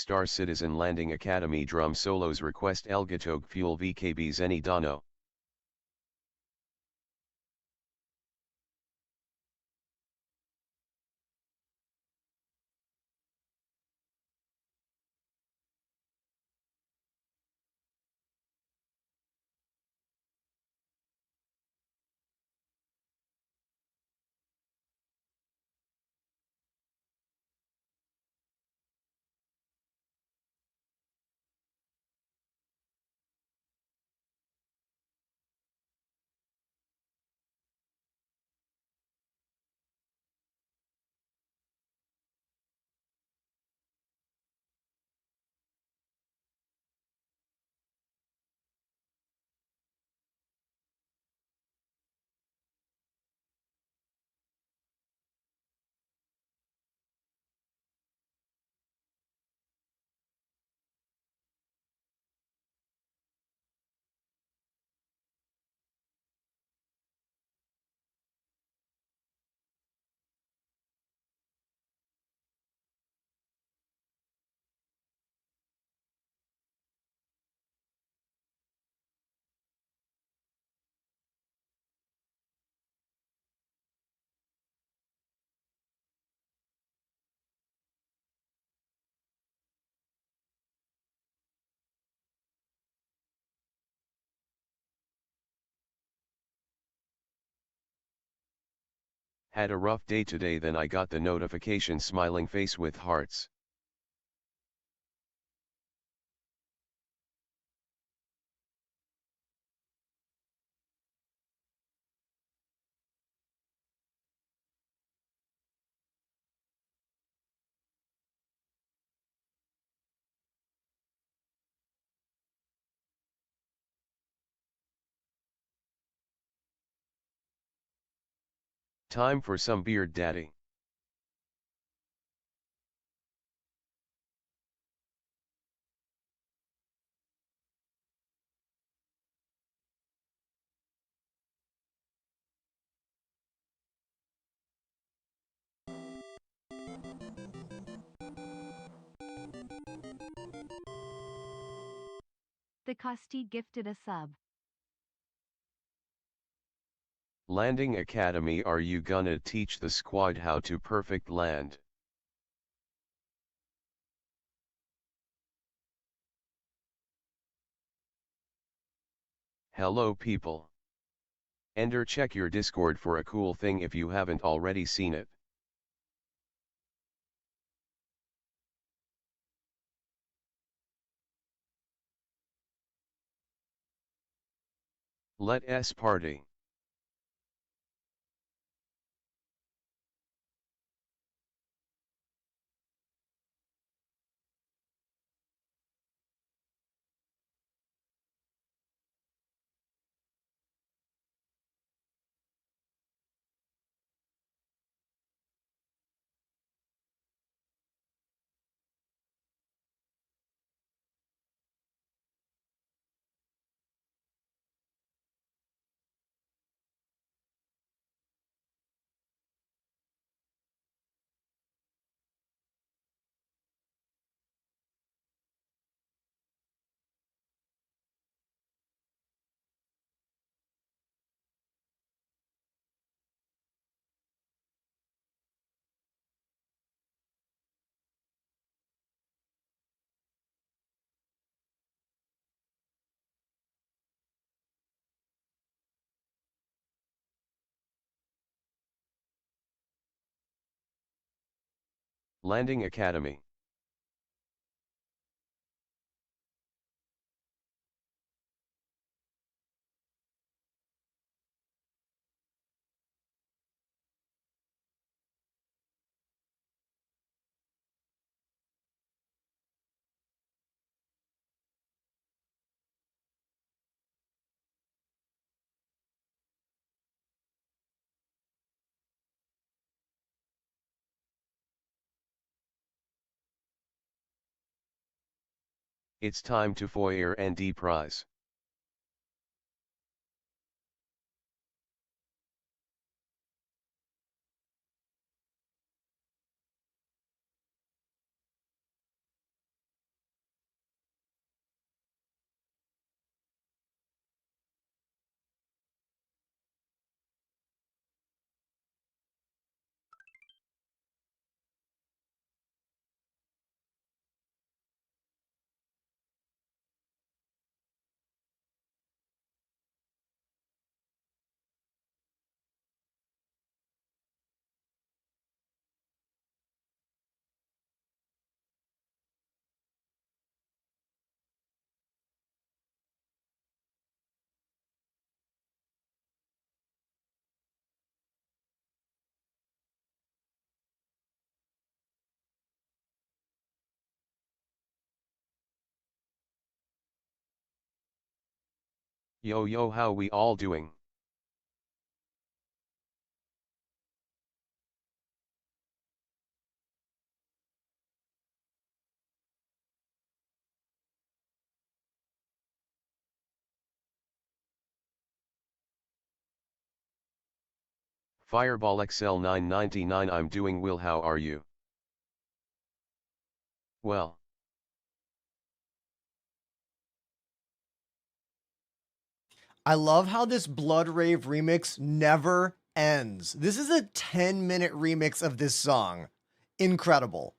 Star Citizen Landing Academy Drum Solos Request Elgato Fuel VKB Zeni Dano. Had a rough day today, then I got the notification smiling face with hearts. Time for some beard daddy. The Costi gifted a sub. Landing Academy, are you gonna teach the squad how to perfect land? Hello people. Ender, check your Discord for a cool thing if you haven't already seen it. Let's party. Landing Academy. It's time to foyer and D prize. Yo yo, how we all doing? Fireball XL 999, I'm doing well, how are you? Well, I love how this Blood Rave remix never ends. This is a 10-minute remix of this song. Incredible.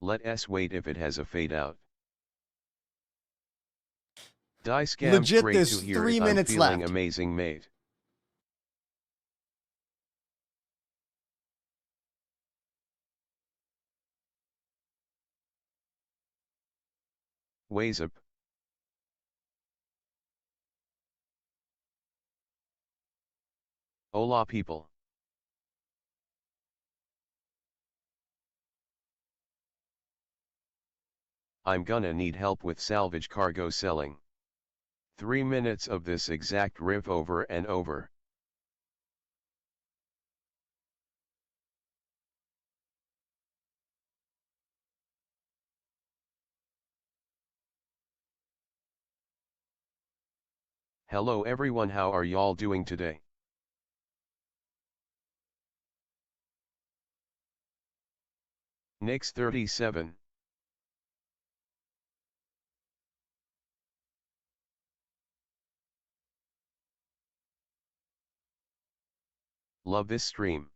let us wait if it has a fade out. Die scams, Legit, great there's to hear 3 it, I'm minutes feeling left. amazing, mate. Ways up. Hola people. I'm gonna need help with salvage cargo selling. 3 minutes of this exact riff over and over. Hello everyone, how are y'all doing today? Nix 37. Love this stream.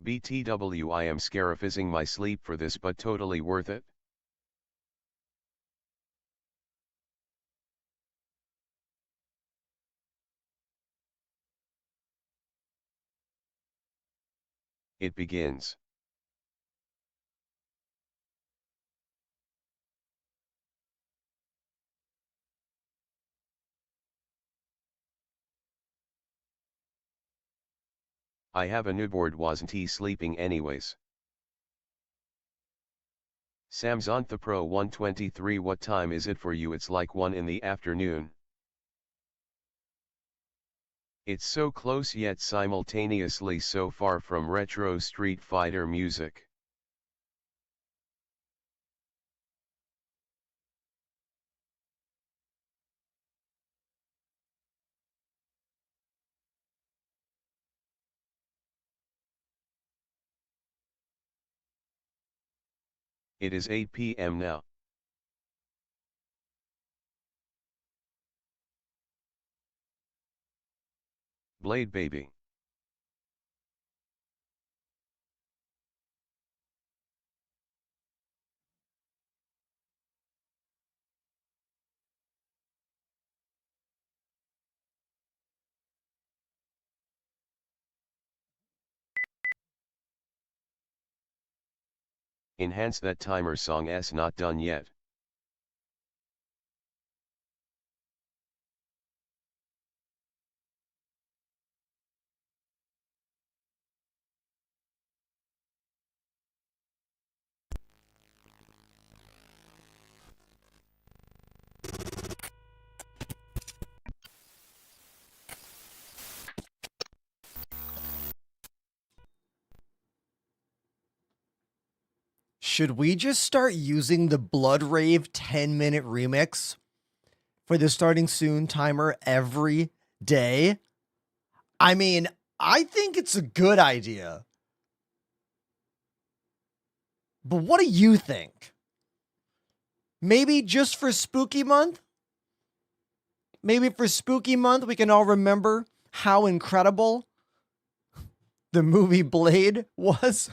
BTW, I am scarifizzing my sleep for this, but totally worth it. It begins. I have a newborn, wasn't he sleeping anyways? Samsung Pro 123, what time is it for you? It's like 1 in the afternoon. It's so close yet simultaneously so far from retro Street Fighter music. It is 8 p.m. now. Blade baby. Enhance that timer, song S not done yet. Should we just start using the Blood Rave 10-minute remix for the starting soon timer every day? I mean, I think it's a good idea. But what do you think? Maybe just for Spooky Month? Maybe for Spooky Month, we can all remember how incredible the movie Blade was.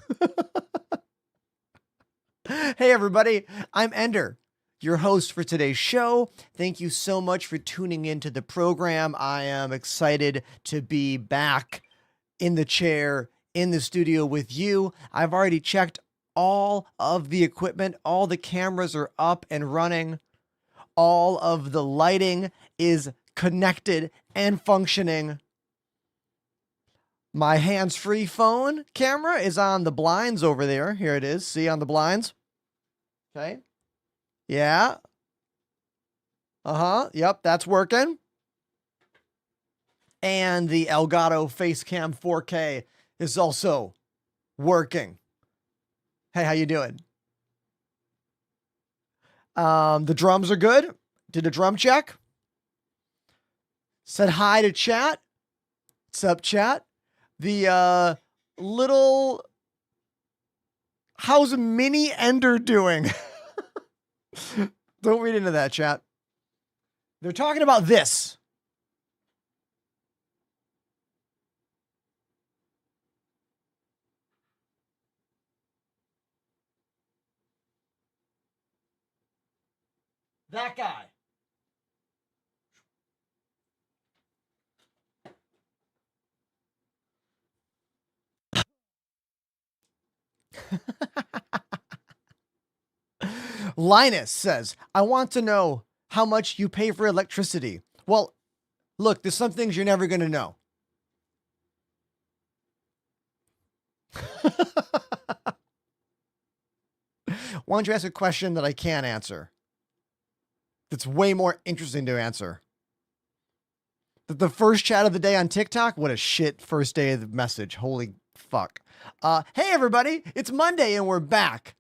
Hey, everybody, I'm Ender, your host for today's show. Thank you so much for tuning into the program. I am excited to be back in the chair, in the studio with you. I've already checked all of the equipment. All the cameras are up and running. All of the lighting is connected and functioning. My hands-free phone camera is on the blinds over there. Here it is. See on the blinds? Okay. Yeah. Yep, that's working. And the Elgato Facecam 4K is also working. Hey, how you doing? The drums are good. Did a drum check. Said hi to chat. What's up, chat? The little... How's Mini Ender doing? Don't read into that, chat. They're talking about this. That guy. Linus says, I want to know how much you pay for electricity. Well, look, there's some things you're never going to know. Why don't you ask a question that I can't answer? That's way more interesting to answer. The first chat of the day on TikTok? What a shit first day of the message. Holy fuck. Hey, everybody. It's Monday and we're back.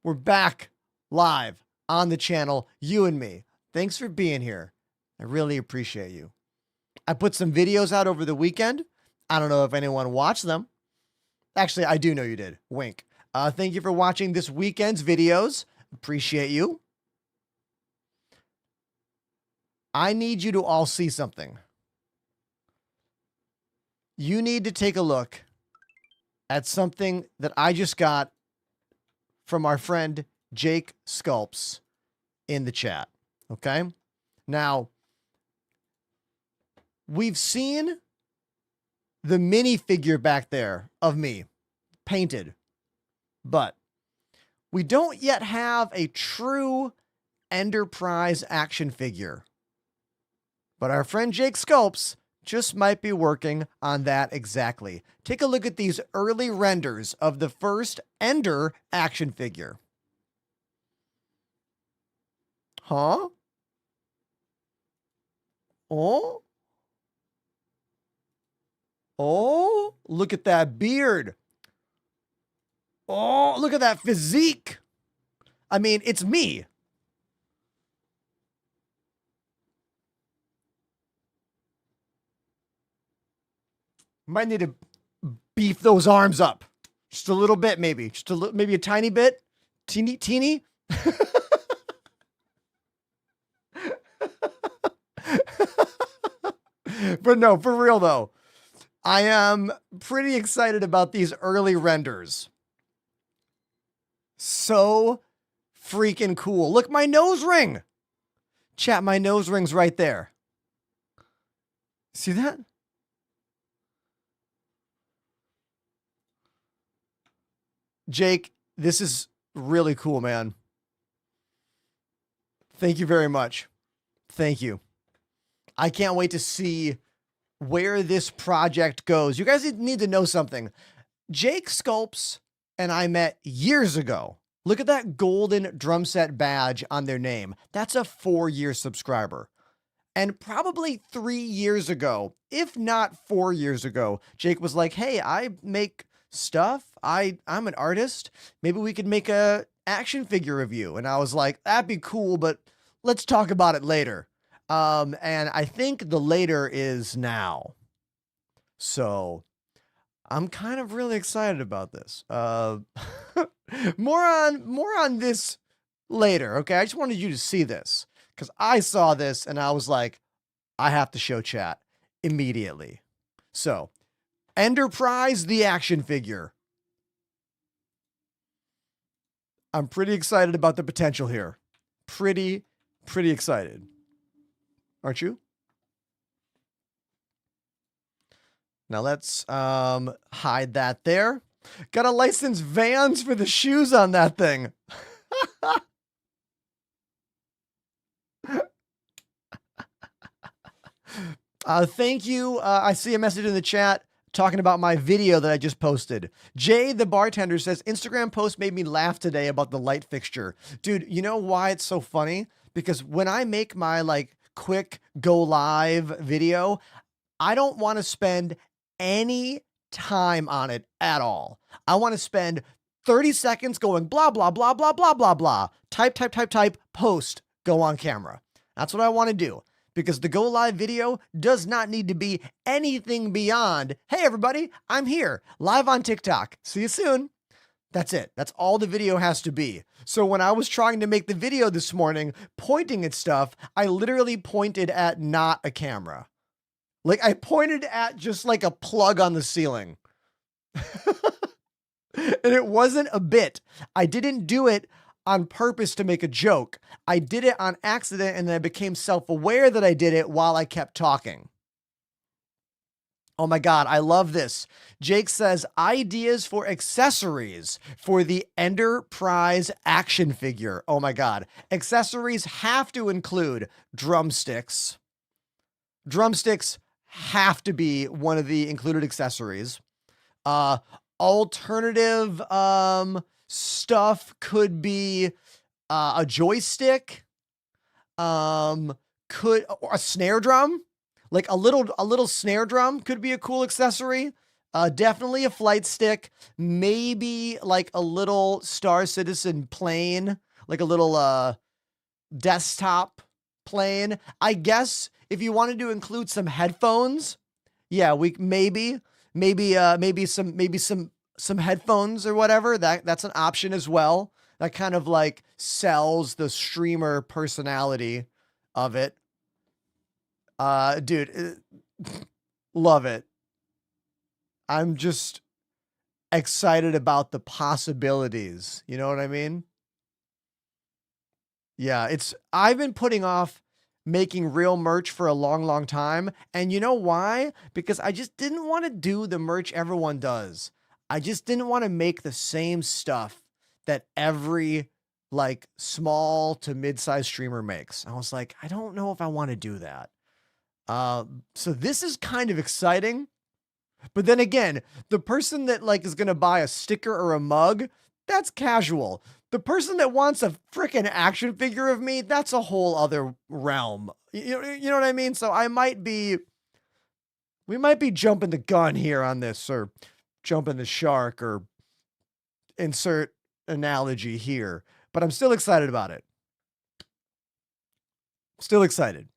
We're back live on the channel, you and me. Thanks for being here. I really appreciate you. I put some videos out over the weekend. I don't know if anyone watched them. Actually, I do know you did. Wink. Thank you for watching this weekend's videos. Appreciate you. I need you to all see something. You need to take a look at something that I just got from our friend Jake Sculpts in the chat. Okay? Now, we've seen the minifigure back there of me painted, but we don't yet have a true Enterprise action figure. But our friend Jake Sculpts just might be working on that exactly. Take a look at these early renders of the first Ender action figure. Huh? Oh? Oh, look at that beard. Oh, look at that physique. I mean, it's me. Might need to beef those arms up. Just a little bit, maybe. Just a little, maybe a tiny bit. Teeny. But no, for real though. I am pretty excited about these early renders. So freaking cool. Look, my nose ring. Chat, my nose ring's right there. See that? Jake, this is really cool, man. Thank you very much. Thank you. I can't wait to see where this project goes. You guys need to know something. Jake Sculpts and I met years ago. Look at that golden drum set badge on their name. That's a 4-year subscriber. And probably 3 years ago, if not 4 years ago, Jake was like, hey, I make stuff. I'm an artist. Maybe we could make a action figure of you. And I was like, that'd be cool, but let's talk about it later. And I think the later is now. So I'm kind of really excited about this. More on this later. Okay. I just wanted you to see this because I saw this and I was like, I have to show chat immediately. So, Enterprise, the action figure. I'm pretty excited about the potential here. Pretty excited. Aren't you? Now let's hide that there. Gotta license Vans for the shoes on that thing. Thank you. I see a message in the chat talking about my video that I just posted. Jay, the bartender, says, Instagram post made me laugh today about the light fixture. Dude, you know why it's so funny? Because when I make my like quick go live video, I don't want to spend any time on it at all. I want to spend 30 seconds going blah, blah, blah, blah, blah, blah, blah. Type, post, go on camera. That's what I want to do. Because the go live video does not need to be anything beyond, hey, everybody, I'm here, live on TikTok. See you soon. That's it. That's all the video has to be. So when I was trying to make the video this morning, pointing at stuff, I literally pointed at not a camera. Like I pointed at just like a plug on the ceiling. And it wasn't a bit. I didn't do it on purpose to make a joke. I did it on accident, and then I became self-aware that I did it while I kept talking. Oh my God, I love this. Jake says, ideas for accessories for the Enterprise action figure. Oh my God. Accessories have to include drumsticks. Drumsticks have to be one of the included accessories. Alternative stuff could be a joystick, could or a snare drum, like a little snare drum could be a cool accessory. Definitely a flight stick, maybe like a little Star Citizen plane, like a little desktop plane. I guess if you wanted to include some headphones, yeah, we maybe some headphones or whatever. That's an option as well. That kind of like sells the streamer personality of it. Dude, love it. I'm just excited about the possibilities. You know what I mean? Yeah, I've been putting off making real merch for a long time. And you know why? Because I just didn't want to do the merch everyone does. I just didn't want to make the same stuff that every like small to mid-sized streamer makes. I was like, I don't know if I want to do that. So this is kind of exciting. But then again, the person that like is going to buy a sticker or a mug, that's casual. The person that wants a freaking action figure of me, that's a whole other realm. You know what I mean? So we might be jumping the gun here on this, or jumping the shark, or insert analogy here, but I'm still excited about it. Still excited.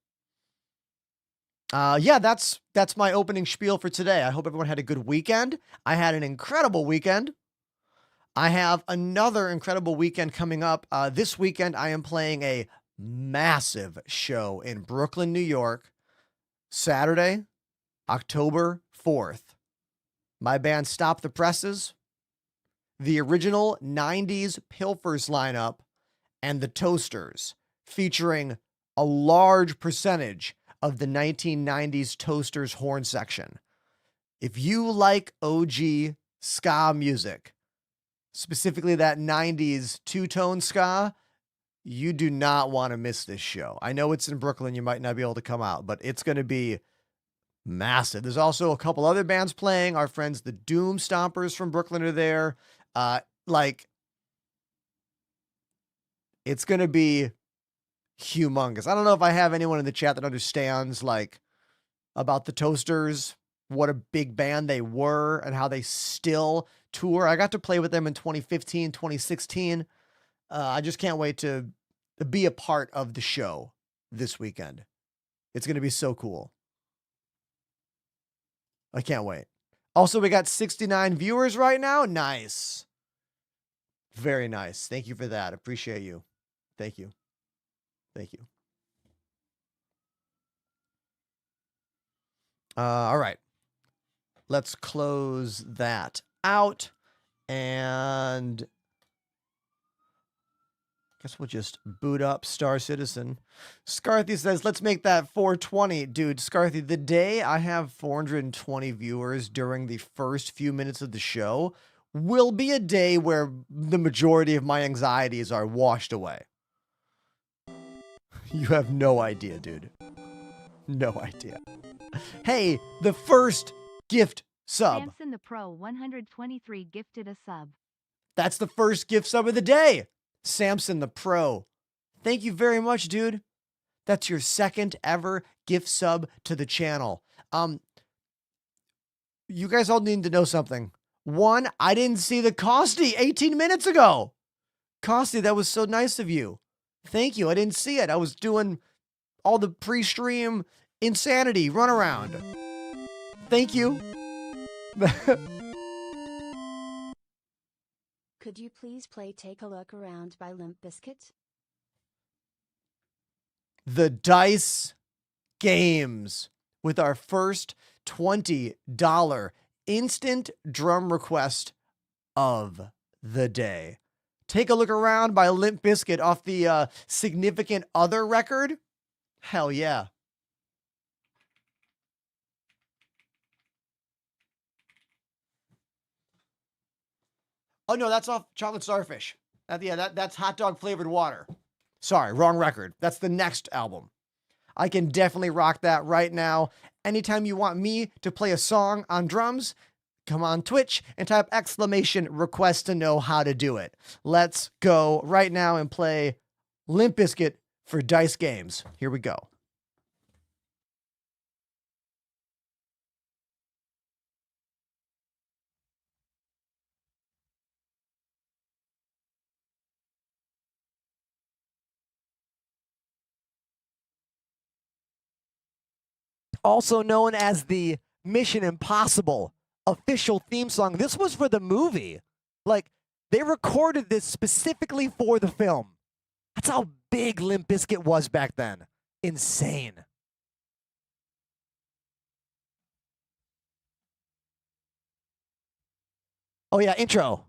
Yeah, that's my opening spiel for today. I hope everyone had a good weekend. I had an incredible weekend. I have another incredible weekend coming up. This weekend, I am playing a massive show in Brooklyn, New York, Saturday, October 4th. My band Stop the Presses, the original 90s Pilfers lineup, and the Toasters, featuring a large percentage of the 1990s Toasters horn section. If you like OG ska music, specifically that 90s two-tone ska, you do not want to miss this show. I know it's in Brooklyn. You might not be able to come out, but it's going to be massive. There's also a couple other bands playing. Our friends, the Doom Stompers from Brooklyn, are there. It's going to be humongous. I don't know if I have anyone in the chat that understands like about the Toasters, what a big band they were and how they still tour. I got to play with them in 2015, 2016. I just can't wait to be a part of the show this weekend. It's going to be so cool. I can't wait. Also, we got 69 viewers right now. Nice. Very nice. Thank you for that. Appreciate you. Thank you. Thank you. All right. Let's close that out. And guess we'll just boot up Star Citizen. Scarthy says, let's make that 420. Dude, Scarthy, the day I have 420 viewers during the first few minutes of the show will be a day where the majority of my anxieties are washed away. You have no idea, dude. No idea. Hey, the first gift sub. Samson the Pro 123 gifted a sub. That's the first gift sub of the day. Samson the Pro. Thank you very much, dude. That's your second ever gift sub to the channel. You guys all need to know something. One, I didn't see the Costy 18 minutes ago. Costy, that was so nice of you. Thank you. I didn't see it. I was doing all the pre-stream insanity runaround. Thank you. Could you please play Take a Look Around by Limp Bizkit? The Dice Games with our first $20 instant drum request of the day. Take a Look Around by Limp Bizkit off the Significant Other record. Hell yeah. Oh no, that's off Chocolate Starfish. That's Hot Dog Flavored Water. Sorry, wrong record. That's the next album. I can definitely rock that right now. Anytime you want me to play a song on drums, come on Twitch and type !request to know how to do it. Let's go right now and play Limp Bizkit for Dice Games. Here we go. Also known as the Mission Impossible official theme song. This was for the movie. Like, they recorded this specifically for the film. That's how big Limp Bizkit was back then. Insane. Oh yeah, intro.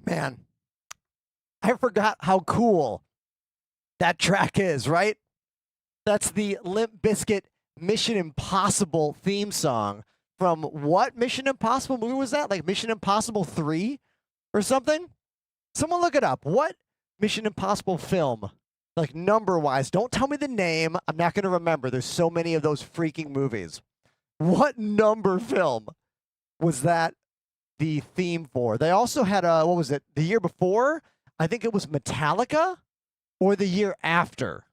Man, I forgot how cool that track is, right? That's the Limp Bizkit Mission Impossible theme song from what Mission Impossible movie was that? Like Mission Impossible 3 or something? Someone look it up. What Mission Impossible film? Like number wise. Don't tell me the name. I'm not going to remember. There's so many of those freaking movies. What number film was that the theme for? They also had a, what was it? The year before? I think it was Metallica, or the year after.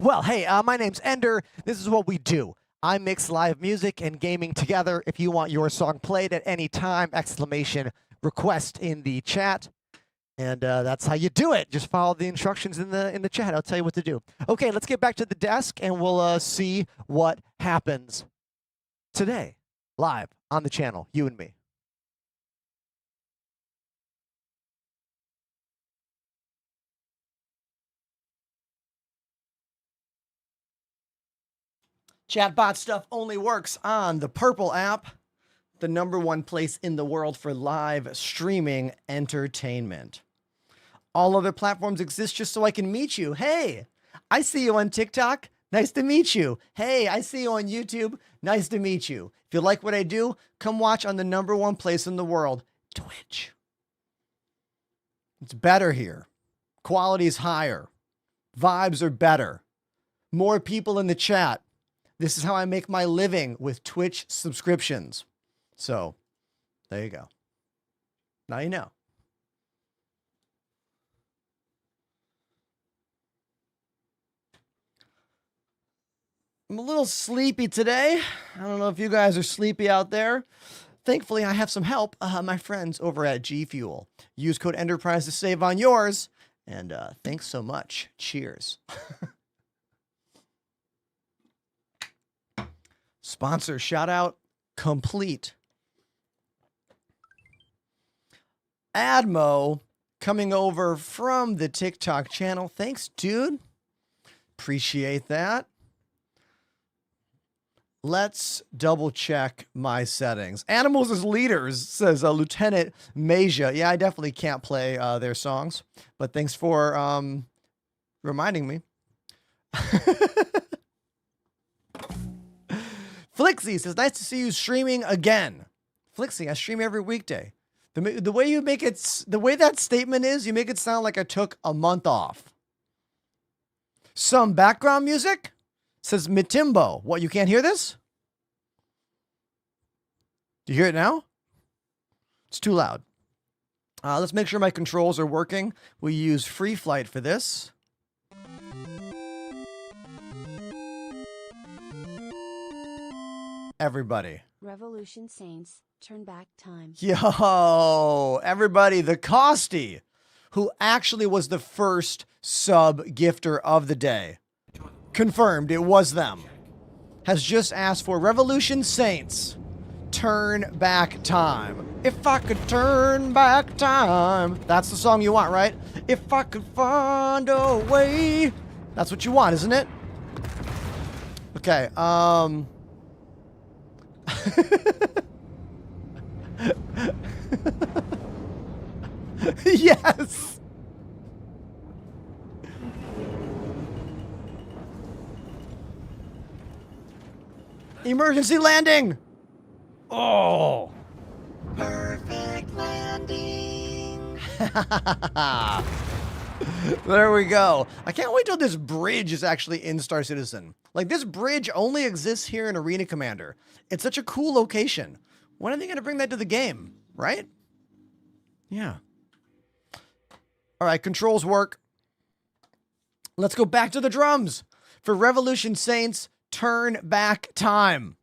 Well, hey, my name's Ender. This is what we do. I mix live music and gaming together. If you want your song played at any time, exclamation request in the chat. And that's how you do it. Just follow the instructions in the chat. I'll tell you what to do. Okay, let's get back to the desk and we'll see what happens today, live on the channel, you and me. Chatbot stuff only works on the Purple app, the #1 place in the world for live streaming entertainment. All other platforms exist just so I can meet you. Hey, I see you on TikTok. Nice to meet you. Hey, I see you on YouTube. Nice to meet you. If you like what I do, come watch on the #1 place in the world, Twitch. It's better here. Quality's higher. Vibes are better. More people in the chat. This is how I make my living with Twitch subscriptions. So, there you go. Now you know. I'm a little sleepy today. I don't know if you guys are sleepy out there. Thankfully, I have some help. My friends over at G Fuel. Use code Enterprise to save on yours. And thanks so much. Cheers. Sponsor shout out complete. Admo coming over from the TikTok channel. Thanks, dude. Appreciate that. Let's double check my settings. Animals as leaders, says Lieutenant Masia. Yeah, I definitely can't play their songs, but thanks for reminding me. Flixie says, nice to see you streaming again. Flixie, I stream every weekday. The way you make it, the way that statement is, you make it sound like I took a month off. Some background music, says Mitimbo. What, you can't hear this? Do you hear it now? It's too loud. Let's make sure my controls are working. We use Free Flight for this. Everybody. Revolution Saints, turn back time. Yo, everybody, the Costy, who actually was the first sub gifter of the day. Confirmed, it was them. Has just asked for Revolution Saints, turn back time. If I could turn back time. That's the song you want, right? If I could find a way. That's what you want, isn't it? Okay, yes. Emergency landing. Oh. Perfect landing. There we go. I can't wait till this bridge is actually in Star Citizen. Like, this bridge only exists here in Arena Commander. It's such a cool location. When are they going to bring that to the game, right? Yeah. All right, controls work. Let's go back to the drums for Revolution Saints, turn back time.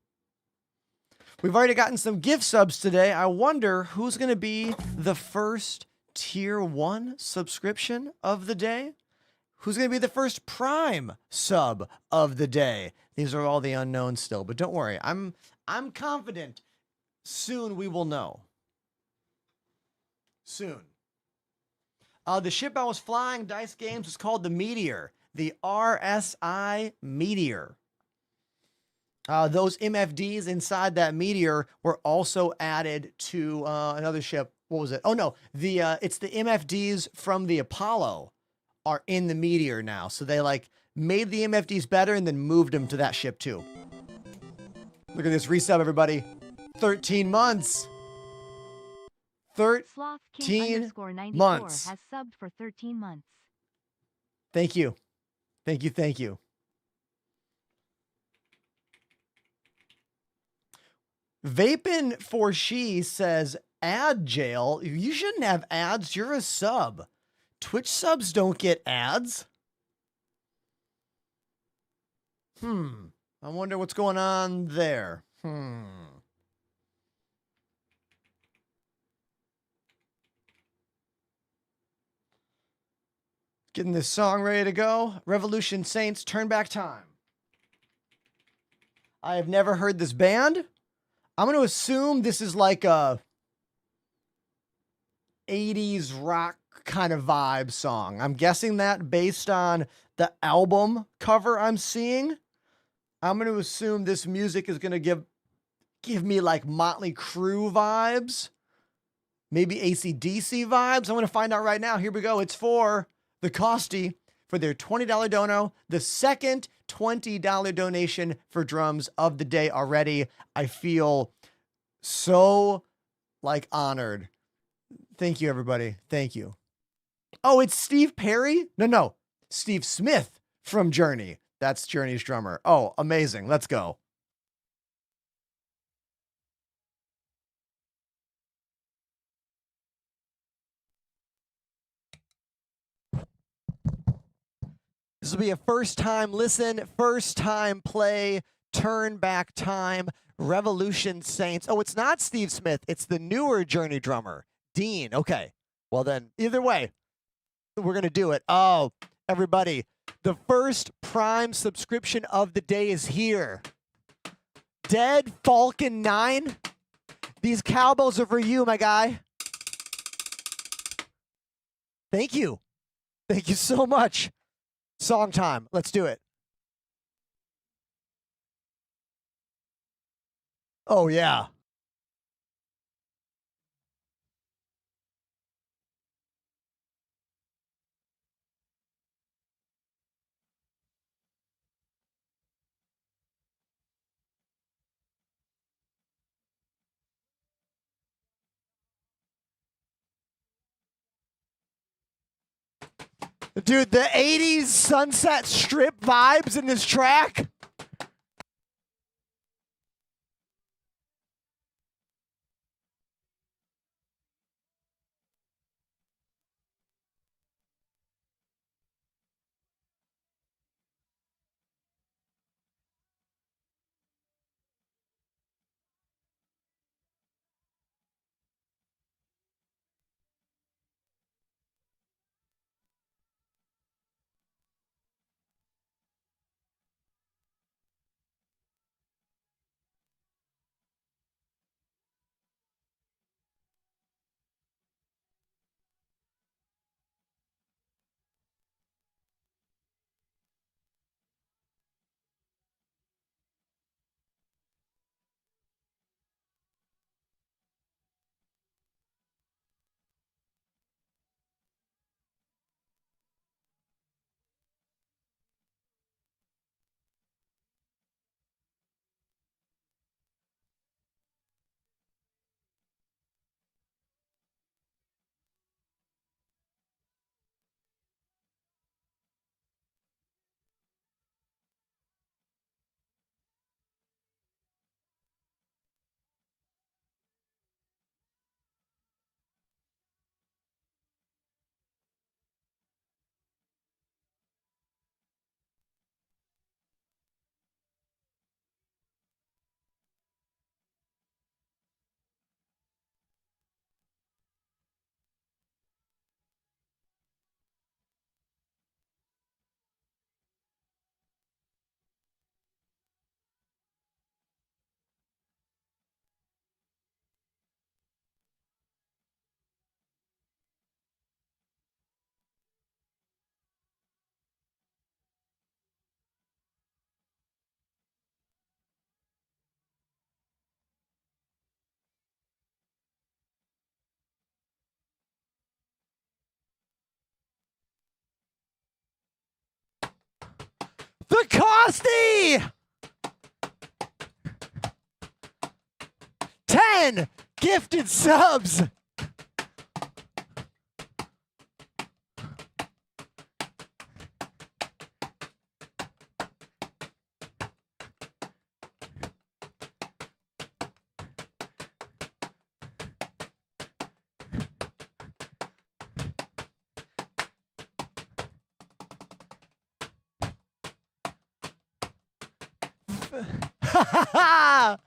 We've already gotten some gift subs today. I wonder who's going to be the first tier 1 subscription of the day? Who's going to be the first Prime sub of the day? These are all the unknowns still, but don't worry. I'm confident soon we will know. Soon. The ship I was flying, Dice Games, was called the Meteor. The RSI Meteor. Those MFDs inside that meteor were also added to another ship. What was it? Oh no, it's the MFDs from the Apollo are in the meteor now. So they like made the MFDs better and then moved them to that ship too. Look at this resub, everybody. 13 months. Sloth 13 King_94 months. has subbed for 13 months. Thank you. Thank you. Thank you. Vapin for She says, ad jail. You shouldn't have ads. You're a sub. Twitch subs don't get ads. I wonder what's going on there. Getting this song ready to go. Revolution Saints, Turn Back Time. I have never heard this band. I'm going to assume this is like a 80s rock kind of vibe song. I'm guessing that based on the album cover I'm seeing. I'm going to assume this music is going to give me like Motley Crue vibes. Maybe AC/DC vibes. I'm going to find out right now. Here we go. It's for the Costy for their $20 dono. The second $20 donation for drums of the day already. I feel so like honored. Thank you, everybody. Thank you. Oh, it's Steve Perry? No. Steve Smith from Journey. That's Journey's drummer. Oh, amazing. Let's go. This will be a first time listen, first time play, turn back time, Revolution Saints. Oh, it's not Steve Smith. It's the newer Journey drummer, Dean. Okay. Well, then, either way, we're going to do it. Oh, everybody, the first Prime subscription of the day is here. Dead Falcon 9. These cowbells are for you, my guy. Thank you. Thank you so much. Song time. Let's do it. Oh, yeah. Dude, the 80s Sunset Strip vibes in this track. The Costy! 10 gifted subs! Ha ha ha!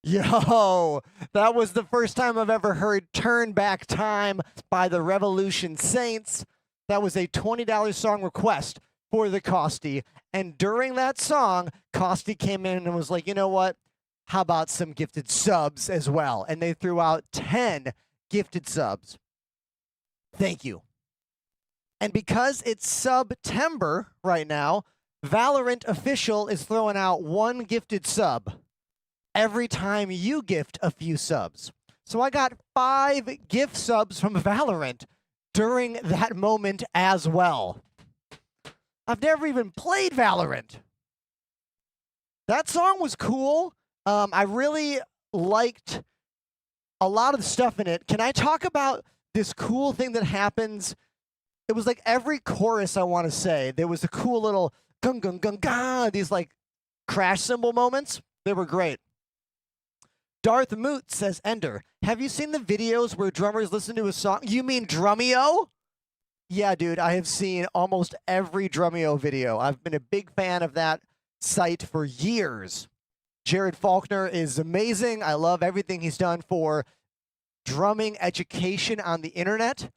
Yo, that was the first time I've ever heard Turn Back Time by the Revolution Saints. That was a $20 song request for the Costy. And during that song, Costy came in and was like, you know what? How about some gifted subs as well? And they threw out 10 gifted subs. Thank you. And because it's September right now, Valorant Official is throwing out 1 gifted sub every time you gift a few subs. So I got 5 gift subs from Valorant during that moment as well. I've never even played Valorant. That song was cool. I really liked a lot of the stuff in it. Can I talk about this cool thing that happens? It was like every chorus, I want to say, there was a cool little gung gung gung ga, these like crash cymbal moments. They were great. Darth Moot says, Ender, have you seen the videos where drummers listen to a song? You mean Drumeo? Yeah, dude, I have seen almost every Drumeo video. I've been a big fan of that site for years. Jared Faulkner is amazing. I love everything he's done for drumming education on the internet.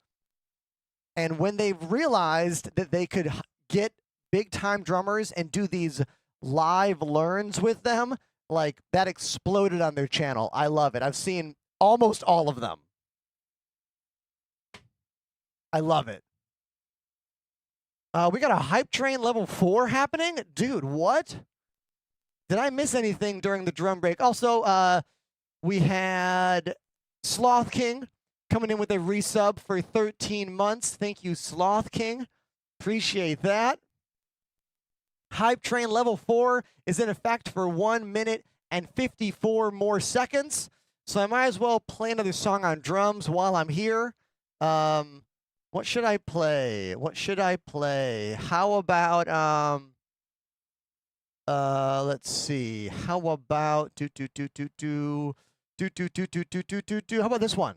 And when they realized that they could get big-time drummers and do these live learns with them, like, that exploded on their channel. I love it. I've seen almost all of them. I love it. We got a Hype Train level 4 happening? Dude, what? Did I miss anything during the drum break? Also, we had Sloth King coming in with a resub for 13 months. Thank you, Sloth King. Appreciate that. Hype Train level 4 is in effect for 1 minute and 54 more seconds. So I might as well play another song on drums while I'm here. What should I play? What should I play? How about let's see. How about how about this one?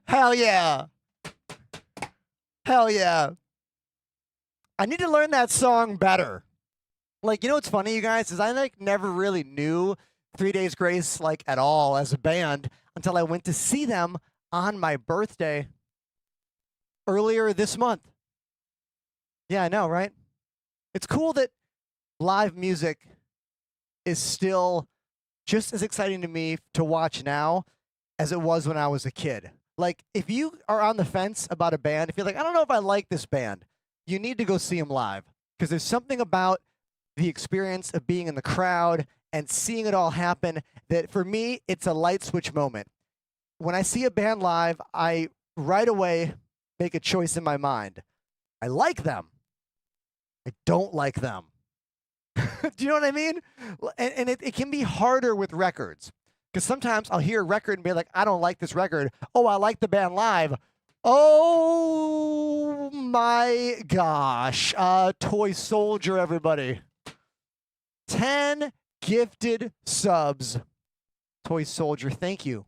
Hell yeah. Hell yeah. I need to learn that song better. Like, you know what's funny, you guys, is I like never really knew 3 Days Grace like at all as a band until I went to see them on my birthday earlier this month. Yeah, I know, right? It's cool that live music is still just as exciting to me to watch now as it was when I was a kid. Like, if you are on the fence about a band, if you're like, I don't know if I like this band, you need to go see them live because there's something about the experience of being in the crowd and seeing it all happen that for me, it's a light switch moment. When I see a band live, I right away make a choice in my mind. I like them. I don't like them. Do you know what I mean? And it can be harder with records because sometimes I'll hear a record and be like, I don't like this record. Oh, I like the band live. Oh my gosh. Toy Soldier, everybody. 10 gifted subs. Toy Soldier, thank you.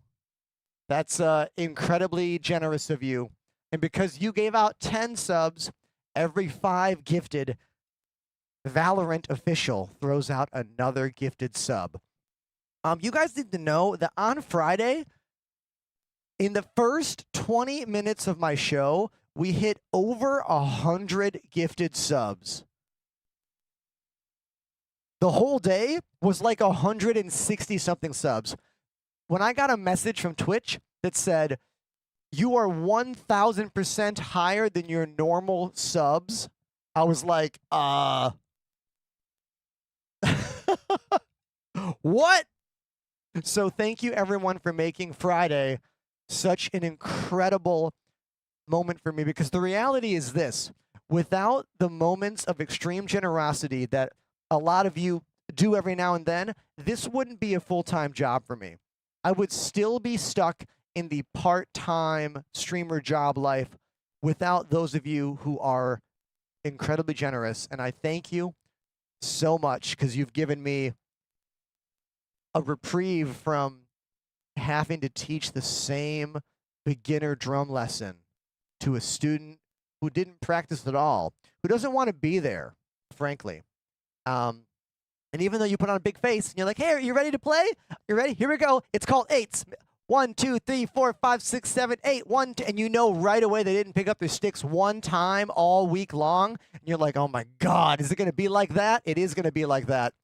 That's incredibly generous of you. And because you gave out 10 subs, every 5 gifted, Valorant official throws out another gifted sub. You guys need to know that on Friday, in the first 20 minutes of my show, we hit over 100 gifted subs. The whole day was like 160 something subs. When I got a message from Twitch that said, you are 1,000% higher than your normal subs, I was like, what? So thank you everyone for making Friday such an incredible moment for me because the reality is this, without the moments of extreme generosity that a lot of you do every now and then, this wouldn't be a full-time job for me. I would still be stuck in the part-time streamer job life without those of you who are incredibly generous. And I thank you so much because you've given me a reprieve from having to teach the same beginner drum lesson to a student who didn't practice at all, who doesn't want to be there, frankly. And even though you put on a big face and you're like, hey, are you ready to play? You ready? Here we go. It's called eights. 1, 2, 3, 4, 5, 6, 7, 8. 1, 2, and you know right away they didn't pick up their sticks one time all week long. And you're like, oh my God, is it going to be like that? It is going to be like that.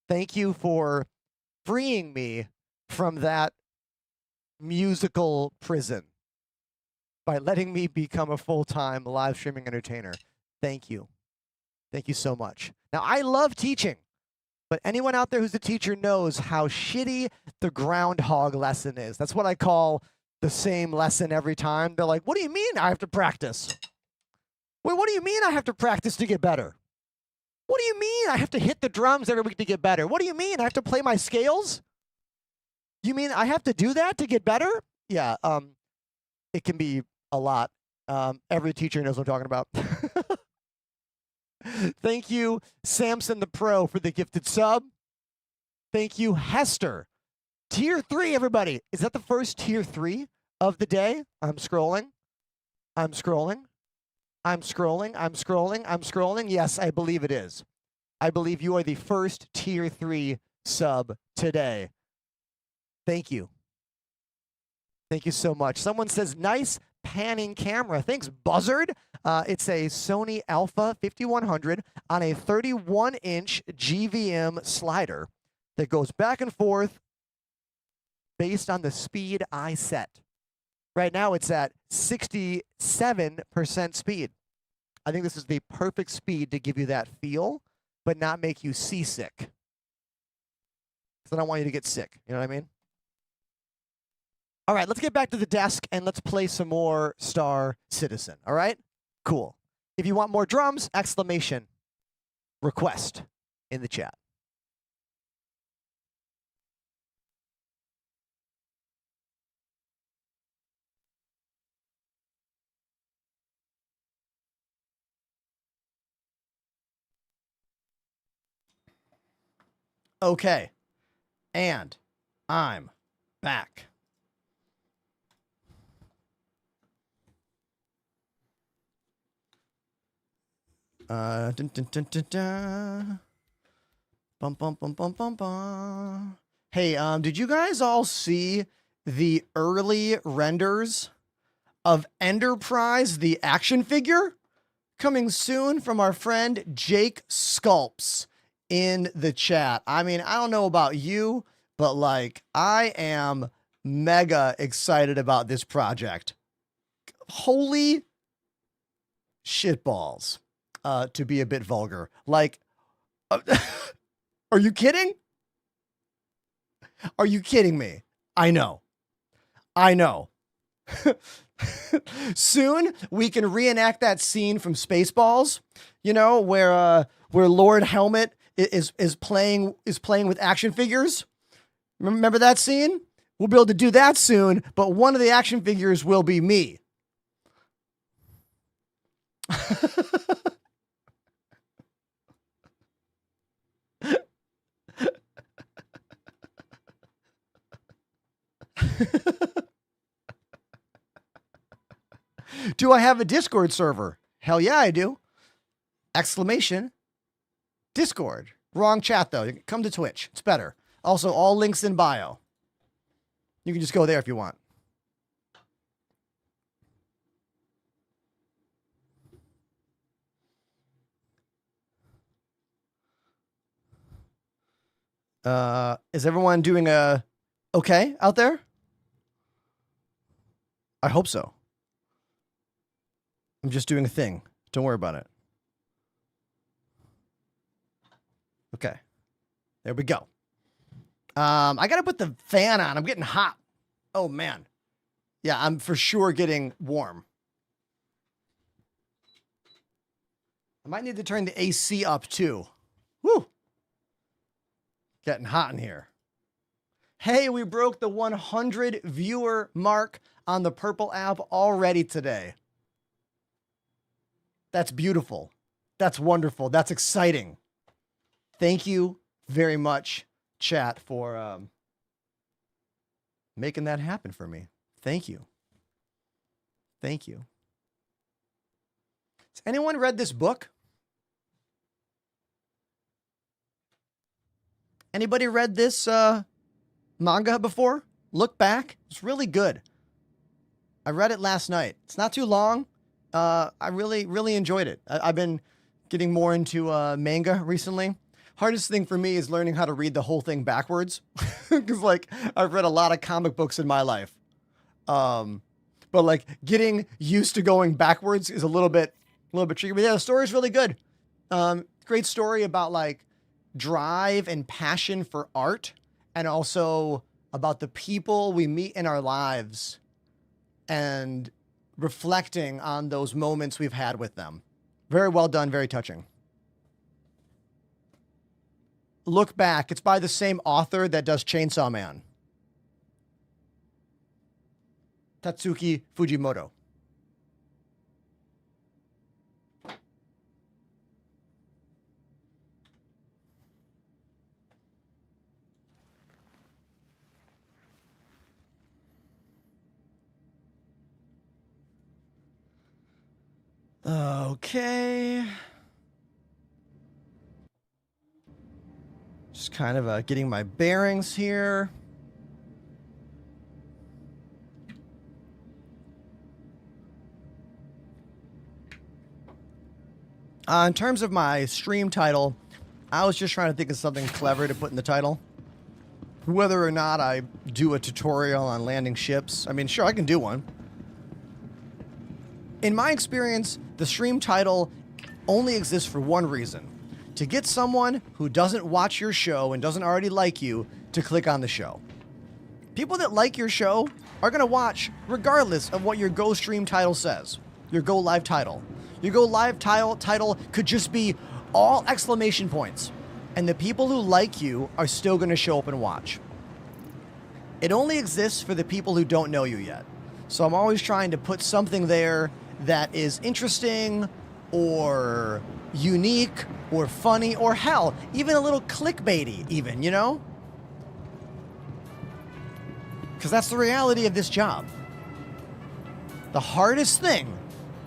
Thank you for freeing me from that musical prison by letting me become a full-time live streaming entertainer. Thank you. Thank you so much. Now, I love teaching, but anyone out there who's a teacher knows how shitty the groundhog lesson is. That's what I call the same lesson every time. They're like, what do you mean I have to practice? Wait, what do you mean I have to practice to get better? What do you mean I have to hit the drums every week to get better? What do you mean I have to play my scales? You mean I have to do that to get better? Yeah, it can be a lot. Every teacher knows what I'm talking about. Thank you, Samson the Pro, for the gifted sub. Thank you, Hester. Tier 3, everybody. Is that the first tier 3 of the day? I'm scrolling. I'm scrolling. I'm scrolling. I'm scrolling. I'm scrolling. Yes, I believe it is. I believe you are the first tier 3 sub today. Thank you. Thank you so much. Someone says, nice panning camera. Thanks, Buzzard. It's a Sony Alpha 5100 on a 31-inch GVM slider that goes back and forth based on the speed I set. Right now, it's at 67% speed. I think this is the perfect speed to give you that feel, but not make you seasick. Because I don't want you to get sick. You know what I mean? All right, let's get back to the desk and let's play some more Star Citizen. All right? Cool. If you want more drums, exclamation, request in the chat. Okay. And I'm back. Dun, dun, dun, dun, dun. Bum, bum, bum, bum, bum, bum. Hey, did you guys all see the early renders of Enterprise, the action figure? Coming soon from our friend Jake Sculpts in the chat. I mean, I don't know about you, but like, I am mega excited about this project. Holy shitballs, to be a bit vulgar. Like, are you kidding? Are you kidding me? I know. Soon we can reenact that scene from Spaceballs, you know, where Lord Helmet is playing with action figures. Remember that scene? We'll be able to do that soon, but one of the action figures will be me. Do I have a Discord server? Hell yeah, I do. Exclamation. Discord. Wrong chat, though. Come to Twitch. It's better. Also, all links in bio. You can just go there if you want. Is everyone doing okay out there? I hope so. I'm just doing a thing. Don't worry about it. Okay. There we go. I gotta put the fan on. I'm getting hot. Oh, man. Yeah, I'm for sure getting warm. I might need to turn the AC up, too. Woo! Getting hot in here. Hey, we broke the 100 viewer mark on the Purple app already today. That's beautiful. That's wonderful. That's exciting. Thank you very much, chat, for making that happen for me. Thank you. Thank you. Has anyone read this book? Anybody read this manga before? Look Back. It's really good. I read it last night. It's not too long. I really enjoyed it. I've been getting more into manga recently. Hardest thing for me is learning how to read the whole thing backwards. Because, like, I've read a lot of comic books in my life. But, like, getting used to going backwards is a little bit tricky. But, yeah, the story is really good. Great story about, like, drive and passion for art. And also about the people we meet in our lives. And reflecting on those moments we've had with them. Very well done, very touching. Look Back. It's by the same author that does Chainsaw Man. Tatsuki Fujimoto. Okay. Just kind of getting my bearings here. In terms of my stream title, I was just trying to think of something clever to put in the title. Whether or not I do a tutorial on landing ships, I mean, sure, I can do one. In my experience, the stream title only exists for one reason. To get someone who doesn't watch your show and doesn't already like you to click on the show. People that like your show are going to watch regardless of what your Go stream title says. Your Go live title. Your Go live title could just be all exclamation points. And the people who like you are still going to show up and watch. It only exists for the people who don't know you yet. So I'm always trying to put something there that is interesting or unique or funny or hell, even a little clickbaity even, you know? Because that's the reality of this job. The hardest thing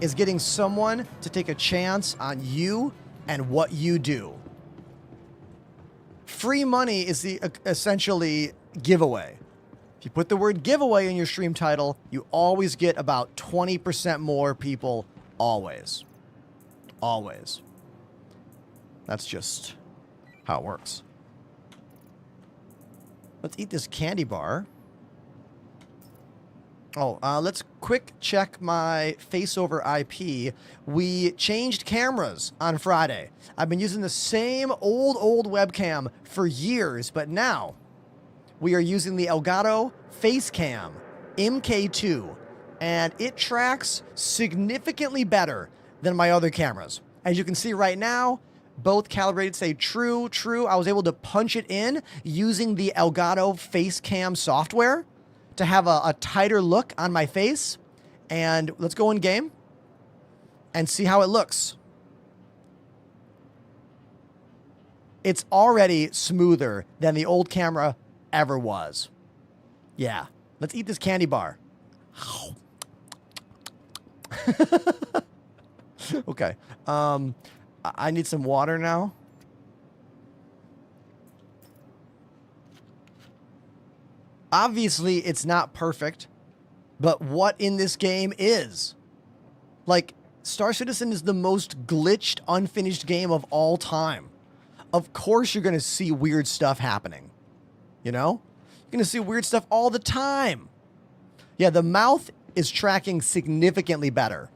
is getting someone to take a chance on you and what you do. Free money is the essentially giveaway. If you put the word giveaway in your stream title, you always get about 20% more people. Always. Always. That's just how it works. Let's eat this candy bar. Oh, let's quick check my face over IP. We changed cameras on Friday. I've been using the same old webcam for years, but now we are using the Elgato Facecam MK2, and it tracks significantly better than my other cameras. As you can see right now, both calibrated say true, true. I was able to punch it in using the Elgato Facecam software to have a tighter look on my face. And let's go in game and see how it looks. It's already smoother than the old camera ever was. Yeah. Let's eat this candy bar. Okay. I need some water now. Obviously, it's not perfect, but what in this game is? Like, Star Citizen is the most glitched, unfinished game of all time. Of course you're going to see weird stuff happening. You know? You're going to see weird stuff all the time. Yeah, the mouth is tracking significantly better.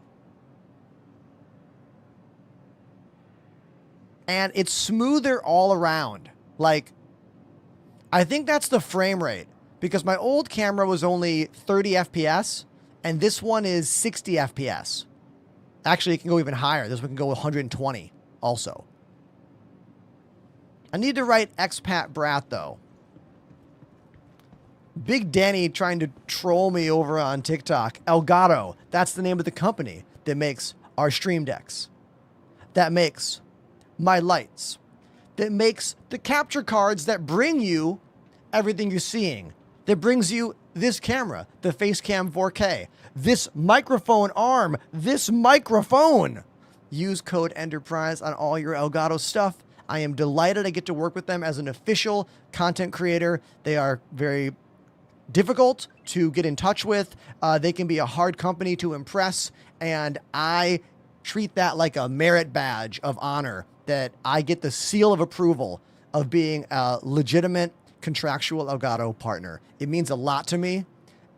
And it's smoother all around. Like, I think that's the frame rate. Because my old camera was only 30 FPS, and this one is 60 FPS. Actually, it can go even higher. This one can go 120 also. I need to write expat brat, though. Big Danny trying to troll me over on TikTok. Elgato, that's the name of the company that makes our stream decks. That makes my lights. That makes the capture cards that bring you everything you're seeing. That brings you this camera, the Facecam 4K, this microphone arm, this microphone. Use code Enterprise on all your Elgato stuff. I am delighted I get to work with them as an official content creator. They are very difficult to get in touch with. They can be a hard company to impress, and I treat that like a merit badge of honor that I get the seal of approval of being a legitimate contractual Elgato partner. It means a lot to me,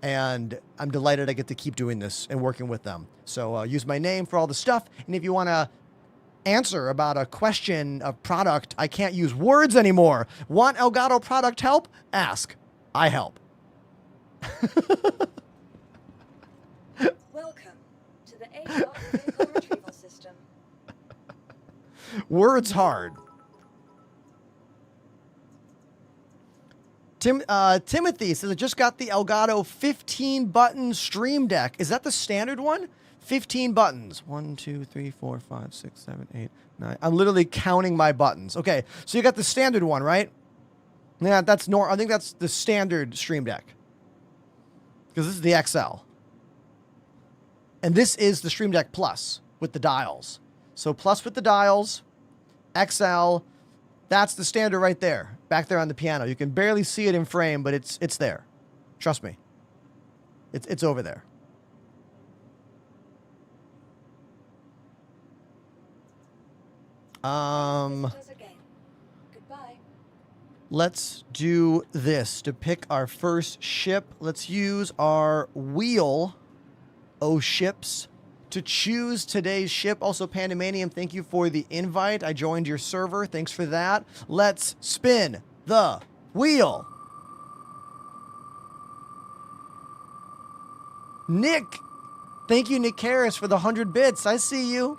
and I'm delighted I get to keep doing this and working with them. So use my name for all the stuff, and if you want to answer about a question of product, I can't use words anymore. Want Elgato product help? Ask. I help. Welcome to the A-Dot vehicle retrieval system. Words hard. Timothy says, I just got the Elgato 15-button stream deck. Is that the standard one? 15 buttons. 1, 2, 3, 4, 5, 6, 7, 8, 9. I'm literally counting my buttons. Okay, so you got the standard one, right? Yeah, that's I think that's the standard stream deck. Because this is the XL. And this is the Stream Deck Plus with the dials. So Plus with the dials, XL, that's the standard right there. Back there on the piano. You can barely see it in frame, but it's there. Trust me. It's over there. Let's do this to pick our first ship. Let's use our wheel o ships to choose today's ship. Also, Pandemanium, thank you for the invite. I joined your server. Thanks for that. Let's spin the wheel. Nick. Thank you, Nick Harris, for the 100 bits. I see you.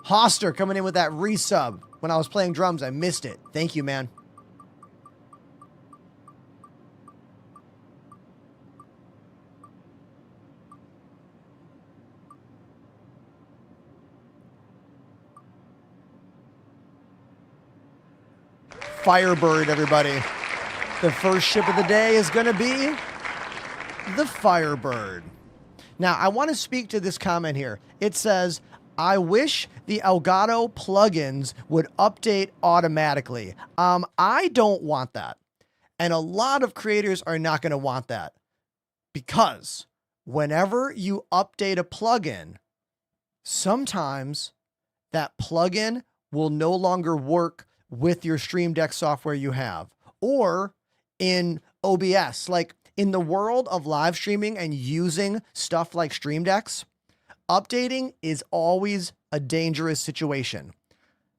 Hoster coming in with that resub. When I was playing drums, I missed it. Thank you, man. Firebird, everybody. The first ship of the day is going to be the Firebird. Now, I want to speak to this comment here. It says, I wish the Elgato plugins would update automatically. I don't want that. And a lot of creators are not going to want that. Because whenever you update a plugin, sometimes that plugin will no longer work with your Stream Deck software you have. Or in OBS, like in the world of live streaming and using stuff like Stream Decks, updating is always a dangerous situation.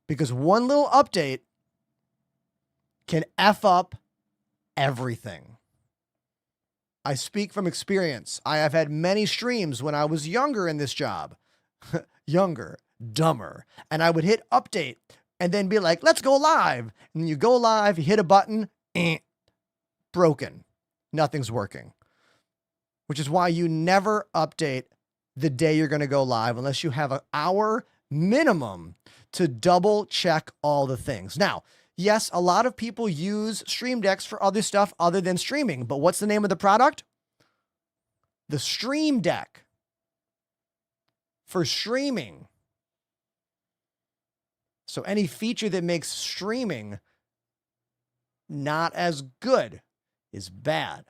Because one little update can F up everything. I speak from experience. I have had many streams when I was younger in this job. Younger, dumber. And I would hit update and then be like, let's go live. And you go live, you hit a button, broken. Nothing's working. Which is why you never update the day you're going to go live unless you have an hour minimum to double check all the things. Now, yes, a lot of people use Stream Decks for other stuff other than streaming, but what's the name of the product? The Stream Deck. For streaming. So any feature that makes streaming not as good is bad.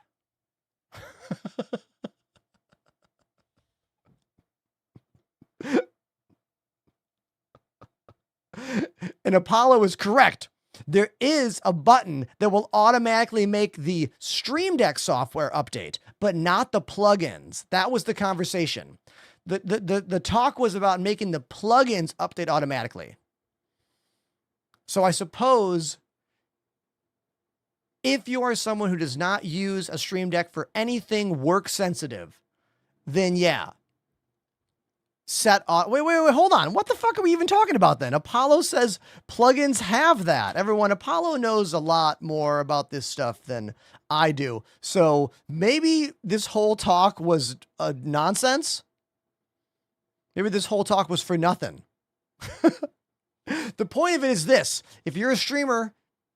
And Apollo is correct. There is a button that will automatically make the Stream Deck software update, but not the plugins. That was the conversation. The talk was about making the plugins update automatically. So I suppose if you are someone who does not use a Stream Deck for anything work sensitive, then yeah. Wait, hold on. What the fuck are we even talking about then? Apollo says plugins have that. Everyone, Apollo knows a lot more about this stuff than I do. So maybe this whole talk was nonsense. Maybe this whole talk was for nothing. The point of it is this. If you're a streamer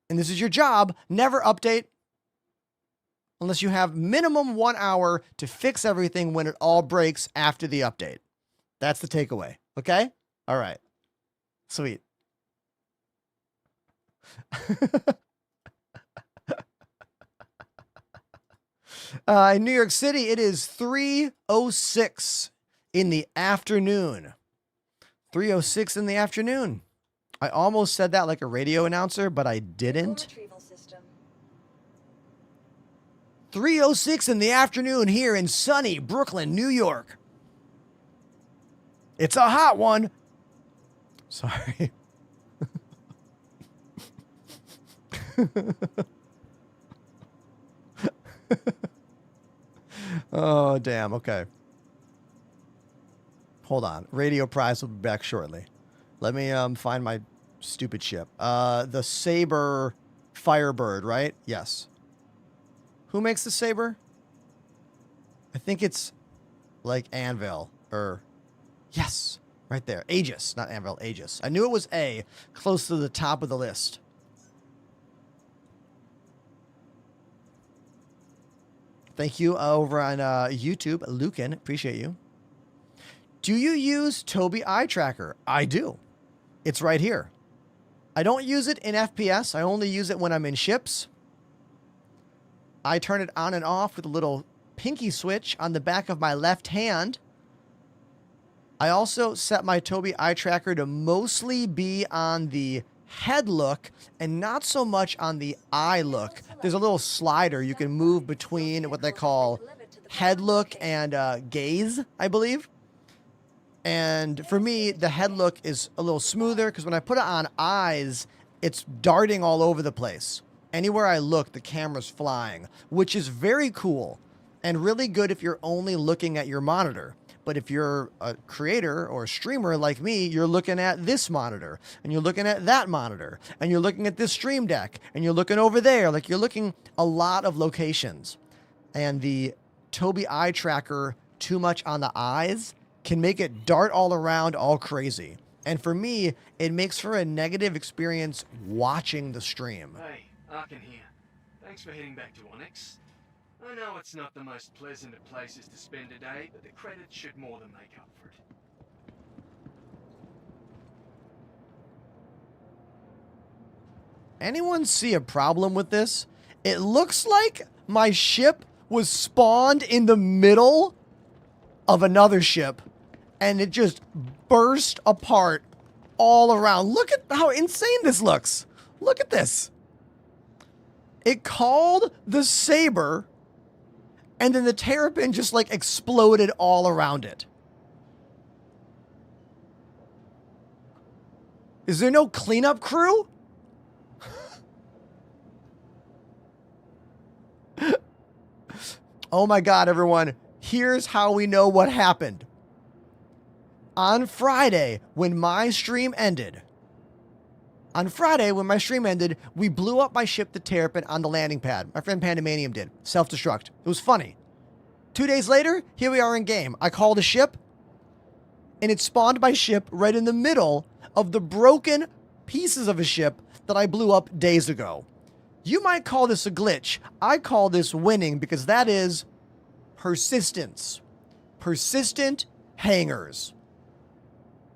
and this is your job, never update unless you have minimum 1 hour to fix everything when it all breaks after the update. That's the takeaway. Okay? All right. Sweet. In New York City, it is 3:06 in the afternoon. 3:06 in the afternoon. I almost said that like a radio announcer, but I didn't. Retrieval system. 3:06 in the afternoon here in sunny Brooklyn, New York. It's a hot one. Sorry. Oh, damn. Okay. Hold on. Radio Prize will be back shortly. Let me find my stupid ship. The Saber Firebird, right? Yes. Who makes the Saber? I think it's like Anvil or... Yes, right there. Aegis, not Anvil, Aegis. I knew it was A, close to the top of the list. Thank you over on YouTube, Lucan. Appreciate you. Do you use Tobii Eye Tracker? I do. It's right here. I don't use it in FPS. I only use it when I'm in ships. I turn it on and off with a little pinky switch on the back of my left hand. I also set my Tobii Eye Tracker to mostly be on the head look and not so much on the eye look. There's a little slider you can move between what they call head look and gaze, I believe. And for me, the head look is a little smoother because when I put it on eyes, it's darting all over the place. Anywhere I look, the camera's flying, which is very cool and really good if you're only looking at your monitor. But if you're a creator or a streamer like me, you're looking at this monitor and you're looking at that monitor and you're looking at this Stream Deck and you're looking over there. Like you're looking a lot of locations. And the Tobii Eye Tracker, too much on the eyes, can make it dart all around all crazy. And for me, it makes for a negative experience watching the stream. Hey, Arkin here. Thanks for heading back to Onyx. I know it's not the most pleasant of places to spend a day, but the credits should more than make up for it. Anyone see a problem with this? It looks like my ship was spawned in the middle of another ship, and it just burst apart all around. Look at how insane this looks. Look at this. It called the Saber, and then the Terrapin just like exploded all around it. Is there no cleanup crew? Oh my God, everyone. Here's how we know what happened. On Friday, when my stream ended, we blew up my ship, the Terrapin, on the landing pad. My friend Pandemanium did. Self-destruct. It was funny. 2 days later, here we are in game. I called a ship, and it spawned my ship right in the middle of the broken pieces of a ship that I blew up days ago. You might call this a glitch. I call this winning because that is persistence. Persistent hangers.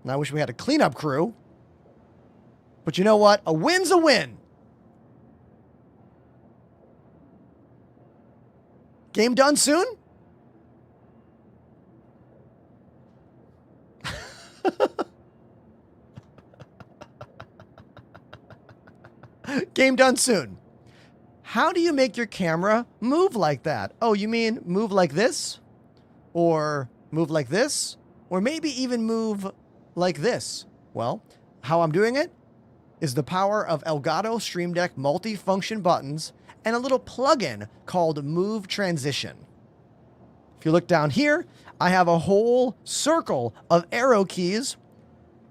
And I wish we had a cleanup crew. But you know what? A win's a win. Game done soon? Game done soon. How do you make your camera move like that? Oh, you mean move like this? Or move like this? Or maybe even move like this? Well, how I'm doing it is the power of Elgato Stream Deck multi-function buttons and a little plugin called Move Transition. If you look down here, I have a whole circle of arrow keys,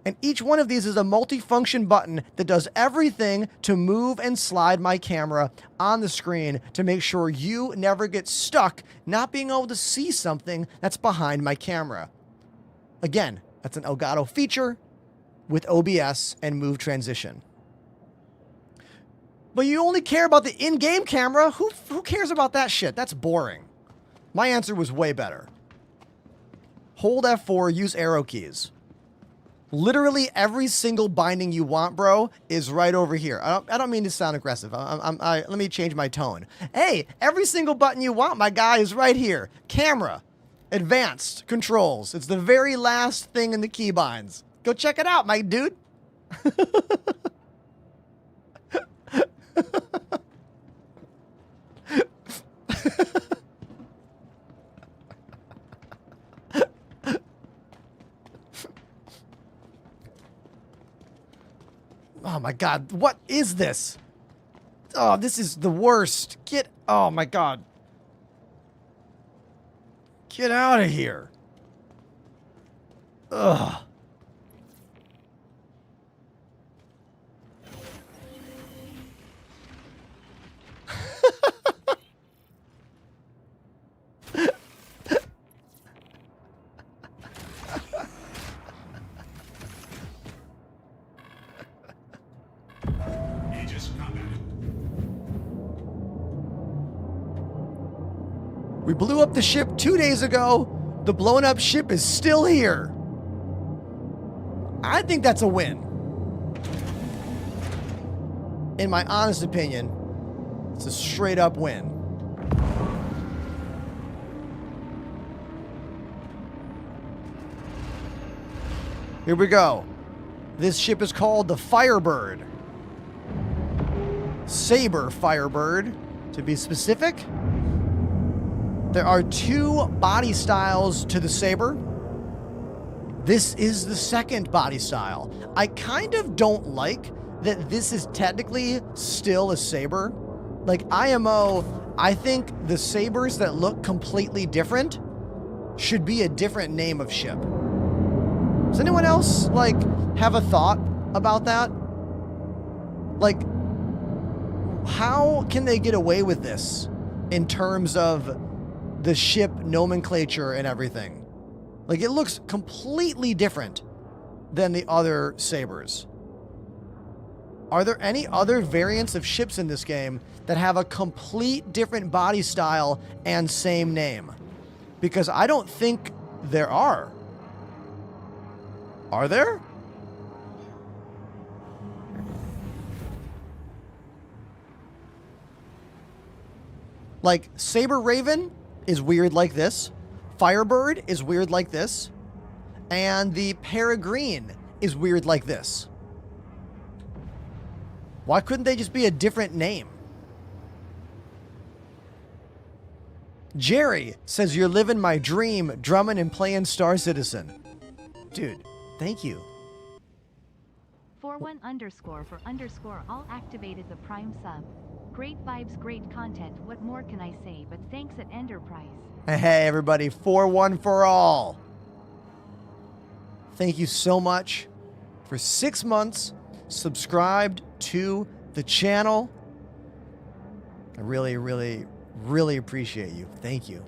and each one of these is a multi-function button that does everything to move and slide my camera on the screen to make sure you never get stuck not being able to see something that's behind my camera. Again, that's an Elgato feature with OBS and Move Transition. But you only care about the in-game camera? Who cares about that shit? That's boring. My answer was way better. Hold F4, use arrow keys. Literally every single binding you want, bro, is right over here. I don't mean to sound aggressive. Let me change my tone. Hey, every single button you want, my guy, is right here. Camera, advanced controls. It's the very last thing in the keybinds. Go check it out, my dude. Oh my God, what is this? Oh, this is the worst. Oh my God. Get out of here. Ugh. We blew up the ship 2 days ago. The blown up ship is still here. I think that's a win. In my honest opinion, it's a straight up win. Here we go. This ship is called the Firebird. Saber Firebird, to be specific. There are 2 body styles to the Saber. This is the second body style. I kind of don't like that this is technically still a Saber. Like IMO, I think the Sabers that look completely different should be a different name of ship. Does anyone else, like, have a thought about that? Like, how can they get away with this in terms of the ship nomenclature and everything? Like, it looks completely different than the other Sabers. Are there any other variants of ships in this game that have a complete different body style and same name? Because I don't think there are. Are there? Like, Saber Raven is weird like this. Firebird is weird like this. And the Peregrine is weird like this. Why couldn't they just be a different name? Jerry says, you're living my dream, drumming and playing Star Citizen. Dude, thank you. 41_for_ all activated the Prime sub. Great vibes, great content. What more can I say but thanks at Enterprise. Hey, everybody, 4-1 for all. Thank you so much for 6 months subscribed to the channel. I really, really, really appreciate you. Thank you.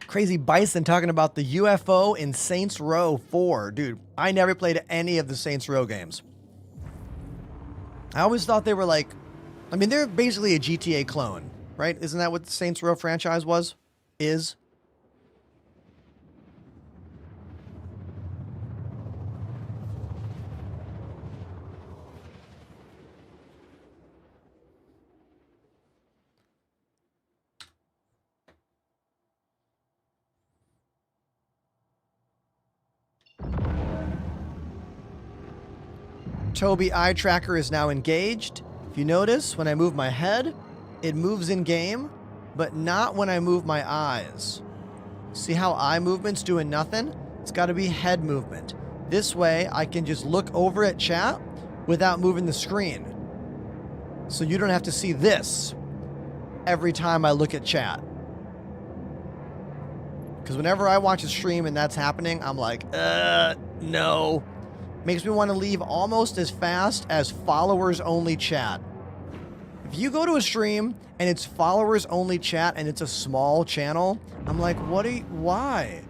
Crazy Bison talking about the UFO in Saints Row 4. Dude, I never played any of the Saints Row games. I always thought they were like, I mean, they're basically a GTA clone, right? Isn't that what the Saints Row franchise was? Is? Toby eye tracker is now engaged. If you notice, when I move my head, it moves in game, but not when I move my eyes. See how eye movement's doing nothing? It's got to be head movement. This way, I can just look over at chat without moving the screen. So you don't have to see this every time I look at chat. Because whenever I watch a stream and that's happening, I'm like, no. Makes me want to leave almost as fast as followers only chat. If you go to a stream and it's followers only chat and it's a small channel, I'm like, why?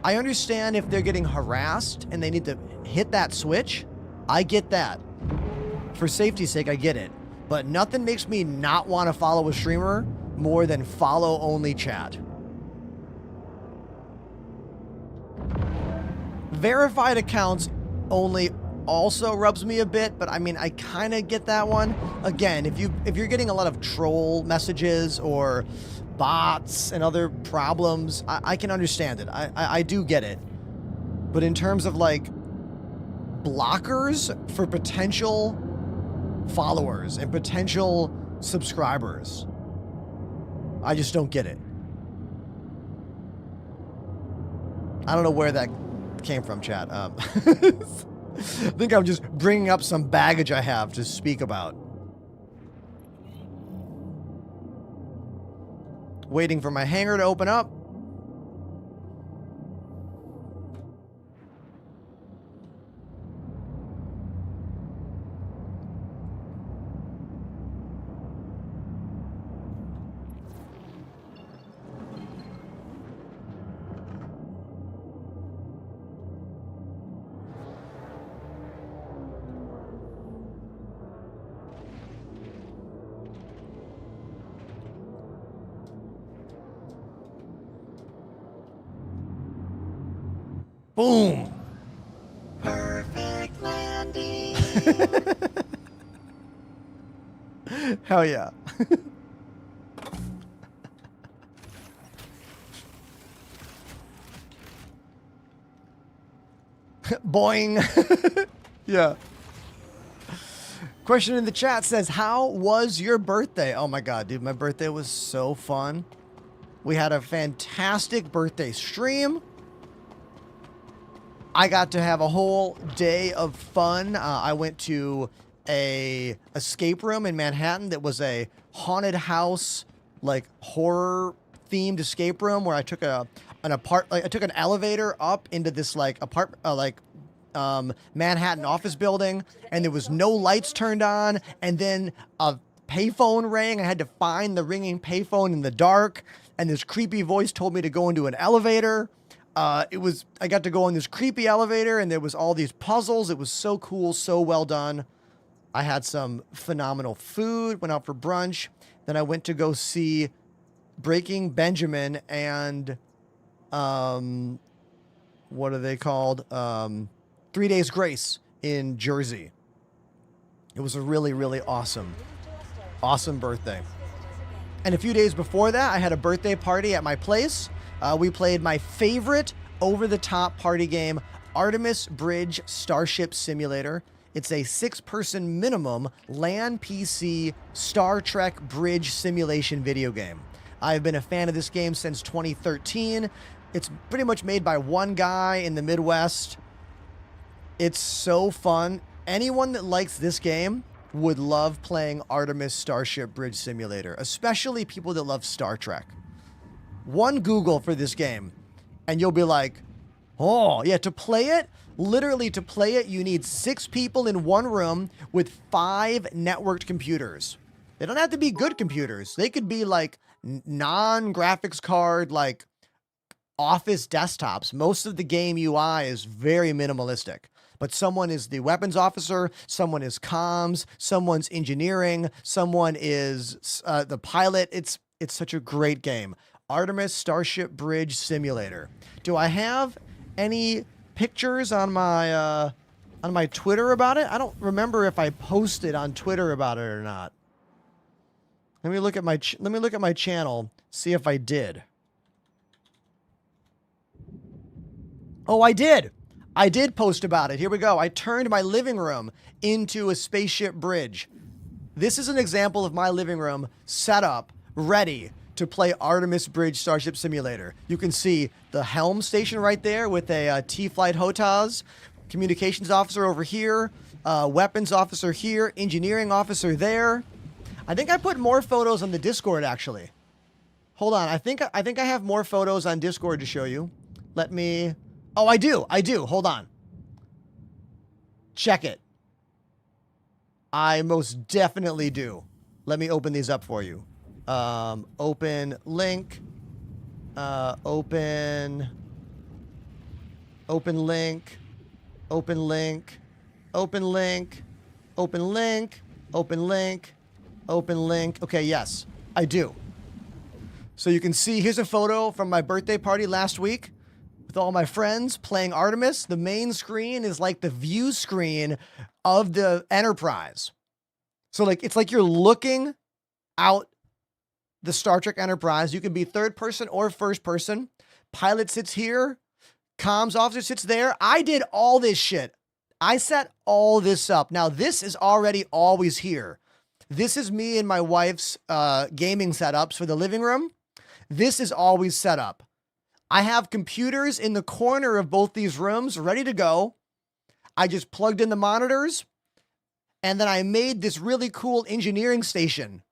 I understand if they're getting harassed and they need to hit that switch. I get that. For safety's sake, I get it. But nothing makes me not want to follow a streamer more than follow only chat. Verified accounts only also rubs me a bit, but I mean, I kind of get that one. Again, if you're getting a lot of troll messages or bots and other problems, I can understand it. I do get it. But in terms of like blockers for potential followers and potential subscribers, I just don't get it. I don't know where that came from, chat. I think I'm just bringing up some baggage I have to speak about. Waiting for my hangar to open up. Boom. Perfect landing. Hell yeah. Boing. Yeah. Question in the chat says, how was your birthday? Oh my God, dude, my birthday was so fun. We had a fantastic birthday stream. I got to have a whole day of fun. I went to a escape room in Manhattan that was a haunted house, like horror themed escape room where I took I took an elevator up into this like Manhattan office building, and there was no lights turned on, and then a payphone rang. I had to find the ringing payphone in the dark, and this creepy voice told me to go into an elevator. I got to go in this creepy elevator, and there was all these puzzles. It was so cool, so well done. I had some phenomenal food, went out for brunch. Then I went to go see Breaking Benjamin and, what are they called? 3 Days Grace in Jersey. It was a really, really awesome birthday. And a few days before that, I had a birthday party at my place. We played my favorite over-the-top party game, Artemis Bridge Starship Simulator. It's a 6-person minimum LAN PC Star Trek bridge simulation video game. I've been a fan of this game since 2013. It's pretty much made by one guy in the Midwest. It's so fun. Anyone that likes this game would love playing Artemis Starship Bridge Simulator, especially people that love Star Trek. One Google for this game, and you'll be like, oh, yeah, to play it, literally to play it, you need 6 people in one room with 5 networked computers. They don't have to be good computers. They could be like non-graphics card, like office desktops. Most of the game UI is very minimalistic. But someone is the weapons officer, someone is comms, someone's engineering, someone is the pilot. It's such a great game. Artemis Starship Bridge Simulator. Do I have any pictures on my Twitter about it? I don't remember if I posted on Twitter about it or not. Let me look at my channel, see if I did. Oh, I did. I did post about it. Here we go. I turned my living room into a spaceship bridge. This is an example of my living room set up, ready to play Artemis Bridge Starship Simulator. You can see the helm station right there with a T-Flight HOTAS, communications officer over here, weapons officer here, engineering officer there. I think I put more photos on the Discord, actually. Hold on. I think I have more photos on Discord to show you. Let me... Oh, I do. Hold on. Check it. I most definitely do. Let me open these up for you. Open link. Open link. Open link. Open link. Open link. Open link. Open link. Okay, yes, I do. So you can see, here's a photo from my birthday party last week with all my friends playing Artemis. The main screen is like the view screen of the Enterprise. So like, it's like you're looking out the Star Trek Enterprise. You can be third person or first person. Pilot sits here. Comms officer sits there. I did all this shit. I set all this up. Now this is already always here. This is me and my wife's gaming setups for the living room. This is always set up. I have computers in the corner of both these rooms ready to go. I just plugged in the monitors, and then I made this really cool engineering station.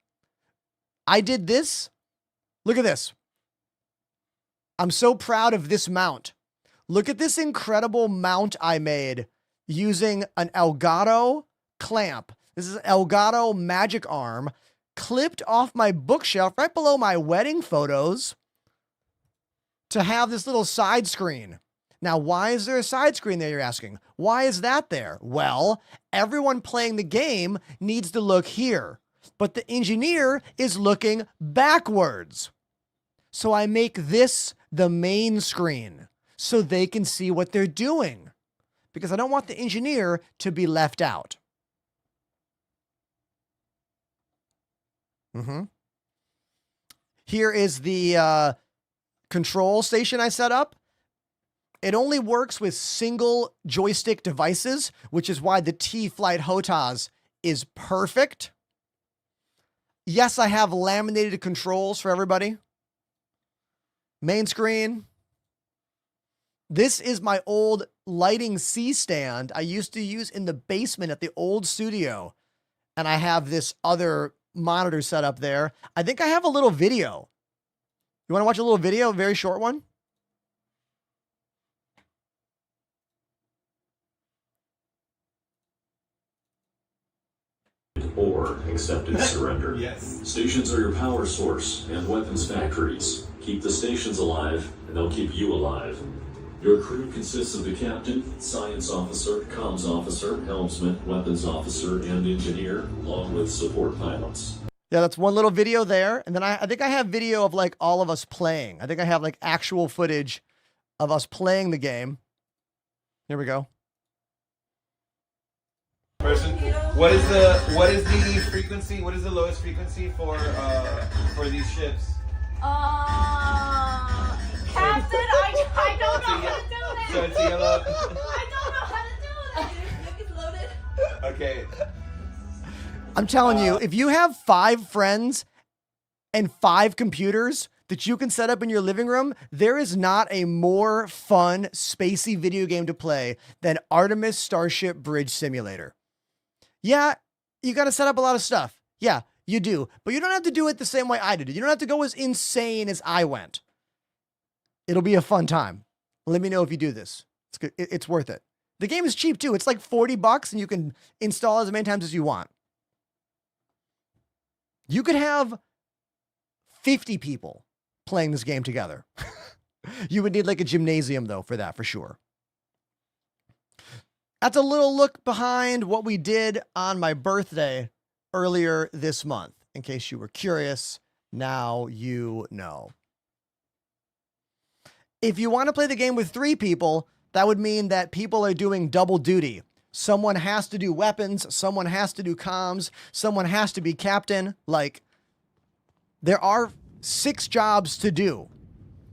I did this. Look at this. I'm so proud of this mount. Look at this incredible mount I made using an Elgato clamp. This is an Elgato magic arm clipped off my bookshelf right below my wedding photos to have this little side screen. Now, why is there a side screen there, you're asking? Why is that there? Well, everyone playing the game needs to look here, but the engineer is looking backwards. So I make this the main screen so they can see what they're doing, because I don't want the engineer to be left out. Here is the control station I set up. It only works with single joystick devices, which is why the T-Flight HOTAS is perfect. Yes, I have laminated controls for everybody. Main screen. This is my old lighting C-stand I used to use in the basement at the old studio. And I have this other monitor set up there. I think I have a little video. You want to watch a little video, a very short one? or accepted surrender. Yes. Stations are your power source and weapons factories. Keep the stations alive, and they'll keep you alive. Your crew consists of the captain, science officer, comms officer, helmsman, weapons officer, and engineer, along with support pilots. Yeah, that's one little video there. And then I think I have video of like all of us playing. I think I have like actual footage of us playing the game. Here we go. Person, what is the frequency? What is the lowest frequency for these ships? Captain, I don't know how to do that. So it's yellow. I don't know how to do that. It's loaded. Okay. I'm telling you, if you have 5 friends and 5 computers that you can set up in your living room, there is not a more fun, spacey video game to play than Artemis Starship Bridge Simulator. Yeah, you got to set up a lot of stuff. Yeah, you do. But you don't have to do it the same way I did. You don't have to go as insane as I went. It'll be a fun time. Let me know if you do this. It's good. It's worth it. The game is cheap too. It's like $40 and you can install as many times as you want. You could have 50 people playing this game together. You would need like a gymnasium though for that, for sure. That's a little look behind what we did on my birthday earlier this month. In case you were curious, now you know. If you want to play the game with 3 people, that would mean that people are doing double duty. Someone has to do weapons, someone has to do comms, someone has to be captain. Like, there are 6 jobs to do.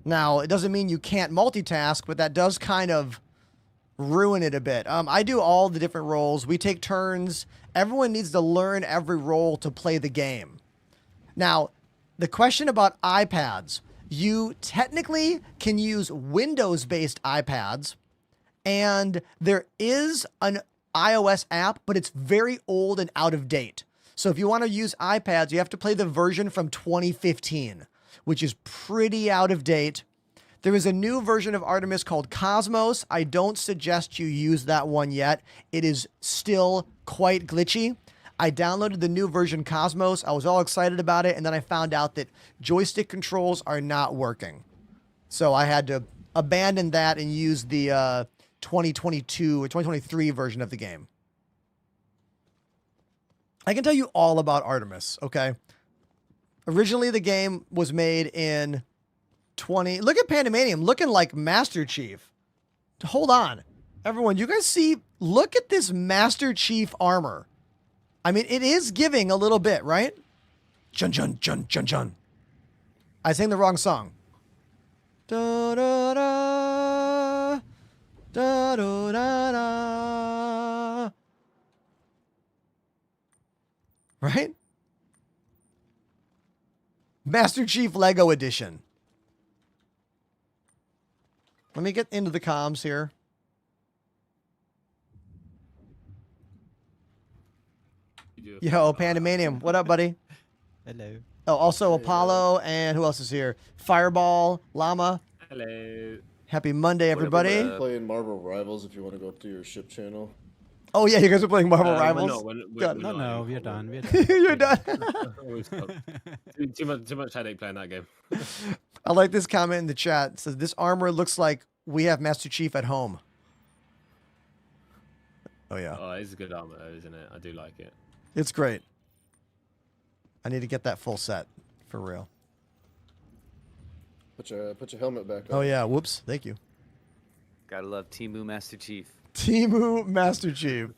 Now, it doesn't mean you can't multitask, but that does kind of ruin it a bit. I do all the different roles. We take turns. Everyone needs to learn every role to play the game. Now, the question about iPads, you technically can use Windows-based iPads, and there is an iOS app, but it's very old and out of date. So if you want to use iPads, you have to play the version from 2015, which is pretty out of date. There is a new version of Artemis called Cosmos. I don't suggest you use that one yet. It is still quite glitchy. I downloaded the new version Cosmos. I was all excited about it, and then I found out that joystick controls are not working. So I had to abandon that and use the 2022 or 2023 version of the game. I can tell you all about Artemis, okay? Originally, the game was made in Look at Pandemanium looking like Master Chief. Hold on. Everyone, you guys see? Look at this Master Chief armor. I mean, it is giving a little bit, right? Jun jun jun jun jun. I sang the wrong song. Da da da da da da da. Right? Master Chief Lego Edition. Let me get into the comms here. Yo, Pandemanium. What up, buddy? Hello. Oh, also Apollo, and who else is here? Fireball, Llama. Hello. Happy Monday, everybody. Playing Marvel Rivals if you want to go up to your ship channel. Oh, yeah, you guys are playing Marvel Rivals? No, we're done. You're done. too much headache playing that game. I like this comment in the chat. It says, this armor looks like we have Master Chief at home. Oh, yeah. Oh, it's a good armor, though, isn't it? I do like it. It's great. I need to get that full set, for real. Put your helmet back on. Oh, yeah. Whoops. Thank you. Gotta love Timu Master Chief. Timu Master Chief.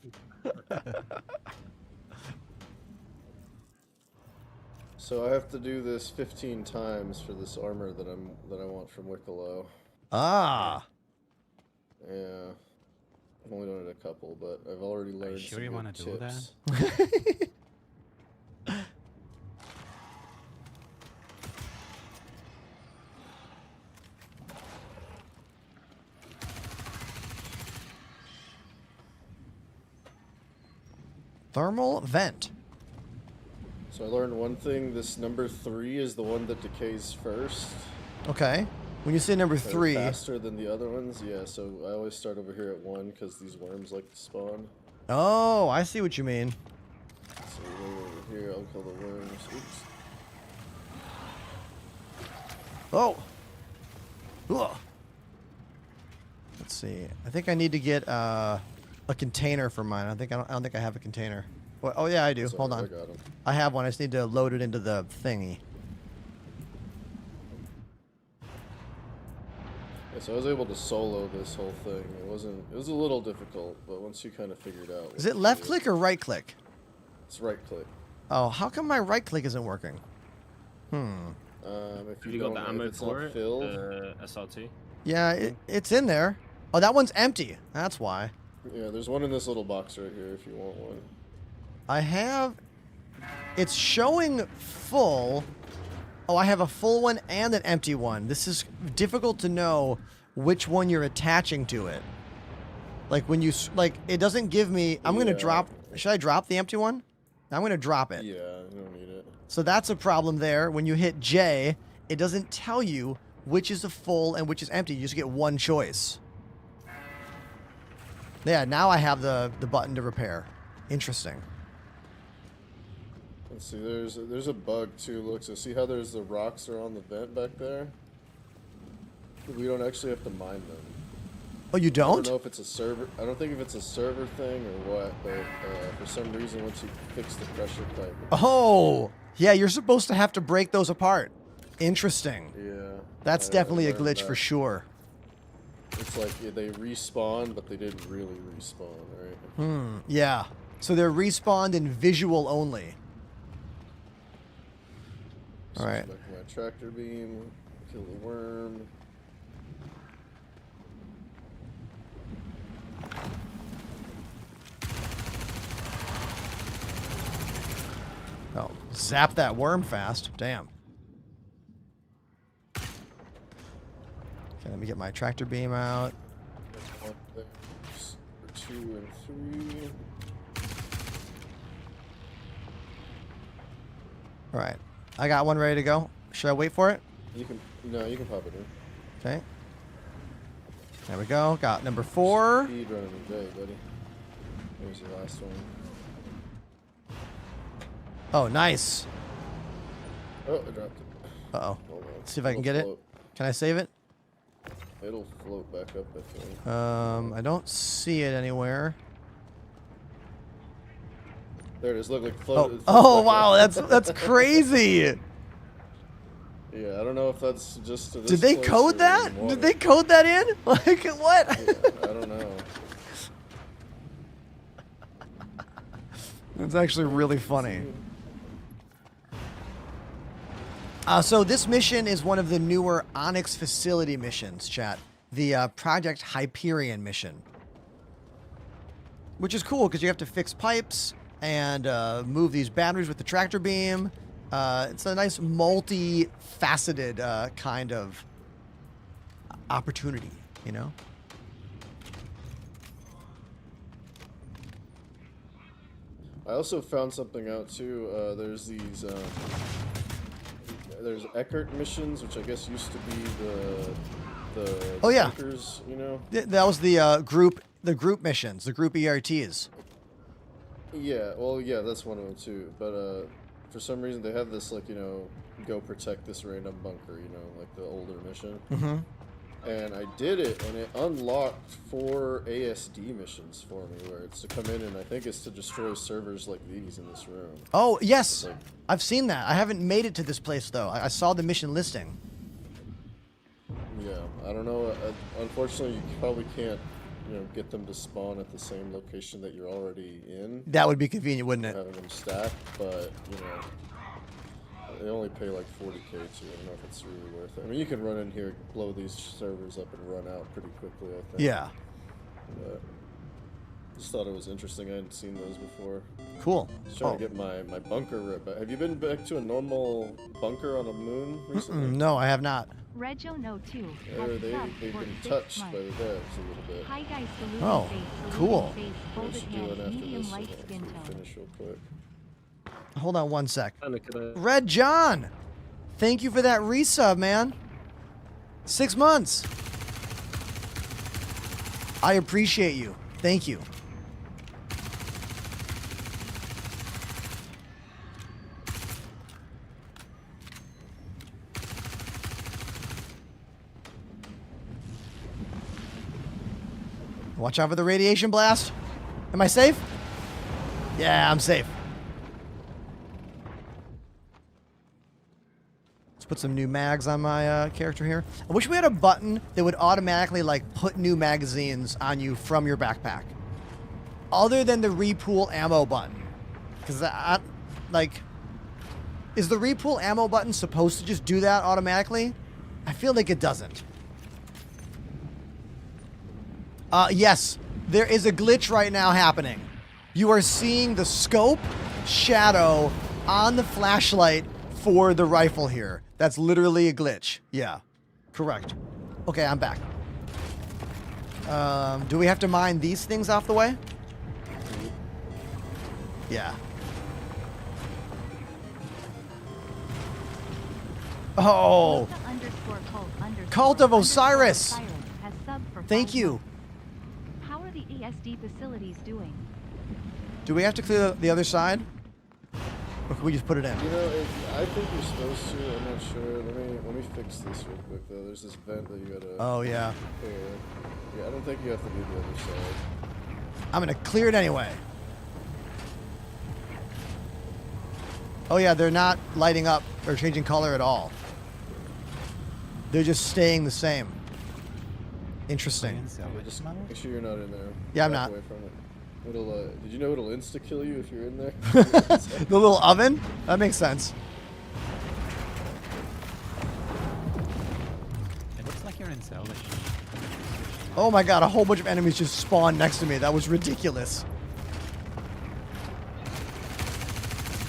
So I have to do this 15 times for this armor that I want from Wicklow. Ah. Yeah. I've only done it a couple, but I've already learned. Are you sure you want to do that? Thermal vent. So I learned one thing. This number 3 is the one that decays first. Okay. When you say number 3... faster than the other ones, yeah, so I always start over here at 1 because these worms like to spawn. Oh, I see what you mean. So Over here, I'll kill the worms. Oops. Oh. Ugh. Let's see. I think I need to get a container for mine. I don't think I have a container. Well, oh yeah, I do. Sorry, Hold on. I got 'em. I have one. I just need to load it into the thingy. Yeah, so I was able to solo this whole thing. It was a little difficult, but once you kind of figured out. Is it left click or right click? It's right click. Oh, how come my right click isn't working? If Have you got the if ammo it's for not it? filled, SRT? Yeah, it's in there. Oh, that one's empty. That's why. yeah, there's one in this little box right here if you want one. I have... It's showing full. Oh, I have a full one and an empty one. This is difficult to know which one you're attaching to it. Like when you... Like, it doesn't give me... I'm going to drop... Should I drop the empty one? I'm going to drop it. Yeah, you don't need it. So that's a problem there. When you hit J, it doesn't tell you which is a full and which is empty. You just get one choice. Yeah, now I have the button to repair. Interesting. Let's see, there's a bug too. Look, so see how there's the rocks around the vent back there? We don't actually have to mine them. Oh, you I don't? don't know if it's a server. I don't think if it's a server thing or what, but for some reason, once you fix the pressure pipe. Oh, yeah, you're supposed to have to break those apart. Interesting. Yeah. That's I definitely a learned glitch that. for sure. It's like they respawn, but they didn't really respawn, right? Yeah. So they're respawned in visual only. All right. Back to my tractor beam, kill the worm. Oh, zap that worm fast. Damn. Okay, let me get my tractor beam out. One there, 2 and 3. All right. I got one ready to go. Should I wait for it? You can pop it in. Okay. There we go. Got number 4. Speed running today, buddy. Here's the last one. Oh, nice. Oh, I dropped it. Uh-oh. Hold on. Let's see if I can It'll get it. float. Can I save it? It'll float back up, I think. I don't see it anywhere. There it is. Look, like Oh, float. oh wow, that's crazy. Yeah, I don't know if that's just to this Did they place code or that? in water. Did they code that in? Like what? Yeah, I don't know. That's actually really funny. So this mission is one of the newer Onyx facility missions, chat. The Project Hyperion mission. Which is cool because you have to fix pipes and move these batteries with the tractor beam. It's a nice multi-faceted kind of opportunity, you know? I also found something out too. There's these there's Eckert missions, which I guess used to be the Oh, yeah. bunkers, you know. That was the group missions, the group ERTs. Yeah, well, yeah, that's one of them too. But for some reason, they have this like, you know, go protect this random bunker, you know, like the older mission. Mm-hmm. And I did it, and it unlocked 4 ASD missions for me, where it's to come in and I think it's to destroy servers like these in this room. Oh, yes. Like, I've seen that. I haven't made it to this place, though. I saw the mission listing. yeah, I don't know. Unfortunately, you probably can't, you know, get them to spawn at the same location that you're already in. That would be convenient, wouldn't it? Having them stacked, but, you know, they only pay like 40K, so I don't know if it's really worth it. I mean, you can run in here, blow these servers up, and run out pretty quickly, I think. Yeah. But just thought it was interesting. I hadn't seen those before. Cool. Just trying to get my bunker right back. Have you been back to a normal bunker on a moon recently? No, I have not. Rego No 2 Or has they've subbed for been 6 touched months. by the devs a little bit. Hi guys, saluting Oh, face, cool. saluting face, I folded should do it hand, after medium this. light I'll skin tone. finish real quick. Hold on one sec. Kinda could Red John, thank you for that resub, man. 6 months. I appreciate you. Thank you. Watch out for the radiation blast. Am I safe? Yeah, I'm safe. Let's put some new mags on my character here. I wish we had a button that would automatically like put new magazines on you from your backpack. Other than the repool ammo button. Because like, is the repool ammo button supposed to just do that automatically? I feel like it doesn't. Yes, there is a glitch right now happening. You are seeing the scope shadow on the flashlight for the rifle here. That's literally a glitch. Yeah, correct. Okay, I'm back. Do we have to mine these things off the way? Yeah. Oh! Cult of Osiris! Thank you. How are the ESD facilities doing? Do we have to clear the other side? Or can we just put it in? You know, I think you're supposed to. I'm not sure. Let me fix this real quick though. There's this vent that you gotta. Oh yeah. Clear. Yeah, I don't think you have to do the other side. I'm gonna clear it anyway. Oh yeah, they're not lighting up or changing color at all. They're just staying the same. Interesting. Yeah, just make sure you're not in there. Yeah, I'm Back not. away from it. It'll, did you know it'll insta-kill you if you're in there? The little oven? That makes sense. It looks like you're in salvage. Oh my god, a whole bunch of enemies just spawned next to me. That was ridiculous.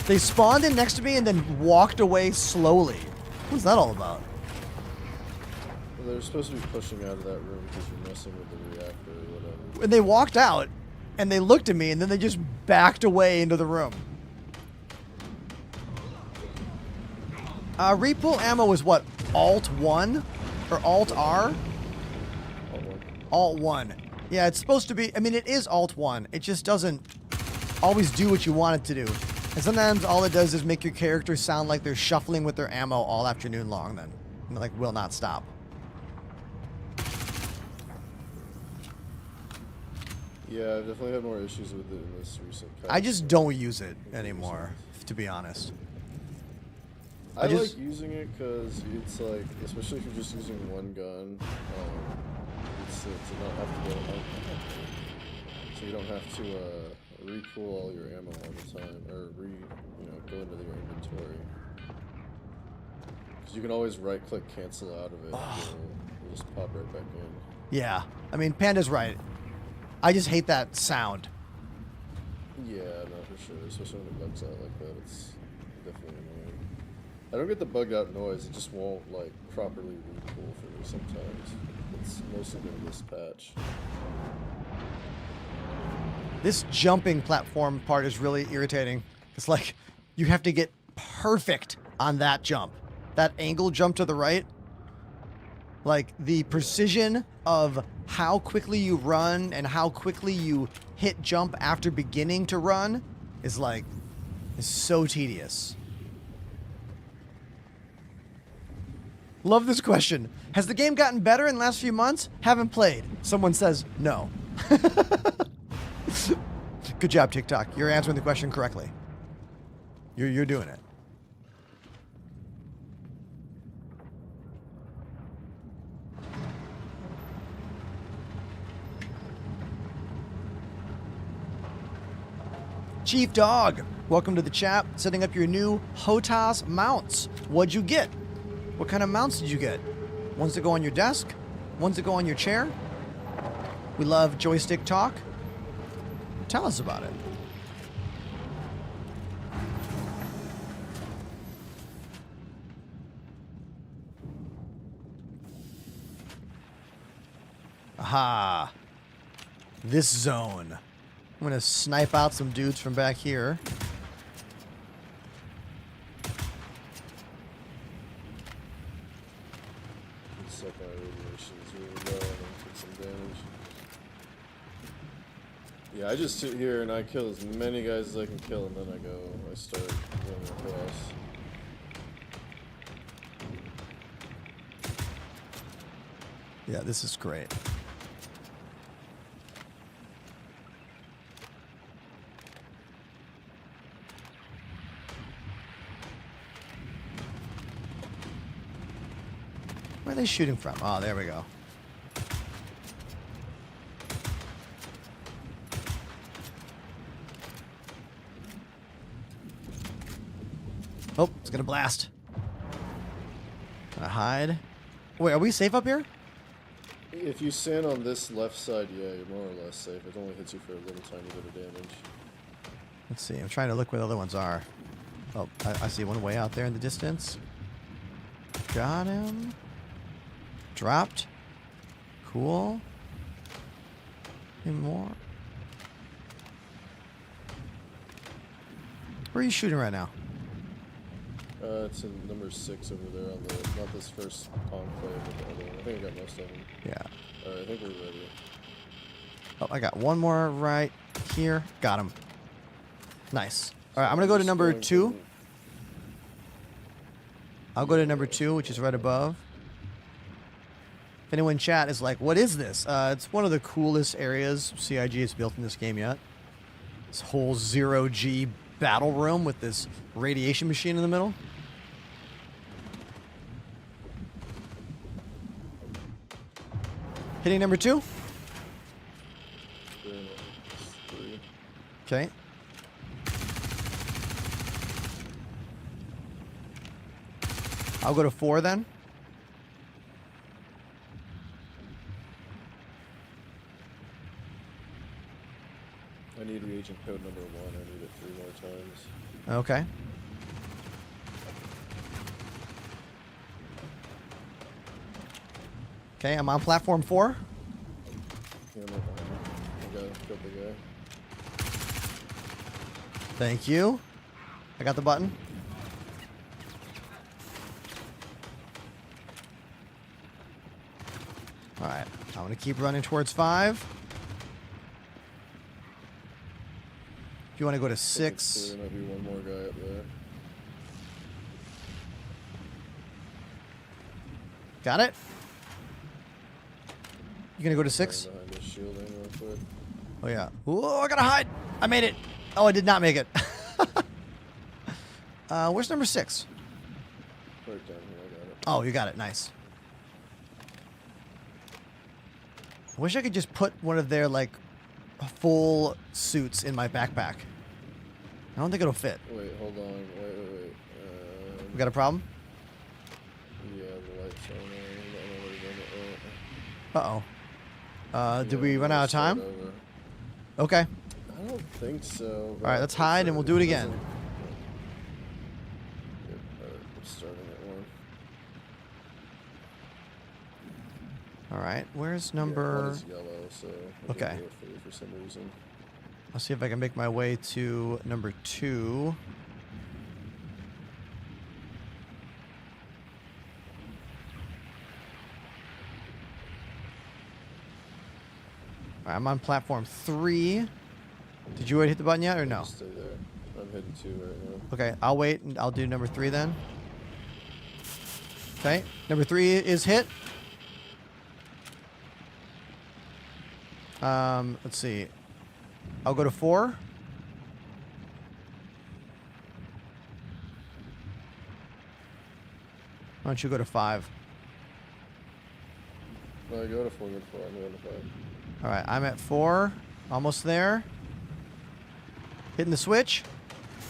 They spawned in next to me and then walked away slowly. What's that all about? Well, they're supposed to be pushing out of that room because you're messing with the reactor or whatever. And they walked out, and they looked at me, and then they just backed away into the room. Repool ammo is what? Alt-1? Or Alt-R? Alt-1. Yeah, it's supposed to be... I mean, it is Alt-1. It just doesn't always do what you want it to do. And sometimes all it does is make your character sound like they're shuffling with their ammo all afternoon long then. And like, will not stop. Yeah, I've definitely had more issues with it in this recent patch. I just don't use it anymore, to be honest. I like using it because it's like, especially if you're just using one gun, it's to not have to go out. So you don't have to repool all your ammo all the time, or go into your inventory. Because you can always right-click cancel out of it. You'll just pop right back in. Yeah, I mean, Panda's right. I just hate that sound. Yeah, no, for sure. Especially when it bugs out like that, it's definitely annoying. I don't get the bugged out noise, it just won't like properly repool for me sometimes. It's mostly been this patch. This jumping platform part is really irritating. It's like, you have to get perfect on that jump. That angle jump to the right. Like, the precision of how quickly you run and how quickly you hit jump after beginning to run is so tedious. Love this question. Has the game gotten better in the last few months? Haven't played. Someone says no. Good job, TikTok. You're answering the question correctly. You're doing it. Chief Dog, welcome to the chat. Setting up your new HOTAS mounts. What'd you get? What kind of mounts did you get? Ones that go on your desk? Ones that go on your chair? We love joystick talk. Tell us about it. Aha. This zone. I'm gonna snipe out some dudes from back here. Suck my radiations really low and take some damage. Yeah, I just sit here and I kill as many guys as I can kill, and then I start running across. Yeah, this is great. are they shooting from? Oh, there we go. Oh, it's gonna blast. Gonna hide. Wait, are we safe up here? If you stand on this left side, yeah, you're more or less safe. It only hits you for a little tiny bit of damage. Let's see. I'm trying to look where the other ones are. Oh, I see one way out there in the distance. Got him. Dropped. Cool. Any more? Where are you shooting right now? It's in number 6 over there on the, not this first conclave, but the other one. I think I got most of them. Yeah. Alright, I think we're ready. Oh, I got one more right here. Got him. Nice. Alright, I'm gonna go to number 2. I'll go to number 2, which is right above. If anyone in chat is like, what is this? It's one of the coolest areas CIG has built in this game yet. This whole 0G battle room with this radiation machine in the middle. Hitting number 2. Okay. I'll go to 4 then. I need reagent code number 1. I need it 3 more times. Okay. Okay, I'm on platform 4. Yeah, I'm not behind you. I got killed the guy. Thank you. I got the button. Alright, I'm gonna keep running towards 5. If you want to go to 6. There might be one more guy up there. Got it? You gonna go to 6? Behind this shielding real quick. Oh yeah. Whoa, I gotta hide! I made it! Oh, I did not make it. Where's number 6? Right down here, I got it. Oh, you got it. Nice. I wish I could just put one of their, like, full suits in my backpack. I don't think it'll fit. Wait, hold on. Wait. We got a problem? Yeah, the lights on. I don't know Uh-oh. Did we run out of time? Okay. I don't think so. Alright, let's hide and we'll do it again. Yep, alright, I'm starting at 1. Alright, where's Yeah, number... 1 is yellow, so I Okay. can do it for you for some reason. I'll see if I can make my way to number 2. Alright, I'm on platform 3. Did you already hit the button yet or no? Stay there. I'm heading 2 right now. Okay, I'll wait and I'll do number 3 then. Okay, number 3 is hit. Let's see. I'll go to 4. Why don't you go to 5? No, I go to 4, go to 4, I'm going to 5. Alright, I'm at 4. Almost there. Hitting the switch.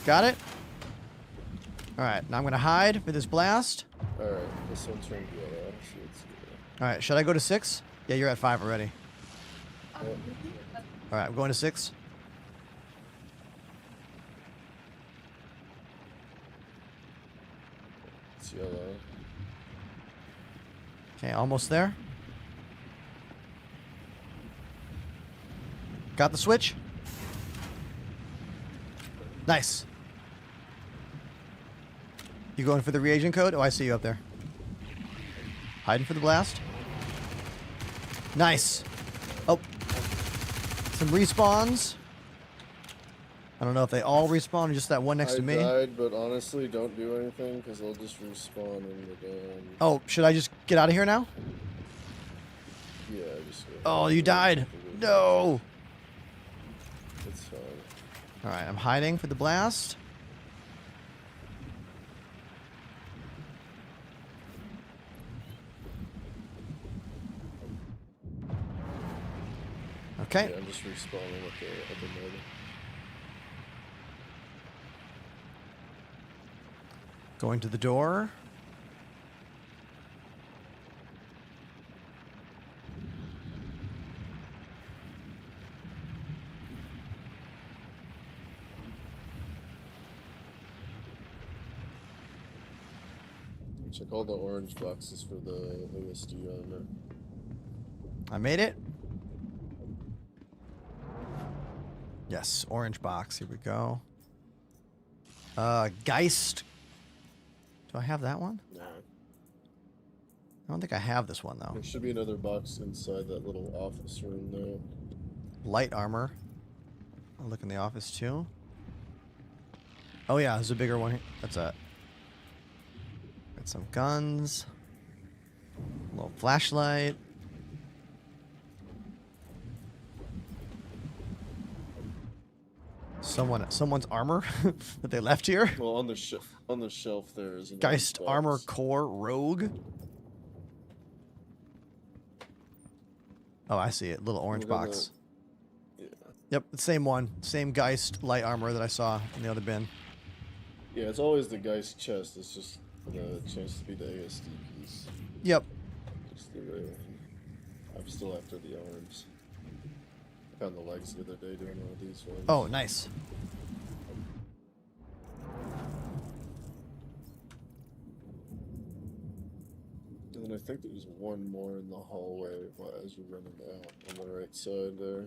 Got it. Alright, now I'm going to hide for this blast. Alright, this one turned yellow. See what's good. Alright, should I go to 6? Yeah, you're at 5 already. Yep. Alright, I'm going to 6. It's yellow. Okay, almost there. Got the switch. Nice. You going for the reagent code? Oh, I see you up there. Hiding for the blast. Nice. Oh. Some respawns. I don't know if they all respawn or just that one next to me. I died, but honestly, don't do anything because they'll just respawn in the damn... Oh, should I just get out of here now? Yeah, just... Oh, you died. No. It's fine. Alright, I'm hiding for the blast. Okay. Yeah, I'm just respawning at the mid. Going to the door. Check all the orange boxes for the ASD armor. I made it. Yes, orange box. Here we go. Geist. Do I have that one? Nah. I don't think I have this one, though. There should be another box inside that little office room, though. Light armor. I'll look in the office, too. Oh, yeah, there's a bigger one here. That's it. Got some guns. A little flashlight. Someone's armor that they left here. Well, on the shelf there is a Geist armor core rogue. Oh, I see it. Little orange box. Yeah. Yep, the same one. Same Geist light armor that I saw in the other bin. Yeah, it's always the Geist chest. It's just the chance to be the ASD piece. Yep. Just the rare one. I'm still after the arms. I found the legs the other day doing one of these ones. Oh, nice. And then I think there's one more in the hallway as you're running out on the right side there.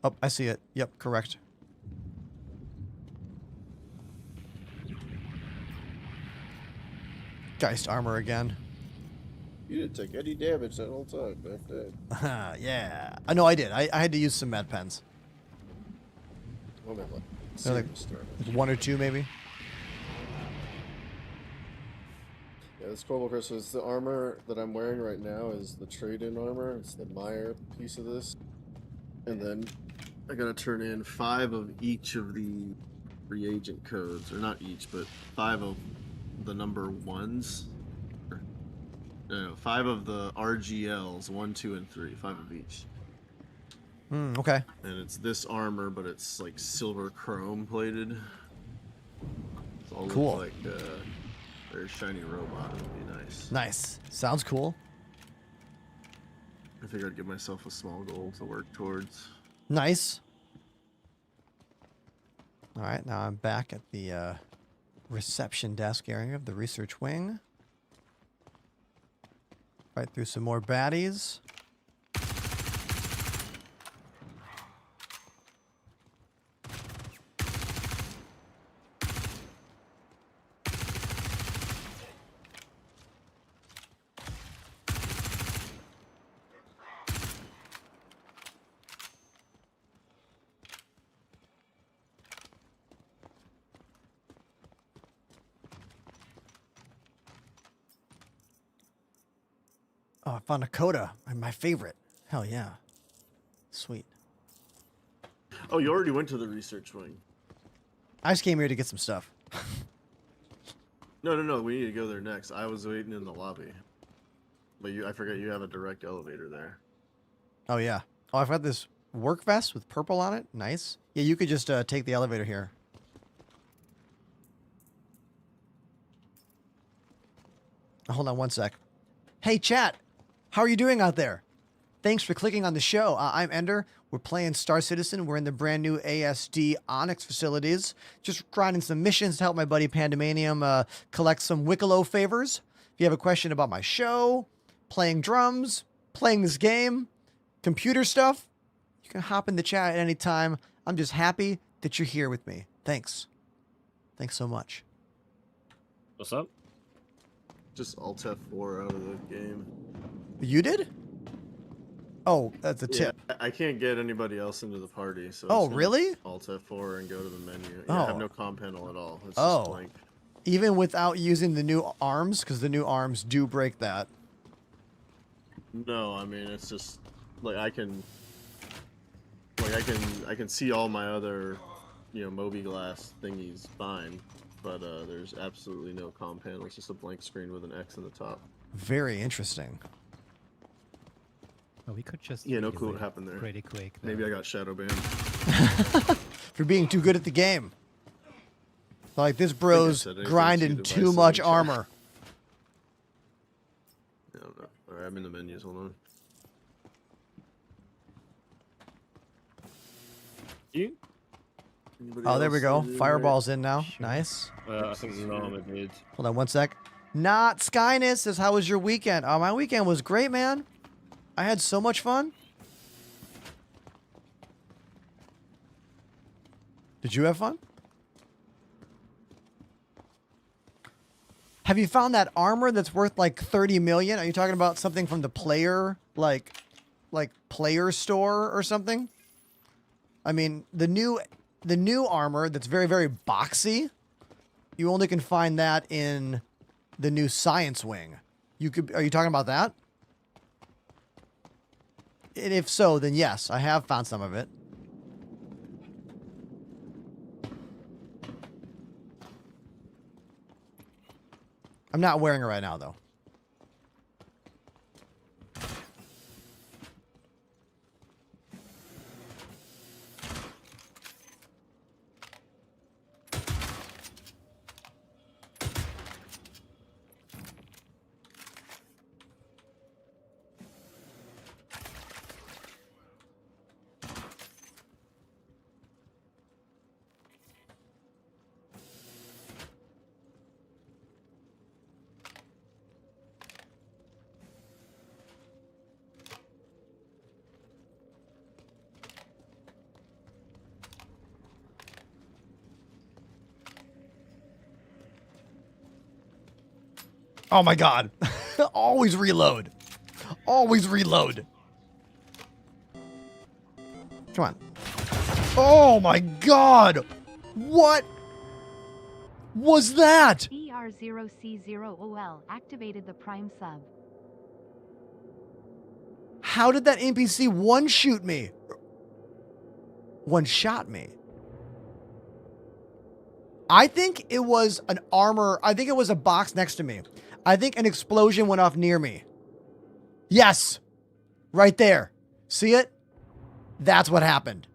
Oh, I see it. Yep, correct. Geist armor again. You didn't take any damage that whole time back then. Yeah. I know I did. I had to use some med pens. Only like, Like one or two, maybe. Yeah, this Corporal Chris is the armor that I'm wearing right now is the trade-in armor. It's the Meyer piece of this. And then I gotta turn in 5 of each of the reagent codes. Or not each, but 5 of the number 1s. No, 5 of the RGLs, 1, 2, and 3. 5 of each. Okay. And it's this armor, but it's like silver chrome plated. It's all Cool. Look like a very shiny robot. It would be nice. Nice. Sounds cool. I figured I'd give myself a small goal to work towards. Nice. All right, now I'm back at the reception desk area of the research wing. Fight through some more baddies. Oh, I found a coda. My favorite. Hell yeah. Sweet. Oh, you already went to the research wing. I just came here to get some stuff. No. We need to go there next. I was waiting in the lobby. But I forgot you have a direct elevator there. Oh, yeah. Oh, I've got this work vest with purple on it. Nice. Yeah, you could just take the elevator here. Hold on one sec. Hey, chat. How are you doing out there? Thanks for clicking on the show. I'm Ender. We're playing Star Citizen. We're in the brand new ASD Onyx facilities. Just grinding some missions to help my buddy Pandemanium collect some Wicklow favors. If you have a question about my show, playing drums, playing this game, computer stuff, you can hop in the chat at any time. I'm just happy that you're here with me. Thanks. Thanks so much. What's up? Just Alt F4 out of the game. You did? Oh, that's a tip. Yeah, I can't get anybody else into the party, so Oh, really? Alt F4 and go to the menu. Yeah, I have Oh. no comm panel at all. It's Oh. just blank. Even without using the new arms, because the new arms do break that. No, I mean it's just like I can see all my other, Moby Glass thingies fine, but there's absolutely no comm panel. It's just a blank screen with an X in the top. Very interesting. Well, we could just Yeah, no clue what happened there. pretty quick. Maybe I got shadow banned. For being too good at the game. Like, this bro's grinding too much armor. I don't know. Alright, I'm in the menus. Hold on. You? Oh, there we go. Fireball's in now. Nice. I think Llama did. Hold on one sec. Not Skyness says, how was your weekend? Oh, my weekend was great, man. I had so much fun. Did you have fun? Have you found that armor that's worth like 30 million? Are you talking about something from the player, like player store or something? I mean, the new armor that's very, very boxy, you only can find that in the new Science Wing. Are you talking about that? And if so, then yes, I have found some of it. I'm not wearing it right now, though. Oh my god. Always reload. Always reload. Come on. Oh my god. What was that? ER0C0OL activated the Prime sub. How did that NPC one-shoot me? One-shot me. I think it was an armor. I think it was a box next to me. I think an explosion went off near me. Yes. Right there. See it? That's what happened.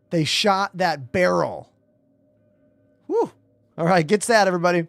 They shot that barrel. Whew. All right, get sad, everybody.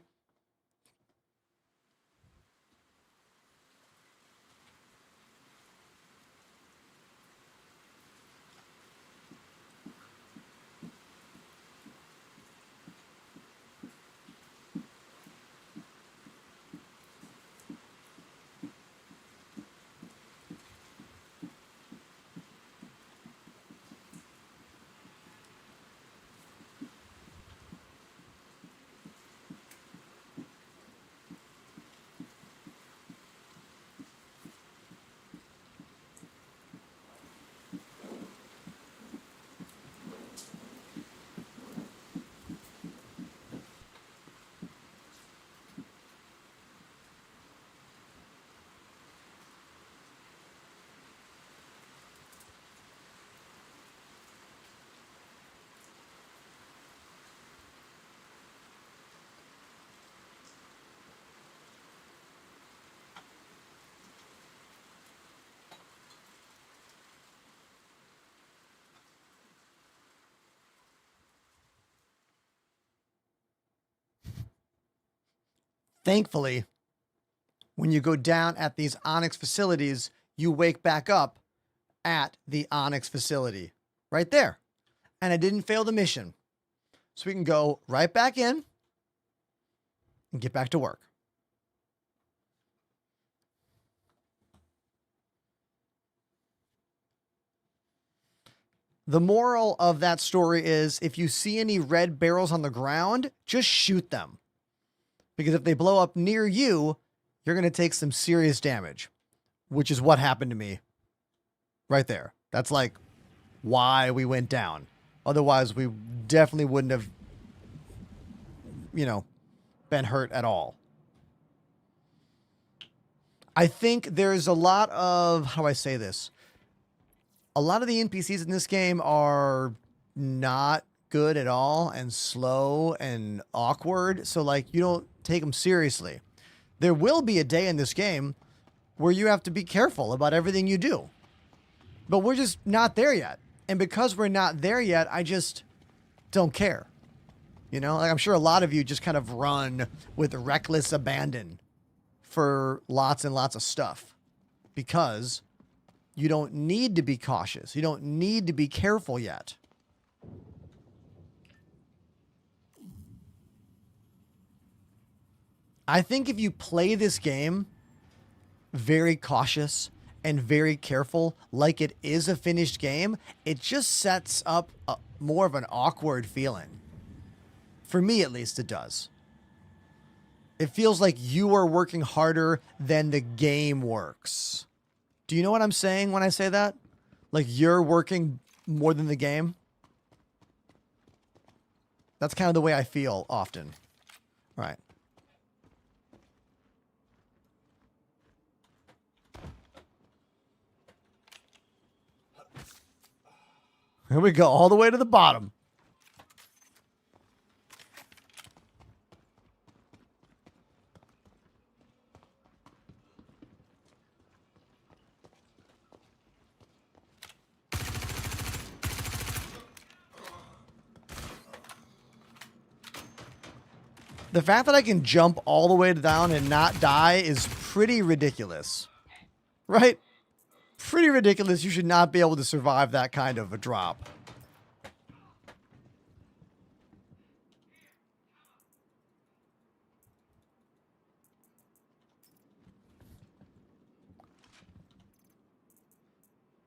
Thankfully, when you go down at these Onyx facilities, you wake back up at the Onyx facility right there. And I didn't fail the mission. So we can go right back in and get back to work. The moral of that story is if you see any red barrels on the ground, just shoot them. Because if they blow up near you, you're going to take some serious damage, which is what happened to me right there. That's like why we went down. Otherwise, we definitely wouldn't have, been hurt at all. I think there's a lot of, how do I say this? A lot of the NPCs in this game are not good at all and slow and awkward. So like you don't take them seriously. There will be a day in this game where you have to be careful about everything you do. But we're just not there yet. And because we're not there yet, I just don't care. You know, like I'm sure a lot of you just kind of run with reckless abandon for lots and lots of stuff because you don't need to be cautious. You don't need to be careful yet. I think if you play this game very cautious and very careful, like it is a finished game, it just sets up more of an awkward feeling. For me, at least, it does. It feels like you are working harder than the game works. Do you know what I'm saying when I say that? Like you're working more than the game? That's kind of the way I feel often. All right. Here we go, all the way to the bottom. The fact that I can jump all the way down and not die is pretty ridiculous. Right? Pretty ridiculous. You should not be able to survive that kind of a drop.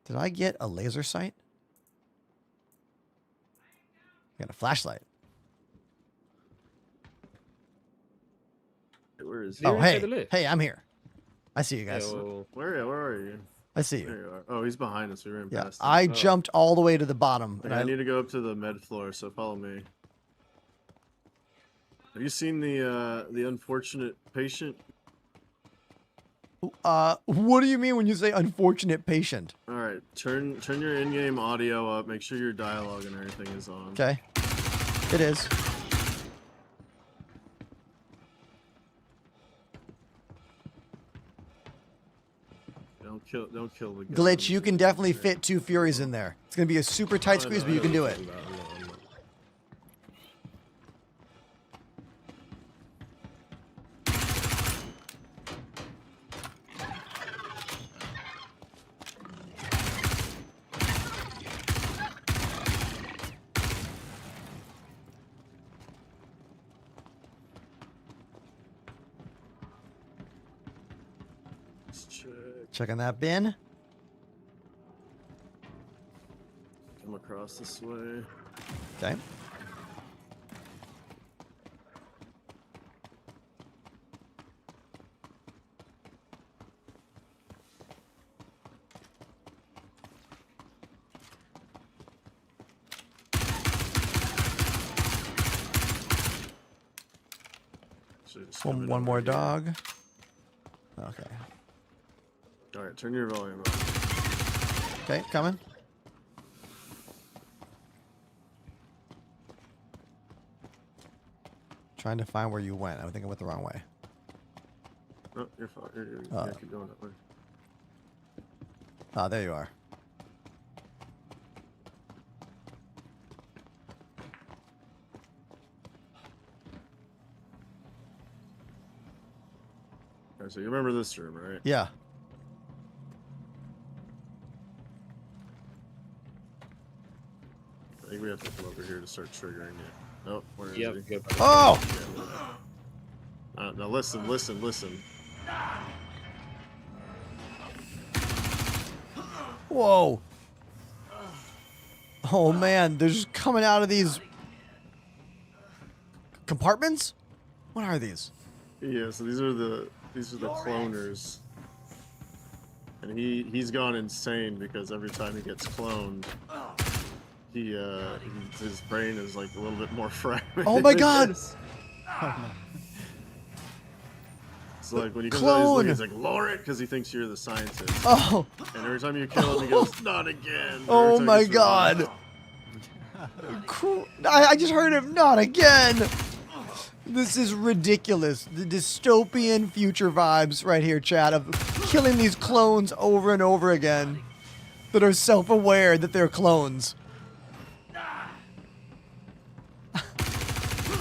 Did I get a laser sight? I got a flashlight. Where is he? Oh, hey. Hey, I'm here. I see you guys. Where are you? I see you. There you are. Oh, he's behind us. We ran past him. I jumped all the way to the bottom. I need to go up to the med floor, so follow me. Have you seen the unfortunate patient? What do you mean when you say unfortunate patient? All right, turn your in-game audio up. Make sure your dialogue and everything is on. Okay, it is. Don't kill the guy. Glitch, you can definitely fit 2 Furies in there. It's gonna be a super tight squeeze, but you can do it. Checking that bin. Come across this way. Okay. One more dog. Okay. All right, turn your volume up. Okay, coming. Trying to find where you went. I think I went the wrong way. Oh, you're fine. Yeah, keep going that way. Ah, there you are. All right, so you remember this room, right? Yeah. I think we have to come over here to start triggering it. Oh, where is he? Oh! Now listen. Whoa. Oh man, they're just coming out of these compartments? What are these? Yeah, so these are the cloners. And he's gone insane because every time he gets cloned, his brain is like a little bit more fragmented. Oh my god! It's like when he comes out, he's like, lure it, because he thinks you're the scientist. Oh! And every time you kill him, he goes, not again. Oh my god! I just heard him, not again! This is ridiculous. The dystopian future vibes right here, chat, of killing these clones over and over again that are self-aware that they're clones.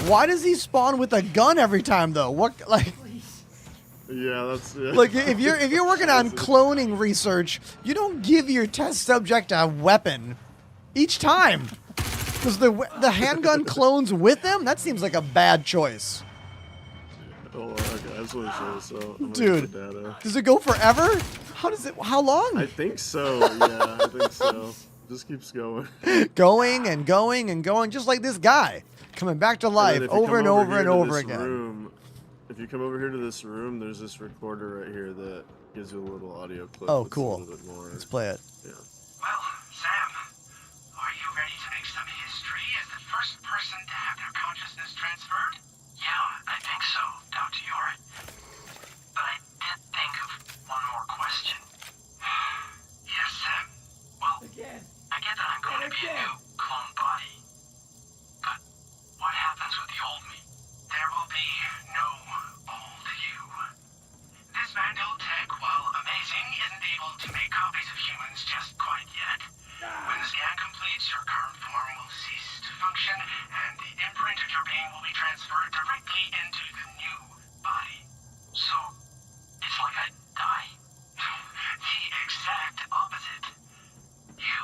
Why does he spawn with a gun every time, though? What, like... Yeah, that's it. Like, if you're working on cloning research, you don't give your test subject a weapon each time. Because the handgun clones with them? That seems like a bad choice. Oh, okay, I just want to show this. So I'm dude, gonna get data. Does it go forever? How does it? How long? I think so. Yeah, I think so. Just keeps going. Going and going and going, just like this guy coming back to life over and over and over again. Room, if you come over here to this room, there's this recorder right here that gives you a little audio clip. Oh, cool. A little bit more. Let's play it. Yeah. Well, Sam, are you ready to make some history as the first person to have their consciousness transferred? Yeah, I think so, Dr. York. But I did think of one more question. Yes, Sam? Well, I get that I'm going to be a new clone body. But what happens with the old me? There will be no old you. This Vandal tech, while amazing, isn't able to make copies of humans just quite yet. When the scan completes, your current form will cease to function, and the imprint of your being will be transferred directly into the new body. So, it's like I die. The exact opposite. You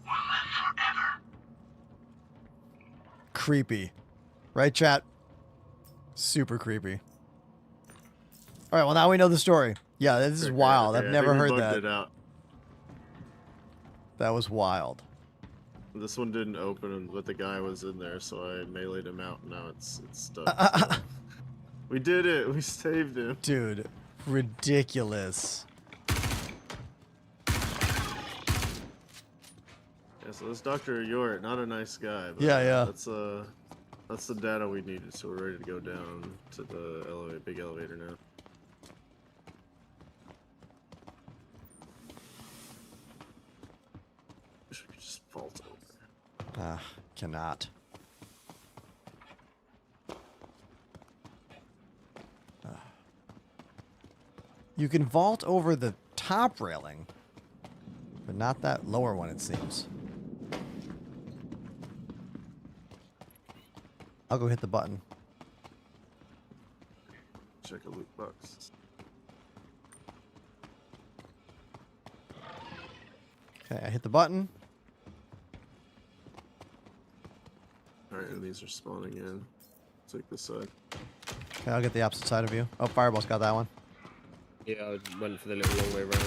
will live forever. Creepy. Right, chat? Super creepy. All right, well, now we know the story. Yeah, this is wild. I've never heard that. It out. That was wild. This one didn't open, but the guy was in there, so I meleeed him out. Now it's stuck. So. We did it. We saved him. Dude, ridiculous. Yeah, so this Dr. York, not a nice guy. But Yeah. That's the data we needed, so we're ready to go down to the big elevator now. Wish we could just vault over. Cannot. You can vault over the top railing, but not that lower one, it seems. I'll go hit the button. Check a loot box. Okay, I hit the button. Alright, and these are spawning in. Take this side. Okay, I'll get the opposite side of you. Oh, Fireball's got that one. Yeah, I went for the little long way around.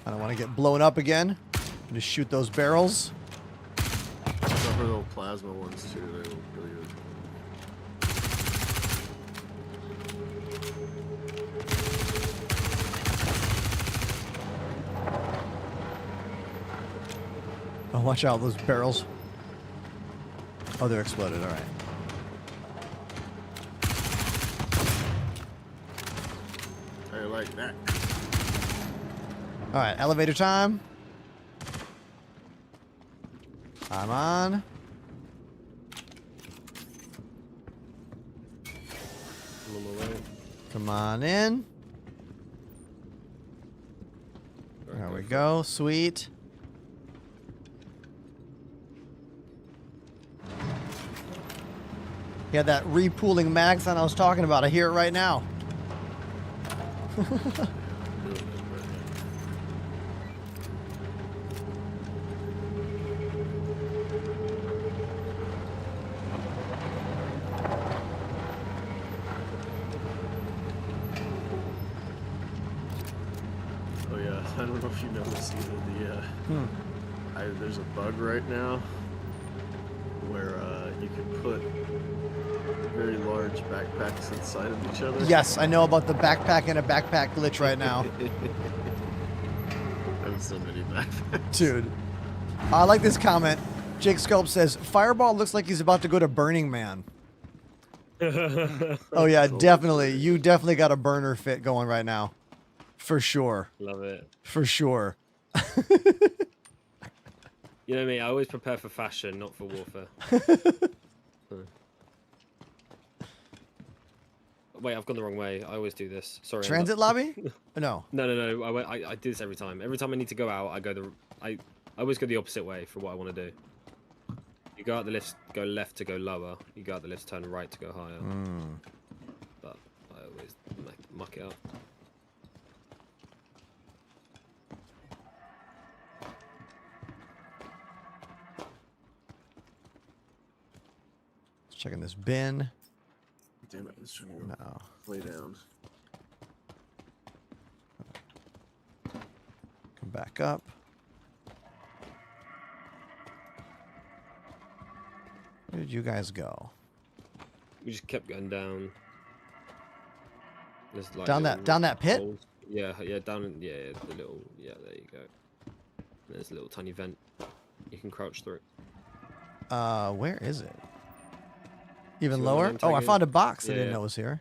I don't want to get blown up again. Just shoot those barrels. Except for the little plasma ones too, they look really good. Oh, watch out, those barrels. Oh, they're exploded, alright. I like that. Alright, elevator time. I'm on. Come on in. There we go. Sweet. Yeah, that repooling magazine I was talking about. I hear it right now. Oh yeah, I don't know if you noticed either. There's a bug right now where you can put very large backpacks inside of each other. Yes, I know about the backpack and a backpack glitch right now. I have so many backpacks. Dude. I like this comment. Jake Sculp says, Fireball looks like he's about to go to Burning Man. Oh yeah, definitely. You definitely got a burner fit going right now. For sure. Love it. For sure. You know me, I always prepare for fashion, not for warfare. wait, I've gone the wrong way. I always do this. Sorry. Transit lobby? No. No. I do this every time. Every time I need to go out, I always go the opposite way for what I want to do. You go out the lift, go left to go lower. You go out the lift, turn right to go higher. But I always muck it up. Checking this bin. Damn it, it's trying to go lay down. Come back up. Where did you guys go? We just kept going down. There's like down that pit? holes. Yeah, down the little there you go. There's a little tiny vent. You can crouch through. Where is it? Even lower? Oh, I found a box I didn't know was here.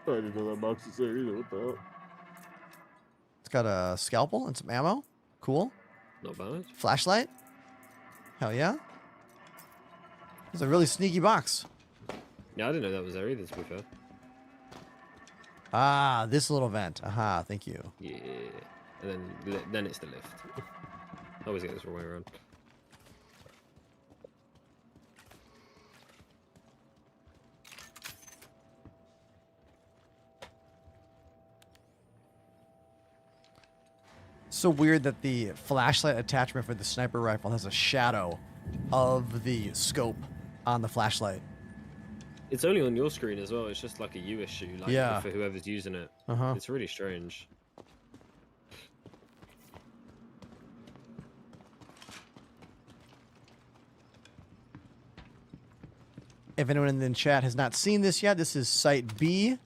I didn't know that box was there either. What the hell? It's got a scalpel and some ammo. Cool. Not bad. Flashlight. Hell yeah. It's a really sneaky box. Yeah, I didn't know that was there either, to be fair. Ah, this little vent. Aha, thank you. Yeah. And then it's the lift. I always get this wrong way around. So weird that the flashlight attachment for the sniper rifle has a shadow of the scope on the flashlight. It's only on your screen as well. It's just like a you issue, like for whoever's using it. It's really strange. If anyone in the chat has not seen this yet, this is Site B,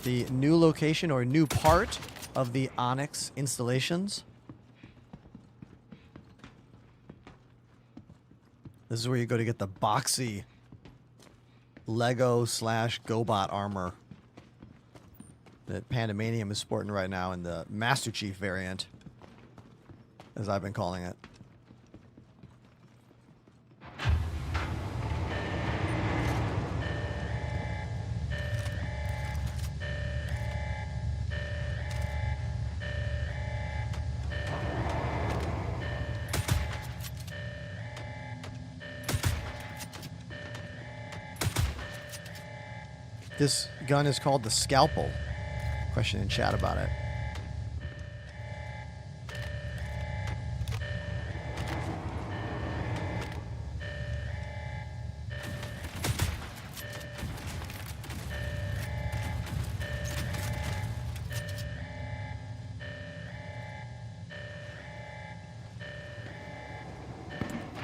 the new location or new part of the Onyx installations. This is where you go to get the boxy Lego / GoBot armor that Pandemanium is sporting right now in the Master Chief variant, as I've been calling it. This gun is called the Scalpel. Question in chat about it.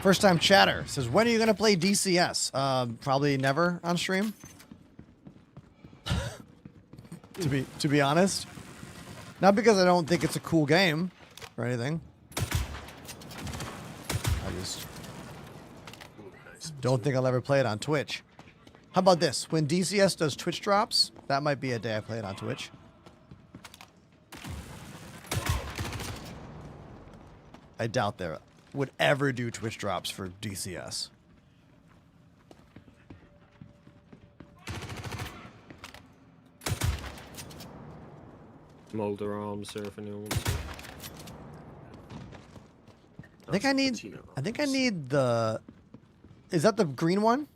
First time chatter says, when are you going to play DCS? Probably never on stream. To be honest, not because I don't think it's a cool game or anything. I just don't think I'll ever play it on Twitch. How about this? When DCS does Twitch drops, that might be a day I play it on Twitch. I doubt they would ever do Twitch drops for DCS. Molder arms here if anyone wants to. I think I need the... Is that the green one?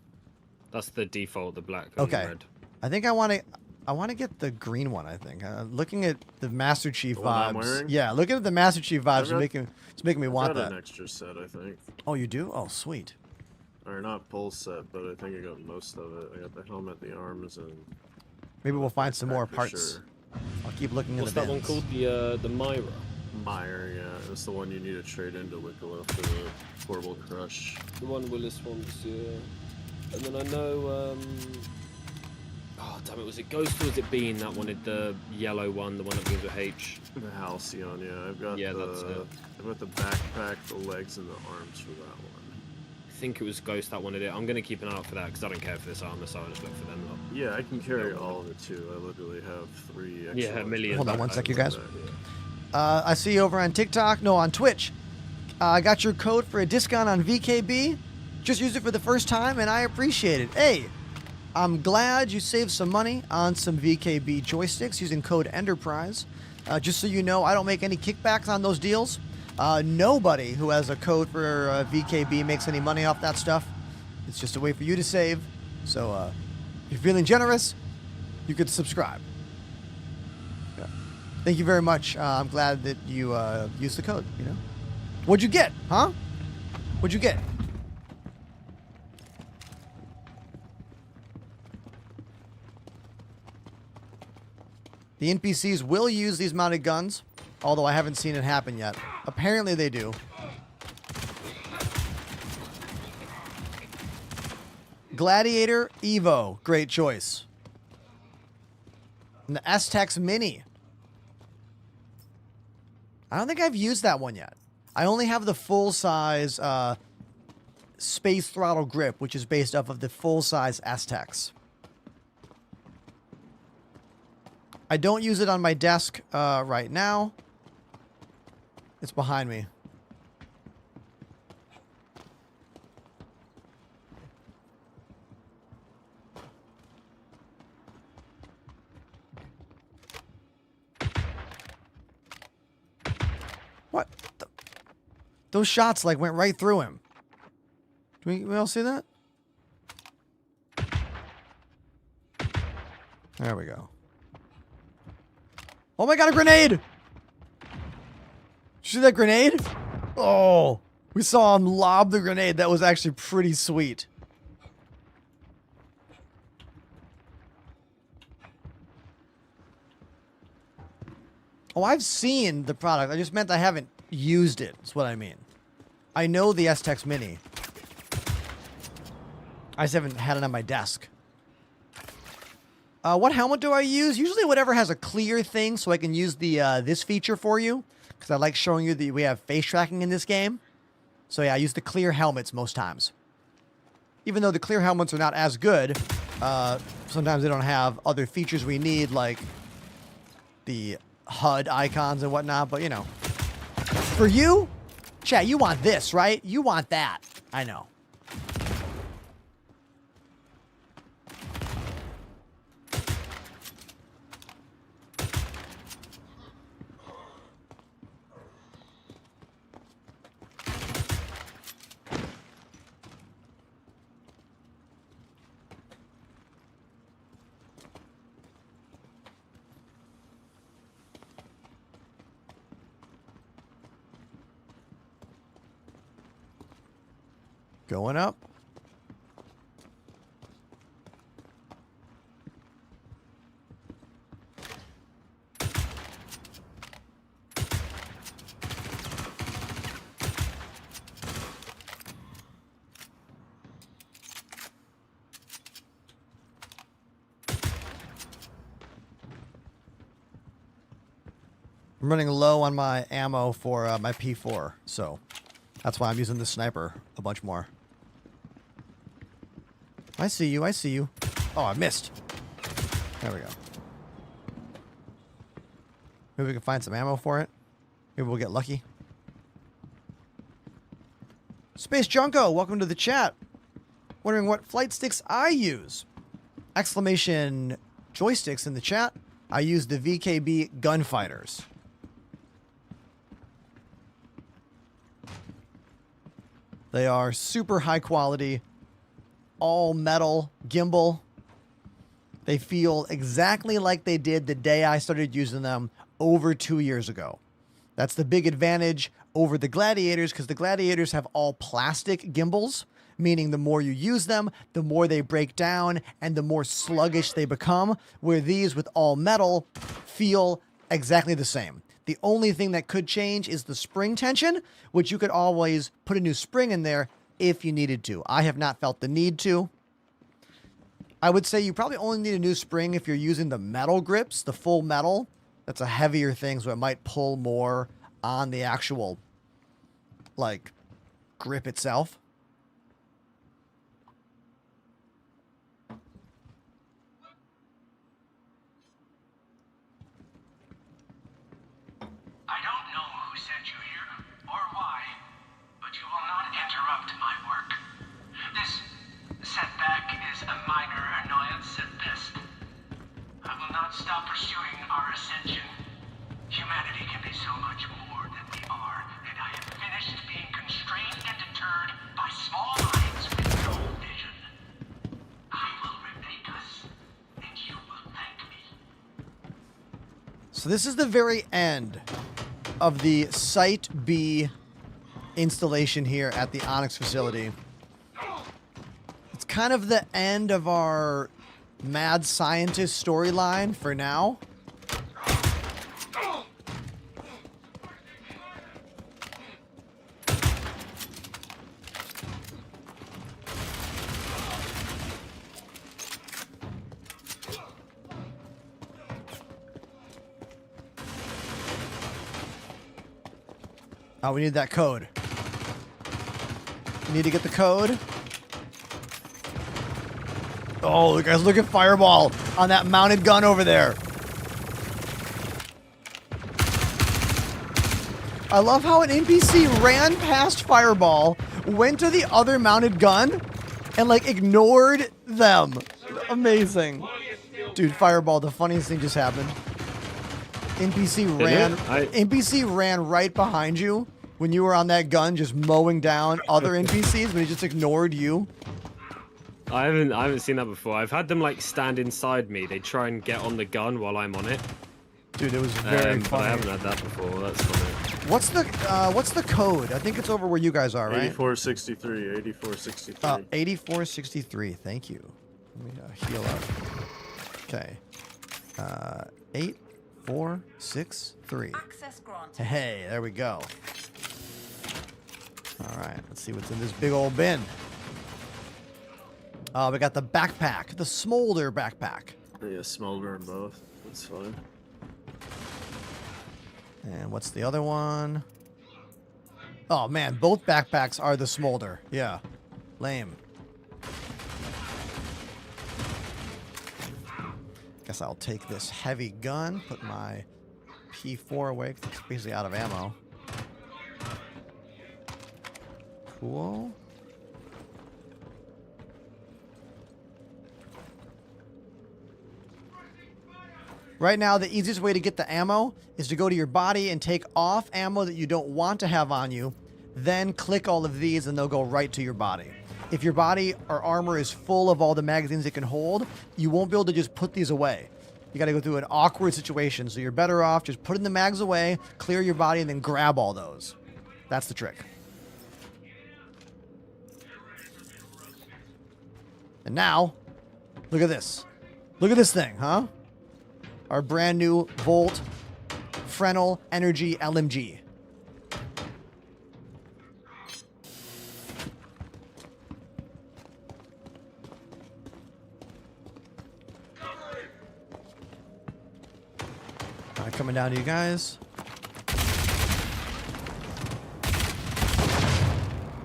That's the default, the black and okay. red. I think I want to get the green one, I think. Looking at the Master Chief vibes. Yeah, looking at the Master Chief vibes it's making me want that. I got an extra set, I think. Oh, you do? Oh, sweet. Or not full set, but I think I got most of it. I got the helmet, the arms, and... Maybe we'll find some more parts. Sure. I'll keep looking What's at the that bins. one called? The Myra? Myra, yeah. It's the one you need to trade into Wicklow for the Horrible Crush. The one Willis wants, yeah. And then I know, oh, damn it, was it Ghost or was it Bean that wanted the yellow one, the one that begins with H? The Halcyon, yeah. I've got that's it. I've got the backpack, the legs, and the arms for that one. I think it was Ghost that wanted it. I'm going to keep an eye out for that because I don't care for this armor, so I'll just look for them. Yeah, I can carry all of it too. I literally have 3 extra. Yeah, a million. Hold on one sec, you guys. I see you over on TikTok. No, on Twitch. I got your code for a discount on VKB. Just use it for the first time, and I appreciate it. Hey, I'm glad you saved some money on some VKB joysticks using code ENTERPRISE. Just so you know, I don't make any kickbacks on those deals. Nobody who has a code for VKB makes any money off that stuff. It's just a way for you to save. So if you're feeling generous, you could subscribe. Yeah. Thank you very much. I'm glad that you used the code, you know. What'd you get, huh? What'd you get? The NPCs will use these mounted guns, although I haven't seen it happen yet. Apparently they do. Gladiator Evo, great choice. And the S-Tex Mini. I don't think I've used that one yet. I only have the full-size Space Throttle grip, which is based off of the full-size S-Tex. I don't use it on my desk right now. It's behind me. What? Those shots like went right through him. Do we all see that? There we go. Oh my god, a grenade! Did you see that grenade? Oh, we saw him lob the grenade. That was actually pretty sweet. Oh, I've seen the product. I just meant I haven't used it. That's what I mean. I know the S-Tex Mini. I just haven't had it on my desk. What helmet do I use? Usually whatever has a clear thing so I can use the this feature for you. Because I like showing you that we have face tracking in this game. So yeah, I use the clear helmets most times. Even though the clear helmets are not as good, sometimes they don't have other features we need like the HUD icons and whatnot. But you know, for you, chat, you want this, right? You want that. I know. Going up. I'm running low on my ammo for my P4, so that's why I'm using the sniper a bunch more. I see you, I see you. Oh, I missed. There we go. Maybe we can find some ammo for it. Maybe we'll get lucky. Space Junko, welcome to the chat. Wondering what flight sticks I use. Exclamation joysticks in the chat. I use the VKB Gunfighters. They are super high quality, all metal gimbal. They feel exactly like they did the day I started using them over 2 years ago. That's the big advantage over the Gladiators, because the Gladiators have all plastic gimbals, meaning the more you use them, the more they break down and the more sluggish they become, where these with all metal feel exactly the same. The only thing that could change is the spring tension, which you could always put a new spring in there if you needed to. I have not felt the need to. I would say you probably only need a new spring if you're using the metal grips, the full metal. That's a heavier thing, so it might pull more on the actual, like, grip itself. I don't know who sent you here, or why, but you will not interrupt my work. This setback is a minor annoyance. stop pursuing our ascension. Humanity can be so much more than we are, and I am finished being constrained and deterred by small minds with no vision. I will remake us, and you will thank me. So this is the very end of the Site B installation here at the Onyx facility. It's kind of the end of our mad scientist storyline for now. Oh, we need that code. We need to get the code. Oh, guys, look at Fireball on that mounted gun over there. I love how an NPC ran past Fireball, went to the other mounted gun, and, like, ignored them. Amazing. Dude, Fireball, the funniest thing just happened. NPC ran right behind you when you were on that gun, just mowing down other NPCs, but he just ignored you. I haven't seen that before. I've had them like stand inside me. They try and get on the gun while I'm on it. Dude, it was very funny. But I haven't had that before. That's funny. What's the code? I think it's over where you guys are, right? 8463. 8463. 8463. Thank you. Let me heal up. Okay. 8463. Access granted. Hey, there we go. All right, let's see what's in this big old bin. Oh, we got the backpack, the smolder backpack. Yeah, smolder in both. That's fine. And what's the other one? Oh man, both backpacks are the smolder. Yeah, lame. Guess I'll take this heavy gun, put my P4 away, 'cause it's basically out of ammo. Cool. Right now, the easiest way to get the ammo is to go to your body and take off ammo that you don't want to have on you, then click all of these and they'll go right to your body. If your body or armor is full of all the magazines it can hold, you won't be able to just put these away. You gotta go through an awkward situation, so you're better off just putting the mags away, clear your body, and then grab all those. That's the trick. And now, look at this. Look at this thing, huh? Our brand new Volt Fresnel Energy LMG. Alright, coming down to you guys.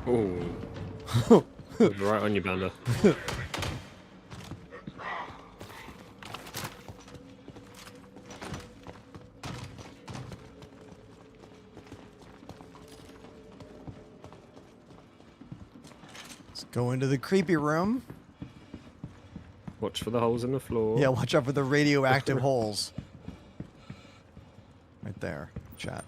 Oh. Right on you, Banda. Let's go into the creepy room. Watch for the holes in the floor. Yeah, watch out for the radioactive holes. Right there, chat.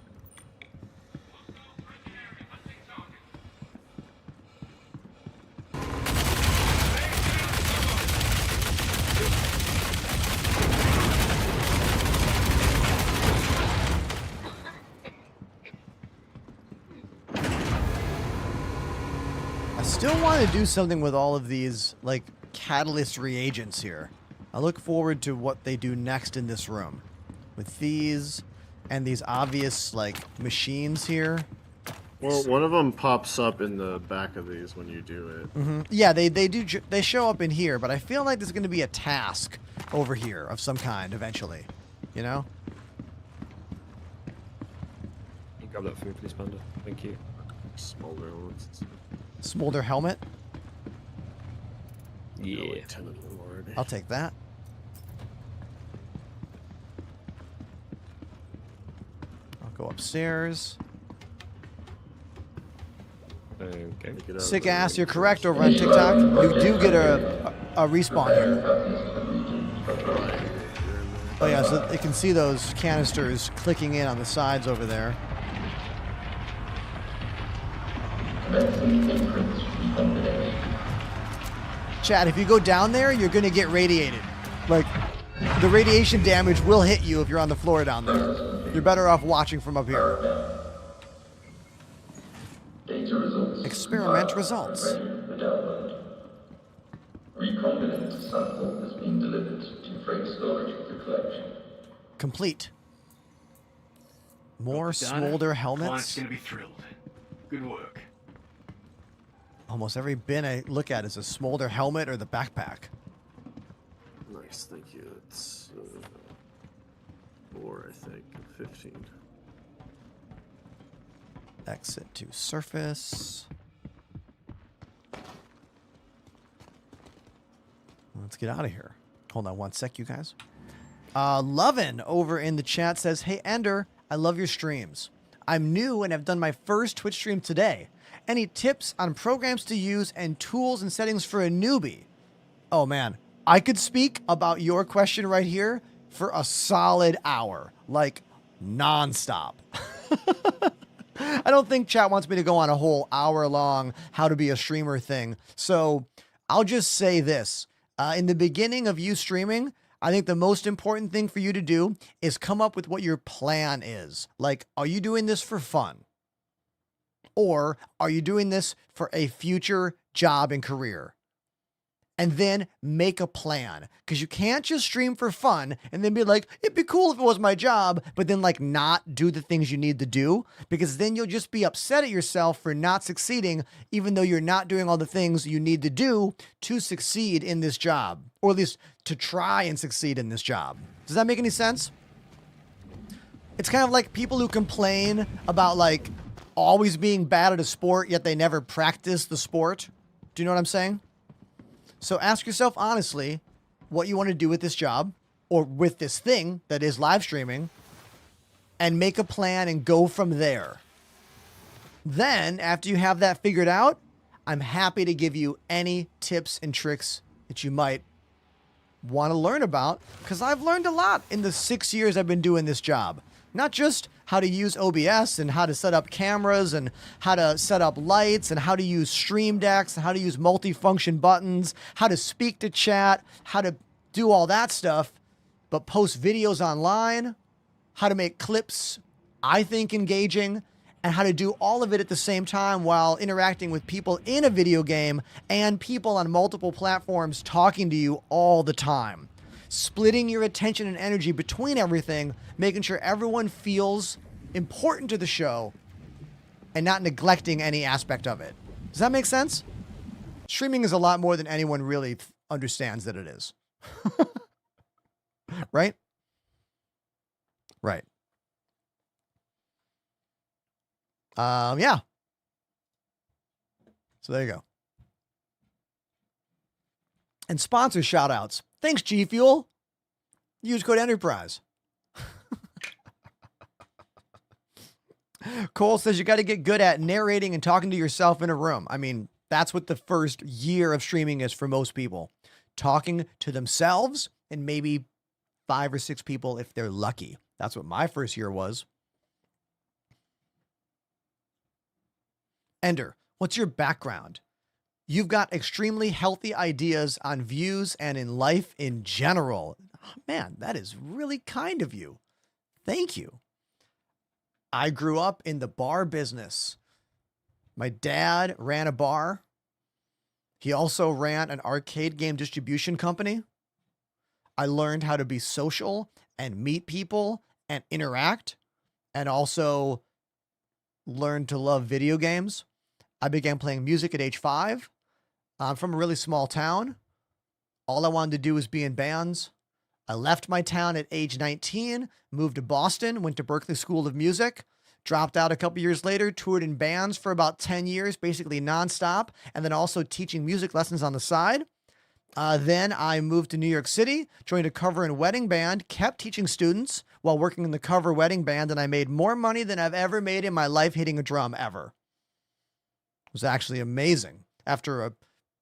I still want to do something with all of these, like, catalyst reagents here. I look forward to what they do next in this room. With these, and these obvious, like, machines here. Well, one of them pops up in the back of these when you do it. Mm-hmm. Yeah, they show up in here, but I feel like there's going to be a task over here of some kind eventually. You know? You grab that for me, please, Panda. Thank you. Smolder ones. Smolder helmet. Yeah. Like 10 of them already. I'll take that. I'll go upstairs. Okay. Sick ass, you're correct over on TikTok. You do get a respawn here. Oh yeah, so you can see those canisters clicking in on the sides over there. Chad, if you go down there, you're gonna get radiated. Like, the radiation damage will hit you if you're on the floor down there. You're better off watching from up here. Experiment results. Recombinant sample has been delivered to freight storage for collection. Complete. More smolder helmets. Client's gonna be thrilled. Good work. Almost every bin I look at is a smolder helmet or the backpack. Nice, thank you. It's 4, I think, 15. Exit to surface. Let's get out of here. Hold on one sec, you guys. Lovin over in the chat says, "Hey Ender, I love your streams. I'm new and have done my first Twitch stream today. Any tips on programs to use and tools and settings for a newbie?" Oh man, I could speak about your question right here for a solid hour, like nonstop. I don't think chat wants me to go on a whole hour-long how to be a streamer thing. So I'll just say this. In the beginning of you streaming, I think the most important thing for you to do is come up with what your plan is. Like, are you doing this for fun? Or are you doing this for a future job and career? And then make a plan, because you can't just stream for fun and then be like, it'd be cool if it was my job, but then like not do the things you need to do, because then you'll just be upset at yourself for not succeeding, even though you're not doing all the things you need to do to succeed in this job, or at least to try and succeed in this job. Does that make any sense? It's kind of like people who complain about like always being bad at a sport, yet they never practice the sport. Do you know what I'm saying? So ask yourself honestly what you want to do with this job or with this thing that is live streaming, and make a plan and go from there. Then, after you have that figured out, I'm happy to give you any tips and tricks that you might want to learn about, because I've learned a lot in the 6 years I've been doing this job. Not just how to use OBS and how to set up cameras and how to set up lights and how to use stream decks and how to use multifunction buttons, how to speak to chat, how to do all that stuff, but post videos online, how to make clips, I think, engaging, and how to do all of it at the same time while interacting with people in a video game and people on multiple platforms talking to you all the time. Splitting your attention and energy between everything, making sure everyone feels important to the show and not neglecting any aspect of it. Does that make sense? Streaming is a lot more than anyone really understands that it is. Right? Right. Yeah. So there you go. And sponsor shoutouts. Thanks, G Fuel. Use code Enterprise. Cole says you got to get good at narrating and talking to yourself in a room. I mean, that's what the first year of streaming is for most people. Talking to themselves and maybe 5 or 6 people if they're lucky. That's what my first year was. Ender, what's your background? You've got extremely healthy ideas on views and in life in general. Man, that is really kind of you. Thank you. I grew up in the bar business. My dad ran a bar. He also ran an arcade game distribution company. I learned how to be social and meet people and interact, and also learned to love video games. I began playing music at age 5. I'm from a really small town. All I wanted to do was be in bands. I left my town at age 19, moved to Boston, went to Berklee School of Music, dropped out a couple years later, toured in bands for about 10 years, basically nonstop, and then also teaching music lessons on the side. Then I moved to New York City, joined a cover and wedding band, kept teaching students while working in the cover wedding band, and I made more money than I've ever made in my life hitting a drum ever. It was actually amazing. After a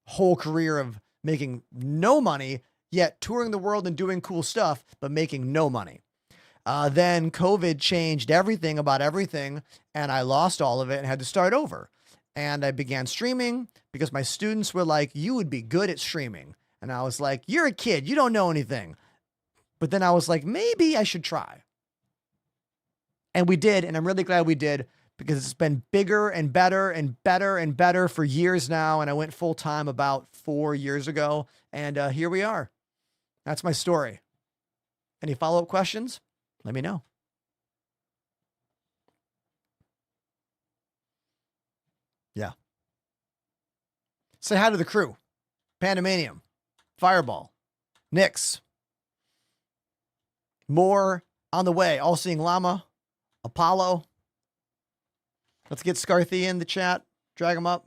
whole career of making no money, yet touring the world and doing cool stuff, but making no money. Then COVID changed everything about everything, and I lost all of it and had to start over. And I began streaming because my students were like, you would be good at streaming. And I was like, you're a kid, you don't know anything. But then I was like, maybe I should try. And we did, and I'm really glad we did, because it's been bigger and better and better and better for years now. And I went full time about 4 years ago, and here we are. That's my story. Any follow-up questions? Let me know. Yeah. Say hi to the crew. Pandemanium, Fireball, Nyx. More on the way. All Seeing Llama, Apollo. Let's get Scarthy in the chat. Drag him up.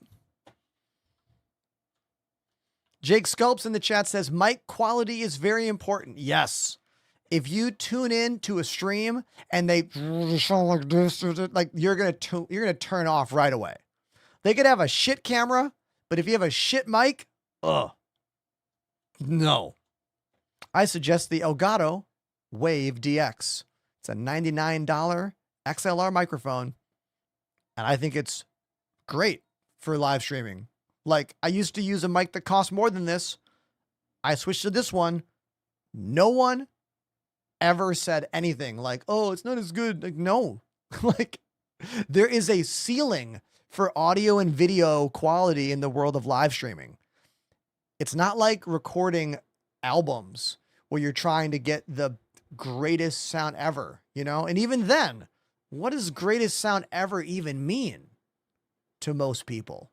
Jake Sculpts in the chat says, mic quality is very important. Yes. If you tune in to a stream and they sound like this, like you're gonna turn off right away. They could have a shit camera, but if you have a shit mic, no. I suggest the Elgato Wave DX. It's a $99 XLR microphone, and I think it's great for live streaming. Like, I used to use a mic that cost more than this. I switched to this one. No one ever said anything like, oh, it's not as good. Like, no. Like, there is a ceiling for audio and video quality in the world of live streaming. It's not like recording albums where you're trying to get the greatest sound ever, you know? And even then, what does greatest sound ever even mean to most people?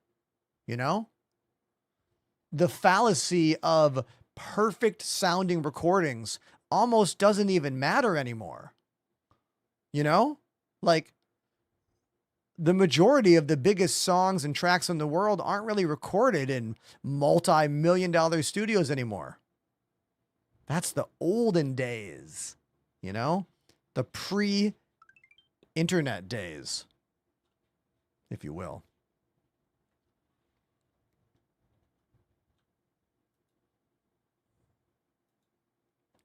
You know? The fallacy of perfect sounding recordings almost doesn't even matter anymore. You know? Like, the majority of the biggest songs and tracks in the world aren't really recorded in multi-million-dollar studios anymore. That's the olden days, you know? The pre-internet days, if you will.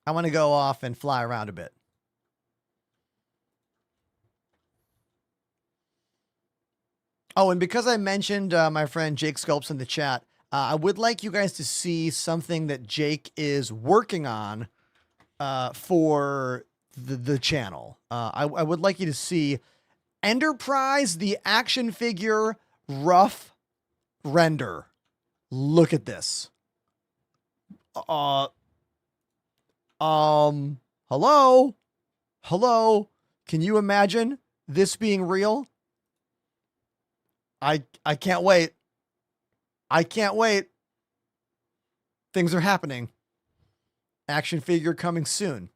I want to go off and fly around a bit. Oh, and because I mentioned my friend Jake Sculpts in the chat, I would like you guys to see something that Jake is working on for the channel. I would like you to see Enterprise, the action figure rough render. Look at this. Hello? Hello? Can you imagine this being real? I can't wait. I can't wait. Things are happening. Action figure coming soon.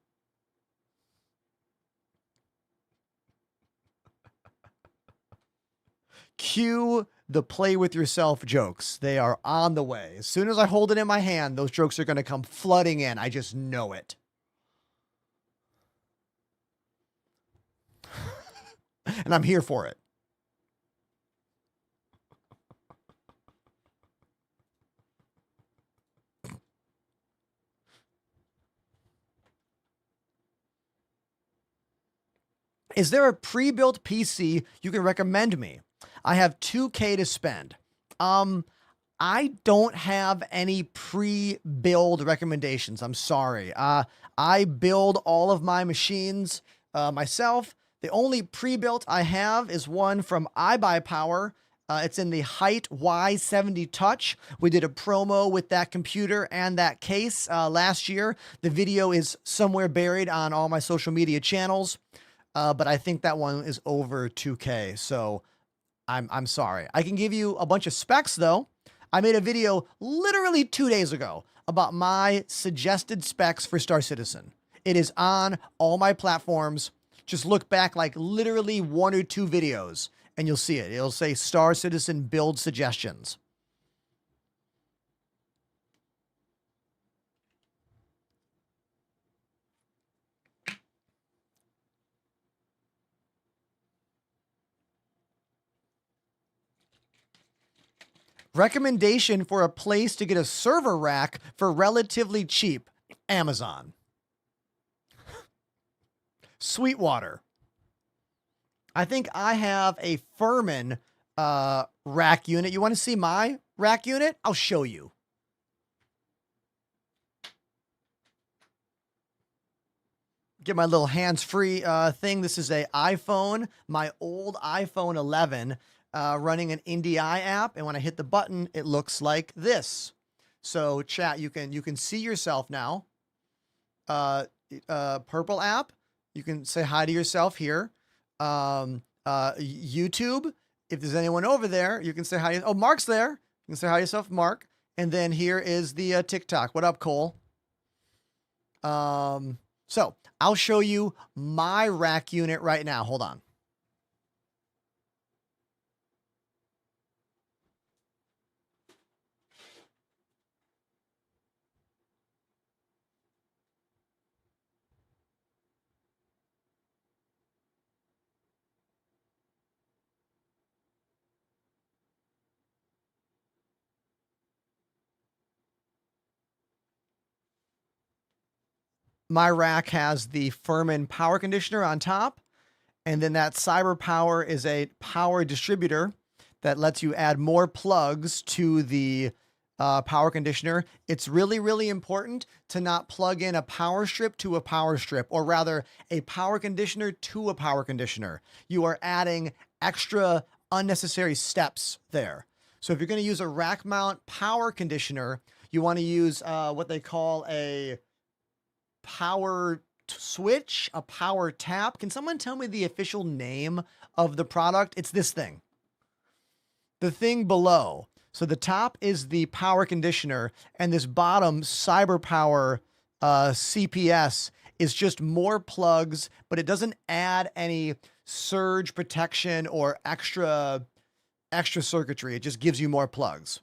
Cue the play with yourself jokes. They are on the way. As soon as I hold it in my hand, those jokes are going to come flooding in. I just know it. And I'm here for it. Is there a pre-built PC you can recommend me? I have $2K to spend. I don't have any pre-build recommendations. I'm sorry. I build all of my machines myself. The only pre-built I have is one from iBuyPower. It's in the Height Y70 Touch. We did a promo with that computer and that case last year. The video is somewhere buried on all my social media channels. But I think that one is over 2K, so I'm sorry. I can give you a bunch of specs, though. I made a video literally 2 days ago about my suggested specs for Star Citizen. It is on all my platforms. Just look back like literally 1 or 2 videos, and you'll see it. It'll say Star Citizen build suggestions. Recommendation for a place to get a server rack for relatively cheap. Amazon. Sweetwater. I think I have a Furman rack unit. You want to see my rack unit? I'll show you. Get my little hands-free thing. This is a iPhone, my old iPhone 11, running an NDI app, and when I hit the button, it looks like this. So, chat, you can see yourself now. Purple app. You can say hi to yourself here. YouTube. If there's anyone over there, you can say hi. Oh, Mark's there. You can say hi to yourself, Mark. And then here is the TikTok. What up, Cole? So I'll show you my rack unit right now. Hold on. My rack has the Furman power conditioner on top, and then that Cyber Power is a power distributor that lets you add more plugs to the power conditioner. It's really, really important to not plug in a power strip to a power strip, or rather a power conditioner to a power conditioner. You are adding extra unnecessary steps there. So if you're going to use a rack mount power conditioner, you want to use what they call a power switch, a power tap. Can someone tell me the official name of the product? It's this thing. The thing below. So the top is the power conditioner, and this bottom Cyber Power CPS is just more plugs, but it doesn't add any surge protection or extra circuitry. It just gives you more plugs.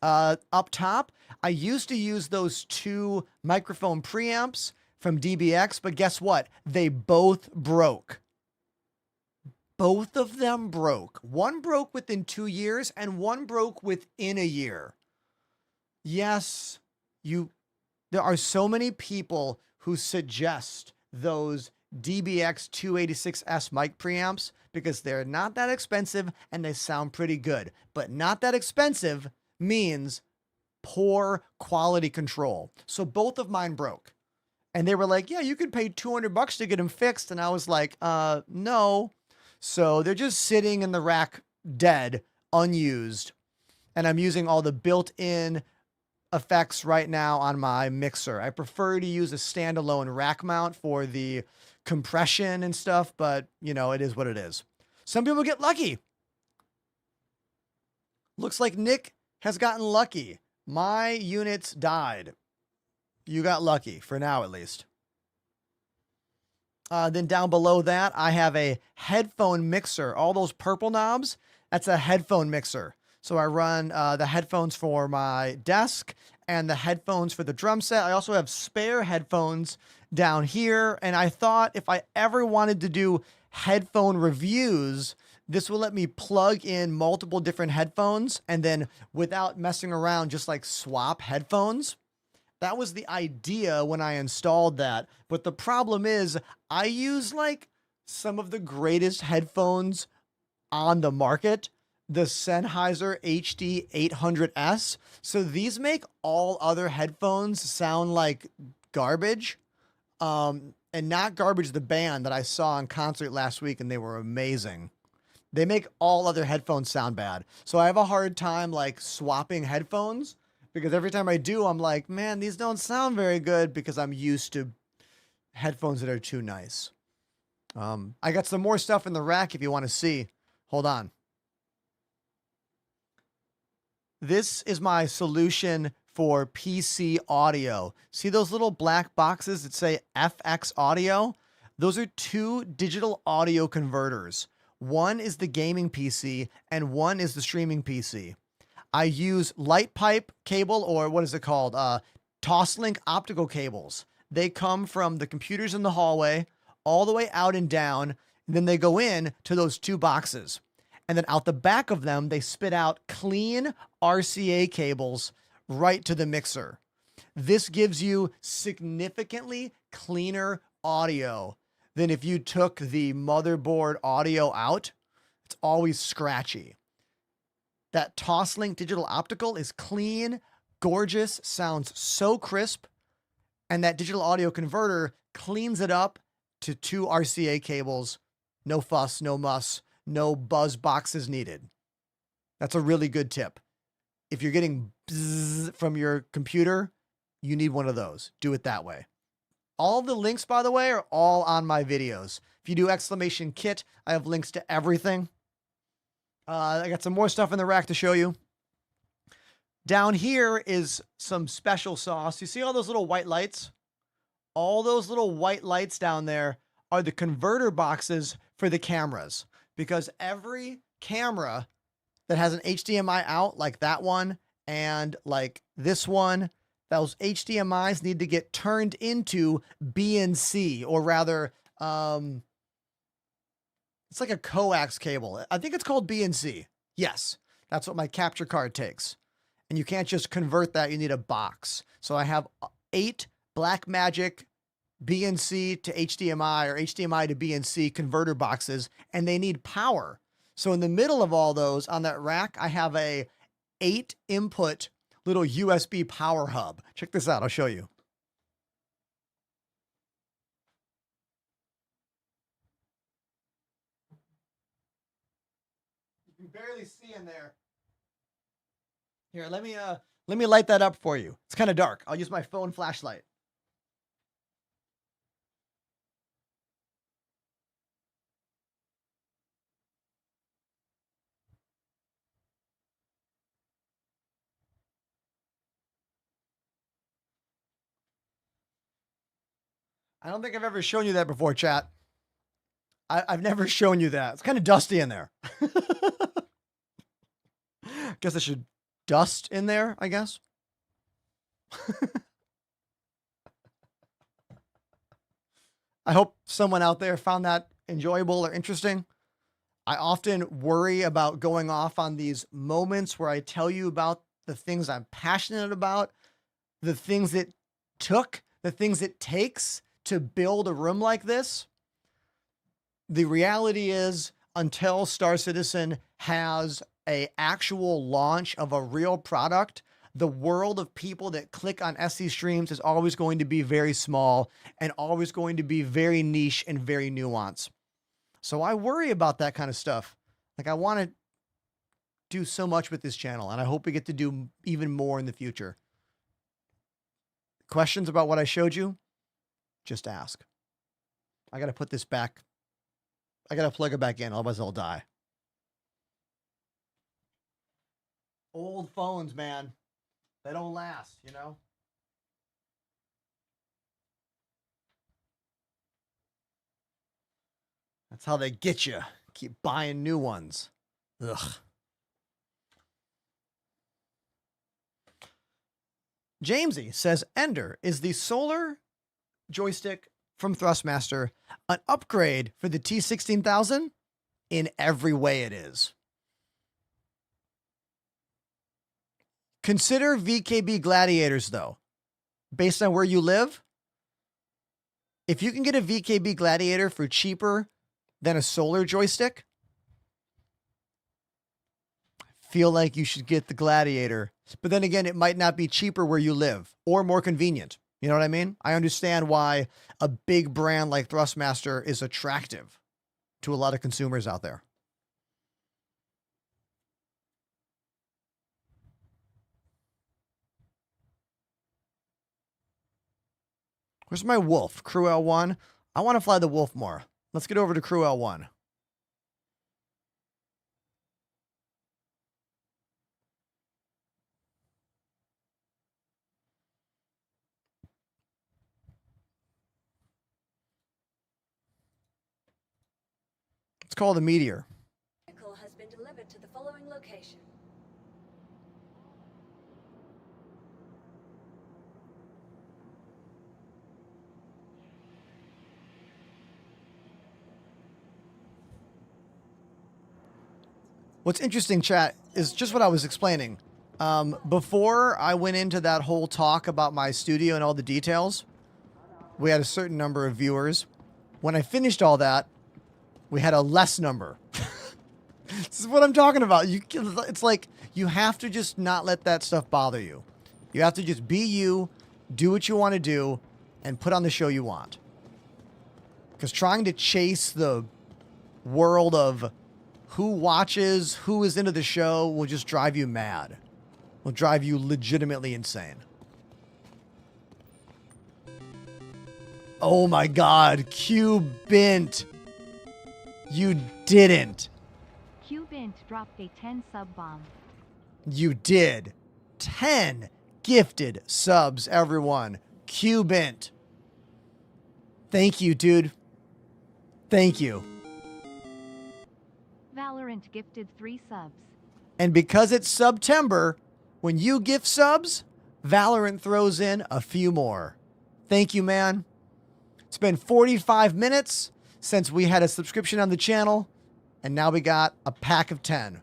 Up top, I used to use those two microphone preamps from DBX, but guess what? They both broke. Both of them broke. One broke within 2 years and one broke within a year. Yes, there are so many people who suggest those DBX 286S mic preamps because they're not that expensive and they sound pretty good. But not that expensive means poor quality control. So both of mine broke. And they were like, yeah, you could pay $200 to get them fixed. And I was like, no. So they're just sitting in the rack dead, unused. And I'm using all the built-in effects right now on my mixer. I prefer to use a standalone rack mount for the compression and stuff, but you know, it is what it is. Some people get lucky. Looks like Nick has gotten lucky. My units died. You got lucky, for now at least. Then down below that, I have a headphone mixer. All those purple knobs, that's a headphone mixer. So I run the headphones for my desk and the headphones for the drum set. I also have spare headphones down here. And I thought if I ever wanted to do headphone reviews, this will let me plug in multiple different headphones and then without messing around, just like swap headphones. That was the idea when I installed that. But the problem is I use like some of the greatest headphones on the market, the Sennheiser HD 800S. So these make all other headphones sound like garbage. And not Garbage the band that I saw in concert last week, and they were amazing. They make all other headphones sound bad. So I have a hard time like swapping headphones because every time I do, I'm like, man, these don't sound very good because I'm used to headphones that are too nice. I got some more stuff in the rack if you want to see. Hold on. This is my solution for PC audio. See those little black boxes that say FX audio? Those are two digital audio converters. One is the gaming PC and one is the streaming PC. I use light pipe cable, or what is it called? Toslink optical cables. They come from the computers in the hallway all the way out and down, and then they go in to those two boxes. And then out the back of them, they spit out clean RCA cables right to the mixer. This gives you significantly cleaner audio than if you took the motherboard audio out. It's always scratchy. That Toslink digital optical is clean, gorgeous, sounds so crisp, and that digital audio converter cleans it up to 2 RCA cables. No fuss, no muss, no buzz boxes needed. That's a really good tip. If you're getting bzzz from your computer, you need one of those. Do it that way. All the links, by the way, are all on my videos. If you do exclamation kit, I have links to everything. I got some more stuff in the rack to show you. Down here is some special sauce. You see all those little white lights? All those little white lights down there are the converter boxes for the cameras, because every camera that has an HDMI out, like that one and like this one, those HDMIs need to get turned into BNC, or rather, it's like a coax cable. I think it's called BNC. Yes, that's what my capture card takes. And you can't just convert that. You need a box. So I have 8 Blackmagic BNC to HDMI or HDMI to BNC converter boxes, and they need power. So in the middle of all those on that rack, I have a 8 input little USB power hub. Check this out. I'll show you. You can barely see in there. Here, let me light that up for you. It's kind of dark. I'll use my phone flashlight. I don't think I've ever shown you that before, chat. I've never shown you that. It's kind of dusty in there. Guess I should dust in there, I guess. I hope someone out there found that enjoyable or interesting. I often worry about going off on these moments where I tell you about the things I'm passionate about, the things it took, the things it takes to build a room like this. The reality is, until Star Citizen has an actual launch of a real product, the world of people that click on SC streams is always going to be very small and always going to be very niche and very nuanced. So I worry about that kind of stuff. Like, I want to do so much with this channel, and I hope we get to do even more in the future. Questions about what I showed you? Just ask. I got to put this back. I got to plug it back in, otherwise I'll die. Old phones, man. They don't last, you know? That's how they get you. Keep buying new ones. Ugh. Jamesy says, Ender, is the solar joystick from Thrustmaster an upgrade for the T16000? In every way it is. Consider VKB Gladiators, though. Based on where you live, if you can get a VKB Gladiator for cheaper than a solar joystick, I feel like you should get the Gladiator. But then again, it might not be cheaper where you live or more convenient. You know what I mean? I understand why a big brand like Thrustmaster is attractive to a lot of consumers out there. Where's my Wolf? Crew L1? I want to fly the Wolf more. Let's get over to Crew L1. Let's call the Meteor. Vehicle has been delivered to the following location. What's interesting, chat, is just what I was explaining. Before I went into that whole talk about my studio and all the details, we had a certain number of viewers. When I finished all that, we had a less number. This is what I'm talking about. It's like you have to just not let that stuff bother you. You have to just be you, do what you want to do, and put on the show you want. Because trying to chase the world of who watches, who is into the show will just drive you mad. Will drive you legitimately insane. Oh my god, Q-Bint. You didn't. Q-Bint dropped a 10 sub bomb. You did. 10 gifted subs, everyone. Q-Bint. Thank you, dude. Thank you. Valorant gifted 3 subs. And because it's September, when you gift subs, Valorant throws in a few more. Thank you, man. It's been 45 minutes since we had a subscription on the channel, and now we got a pack of 10.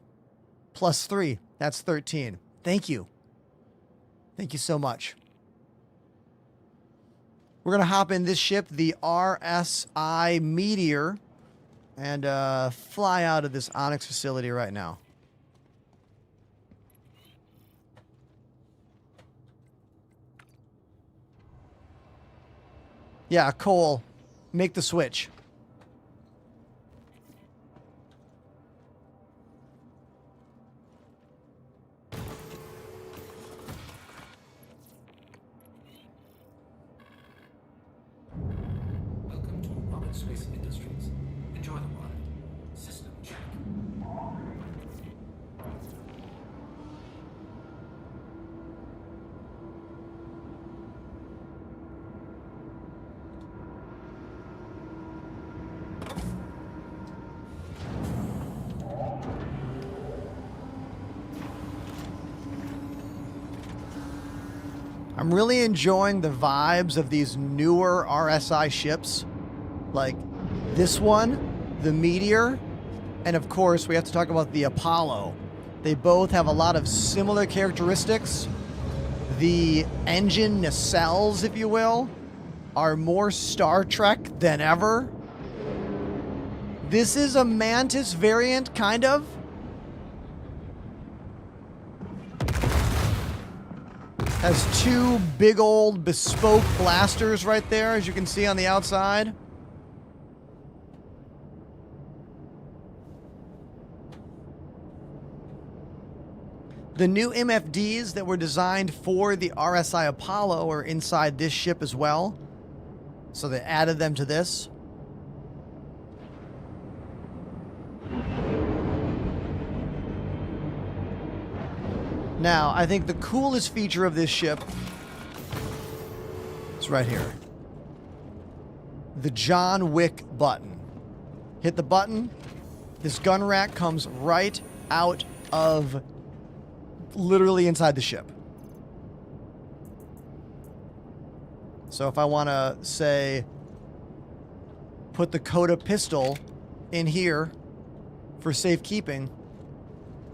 Plus 3. That's 13. Thank you. Thank you so much. We're going to hop in this ship, the RSI Meteor, and fly out of this Onyx facility right now. Yeah, Cole, make the switch. Welcome to Robert Swiss Industries. Enjoy the ride. System check. I'm really enjoying the vibes of these newer RSI ships. Like this one, the Meteor, and of course we have to talk about the Apollo. They both have a lot of similar characteristics. The engine nacelles, if you will, are more Star Trek than ever. This is a Mantis variant, kind of. Has 2 big old bespoke blasters right there, as you can see on the outside. The new MFDs that were designed for the RSI Apollo are inside this ship as well. So they added them to this. Now, I think the coolest feature of this ship is right here. The John Wick button. Hit the button. This gun rack comes right out of literally inside the ship. So if I want to, say, put the Coda pistol in here for safekeeping,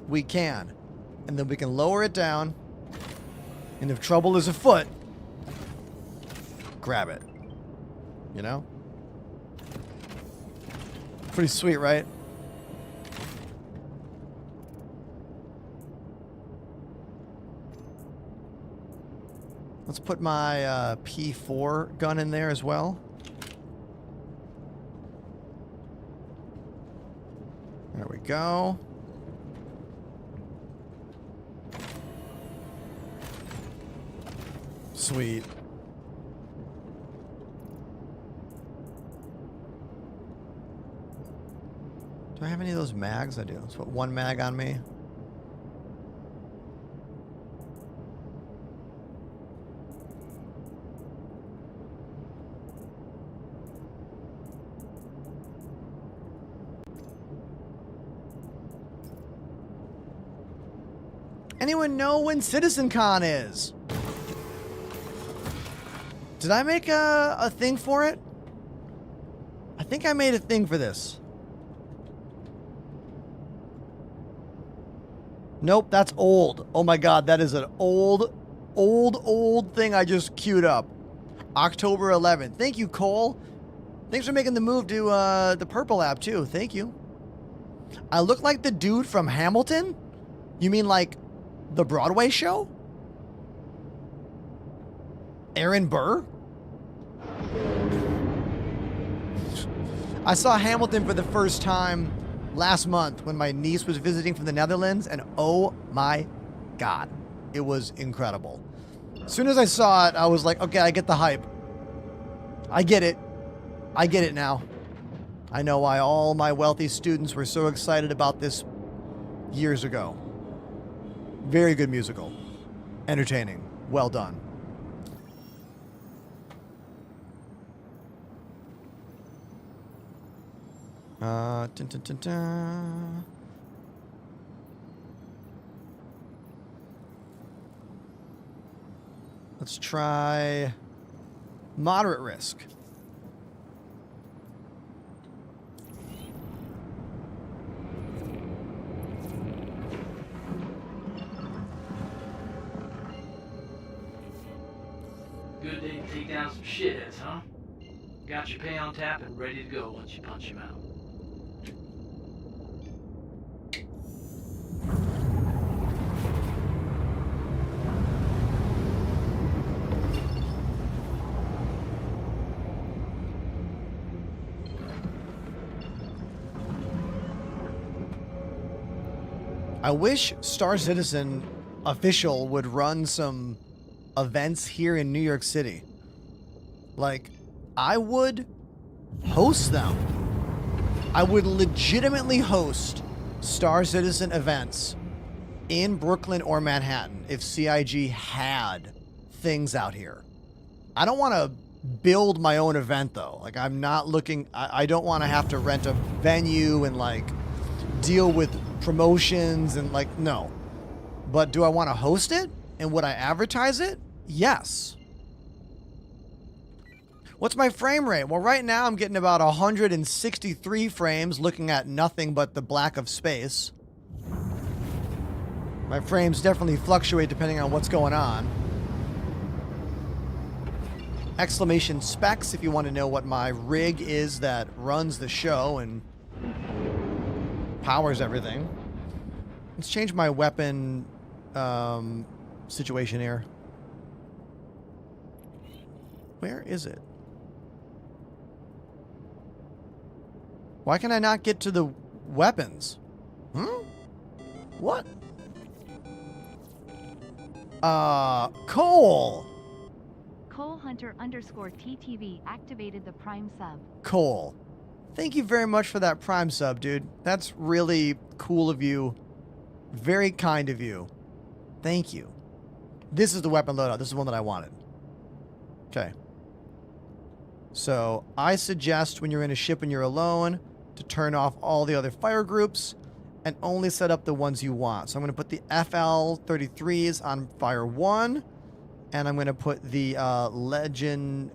we can. And then we can lower it down, and if trouble is afoot, grab it. You know? Pretty sweet, right? Let's put my P4 gun in there as well. There we go. Sweet. Do I have any of those mags? I do. Let's put 1 mag on me. Anyone know when CitizenCon is? Did I make a thing for it? I think I made a thing for this. Nope, that's old. Oh my god, that is an old thing I just queued up. October 11th. Thank you, Cole. Thanks for making the move to the purple app, too. Thank you. I look like the dude from Hamilton? You mean like the Broadway show? Aaron Burr? I saw Hamilton for the first time last month when my niece was visiting from the Netherlands, and oh my god, it was incredible. As soon as I saw it, I was like, okay, I get the hype. I get it. I get it now. I know why all my wealthy students were so excited about this years ago. Very good musical. Entertaining. Well done. Dun, dun, dun, dun. Let's try moderate risk. Good day to take down some shitheads, huh? Got your pay on tap and ready to go once you punch him out. I wish Star Citizen official would run some events here in New York City. Like, I would host them. I would legitimately host Star Citizen events in Brooklyn or Manhattan if CIG had things out here. I don't want to build my own event though. Like, I'm not looking, I don't want to have to rent a venue and like deal with promotions and like, no. But do I want to host it? And would I advertise it? Yes. What's my frame rate? Well, right now I'm getting about 163 frames looking at nothing but the black of space. My frames definitely fluctuate depending on what's going on. Exclamation specs if you want to know what my rig is that runs the show and powers everything. Let's change my weapon situation here. Where is it? Why can I not get to the weapons? What? Cole! Cole Hunter _TTV activated the Prime sub. Cole. Thank you very much for that Prime sub, dude. That's really cool of you. Very kind of you. Thank you. This is the weapon loadout. This is the one that I wanted. Okay. So, I suggest when you're in a ship and you're alone to turn off all the other fire groups and only set up the ones you want. So I'm going to put the FL-33s on fire 1, and I'm going to put the Legend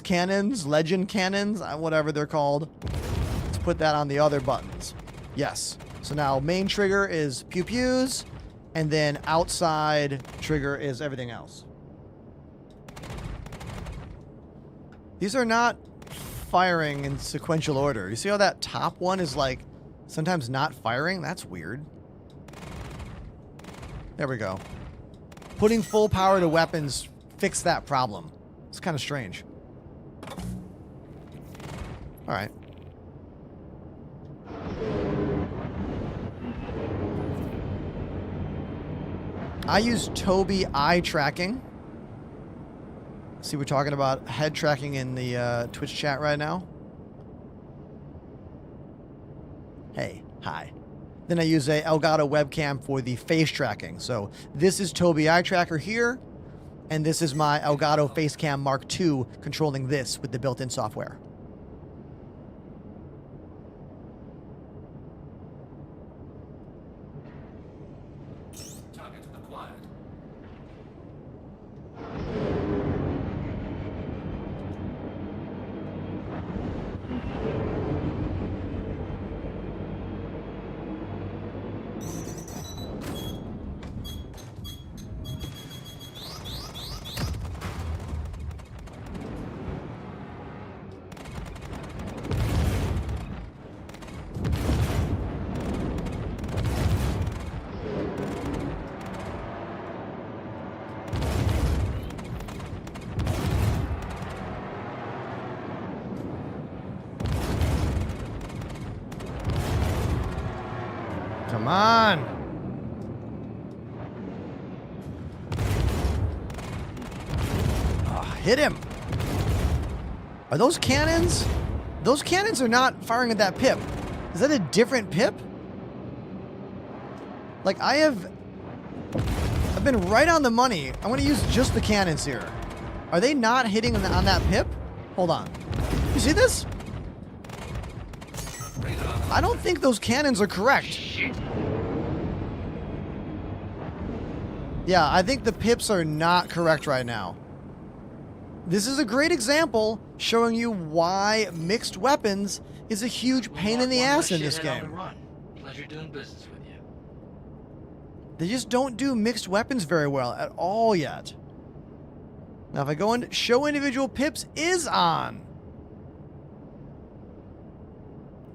cannons, whatever they're called. Let's put that on the other buttons. Yes. So now main trigger is pew-pews, and then outside trigger is everything else. These are not firing in sequential order. You see how that top one is like sometimes not firing? That's weird. There we go. Putting full power to weapons fixed that problem. It's kind of strange. All right. I use Toby eye tracking. See, we're talking about head tracking in the Twitch chat right now. Hey, hi. Then I use a Elgato webcam for the face tracking. So this is Toby eye tracker here, and this is my Elgato Facecam Mark II controlling this with the built-in software. Target acquired. Come on. Oh, hit him. Are those cannons? Those cannons are not firing at that pip. Is that a different pip? Like, I've been right on the money. I want to use just the cannons here. Are they not hitting on that pip? Hold on. You see this? I don't think those cannons are correct. Yeah, I think the pips are not correct right now. This is a great example showing you why mixed weapons is a huge pain in the ass in this game. Pleasure doing business with you. They just don't do mixed weapons very well at all yet. Now if I go into show individual pips is on.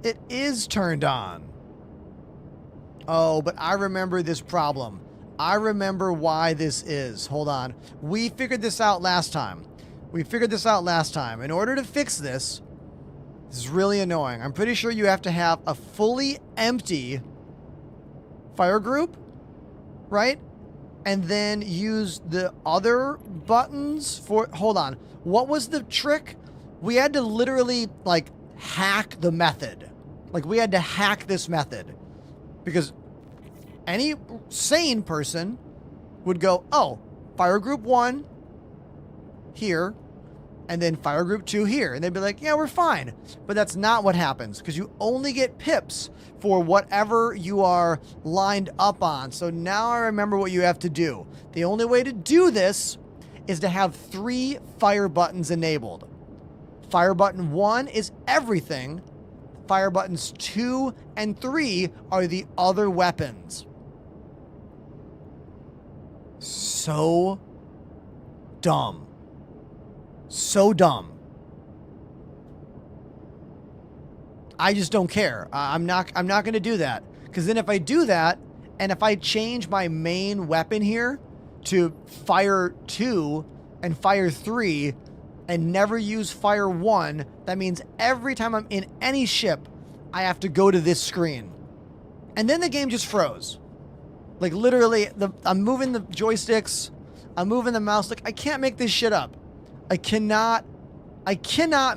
It is turned on. Oh, but I remember this problem. I remember why this is. Hold on. We figured this out last time. In order to fix this, this is really annoying. I'm pretty sure you have to have a fully empty fire group, right? And then use the other buttons for... Hold on. What was the trick? We had to literally, like, hack the method. Like, we had to hack this method. Because any sane person would go, oh, fire group 1 here, and then fire group 2 here. And they'd be like, yeah, we're fine. But that's not what happens, because you only get pips for whatever you are lined up on. So now I remember what you have to do. The only way to do this is to have 3 fire buttons enabled. Fire button 1 is everything. Fire buttons 2 and 3 are the other weapons. So dumb. So dumb. I just don't care. I'm not going to do that. Because then if I do that, and if I change my main weapon here to fire 2 and fire 3, and never use fire 1, that means every time I'm in any ship, I have to go to this screen. And then the game just froze. Like literally, I'm moving the joysticks, I'm moving the mouse. Like, I can't make this shit up. I cannot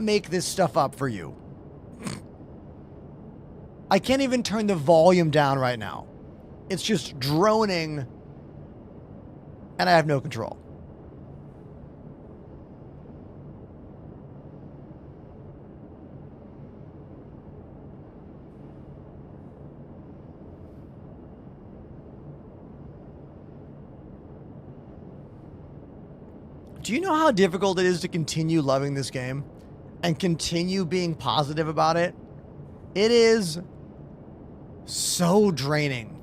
make this stuff up for you. I can't even turn the volume down right now. It's just droning, and I have no control. Do you know how difficult it is to continue loving this game and continue being positive about it? It is so draining.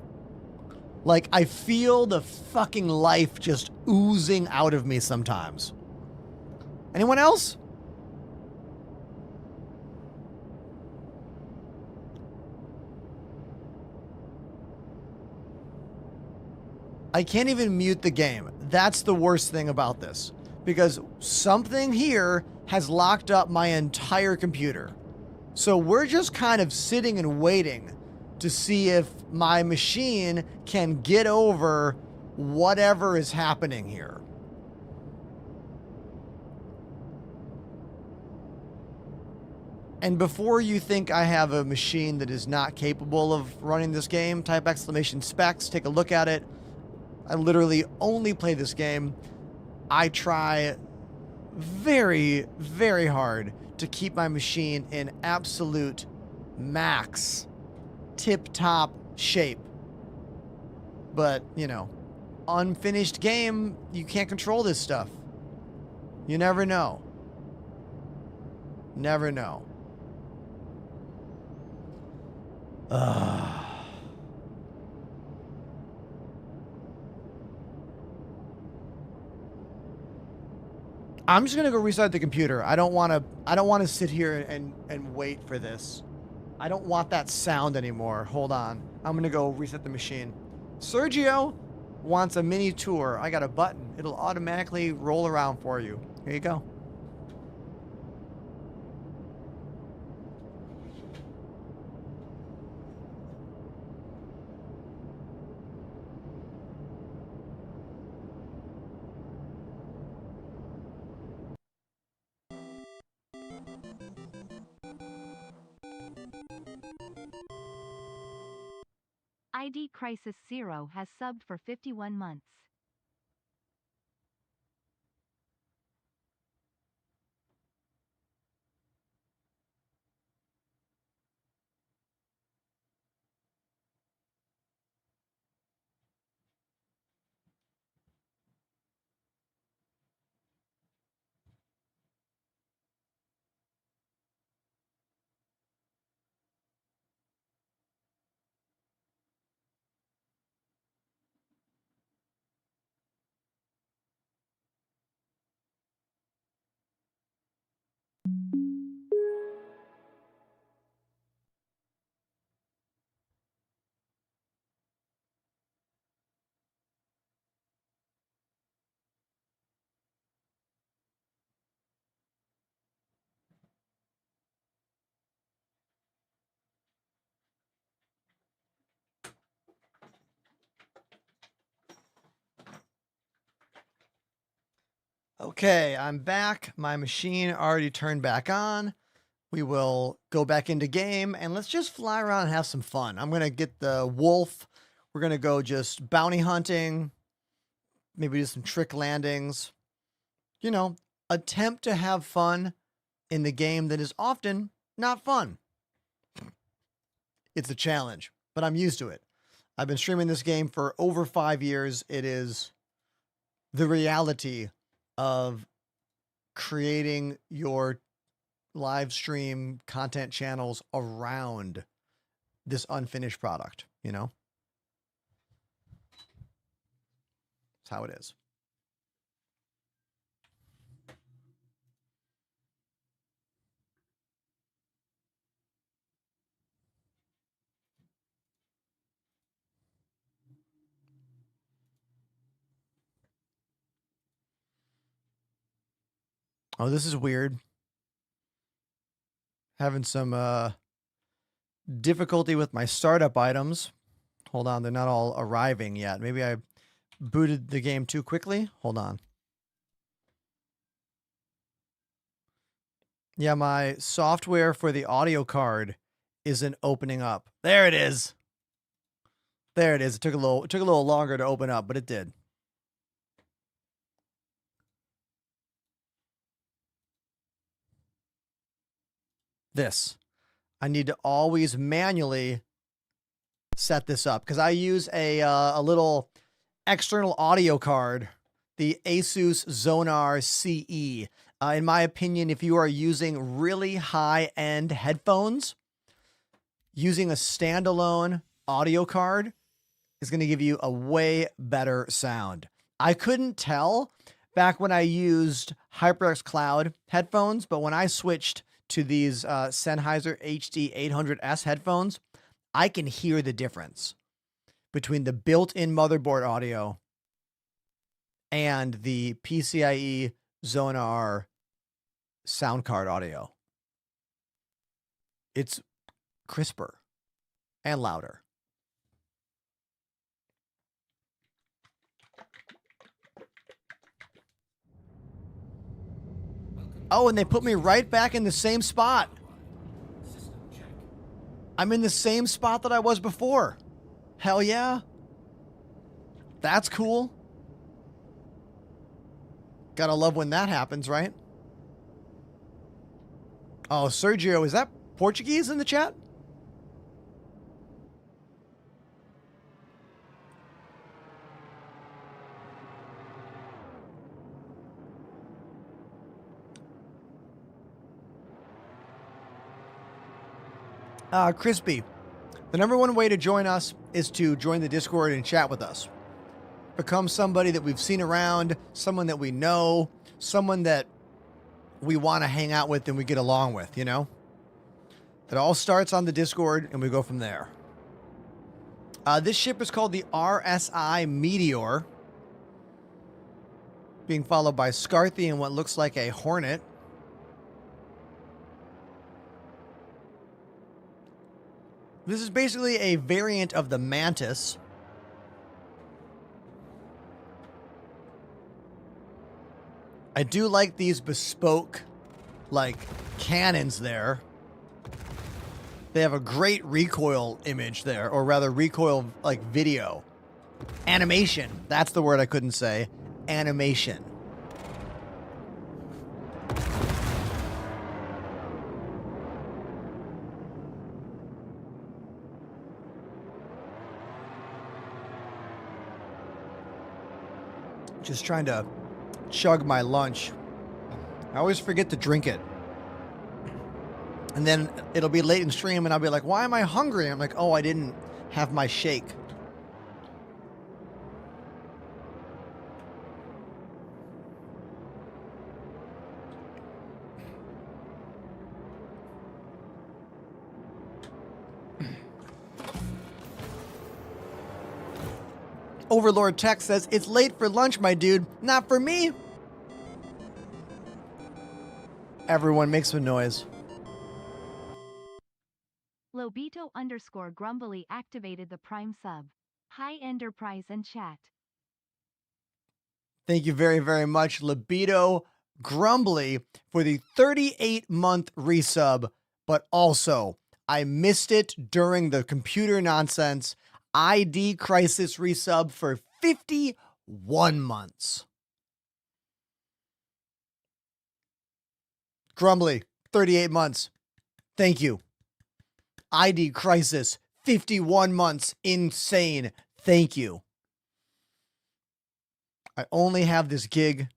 Like, I feel the fucking life just oozing out of me sometimes. Anyone else? I can't even mute the game. That's the worst thing about this. Because something here has locked up my entire computer. So we're just kind of sitting and waiting to see if my machine can get over whatever is happening here. And before you think I have a machine that is not capable of running this game, type !specs, take a look at it. I literally only play this game. I try very, very hard to keep my machine in absolute max, tip-top shape. But, you know, unfinished game, you can't control this stuff. You never know. Never know. I'm just gonna go restart the computer. I don't want to sit here and wait for this. I don't want that sound anymore. Hold on. I'm gonna go reset the machine. Sergio wants a mini tour. I got a button. It'll automatically roll around for you. Here you go. ID Crisis 0 has subbed for 51 months. Okay, I'm back. My machine already turned back on. We will go back into game and let's just fly around and have some fun. I'm going to get the wolf. We're going to go just bounty hunting, maybe do some trick landings. You know, attempt to have fun in the game that is often not fun. It's a challenge, but I'm used to it. I've been streaming this game for over 5 years. It is the reality of creating your live stream content channels around this unfinished product, you know? That's how it is. Oh, this is weird. Having some difficulty with my startup items. Hold on, they're not all arriving yet. Maybe I booted the game too quickly. Hold on. Yeah, my software for the audio card isn't opening up. There it is. There it is. It took a little longer to open up, but it did. This. I need to always manually set this up because I use a little external audio card, the Asus Zonar CE. In my opinion, if you are using really high-end headphones, using a standalone audio card is going to give you a way better sound. I couldn't tell back when I used HyperX Cloud headphones, but when I switched to these Sennheiser HD 800S headphones, I can hear the difference between the built-in motherboard audio and the PCIe Zonar sound card audio. It's crisper and louder. Oh, and they put me right back in the same spot. I'm in the same spot that I was before. Hell yeah. That's cool. Gotta love when that happens, right? Oh, Sergio, is that Portuguese in the chat? Crispy, the #1 way to join us is to join the Discord and chat with us. Become somebody that we've seen around, someone that we know, someone that we want to hang out with and we get along with, you know? It all starts on the Discord and we go from there. This ship is called the RSI Meteor, being followed by Scarthy and what looks like a Hornet. This is basically a variant of the Mantis. I do like these bespoke, like, cannons there. They have a great recoil image there, or rather recoil like video. Animation. That's the word I couldn't say. Animation. Just trying to chug my lunch. I always forget to drink it. And then it'll be late in stream and I'll be like, why am I hungry? I'm like, oh, I didn't have my shake. Overlord Tech says, it's late for lunch, my dude. Not for me. Everyone make some noise. Lobito_grumbly activated the Prime sub. Hi Enterprise and chat. Thank you very, very much, Libido Grumbly, for the 38-month resub. But also, I missed it during the computer nonsense. ID Crisis resub for 51 months. Grumbly, 38 months. Thank you. ID Crisis, 51 months. Insane. Thank you. I only have this gig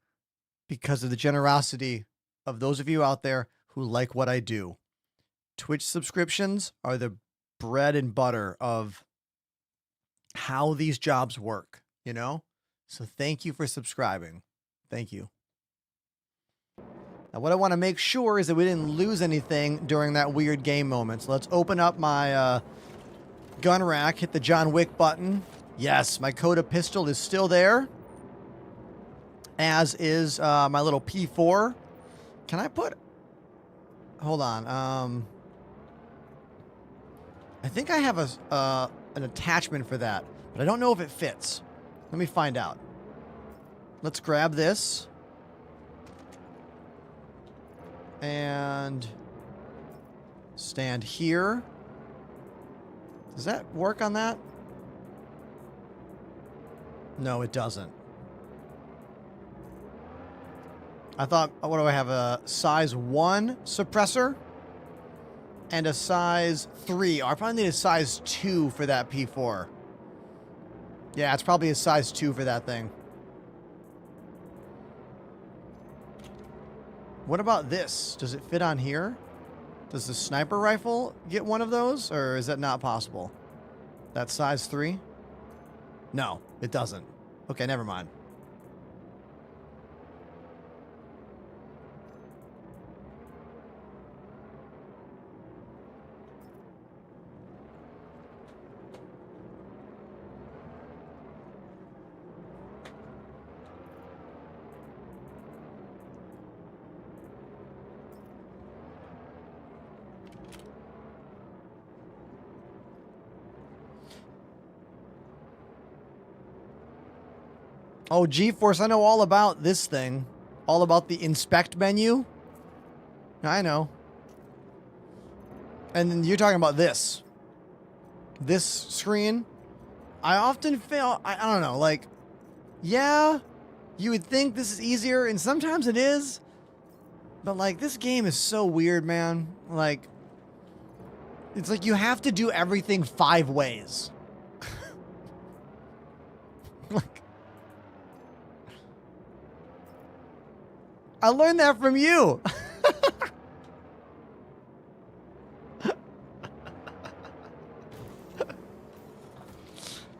because of the generosity of those of you out there who like what I do. Twitch subscriptions are the bread and butter of how these jobs work, you know? So thank you for subscribing. Thank you. Now, what I want to make sure is that we didn't lose anything during that weird game moment. So let's open up my gun rack, hit the John Wick button. Yes, my Coda pistol is still there, as is my little P4. Can I put... Hold on. I think I have an attachment for that, but I don't know if it fits. Let me find out. Let's grab this. And stand here. Does that work on that? No, it doesn't. I thought, what do I have? A size 1 suppressor and a size 3. Oh, I probably need a size 2 for that P4. Yeah, it's probably a size 2 for that thing. What about this? Does it fit on here? Does the sniper rifle get one of those? Or is that not possible? That size 3? No, it doesn't. Okay, never mind. Oh, GeForce, I know all about this thing. All about the inspect menu. I know. And then you're talking about this. This screen. I often feel, I don't know, like, yeah, you would think this is easier, and sometimes it is. But, like, this game is so weird, man. Like, it's like you have to do everything 5 ways. Like, I learned that from you.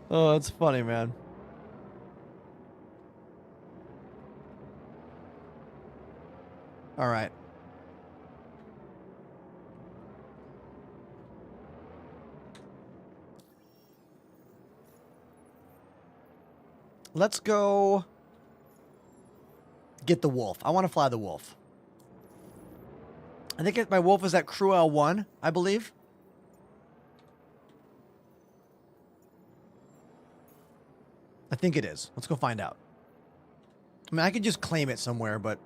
Oh, that's funny, man. All right. Let's go get the wolf. I want to fly the wolf. I think my wolf is at Crew L1, I believe. I think it is. Let's go find out. I mean, I could just claim it somewhere, but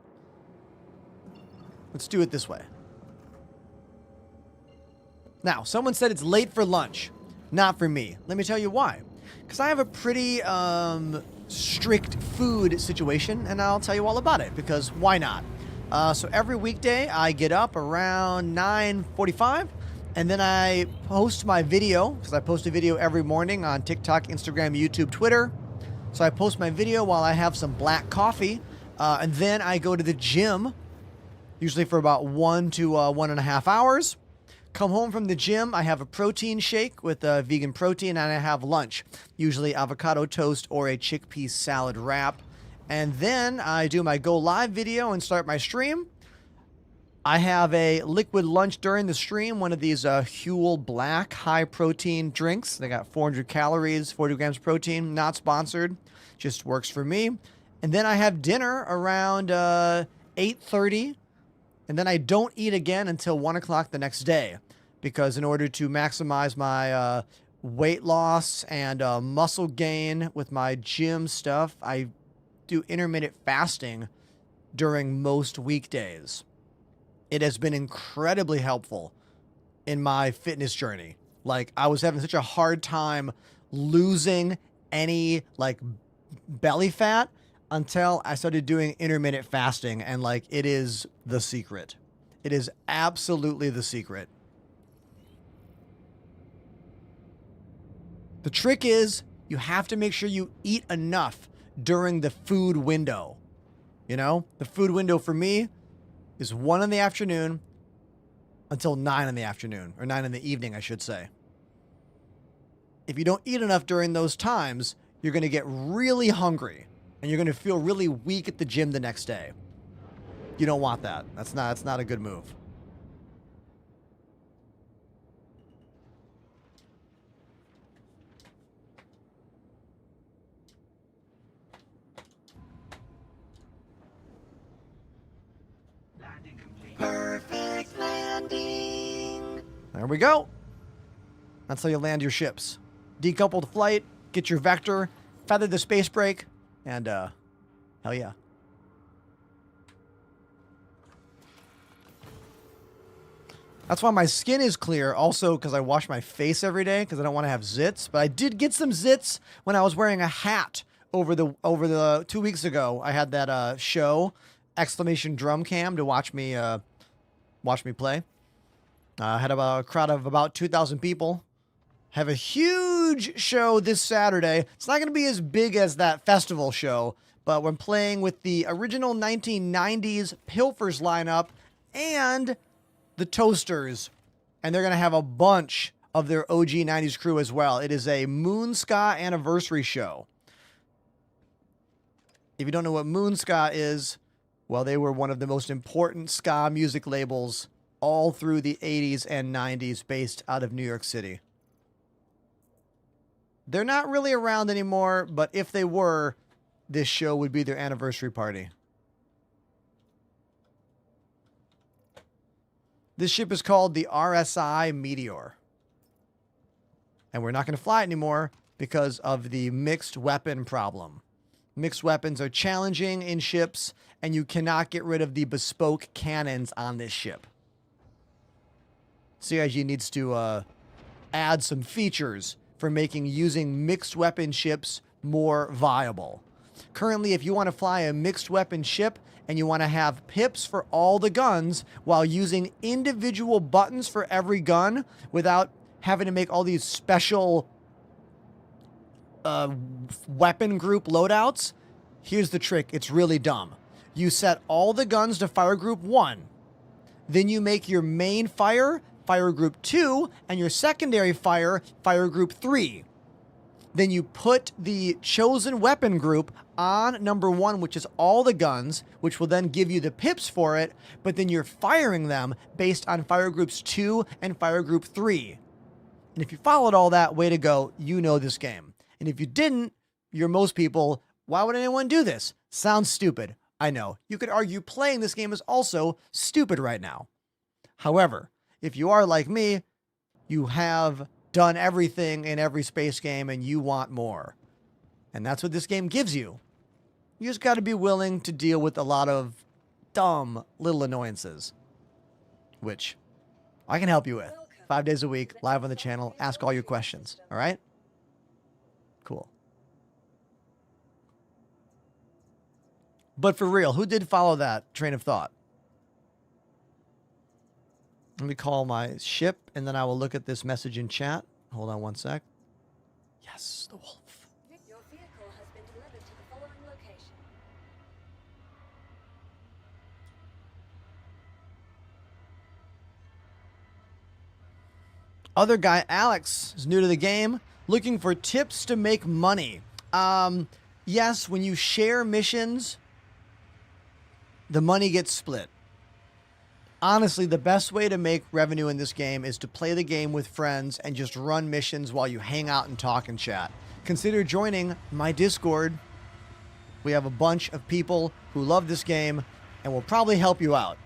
let's do it this way. Now, someone said it's late for lunch. Not for me. Let me tell you why. Because I have a pretty strict food situation, and I'll tell you all about it, because why not? So every weekday, I get up around 9:45, and then I post my video, because I post a video every morning on TikTok, Instagram, YouTube, Twitter. So I post my video while I have some black coffee, and then I go to the gym, usually for about 1 to 1.5 hours. Come home from the gym, I have a protein shake with vegan protein, and I have lunch, usually avocado toast or a chickpea salad wrap. And then I do my go live video and start my stream. I have a liquid lunch during the stream, one of these Huel Black high protein drinks. They got 400 calories, 40 grams protein, not sponsored, just works for me. And then I have dinner around 8:30. And then I don't eat again until 1 o'clock the next day, because in order to maximize my weight loss and muscle gain with my gym stuff, I do intermittent fasting during most weekdays. It has been incredibly helpful in my fitness journey. Like, I was having such a hard time losing any like belly fat until I started doing intermittent fasting, and like, it is the secret. It is absolutely the secret. The trick is you have to make sure you eat enough during the food window. You know, the food window for me is 1 in the afternoon until 9 in the afternoon, or 9 in the evening, I should say. If you don't eat enough during those times, you're going to get really hungry. And you're going to feel really weak at the gym the next day. You don't want that. That's not a good move. Perfect landing. There we go. That's how you land your ships. Decoupled flight, get your vector, feather the space brake, and hell yeah. That's why my skin is clear, also because I wash my face every day because I don't want to have zits. But I did get some zits when I was wearing a hat over the 2 weeks ago. I had that show, !Drum Cam, to watch me play. I had a crowd of about 2,000 people. Have a huge show this Saturday. It's not going to be as big as that festival show, but we're playing with the original 1990s Pilfers lineup and the Toasters, and they're going to have a bunch of their OG 90s crew as well. It is a Moon Ska anniversary show. If you don't know what Moon Ska is, well, they were one of the most important ska music labels all through the 80s and 90s, based out of New York City. They're not really around anymore, but if they were, this show would be their anniversary party. This ship is called the RSI Meteor. And we're not going to fly it anymore because of the mixed weapon problem. Mixed weapons are challenging in ships, and you cannot get rid of the bespoke cannons on this ship. CIG needs to add some features for making using mixed weapon ships more viable. Currently, if you want to fly a mixed weapon ship and you want to have pips for all the guns while using individual buttons for every gun without having to make all these special weapon group loadouts, here's the trick. It's really dumb. You set all the guns to fire group 1. Then you make your main fire group 2, and your secondary fire group 3. Then you put the chosen weapon group on number 1, which is all the guns, which will then give you the pips for it, but then you're firing them based on fire groups 2 and fire group 3. And if you followed all that, way to go, you know this game. And if you didn't, you're most people, why would anyone do this? Sounds stupid. I know. You could argue playing this game is also stupid right now. However, if you are like me, you have done everything in every space game and you want more. And that's what this game gives you. You just got to be willing to deal with a lot of dumb little annoyances, which I can help you with. 5 days a week, live on the channel. Ask all your questions. All right? Cool. But for real, who did follow that train of thought? Let me call my ship, and then I will look at this message in chat. Hold on one sec. Yes, the wolf. Your vehicle has been delivered to the following location. Other guy, Alex, is new to the game, looking for tips to make money. Yes, when you share missions, the money gets split. Honestly, the best way to make revenue in this game is to play the game with friends and just run missions while you hang out and talk and chat. Consider joining my Discord. We have a bunch of people who love this game and will probably help you out.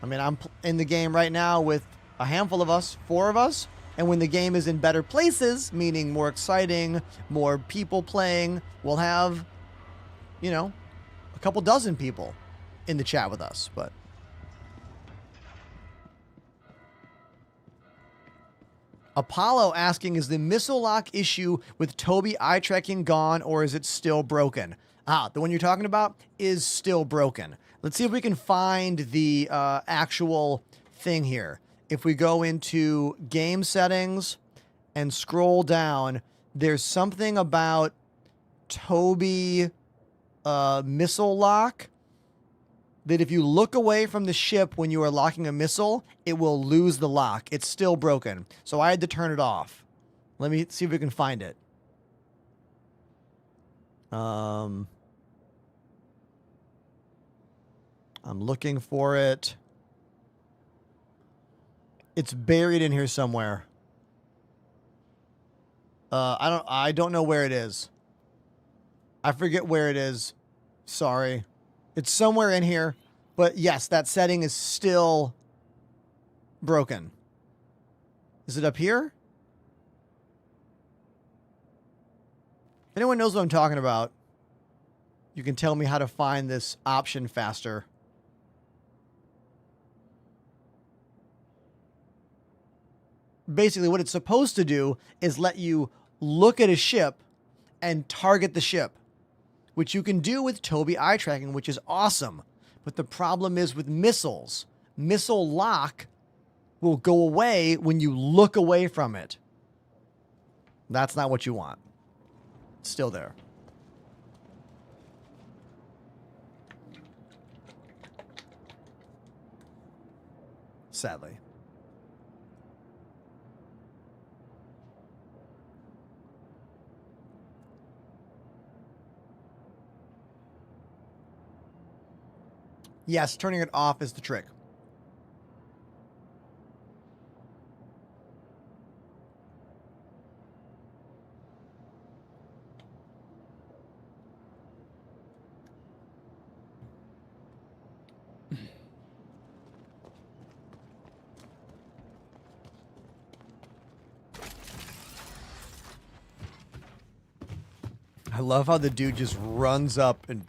I mean, I'm in the game right now with a handful of us, 4 of us, and when the game is in better places, meaning more exciting, more people playing, we'll have, you know, a couple dozen people in the chat with us, but... Apollo asking, is the missile lock issue with Toby eye tracking gone, or is it still broken? Ah, the one you're talking about is still broken. Let's see if we can find the actual thing here. If we go into game settings and scroll down, there's something about Toby missile lock that if you look away from the ship when you are locking a missile, it will lose the lock. It's still broken. So I had to turn it off. Let me see if we can find it. I'm looking for it. It's buried in here somewhere. I don't know where it is. I forget where it is. Sorry. It's somewhere in here, but yes, that setting is still broken. Is it up here? If anyone knows what I'm talking about, you can tell me how to find this option faster. Basically, what it's supposed to do is let you look at a ship and target the ship, which you can do with Toby eye tracking, which is awesome. But the problem is with missiles. Missile lock will go away when you look away from it. That's not what you want. It's still there. Sadly. Yes, turning it off is the trick. I love how the dude just runs up and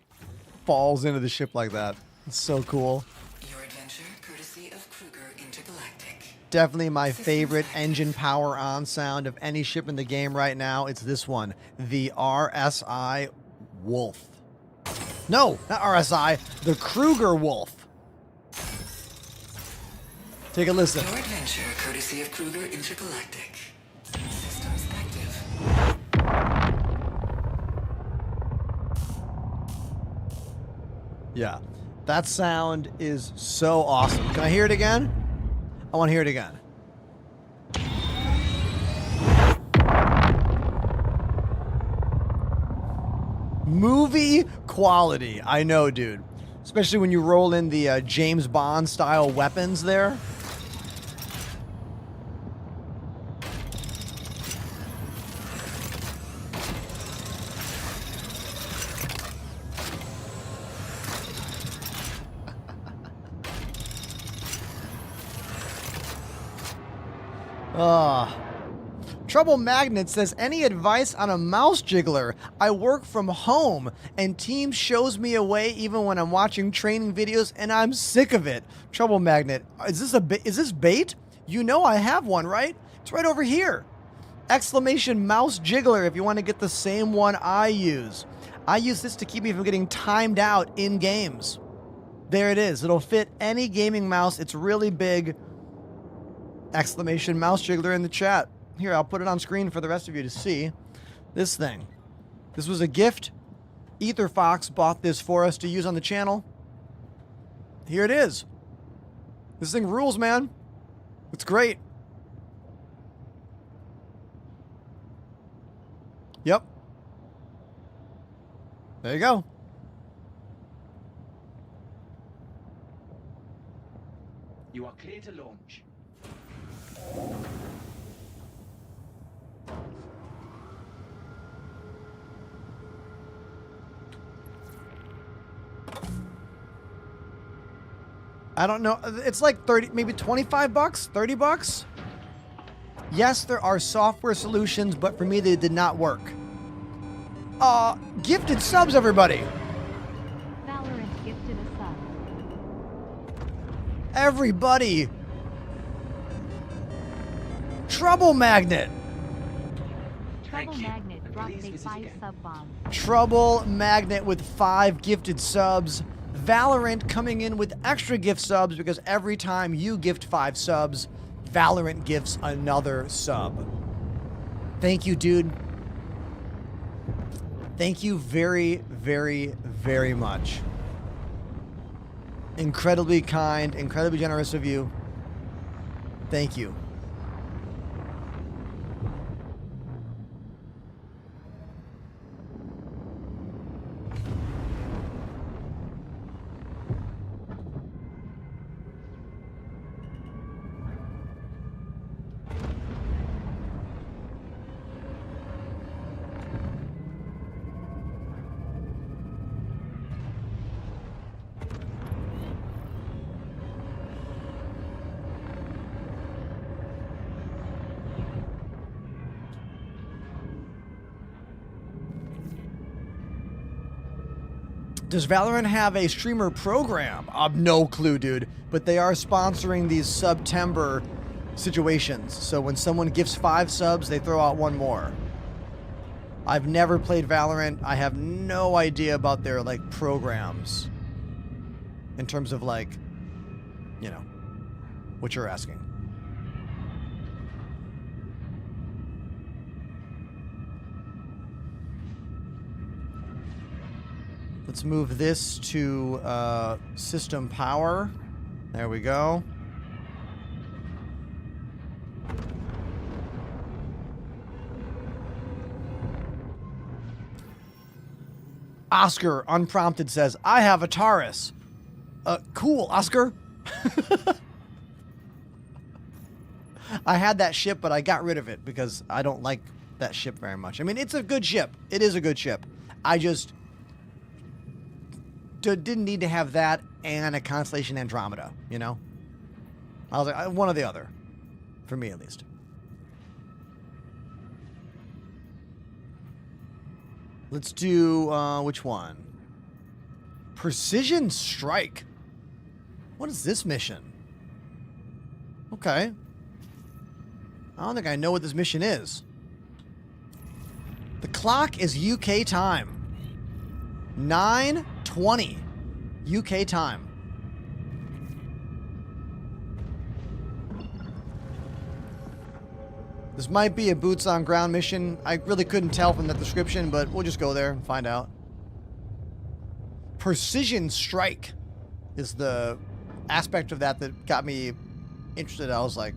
falls into the ship like that. It's so cool. Your adventure, courtesy of Kruger Intergalactic. Definitely my favorite engine power on sound of any ship in the game right now. It's this one, the RSI Wolf. No, not RSI, the Kruger Wolf. Take a listen. Your adventure, courtesy of Kruger Intergalactic. Systems active. Yeah, that sound is so awesome. Can I hear it again? I want to hear it again. Movie quality. I know, dude. Especially when you roll in the James Bond style weapons there. Trouble Magnet says, any advice on a mouse jiggler? I work from home and Teams shows me away even when I'm watching training videos and I'm sick of it. Trouble Magnet, is this bait? You know I have one, right? It's right over here. Exclamation mouse jiggler if you want to get the same one I use. I use this to keep me from getting timed out in games. There it is. It'll fit any gaming mouse. It's really big. Exclamation mouse jiggler in the chat. Here, I'll put it on screen for the rest of you to see. This thing. This was a gift. Ether Fox bought this for us to use on the channel. Here it is. This thing rules, man. It's great. Yep. There you go. You are clear to launch. I don't know. It's like 30, maybe 25 bucks, 30 bucks. Yes, there are software solutions, but for me, they did not work. Gifted subs, everybody. Valorant gifted a sub. Everybody. Trouble Magnet. Trouble Magnet dropped a 5 sub bomb. Trouble Magnet with 5 gifted subs. Valorant coming in with extra gift subs because every time you gift 5 subs, Valorant gifts another sub. Thank you, dude. Thank you very, very, very much. Incredibly kind, incredibly generous of you. Thank you. Does Valorant have a streamer program? No clue, dude. But they are sponsoring these September situations. So when someone gifts 5 subs, they throw out 1 more. I've never played Valorant. I have no idea about their, like, programs. In terms of, like, you know, what you're asking. Let's move this to system power. There we go. Oscar, unprompted, says, I have a Taurus. Cool, Oscar. I had that ship, but I got rid of it because I don't like that ship very much. I mean, it's a good ship. It is a good ship. I just didn't need to have that and a Constellation Andromeda, you know? I was like, one or the other. For me, at least. Let's do, which one? Precision Strike. What is this mission? Okay. I don't think I know what this mission is. The clock is UK time. 9:20 UK time. This might be a boots on ground mission. I really couldn't tell from the description, but we'll just go there and find out. Precision Strike is the aspect of that that got me interested. I was like,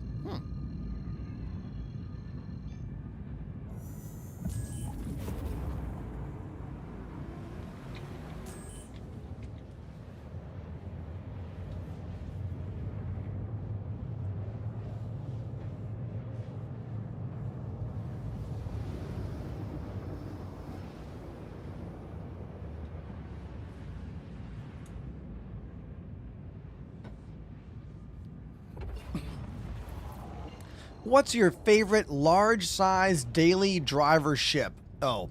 what's your favorite large-size daily driver ship? Oh.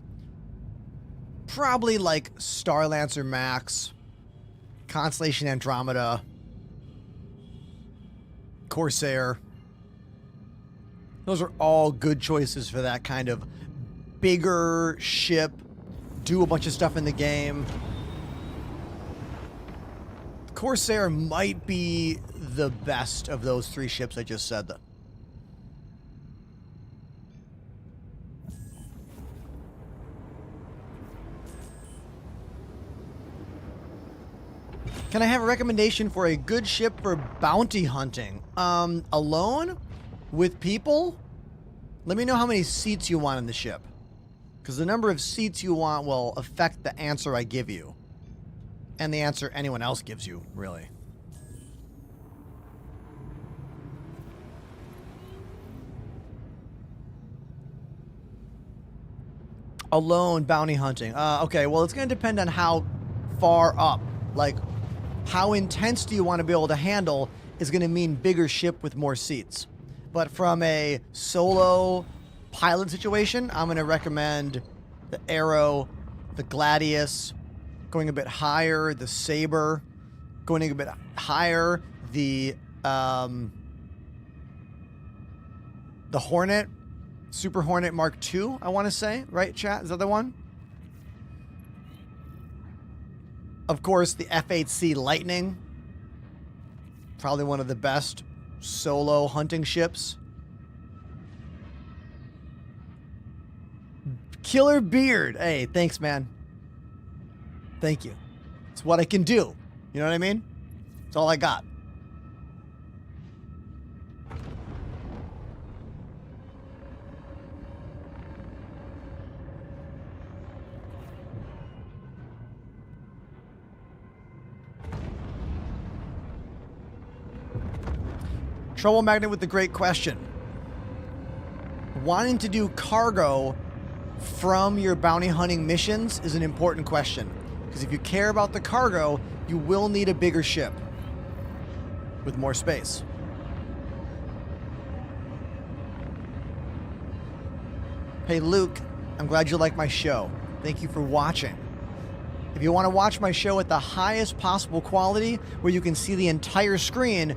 Probably like Star Lancer Max, Constellation Andromeda, Corsair. Those are all good choices for that kind of bigger ship, do a bunch of stuff in the game. Corsair might be the best of those 3 ships I just said. Can I have a recommendation for a good ship for bounty hunting? Alone? With people? Let me know how many seats you want in the ship. Because the number of seats you want will affect the answer I give you. And the answer anyone else gives you, really. Alone bounty hunting. Okay, well, it's going to depend on how far up. Like, how intense do you want to be able to handle is going to mean bigger ship with more seats. But from a solo pilot situation, I'm going to recommend the Arrow, the Gladius, going a bit higher, the Saber, going a bit higher, the Hornet, Super Hornet Mark II, I want to say, right, chat? Is that the one? Of course, the F-8C Lightning, probably one of the best solo hunting ships. Killer Beard. Hey, thanks, man. Thank you. It's what I can do. You know what I mean? It's all I got. Trouble Magnet with the great question. Wanting to do cargo from your bounty hunting missions is an important question. Because if you care about the cargo, you will need a bigger ship with more space. Hey Luke, I'm glad you like my show. Thank you for watching. If you want to watch my show at the highest possible quality, where you can see the entire screen,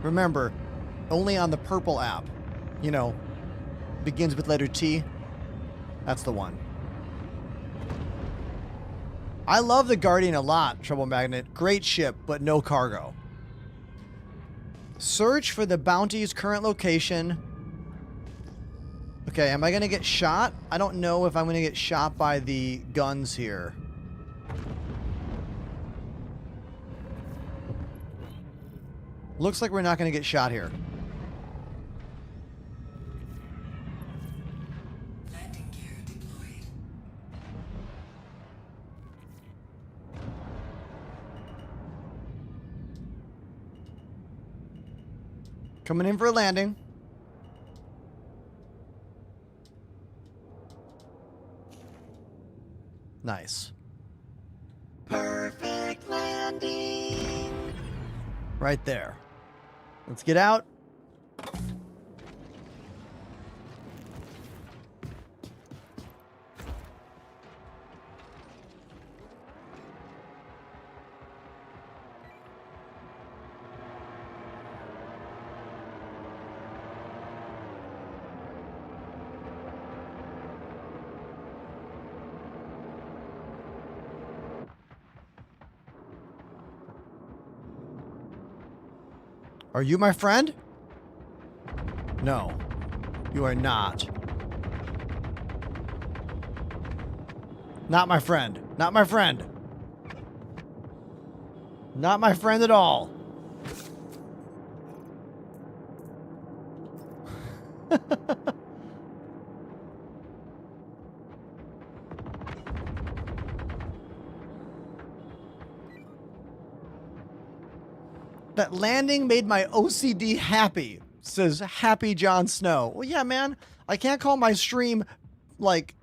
remember, only on the purple app. You know, begins with letter T. That's the one. I love the Guardian a lot, Trouble Magnet. Great ship, but no cargo. Search for the bounty's current location. Okay, am I going to get shot? I don't know if I'm going to get shot by the guns here. Looks like we're not going to get shot here. Coming in for a landing. Nice. Perfect landing. Right there. Let's get out. Are you my friend? No, you are not. Not my friend. Not my friend. Not my friend at all. That landing made my OCD happy, says Happy Jon Snow. Well, yeah, man. I can't call my stream, like,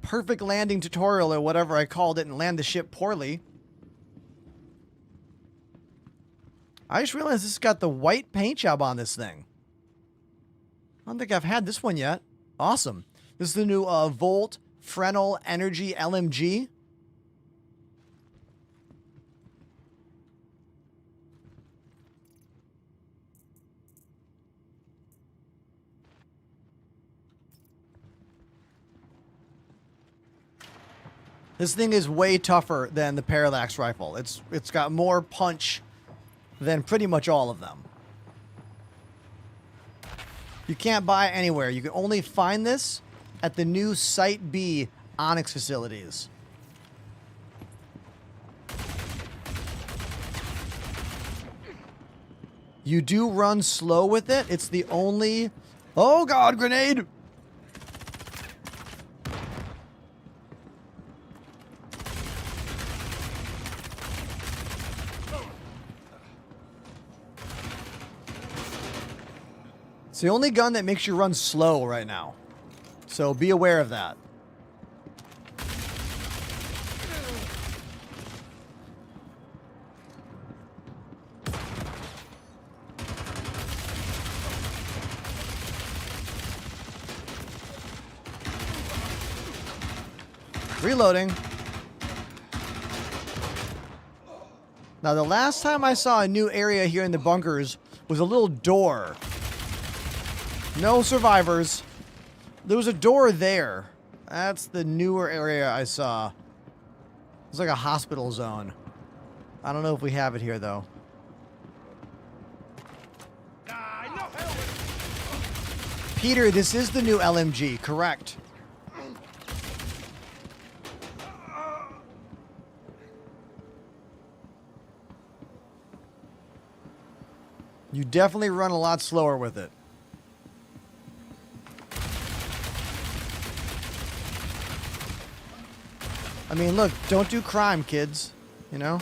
perfect landing tutorial or whatever I called it and land the ship poorly. I just realized this has got the white paint job on this thing. I don't think I've had this one yet. Awesome. This is the new Volt Fresnel Energy LMG. This thing is way tougher than the parallax rifle. It's got more punch than pretty much all of them. You can't buy it anywhere. You can only find this at the new Site B Onyx facilities. You do run slow with it. It's the only... Oh god, grenade! It's the only gun that makes you run slow right now. So be aware of that. Reloading. Now, the last time I saw a new area here in the bunkers was a little door. No survivors. There was a door there. That's the newer area I saw. It's like a hospital zone. I don't know if we have it here, though. Peter, this is the new LMG, correct? You definitely run a lot slower with it. I mean, look, don't do crime, kids. You know?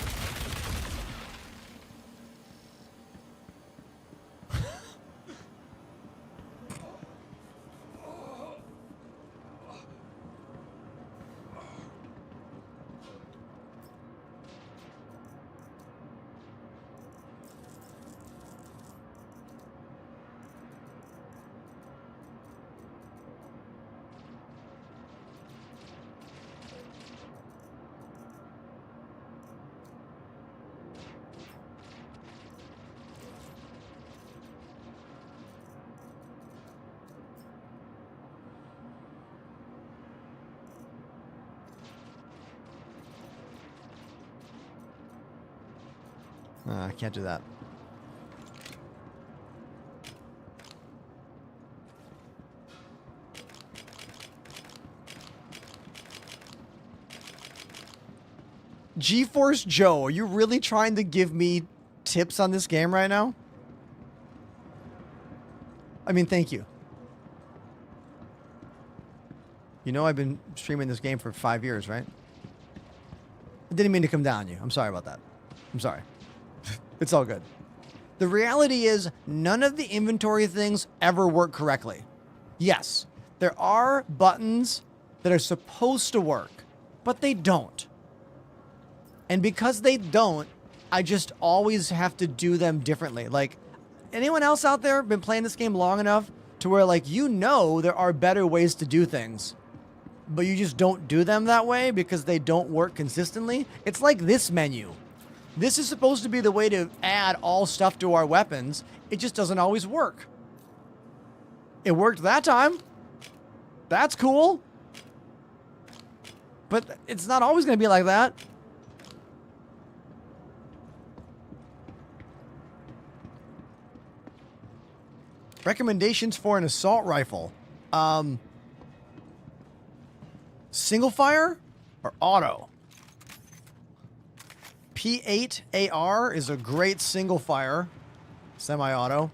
I can't do that. GeForce Joe, are you really trying to give me tips on this game right now? I mean, thank you. You know I've been streaming this game for 5 years, right? I didn't mean to come down on you. I'm sorry about that. I'm sorry. It's all good. The reality is none of the inventory things ever work correctly. Yes, there are buttons that are supposed to work, but they don't. And because they don't, I just always have to do them differently. Like, anyone else out there been playing this game long enough to where, like, you know there are better ways to do things, but you just don't do them that way because they don't work consistently? It's like this menu. This is supposed to be the way to add all stuff to our weapons. It just doesn't always work. It worked that time. That's cool. But it's not always going to be like that. Recommendations for an assault rifle. Single fire or auto? P8 AR is a great single fire, semi-auto.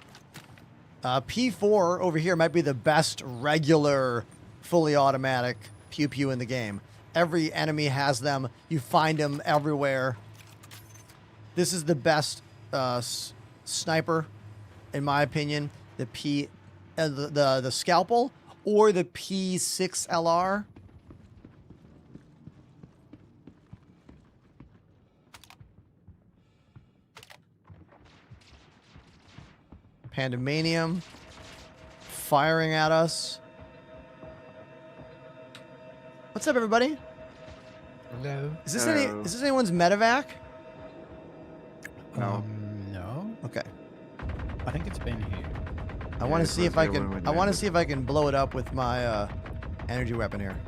P4 over here might be the best regular, fully automatic pew-pew in the game. Every enemy has them. You find them everywhere. This is the best sniper, in my opinion. The scalpel or the P6 LR. Pandemanium firing at us. What's up, everybody? Hello. Is this anyone's medevac? No. No. Okay. I think it's been here. I want to see if I can. I want to see if I can blow it up with my energy weapon here.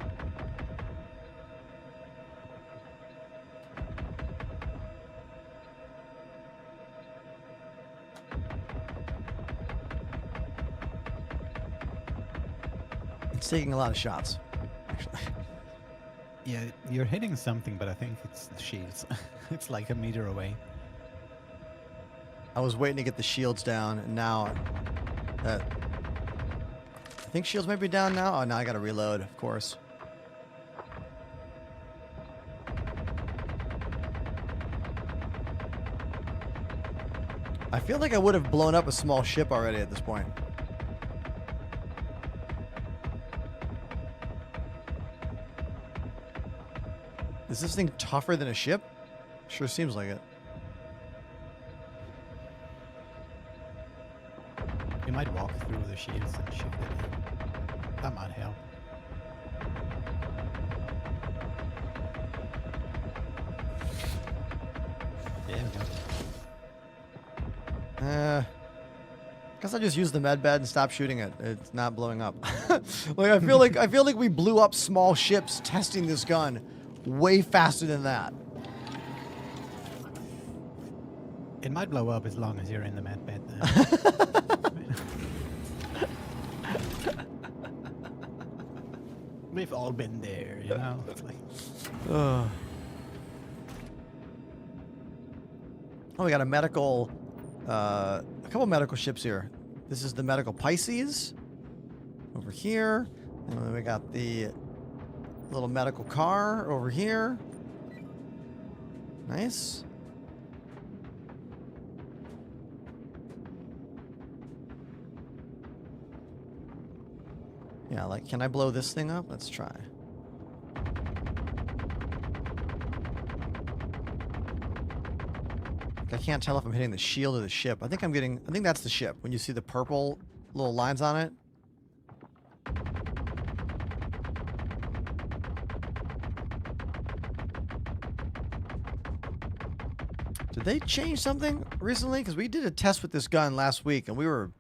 taking a lot of shots, actually. Yeah, you're hitting something, but I think it's the shields. It's like a meter away. I was waiting to get the shields down, and now I think shields might be down now. Oh, now I gotta reload, of course. I feel like I would have blown up a small ship already at this point. Is this thing tougher than a ship? Sure seems like it. You might walk through the shields and shoot it. That might help. There we go. Guess I just use the med bed and stop shooting it. It's not blowing up. Like I feel like we blew up small ships testing this gun way faster than that. It might blow up as long as you're in the med bed. We've all been there, you know? It's like... Oh, we got a medical, a couple medical ships here. This is the medical Pisces over here. And then we got the little medical car over here. Nice. Yeah, like, can I blow this thing up? Let's try. I can't tell if I'm hitting the shield or the ship. I think that's the ship. When you see the purple little lines on it. Did they change something recently? Because we did a test with this gun last week and we were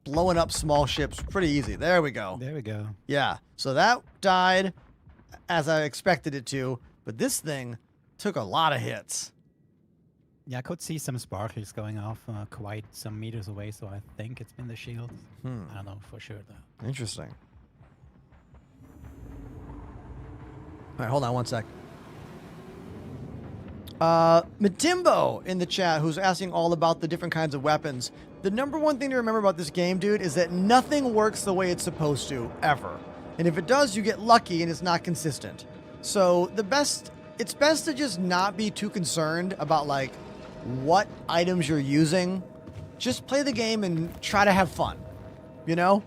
blowing up small ships pretty easy. There we go. There we go. Yeah. So that died as I expected it to, but this thing took a lot of hits. Yeah, I could see some sparklers going off quite some meters away, so I think it's been the shield. I don't know for sure, though. Interesting. All right, hold on one sec. Matimbo in the chat, who's asking all about the different kinds of weapons. The number one thing to remember about this game, dude, is that nothing works the way it's supposed to, ever. And if it does, you get lucky and it's not consistent. So it's best to just not be too concerned about, like, what items you're using. Just play the game and try to have fun. You know?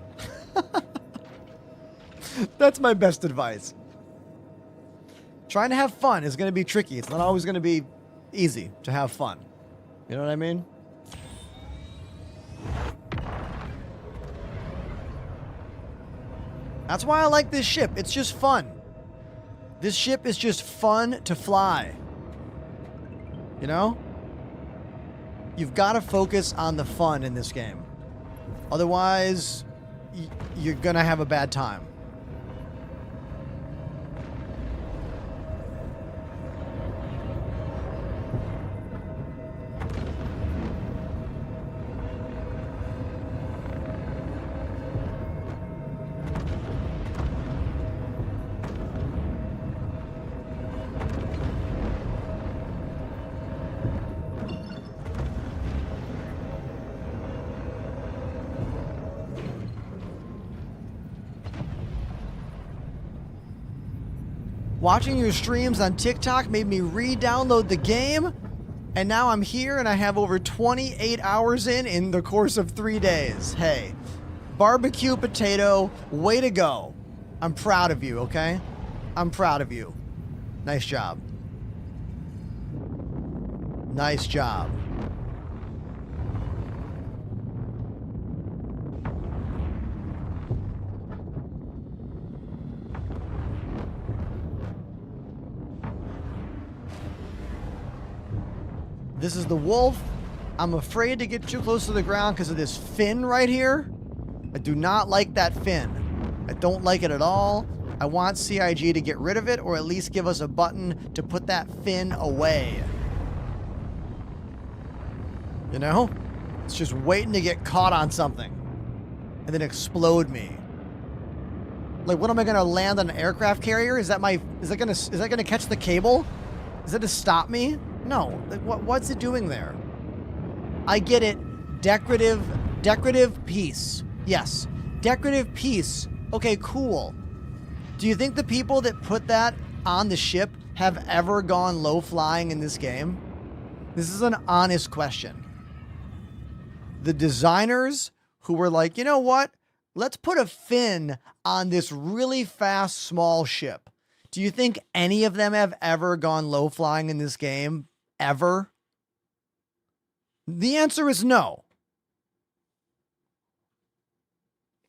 That's my best advice. Trying to have fun is going to be tricky. It's not always going to be easy to have fun. You know what I mean? That's why I like this ship. It's just fun. This ship is just fun to fly. You know? You've got to focus on the fun in this game. Otherwise, you're going to have a bad time. Watching your streams on TikTok made me re-download the game, and now I'm here and I have over 28 hours in the course of 3 days. Hey, barbecue potato, way to go. I'm proud of you, okay? I'm proud of you. Nice job. Nice job. This is the wolf. I'm afraid to get too close to the ground because of this fin right here. I do not like that fin. I don't like it at all. I want CIG to get rid of it, or at least give us a button to put that fin away. You know? It's just waiting to get caught on something and then explode me. Like, what am I gonna land on an aircraft carrier? Is that gonna catch the cable? Is that to stop me? No. Like, what's it doing there? I get it. Decorative piece. Yes. Decorative piece. Okay, cool. Do you think the people that put that on the ship have ever gone low flying in this game? This is an honest question. The designers who were like, you know what? Let's put a fin on this really fast, small ship. Do you think any of them have ever gone low flying in this game? Ever? The answer is no.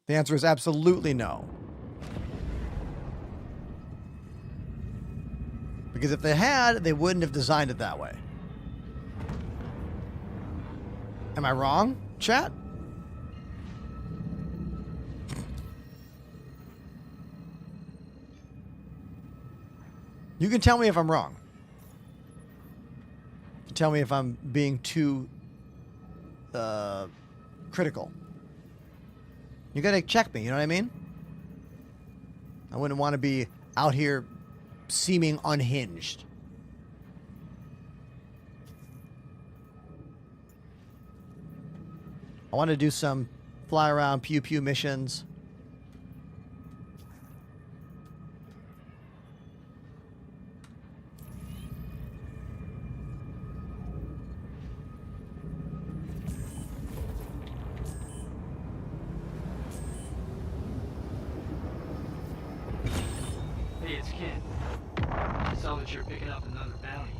The answer is absolutely no. Because if they had, they wouldn't have designed it that way. Am I wrong, chat? You can tell me if I'm wrong. You can tell me if I'm being too critical. You gotta check me, you know what I mean? I wouldn't want to be out here seeming unhinged. I want to do some fly around pew pew missions. Hey, it's Ken. I saw that you're picking up another bounty.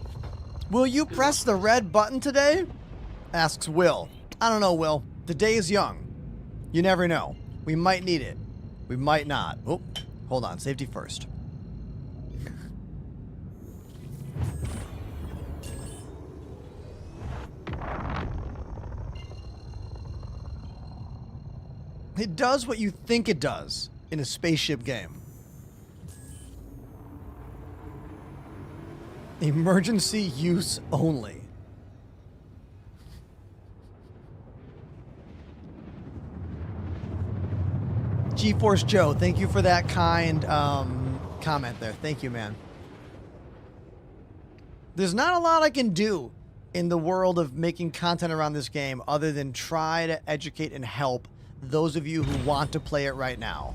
Will you press the red button today? Asks Will. I don't know, Will. The day is young. You never know. We might need it. We might not. Oh, hold on. Safety first. It does what you think it does in a spaceship game. Emergency use only. GeForce Joe, thank you for that kind comment there. Thank you, man. There's not a lot I can do in the world of making content around this game other than try to educate and help those of you who want to play it right now.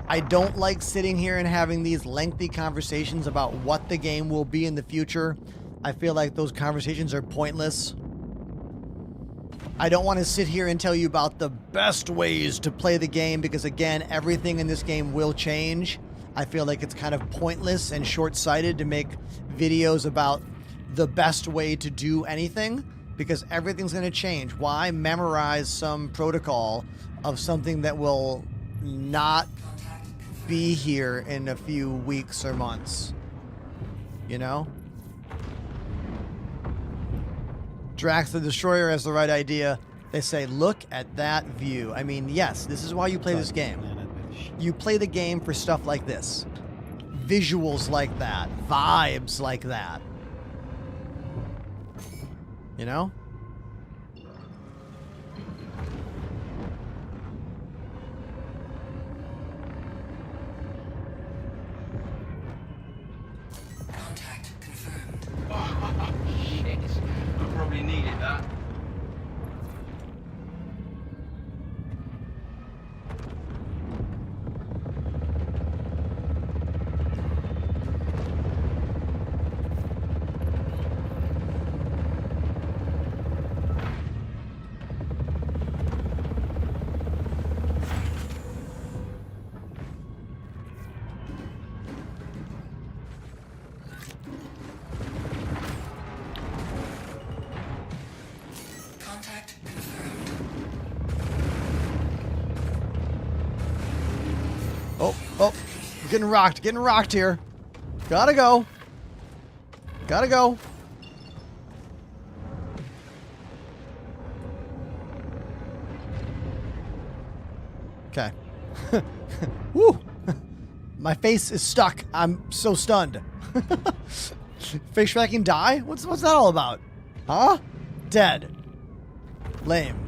I don't like sitting here and having these lengthy conversations about what the game will be in the future. I feel like those conversations are pointless. I don't want to sit here and tell you about the best ways to play the game because, again, everything in this game will change. I feel like it's kind of pointless and short-sighted to make videos about the best way to do anything because everything's going to change. Why memorize some protocol of something that will not be here in a few weeks or months? You know? Drax the Destroyer has the right idea. They say, look at that view. I mean, yes, this is why you play this game. You play the game for stuff like this. Visuals like that. Vibes like that. You know? Oh, shit. I probably needed that. Oh, getting rocked here. Gotta go. Okay. Woo! My face is stuck. I'm so stunned. Face tracking die? What's that all about? Huh? Dead. Lame.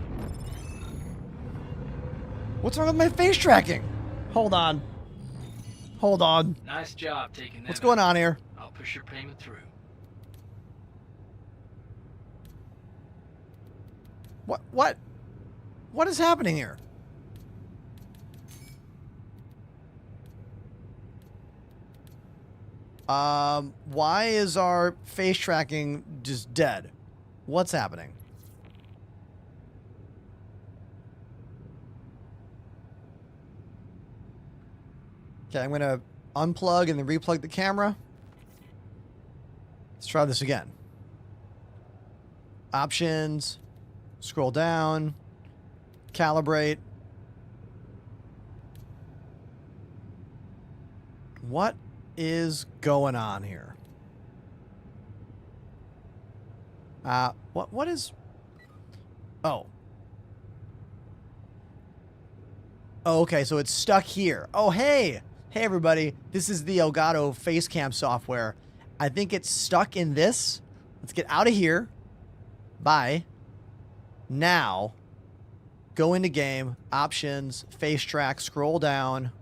What's wrong with my face tracking? Hold on. Hold on. Nice job taking that. What's going on here? I'll push your payment through. What is happening here? Why is our face tracking just dead? What's happening? Okay, I'm gonna unplug and then replug the camera. Let's try this again. Options, scroll down, calibrate. What is going on here? What is... Oh. Oh, okay, so it's stuck here. Oh, hey! Hey, everybody. This is the Elgato face cam software. I think it's stuck in this. Let's get out of here. Bye. Now, go into game, options, face track, scroll down,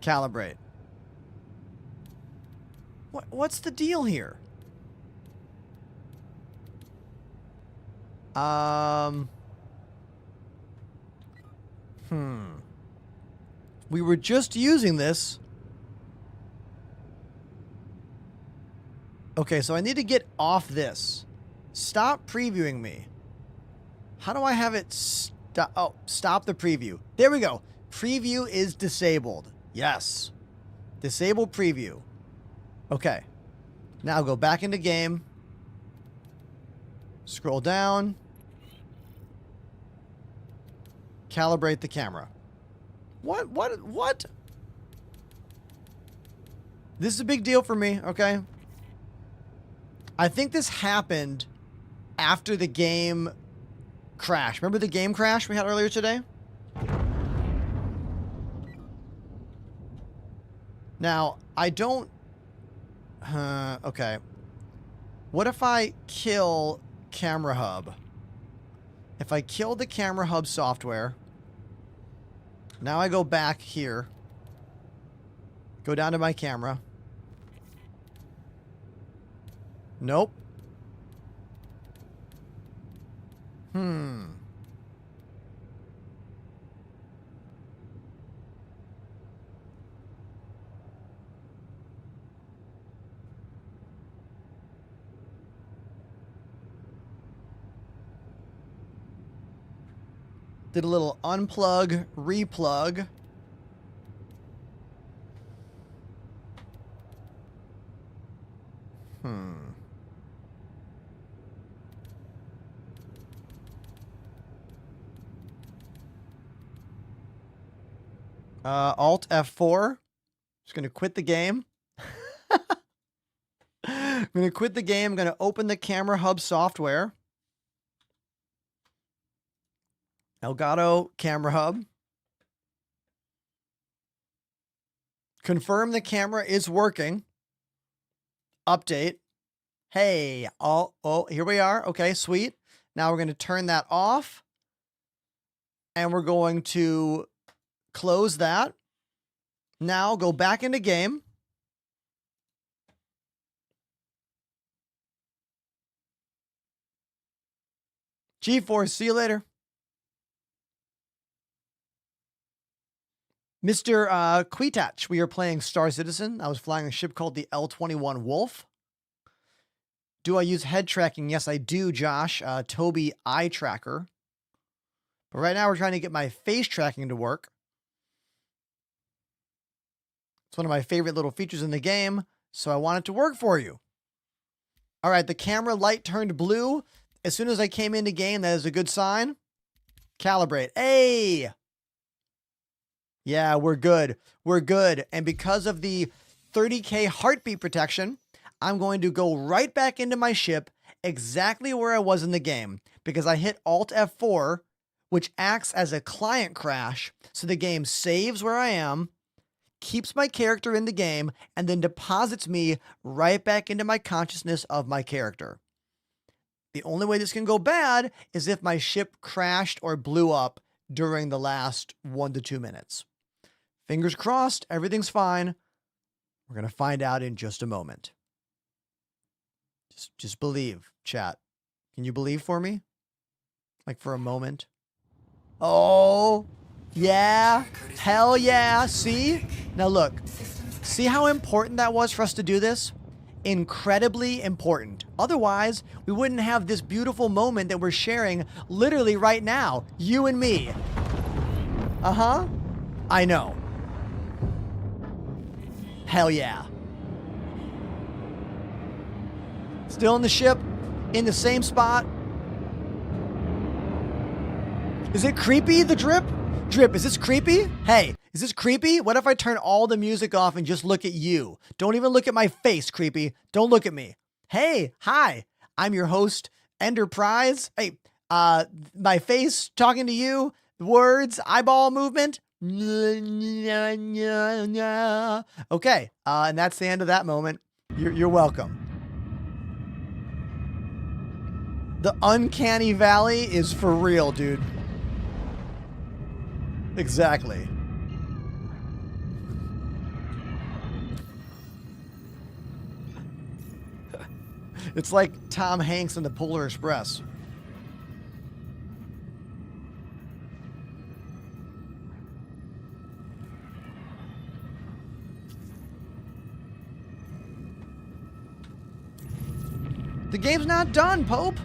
calibrate. What's the deal here? We were just using this. Okay, so I need to get off this. Stop previewing me. How do I have it stop? Oh, stop the preview. There we go. Preview is disabled. Yes. Disable preview. Okay. Now go back into game. Scroll down. Calibrate the camera. What? This is a big deal for me, okay? I think this happened after the game crash. Remember the game crash we had earlier today? Now, I don't... okay. What if I kill Camera Hub? If I kill the Camera Hub software... Now I go back here. Go down to my camera. Nope. Did a little unplug, replug. Alt F4. Just going to quit the game. I'm going to quit the game. I'm going to open the Camera Hub software. Elgato Camera Hub. Confirm the camera is working. Update. Hey, oh, here we are. Okay, sweet. Now we're going to turn that off. And we're going to close that. Now go back into game. G4, see you later. Mr. Quitach, we are playing Star Citizen. I was flying a ship called the L-21 Wolf. Do I use head tracking? Yes, I do, Josh. Toby Eye Tracker. But right now we're trying to get my face tracking to work. It's one of my favorite little features in the game, so I want it to work for you. All right, the camera light turned blue. As soon as I came into game, that is a good sign. Calibrate. Hey! Yeah, we're good. We're good. And because of the 30K heartbeat protection, I'm going to go right back into my ship exactly where I was in the game because I hit Alt F4, which acts as a client crash. So the game saves where I am, keeps my character in the game, and then deposits me right back into my consciousness of my character. The only way this can go bad is if my ship crashed or blew up during the last 1 to 2 minutes. Fingers crossed, everything's fine. We're going to find out in just a moment. Just believe, chat. Can you believe for me? Like for a moment? Oh, yeah. Hell yeah. See? Now look. See how important that was for us to do this? Incredibly important. Otherwise, we wouldn't have this beautiful moment that we're sharing literally right now. You and me. Uh-huh. I know. Hell yeah. Still in the ship, in the same spot. Is it creepy, the drip? Drip, is this creepy? Hey, is this creepy? What if I turn all the music off and just look at you? Don't even look at my face, creepy. Don't look at me. Hey, hi. I'm your host, Enterprise. Hey, my face talking to you, words, eyeball movement. Okay, and that's the end of that moment. You're welcome. The uncanny valley is for real, dude. Exactly. It's like Tom Hanks in the Polar Express. The game's not done, Pope.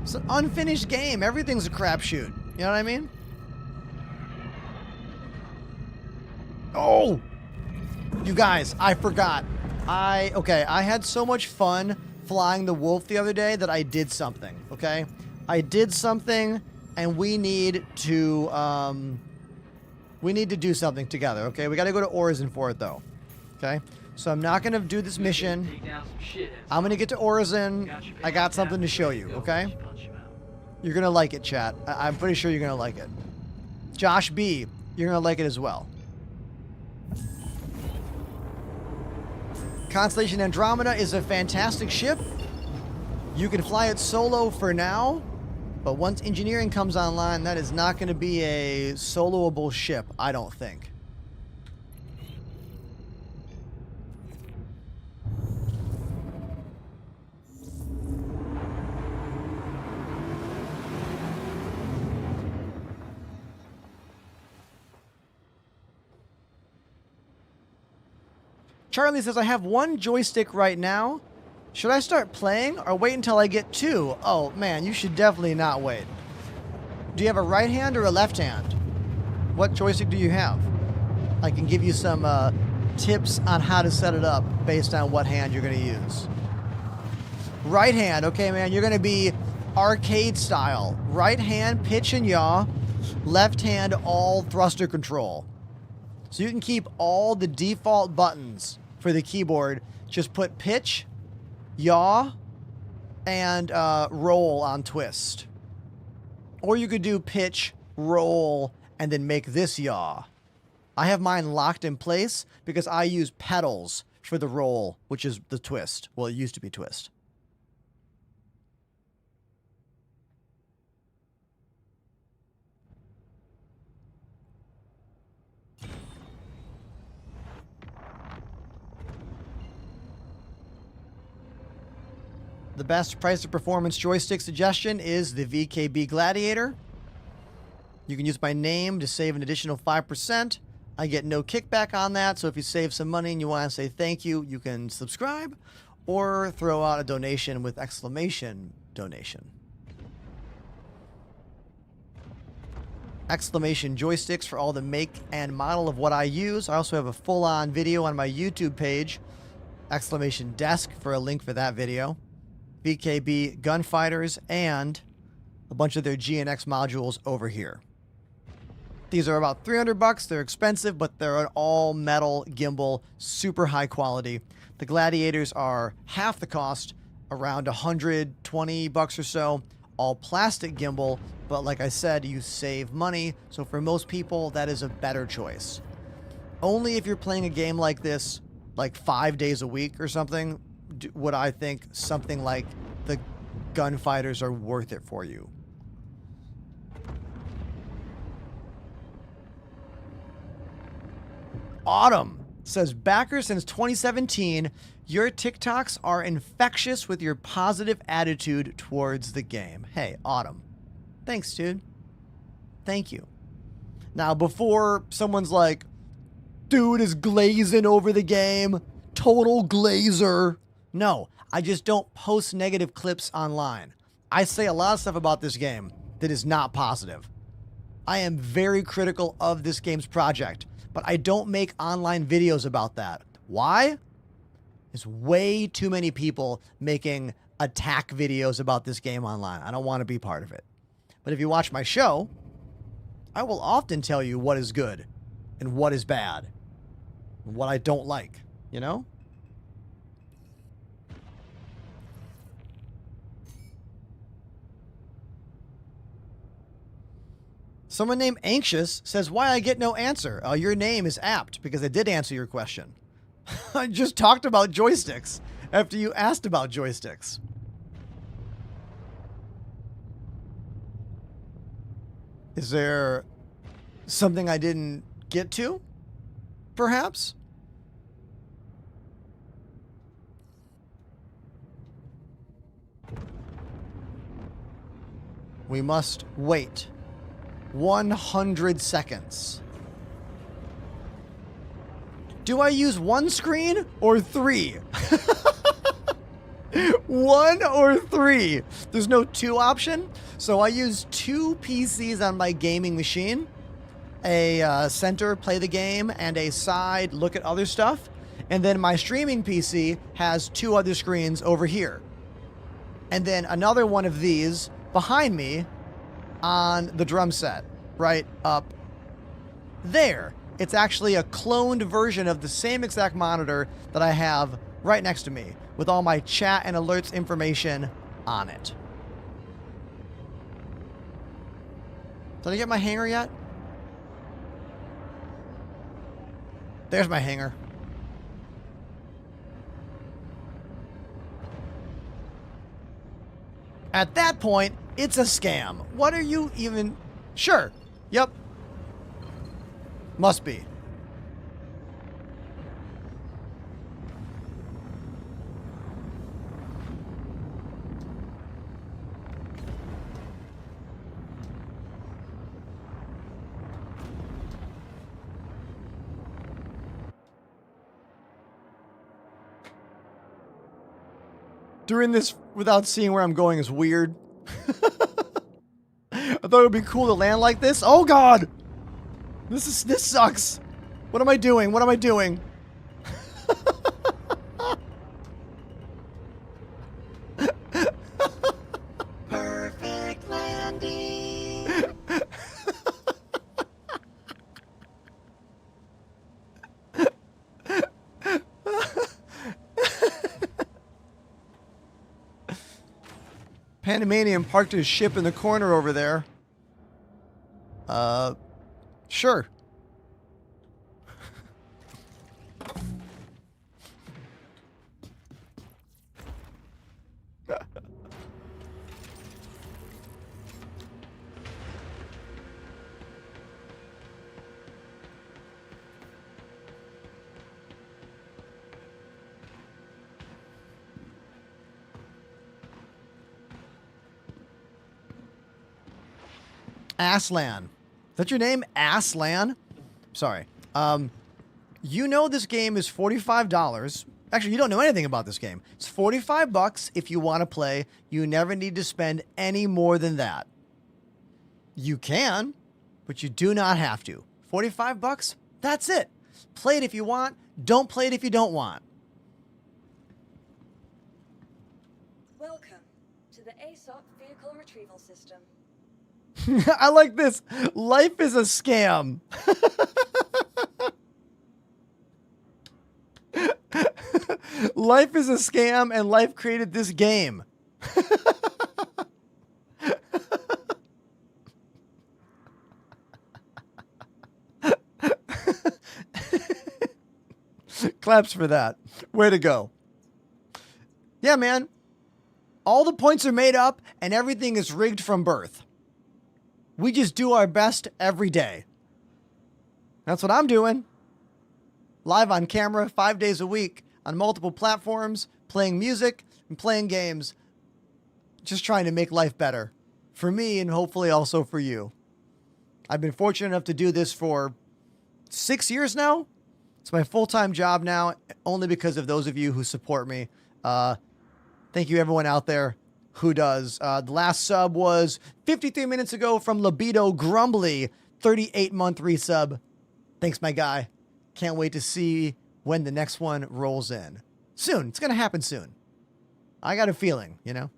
It's an unfinished game. Everything's a crapshoot. You know what I mean? Oh! You guys, I forgot. I had so much fun flying the wolf the other day that I did something, okay? I did something, and we need to do something together, okay? We gotta go to Orison for it, though, okay? So I'm not gonna do this mission. I'm gonna get to Orison. I got something to show you, okay? You're gonna like it, chat. I'm pretty sure you're gonna like it. Josh B, you're gonna like it as well. Constellation Andromeda is a fantastic ship. You can fly it solo for now, but once engineering comes online, that is not going to be a soloable ship, I don't think. Charlie says, I have one joystick right now. Should I start playing or wait until I get two? Oh, man, you should definitely not wait. Do you have a right hand or a left hand? What joystick do you have? I can give you some tips on how to set it up based on what hand you're going to use. Right hand. Okay, man, you're going to be arcade style. Right hand, pitch and yaw. Left hand, all thruster control. So you can keep all the default buttons for the keyboard. Just put pitch, yaw, and roll on twist. Or you could do pitch, roll, and then make this yaw. I have mine locked in place because I use pedals for the roll, which is the twist. Well, it used to be twist. The best price to performance joystick suggestion is the VKB Gladiator. You can use my name to save an additional 5%. I get no kickback on that, so if you save some money and you want to say thank you, you can subscribe or throw out a donation with exclamation donation. Exclamation joysticks for all the make and model of what I use. I also have a full-on video on my YouTube page. Exclamation desk for a link for that video. VKB gunfighters and a bunch of their GNX modules over here. These are about $300. They're expensive, but they're an all metal gimbal, super high quality. The Gladiators are half the cost, around $120 or so. All plastic gimbal, but like I said, you save money. So for most people, that is a better choice. Only if you're playing a game like this, like 5 days a week or something, would I think something like the gunfighters are worth it for you. Autumn says, backer since 2017, your TikToks are infectious with your positive attitude towards the game. Hey, Autumn. Thanks, dude. Thank you. Now, before someone's like, dude is glazing over the game, total glazer. No, I just don't post negative clips online. I say a lot of stuff about this game that is not positive. I am very critical of this game's project, but I don't make online videos about that. Why? There's way too many people making attack videos about this game online. I don't want to be part of it. But if you watch my show, I will often tell you what is good and what is bad and what I don't like, you know? Someone named Anxious says, why I get no answer? Your name is apt because I did answer your question. I just talked about joysticks after you asked about joysticks. Is there something I didn't get to? Perhaps? We must wait 100 seconds. Do I use one screen or three? One or three? There's no two option. So I use two PCs on my gaming machine. A center, play the game, and a side, look at other stuff. And then my streaming PC has two other screens over here. And then another one of these behind me on the drum set, right up there. It's actually a cloned version of the same exact monitor that I have right next to me with all my chat and alerts information on it. Did I get my hanger yet? There's my hanger. At that point, it's a scam. What are you even... Sure. Yep. Must be. Doing this without seeing where I'm going is weird. I thought it would be cool to land like this. Oh God! This sucks. What am I doing? What am I doing? Perfect landing. Pandemanium parked his ship in the corner over there. Sure. Aslan. Is that your name? Aslan? Sorry. You know this game is $45. Actually, you don't know anything about this game. It's $45 if you want to play. You never need to spend any more than that. You can, but you do not have to. $45? That's it. Play it if you want. Don't play it if you don't want. Welcome to the ASOP Vehicle Retrieval System. I like this. Life is a scam. Life is a scam and life created this game. Claps for that. Way to go. Yeah, man. All the points are made up and everything is rigged from birth. We just do our best every day. That's what I'm doing. live on camera 5 days a week on multiple platforms, playing music and playing games, just trying to make life better for me and hopefully also for you. I've been fortunate enough to do this for 6 years now. It's my full-time job now, only because of those of you who support me. Thank you everyone out there who does. The last sub was 53 minutes ago from Libido Grumbly, 38-month resub. Thanks, my guy. Can't wait to see when the next one rolls in. Soon. It's going to happen soon. I got a feeling, you know?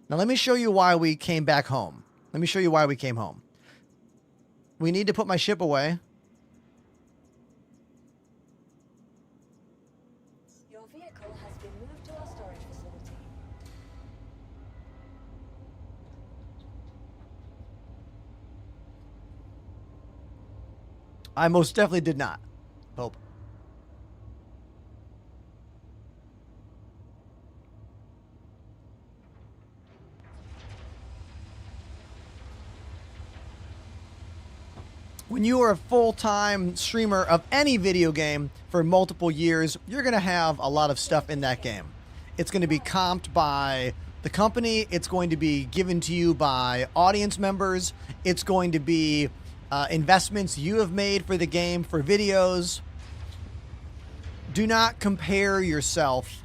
Now, let me show you why we came back home. Let me show you why we came home. We need to put my ship away. Your vehicle has been moved to our storage facility. I most definitely did not. Hope. When you are a full-time streamer of any video game for multiple years, you're going to have a lot of stuff in that game. It's going to be comped by the company. It's going to be given to you by audience members. It's going to be investments you have made for the game, for videos. Do not compare yourself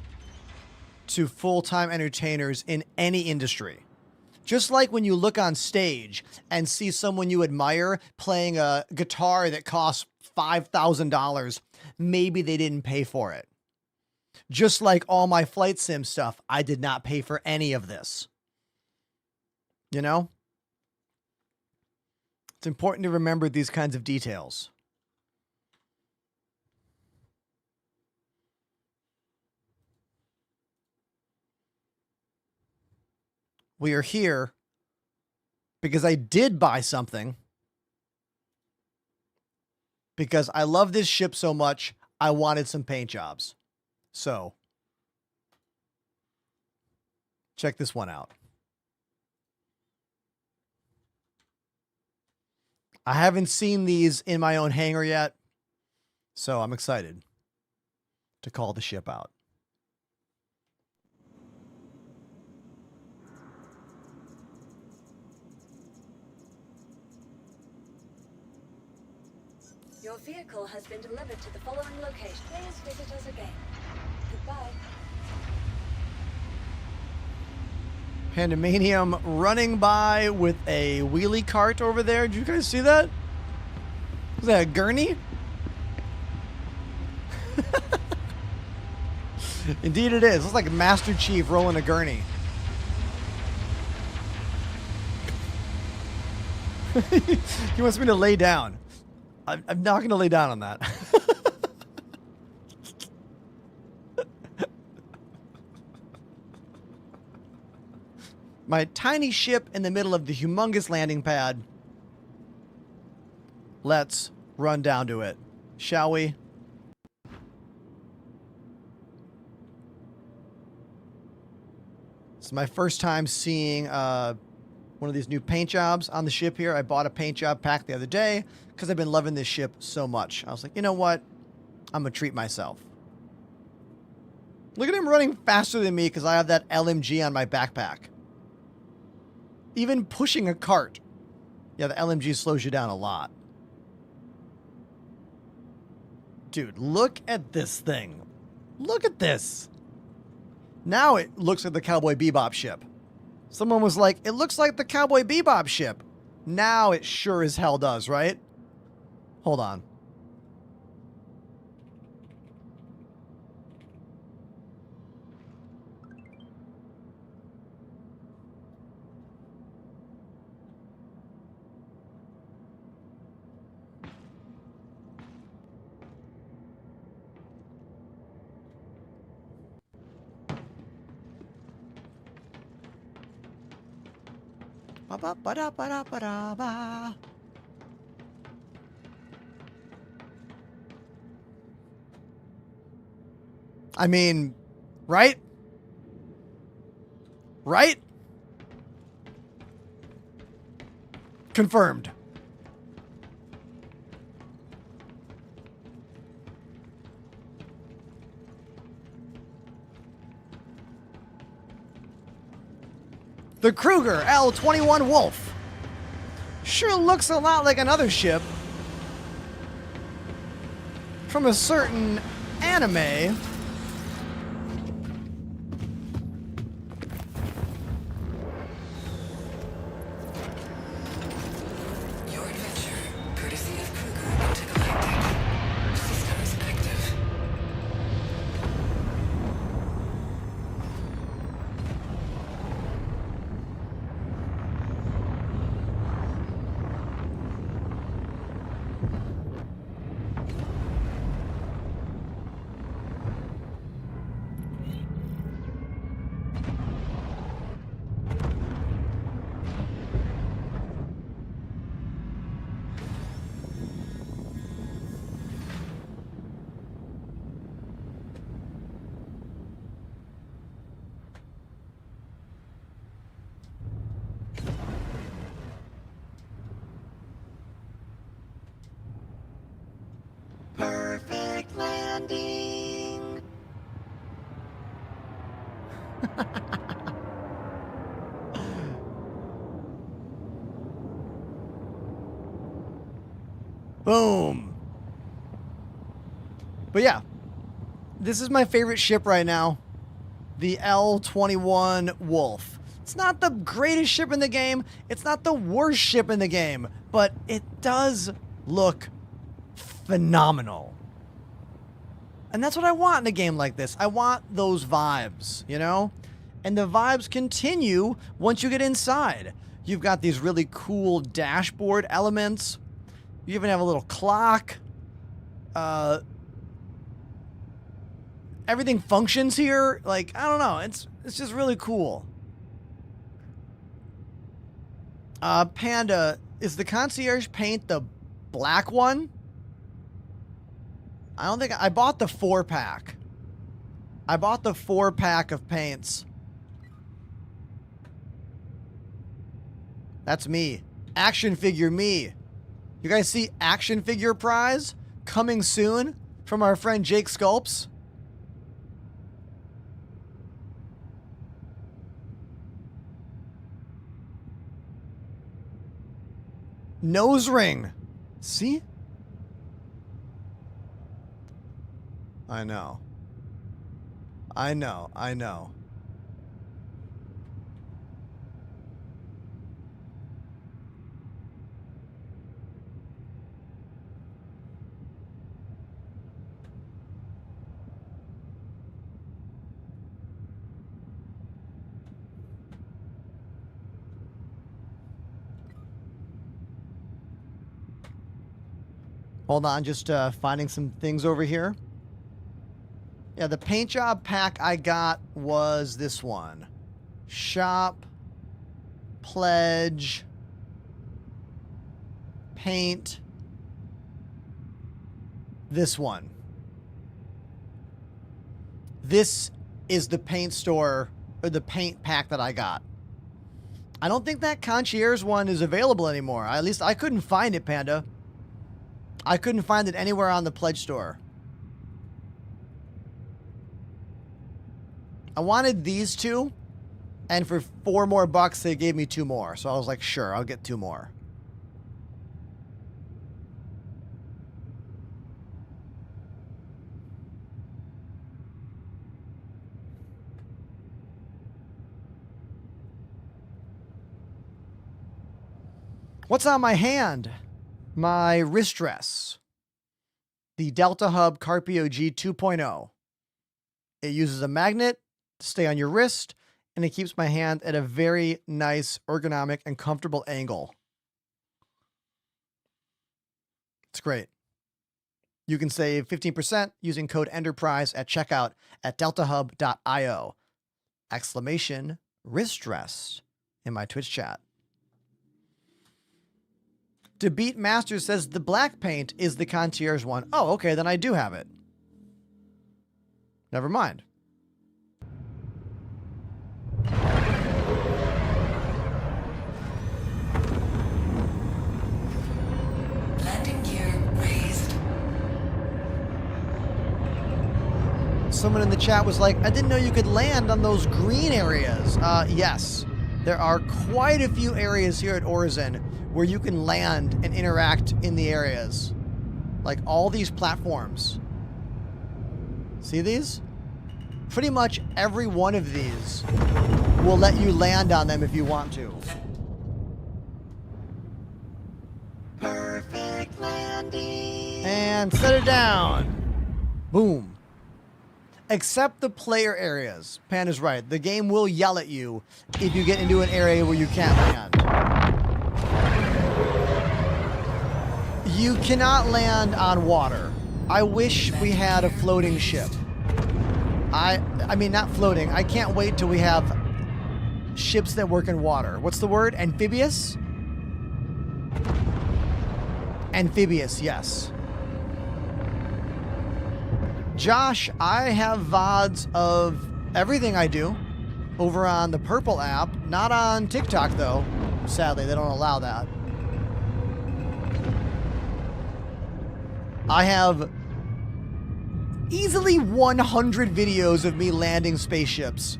to full-time entertainers in any industry. Just like when you look on stage and see someone you admire playing a guitar that costs $5,000, maybe they didn't pay for it. Just like all my flight sim stuff, I did not pay for any of this. You know? It's important to remember these kinds of details. We are here because I did buy something. Because I love this ship so much, I wanted some paint jobs. So, check this one out. I haven't seen these in my own hangar yet, so I'm excited to call the ship out. Your vehicle has been delivered to the following location. Please visit us again. Goodbye. Pandemanium running by with a wheelie cart over there. Did you guys see that? Was that a gurney? Indeed it is. Looks like Master Chief rolling a gurney. He wants me to lay down. I'm not going to lay down on that. My tiny ship in the middle of the humongous landing pad. Let's run down to it, shall we? It's my first time seeing one of these new paint jobs on the ship here. I bought a paint job pack the other day because I've been loving this ship so much. I was like, you know what? I'm going to treat myself. Look at him running faster than me because I have that LMG on my backpack. Even pushing a cart. Yeah, the LMG slows you down a lot. Dude, look at this thing. Look at this. Now it looks like the Cowboy Bebop ship. Someone was like, it looks like the Cowboy Bebop ship. Now it sure as hell does, right? Hold on. Ba-ba-ba-da-ba-da-ba-da-ba. I mean, right? Right? Confirmed. The Kruger L-21 Wolf. Sure looks a lot like another ship from a certain anime. Your adventure, courtesy of Kruger Intergalactic. Systems active. Perfect landing. Boom. But yeah, this is my favorite ship right now. The L-21 Wolf. It's not the greatest ship in the game. It's not the worst ship in the game. But it does look phenomenal. And that's what I want in a game like this. I want those vibes, you know? And the vibes continue once you get inside. You've got these really cool dashboard elements. You even have a little clock. Everything functions here. Like, I don't know. It's just really cool. Panda, is the concierge paint the black one? I don't think I bought the 4-pack. I bought the 4-pack of paints. That's me. Action figure me. You guys see action figure prize coming soon from our friend Jake Sculpts? Nose ring. See? I know. I know. I know. Hold on, just finding some things over here. Yeah, the paint job pack I got was this one. Shop, pledge, paint, this one. This is the paint store, or the paint pack that I got. I don't think that concierge one is available anymore. At least I couldn't find it, Panda. I couldn't find it anywhere on the pledge store. I wanted these two, and for $4 more, they gave me 2 more. So I was like, sure, I'll get 2 more. What's on my hand? My wrist dress. The Delta Hub Carpio G 2.0. It uses a magnet to stay on your wrist, and it keeps my hand at a very nice, ergonomic, and comfortable angle. It's great. You can save 15% using code ENTERPRISE at checkout at deltahub.io. Exclamation wrist dress in my Twitch chat. To Beat Master says the black paint is the concierge one. Oh, okay, then I do have it. Never mind. Landing gear raised. Someone in the chat was like, I didn't know you could land on those green areas. Yes. there are quite a few areas here at Orzen where you can land and interact in the areas. Like all these platforms. See these? Pretty much every one of these will let you land on them if you want to. Perfect landing. And set it down. Boom. Except the player areas. Pan is right. The game will yell at you if you get into an area where you can't land. You cannot land on water. I wish we had a floating ship. I mean, not floating. I can't wait till we have ships that work in water. What's the word? Amphibious? Amphibious, yes. Josh, I have VODs of everything I do over on the Purple app. Not on TikTok, though. Sadly, they don't allow that. I have easily 100 videos of me landing spaceships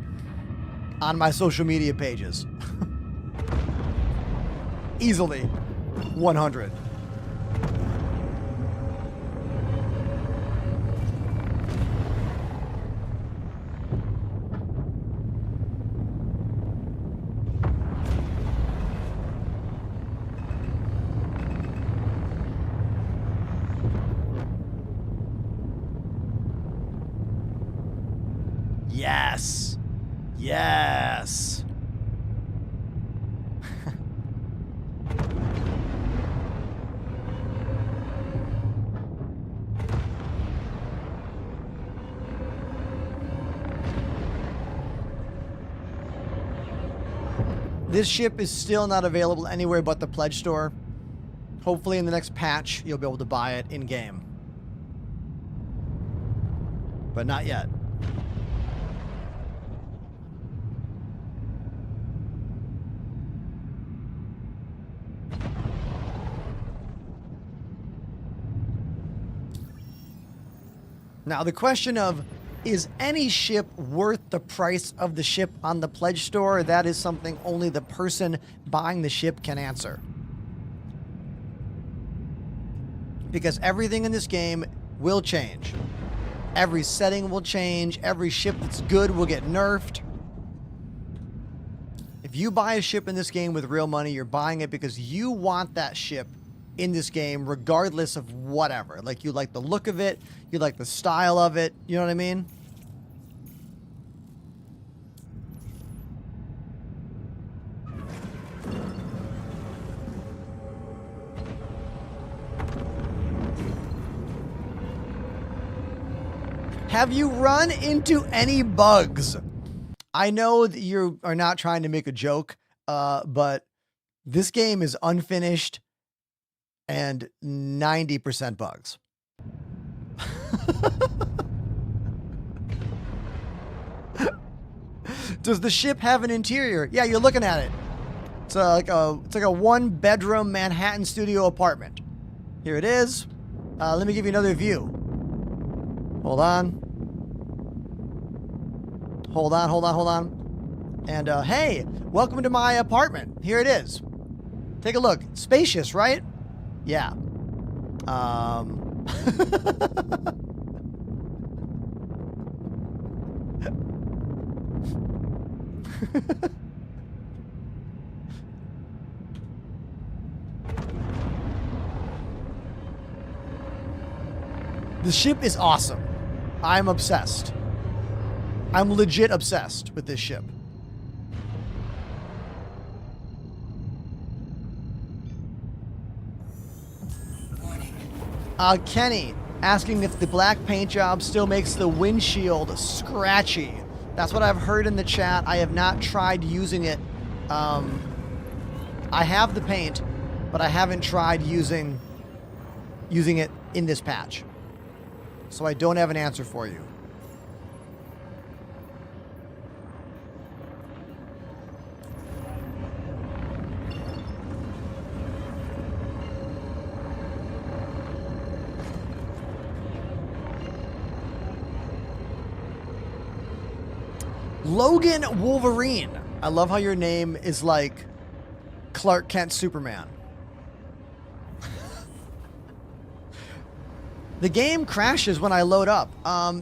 on my social media pages. Easily 100. Yes. Yes. This ship is still not available anywhere but the pledge store. Hopefully in the next patch, you'll be able to buy it in-game. But not yet. Now, the question of, is any ship worth the price of the ship on the pledge store? That is something only the person buying the ship can answer. Because everything in this game will change. Every setting will change. Every ship that's good will get nerfed. If you buy a ship in this game with real money, you're buying it because you want that ship in this game, regardless of whatever. Like, you like the look of it, you like the style of it, you know what I mean? Have you run into any bugs? I know that you are not trying to make a joke, but this game is unfinished and 90% bugs. Does the ship have an interior? Yeah, you're looking at it. It's like a 1-bedroom Manhattan studio apartment. Here it is. Let me give you another view. Hold on. Hold on, hold on, hold on. And hey, welcome to my apartment. Here it is. Take a look. Spacious, right? Yeah. The ship is awesome. I'm obsessed. I'm legit obsessed with this ship. Kenny asking if the black paint job still makes the windshield scratchy. That's what I've heard in the chat. I have not tried using it. I have the paint, but I haven't tried using it in this patch. So I don't have an answer for you. Logan Wolverine I love how your name is like Clark Kent Superman. The game crashes when I load up.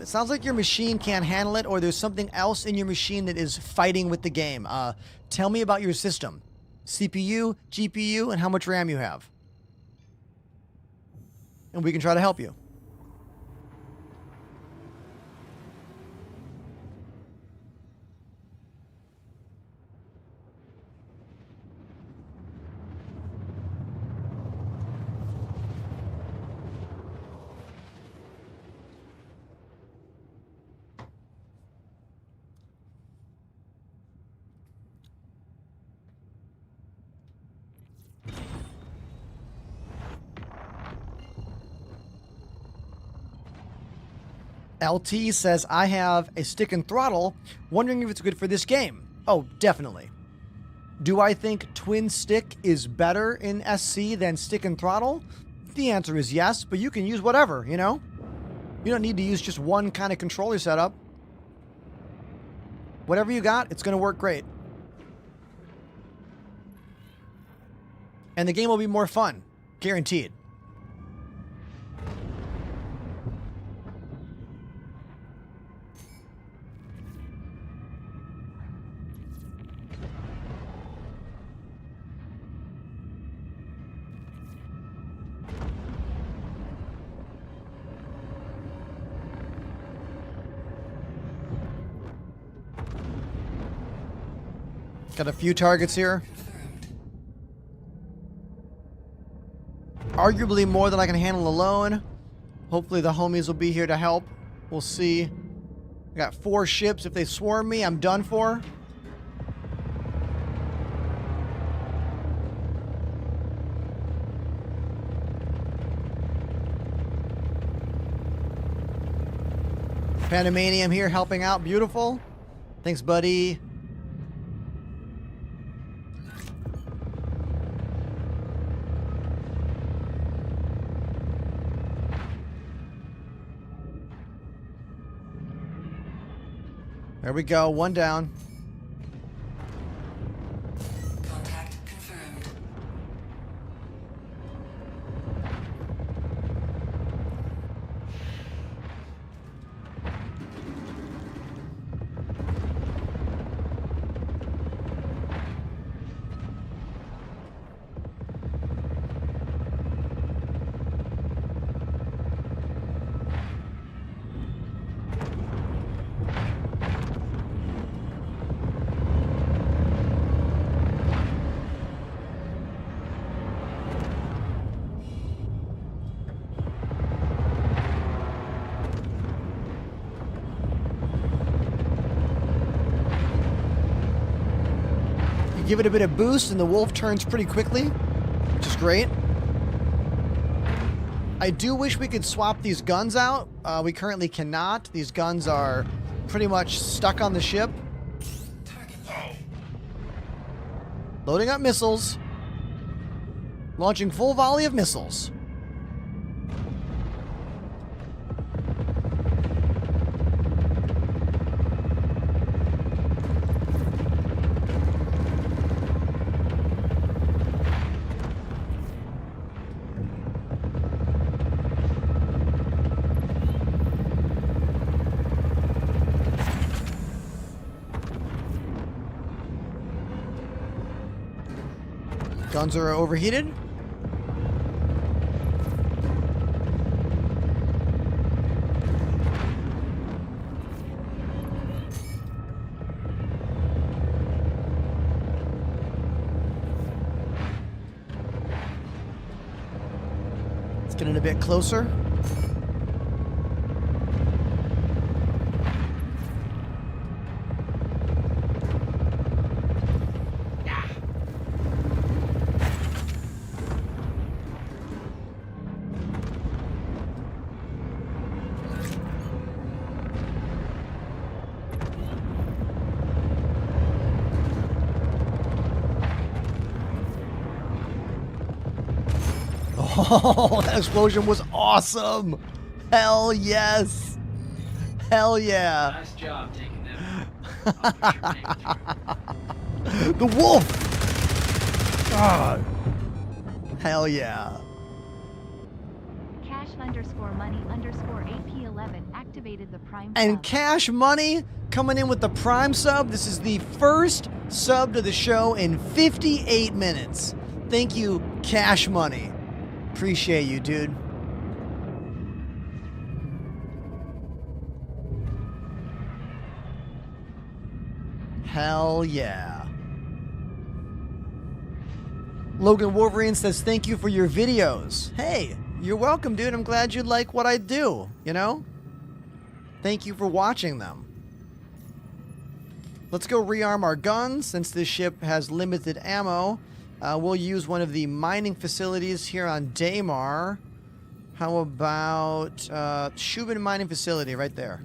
It sounds like your machine can't handle it, or there's something else in your machine that is fighting with the game. Tell me about your system. CPU, GPU, and how much RAM you have. And we can try to help you. LT says, I have a stick and throttle, wondering if it's good for this game. Oh, definitely. Do I think twin stick is better in SC than stick and throttle? The answer is yes, but you can use whatever, you know? You don't need to use just one kind of controller setup. Whatever you got, it's going to work great. And the game will be more fun. Guaranteed. Got a few targets here. Arguably more than I can handle alone. Hopefully the homies will be here to help. We'll see. I got 4 ships. If they swarm me, I'm done for. Panamanium here helping out. Beautiful. Thanks, buddy. There we go, 1 down. Contact confirmed. Give it a bit of boost and the wolf turns pretty quickly, which is great. I do wish we could swap these guns out. We currently cannot. These guns are pretty much stuck on the ship. Loading up missiles. Launching full volley of missiles. Guns are overheated. Let's get in a bit closer. Oh, that explosion was awesome! Hell yes! Hell yeah! Nice job taking them. I'll push your name through. The wolf! Ah. Hell yeah. Cash_money_AP11 activated the Prime And sub. Cash Money coming in with the Prime sub. This is the first sub to the show in 58 minutes. Thank you, Cash Money. Appreciate you, dude. Hell yeah. Logan Wolverine says, thank you for your videos. Hey, you're welcome, dude. I'm glad you like what I do, you know? Thank you for watching them. Let's go rearm our guns. Since this ship has limited ammo, we'll use one of the mining facilities here on Daymar. How about Shubin Mining Facility right there?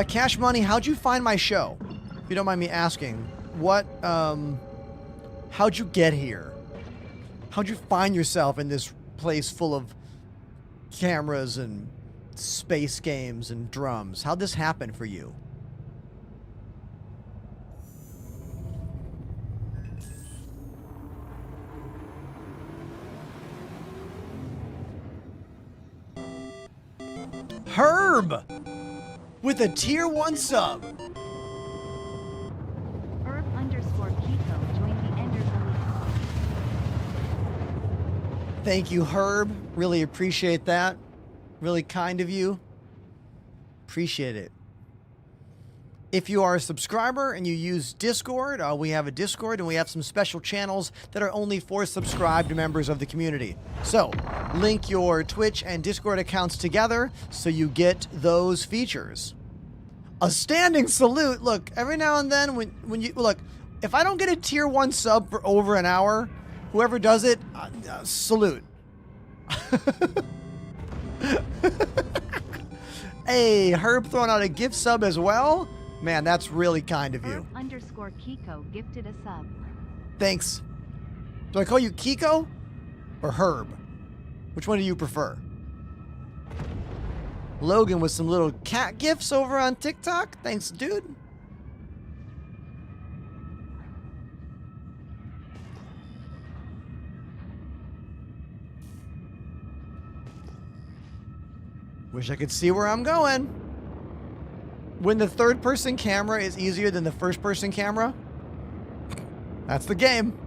Cash Money, how'd you find my show? If you don't mind me asking, what, how'd you get here? How'd you find yourself in this place full of cameras and space games and drums? How'd this happen for you? Herb! With a tier 1 sub. Herb_Kiko joined the Enders Elite. Thank you, Herb. Really appreciate that. Really kind of you. Appreciate it. If you are a subscriber and you use Discord, we have a Discord and we have some special channels that are only for subscribed members of the community. So, link your Twitch and Discord accounts together so you get those features. A standing salute. Look, every now and then when you look, if I don't get a tier 1 sub for over an hour, whoever does it, salute. Hey, Herb throwing out a gift sub as well. Man, that's really kind of you. Herb_Kiko gifted a sub. Thanks. Do I call you Kiko or Herb? Which one do you prefer? Logan with some little cat gifts over on TikTok. Thanks, dude. Wish I could see where I'm going. When the third-person camera is easier than the first-person camera, that's the game.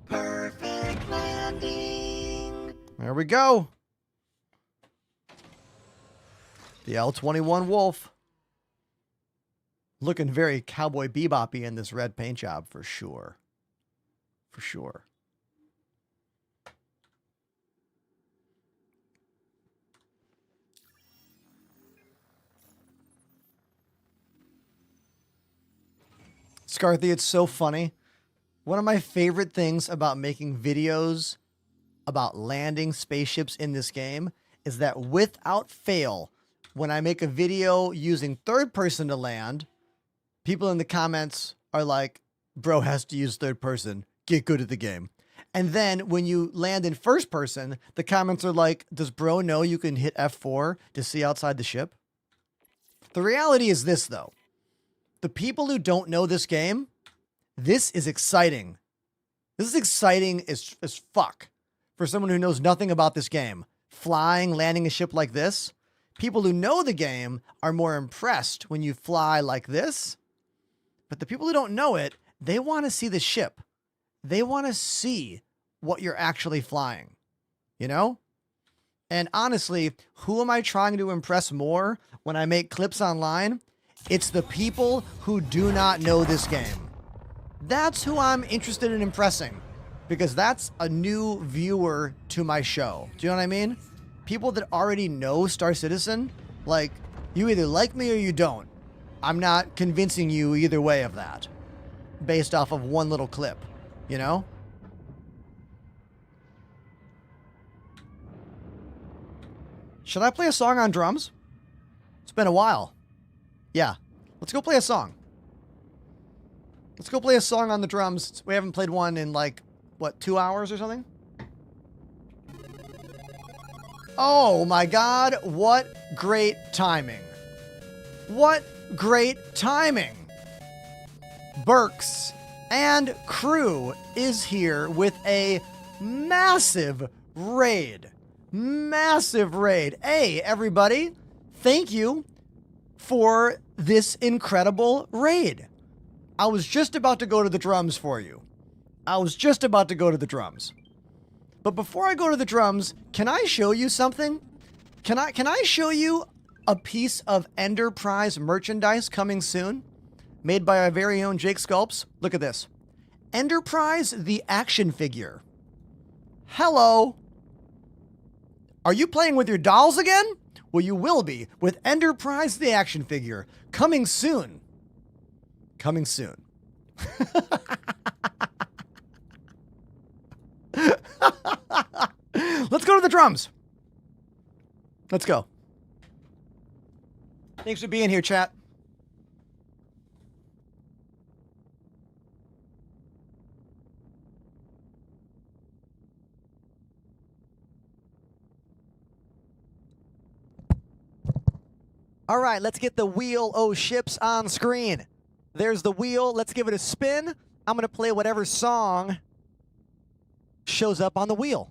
Perfect landing. There we go. The L-21 Wolf. Looking very Cowboy Bebop-y in this red paint job for sure. For sure. Scarthy, it's so funny. One of my favorite things about making videos about landing spaceships in this game is that without fail, when I make a video using third person to land, people in the comments are like, bro has to use third person, get good at the game. And then when you land in first person, the comments are like, does bro know you can hit F4 to see outside the ship? The reality is this though. The people who don't know this game, this is exciting. This is exciting as fuck for someone who knows nothing about this game. Flying, landing a ship like this. People who know the game are more impressed when you fly like this. But the people who don't know it, they want to see the ship. They want to see what you're actually flying. You know? And honestly, who am I trying to impress more when I make clips online? It's the people who do not know this game. That's who I'm interested in impressing, because that's a new viewer to my show. Do you know what I mean? People that already know Star Citizen, like, you either like me or you don't. I'm not convincing you either way of that. based off of one little clip, you know? Should I play a song on drums? It's been a while. Yeah. Let's go play a song. Let's go play a song on the drums. We haven't played one in like, what, 2 hours or something? Oh my god, what great timing. What great timing. Burks and crew is here with a massive raid. Massive raid. Hey, everybody, thank you for this incredible raid. I was just about to go to the drums for you. I was just about to go to the drums. But before I go to the drums, can I show you something? Can I show you a piece of Enterprise merchandise coming soon? Made by our very own Jake Sculpts. Look at this. Enterprise the action figure. Hello. Are you playing with your dolls again? Well, you will be with Enterprise the action figure. Coming soon. Coming soon. Let's go to the drums. Let's go. Thanks for being here, chat. All right, let's get the wheel o' ships on screen. There's the wheel. Let's give it a spin. I'm going to play whatever song shows up on the wheel.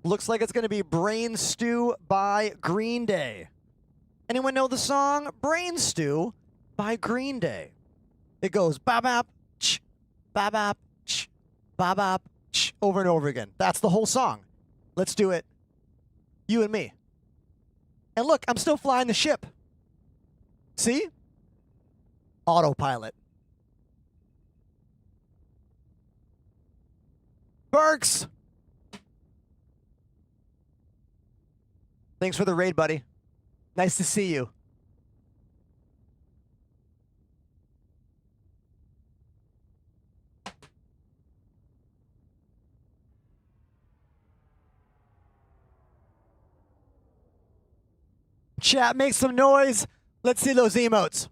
Looks like it's going to be Brain Stew by Green Day. Anyone know the song Brain Stew by Green Day? It goes ba-bop, ch, ba-bop, ch, ba-bop, ch, over and over again. That's the whole song. Let's do it. You and me. And look, I'm still flying the ship. See? Autopilot. Burks! Thanks for the raid, buddy. Nice to see you. Chat, make some noise. Let's see those emotes.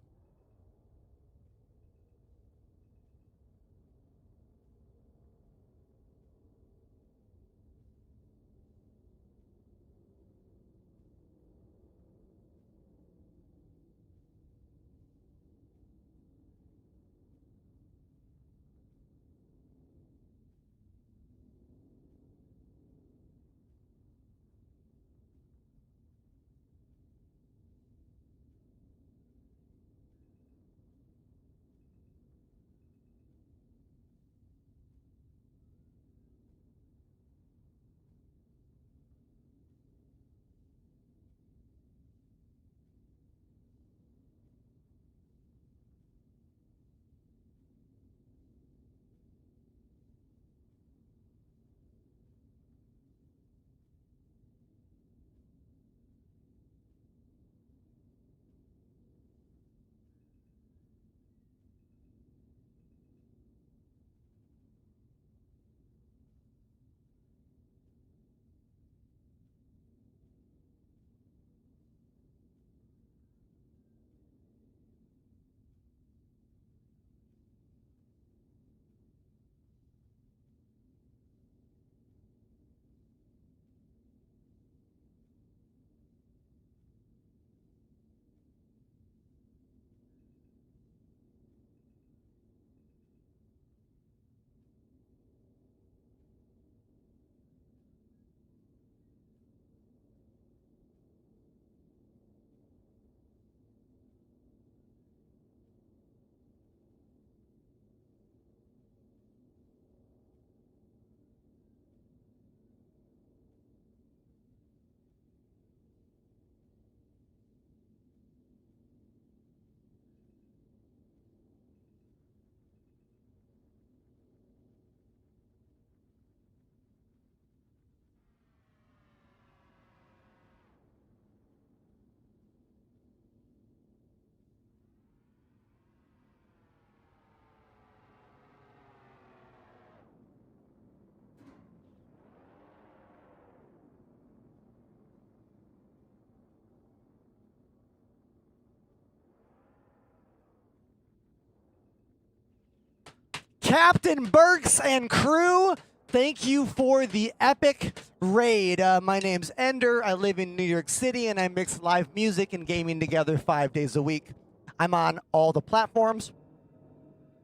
Captain Burks and crew, thank you for the epic raid. My name's Ender. I live in New York City, and I mix live music and gaming together 5 days a week. I'm on all the platforms.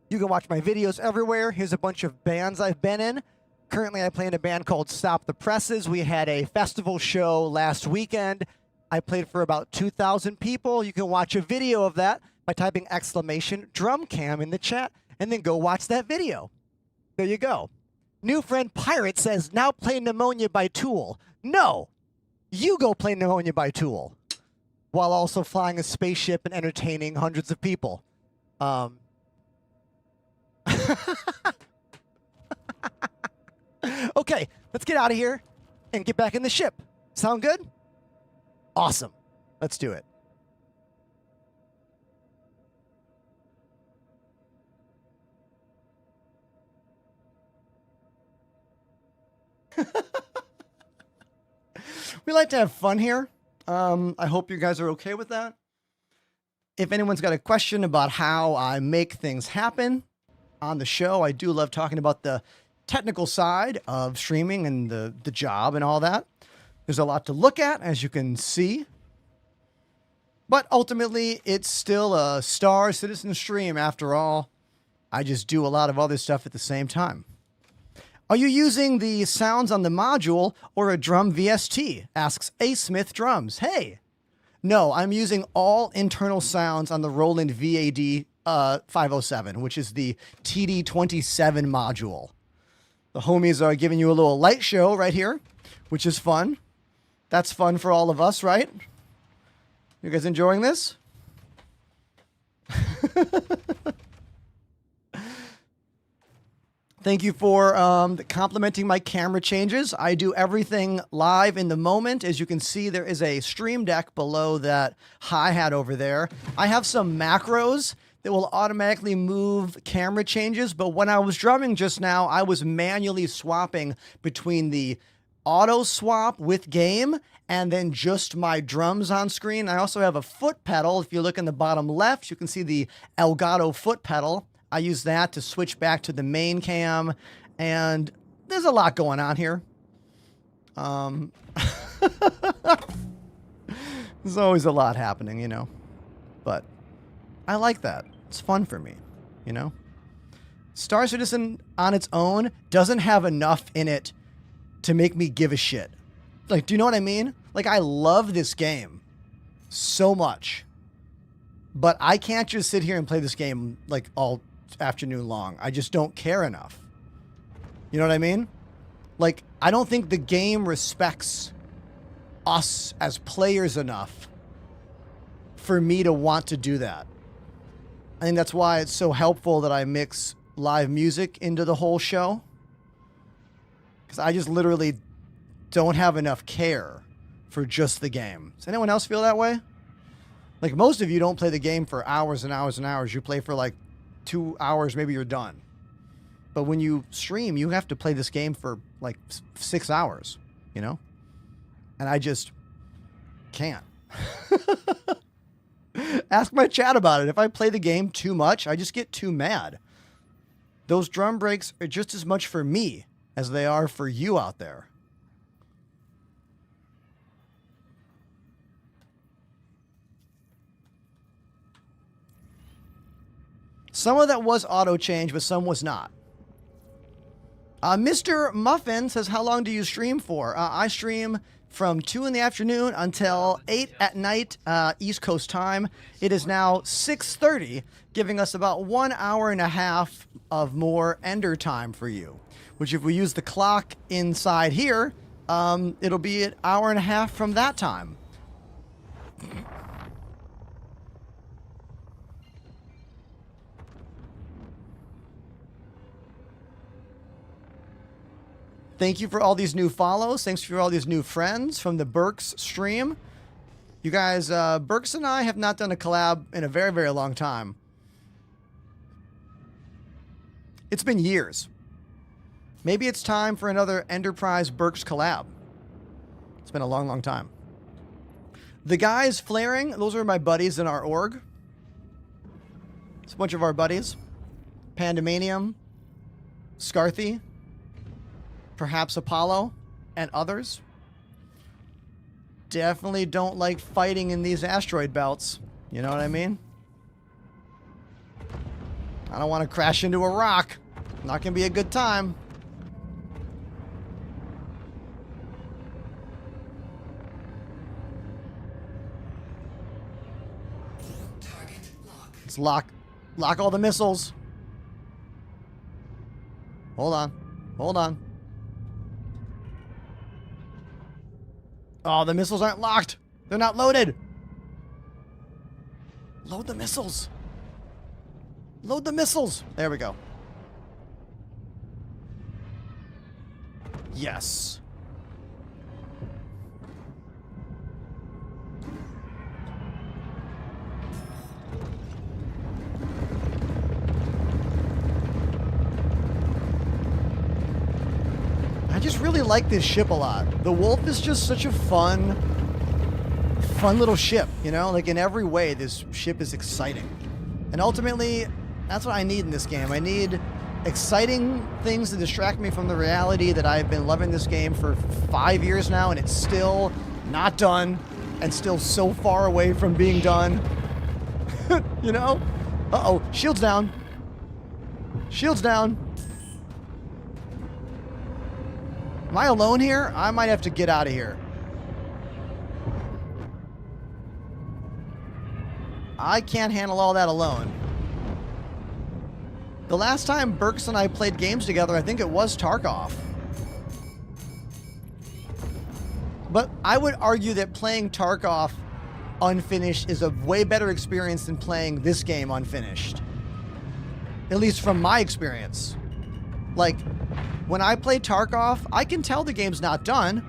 You can watch my videos everywhere. Here's a bunch of bands I've been in. Currently, I play in a band called Stop the Presses. We had a festival show last weekend. I played for about 2,000 people. You can watch a video of that by typing !drumcam in the chat, and then go watch that video. There you go. New friend Pirate says, now play Pneumonia by Tool. No, you go play Pneumonia by Tool, while also flying a spaceship and entertaining hundreds of people. Okay, let's get out of here and get back in the ship. Sound good? Awesome. Let's do it. We like to have fun here. I hope you guys are okay with that. If anyone's got a question about how I make things happen on the show, I do love talking about the technical side of streaming and the job and all that. There's a lot to look at, as you can see. But ultimately, it's still a Star Citizen stream after all. I just do a lot of other stuff at the same time. Are you using the sounds on the module or a drum VST? Asks A. Smith Drums. Hey! No, I'm using all internal sounds on the Roland VAD 507, which is the TD27 module. The homies are giving you a little light show right here, which is fun. That's fun for all of us, right? You guys enjoying this? Thank you for complimenting my camera changes. I do everything live in the moment. As you can see, there is a stream deck below that hi-hat over there. I have some macros that will automatically move camera changes, but when I was drumming just now, I was manually swapping between the auto swap with game and then just my drums on screen. I also have a foot pedal. If you look in the bottom left, you can see the Elgato foot pedal. I use that to switch back to the main cam, and there's a lot going on here. There's always a lot happening, you know, but I like that. It's fun for me, you know. Star Citizen on its own doesn't have enough in it to make me give a shit. Like, do you know what I mean? Like, I love this game so much, but I can't just sit here and play this game like all afternoon long. I just don't care enough. You know what I mean? Like, I don't think the game respects us as players enough for me to want to do that. I think that's why it's so helpful that I mix live music into the whole show. Because I just literally don't have enough care for just the game. Does anyone else feel that way? Like, most of you don't play the game for hours and hours and hours. You play for like 2 hours, maybe you're done. But when you stream, you have to play this game for like 6 hours, you know? And I just can't. Ask my chat about it. If I play the game too much, I just get too mad. Those drum breaks are just as much for me as they are for you out there. Some of that was auto change, but some was not. Mr. Muffin says, how long do you stream for? I stream from 2 in the afternoon until 8 at night, East Coast time. It is now 6:30, giving us about 1 hour and a half of more Ender time for you, which if we use the clock inside here, it'll be an hour and a half from that time. Thank you for all these new follows. Thanks for all these new friends from the Burks stream. You guys, Burks and I have not done a collab in a very, very long time. It's been years. Maybe it's time for another Enterprise Burks collab. It's been a long, long time. The guys flaring, those are my buddies in our org. It's a bunch of our buddies. Pandemanium, Scarthy, perhaps Apollo, and others definitely don't like fighting in these asteroid belts. You know what I mean? I don't want to crash into a rock. Not gonna be a good time. Let's lock all the missiles. Hold on. Hold on. Oh, the missiles aren't locked. They're not loaded. Load the missiles. Load the missiles. There we go. Yes. I just really like this ship a lot. The Wolf is just such a fun little ship, you know? Like, in every way, this ship is exciting. And ultimately, that's what I need in this game. I need exciting things to distract me from the reality that I've been loving this game for 5 years now, and it's still not done, and still so far away from being done. You know? Uh-oh, shields down. Shields down. Am I alone here? I might have to get out of here. I can't handle all that alone. The last time Burks and I played games together, I think it was Tarkov. But I would argue that playing Tarkov unfinished is a way better experience than playing this game unfinished. At least from my experience. Like, when I play Tarkov, I can tell the game's not done,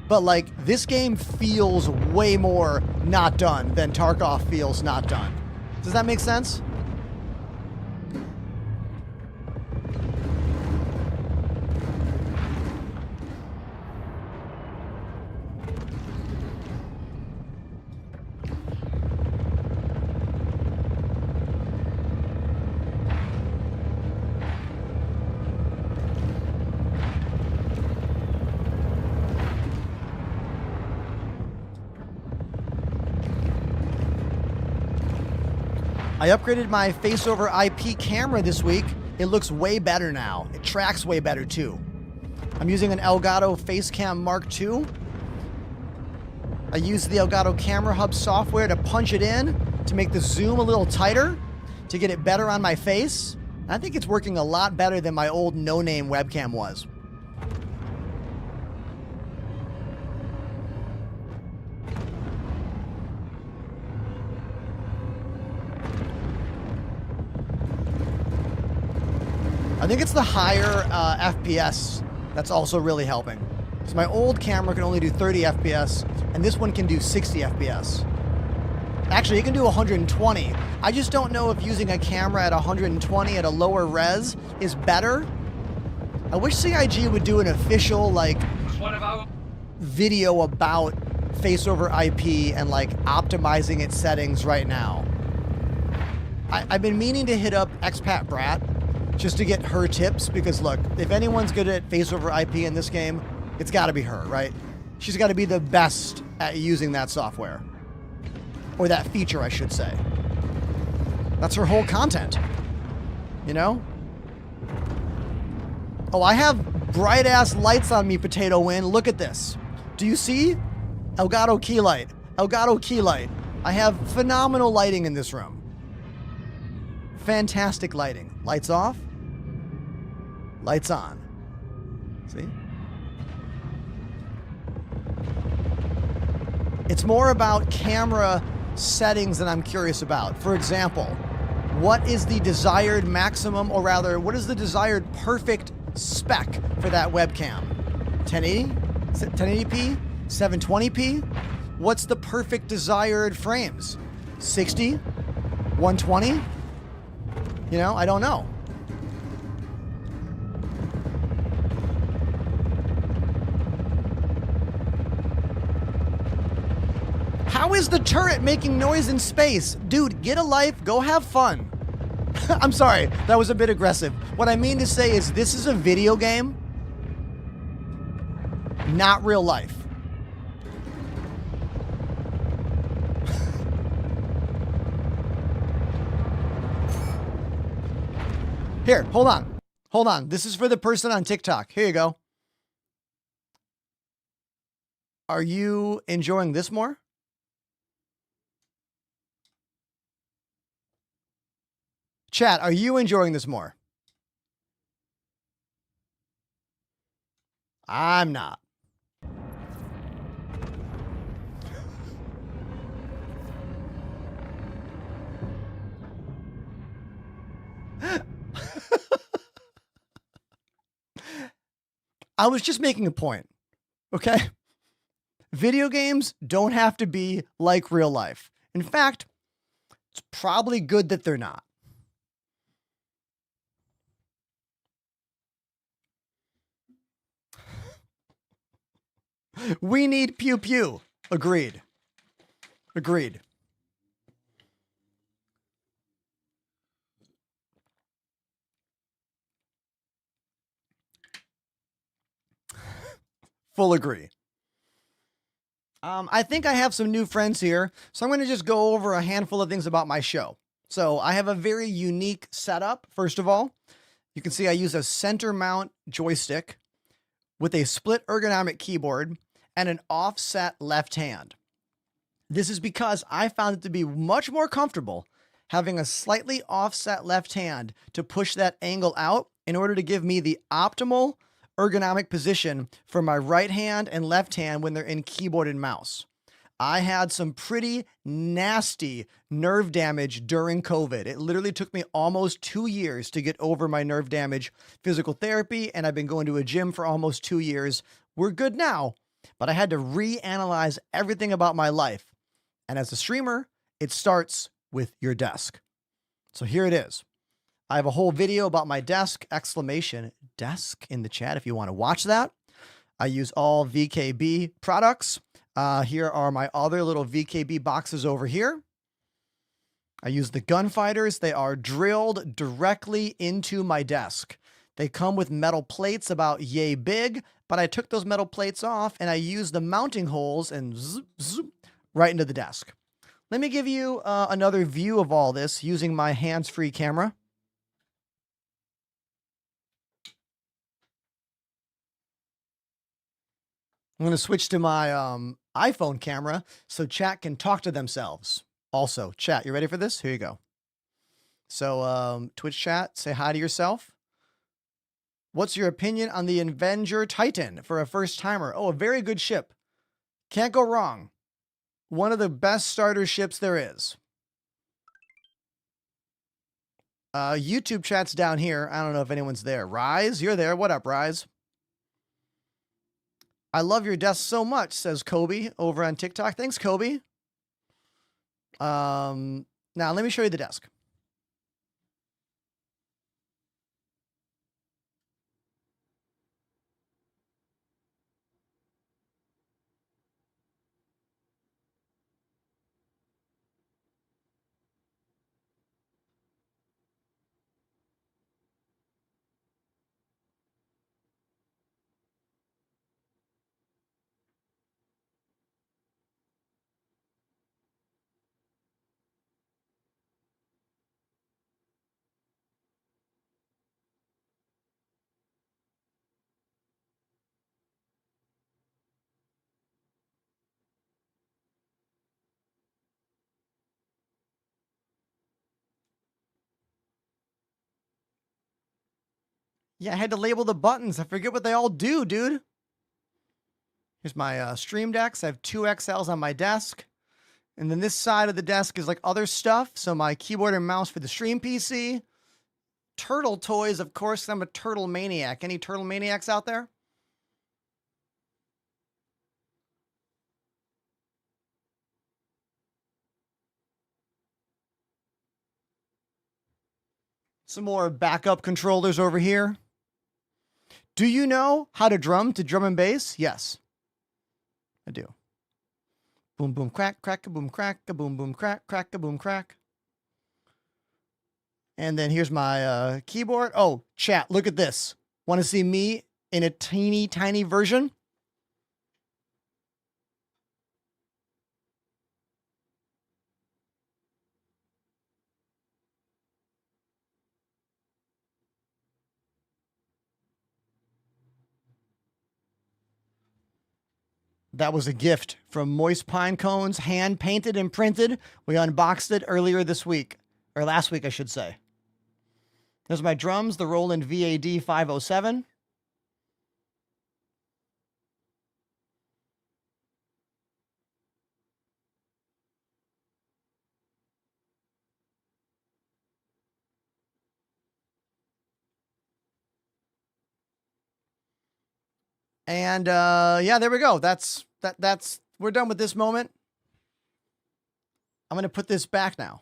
but like, this game feels way more not done than Tarkov feels not done. Does that make sense? I upgraded my face over IP camera this week. It looks way better now. It tracks way better too. I'm using an Elgato Facecam Mark II. I use the Elgato Camera Hub software to punch it in, to make the zoom a little tighter, to get it better on my face. I think it's working a lot better than my old no-name webcam was. I think it's the higher FPS that's also really helping. So my old camera can only do 30 FPS, and this one can do 60 FPS. Actually, it can do 120. I just don't know if using a camera at 120 at a lower res is better. I wish CIG would do an official, like, video about face over IP and, like, optimizing its settings right now. I've been meaning to hit up Expat Brat just to get her tips, because look, if anyone's good at face over IP in this game, it's got to be her, right? She's got to be the best at using that software. Or that feature, I should say. That's her whole content. You know? Oh, I have bright-ass lights on me, Potato Win. Look at this. Do you see? Elgato key light. Elgato key light. I have phenomenal lighting in this room. Fantastic lighting. Lights off. Lights on. See? It's more about camera settings that I'm curious about. For example, what is the desired maximum, or rather, what is the desired perfect spec for that webcam? 1080? 1080p? 720p? What's the perfect desired frames? 60? 120? You know, I don't know. How is the turret making noise in space? Dude, get a life, go have fun. I'm sorry, that was a bit aggressive. What I mean to say is this is a video game, not real life. Here, hold on. Hold on. This is for the person on TikTok. Here you go. Are you enjoying this more? Chat, are you enjoying this more? I'm not. I was just making a point, okay? Video games don't have to be like real life. In fact, it's probably good that they're not. We need pew pew. Agreed. Agreed. Full agree. I think I have some new friends here, so I'm going to just go over a handful of things about my show. So I have a very unique setup. First of all, you can see I use a center mount joystick with a split ergonomic keyboard and an offset left hand. This is because I found it to be much more comfortable having a slightly offset left hand to push that angle out in order to give me the optimal ergonomic position for my right hand and left hand when they're in keyboard and mouse. I had some pretty nasty nerve damage during COVID. It literally took me almost 2 years to get over my nerve damage, physical therapy, and I've been going to a gym for almost 2 years. We're good now, but I had to reanalyze everything about my life. And as a streamer, it starts with your desk. So here it is. I have a whole video about my desk, exclamation desk in the chat if you want to watch that. I use all VKB products. Here are my other little VKB boxes over here. I use the Gunfighters. They are drilled directly into my desk. They come with metal plates about yay big, but I took those metal plates off and I used the mounting holes and zoop, zoop, right into the desk. Let me give you another view of all this using my hands-free camera. I'm going to switch to my iPhone camera so chat can talk to themselves. Also, chat, you ready for this? Here you go. So, Twitch chat, say hi to yourself. What's your opinion on the Avenger Titan for a first timer? Oh, a very good ship. Can't go wrong. One of the best starter ships there is. YouTube chat's down here. I don't know if anyone's there. Rise, you're there. What up, Rise? I love your desk so much, says Kobe over on TikTok. Thanks, Kobe. Now, let me show you the desk. Yeah, I had to label the buttons. I forget what they all do, dude. Here's my Stream Decks. I have 2 XLs on my desk. And then this side of the desk is like other stuff. So my keyboard and mouse for the Stream PC. Turtle toys, of course. I'm a turtle maniac. Any turtle maniacs out there? Some more backup controllers over here. Do you know how to drum and bass? Yes, I do. Boom, boom, crack, crack, a boom, crack, a boom, boom, crack, crack, a boom, crack. And then here's my keyboard. Oh, chat, look at this. Want to see me in a teeny tiny version? That was a gift from Moist Pine Cones, hand painted and printed. We unboxed it earlier this week, or last week, I should say. There's my drums, the Roland VAD 507. And yeah, there we go. That's we're done with this moment. I'm going to put this back now.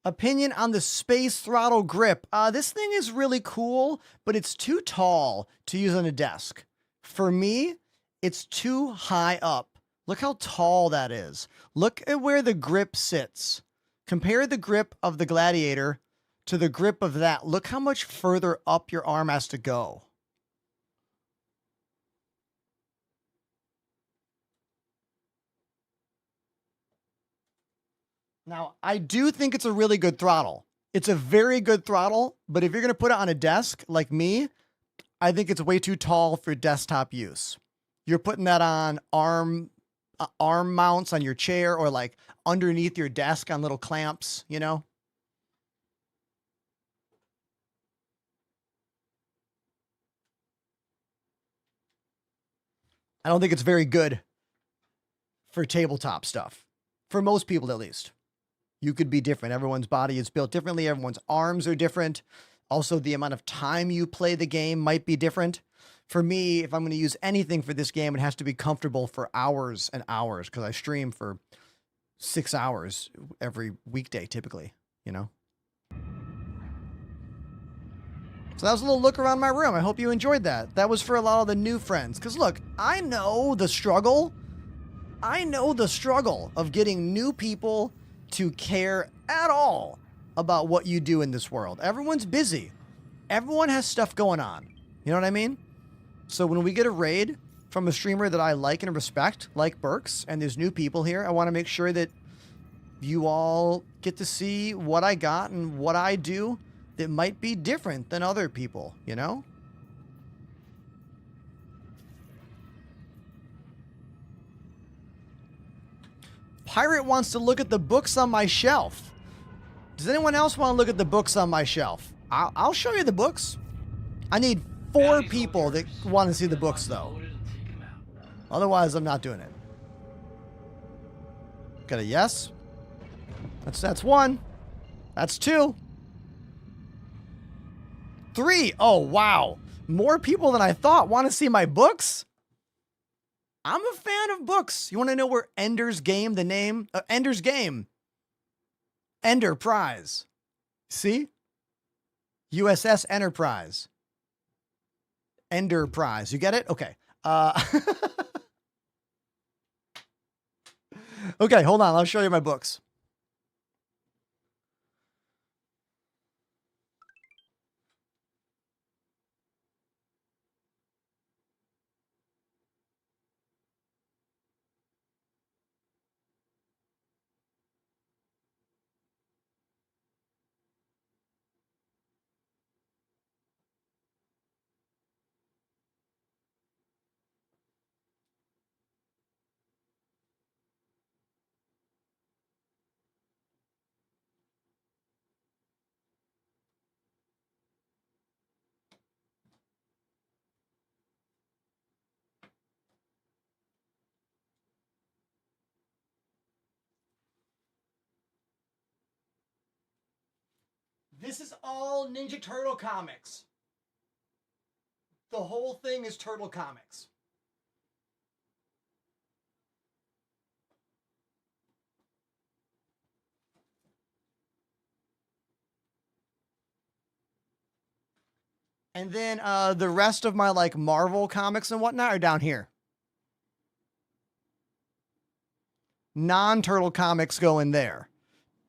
Opinion on the Space Throttle grip. This thing is really cool, but it's too tall to use on a desk. For me, it's too high up. Look how tall that is. Look at where the grip sits. Compare the grip of the Gladiator to the grip of that. Look how much further up your arm has to go. Now, I do think it's a really good throttle. It's a very good throttle, but if you're going to put it on a desk like me, I think it's way too tall for desktop use. You're putting that on arm mounts on your chair or like underneath your desk on little clamps, you know? I don't think it's very good for tabletop stuff. For most people, at least. You could be different. Everyone's body is built differently. Everyone's arms are different. Also, the amount of time you play the game might be different. For me, if I'm going to use anything for this game, it has to be comfortable for hours and hours because I stream for 6 hours every weekday, typically, you know? So that was a little look around my room. I hope you enjoyed that. That was for a lot of the new friends. Because look, I know the struggle. I know the struggle of getting new people to care at all about what you do in this world. Everyone's busy. Everyone has stuff going on. You know what I mean? So when we get a raid from a streamer that I like and respect, like Burks, and there's new people here, I want to make sure that you all get to see what I got and what I do that might be different than other people, you know? Pirate wants to look at the books on my shelf. Does anyone else want to look at the books on my shelf? I'll show you the books. I need 4 people that want to see the books, though. Otherwise, I'm not doing it. Got a yes? That's 1. That's 2. 3. Oh, wow. More people than I thought want to see my books? I'm a fan of books. You want to know where Ender's Game, the name? Ender's Game. Enterprise. See? USS Enterprise. Enterprise. You get it? Okay. Okay, hold on. I'll show you my books. This is all Ninja Turtle comics. The whole thing is Turtle comics. And then the rest of my like Marvel comics and whatnot are down here. Non-Turtle comics go in there.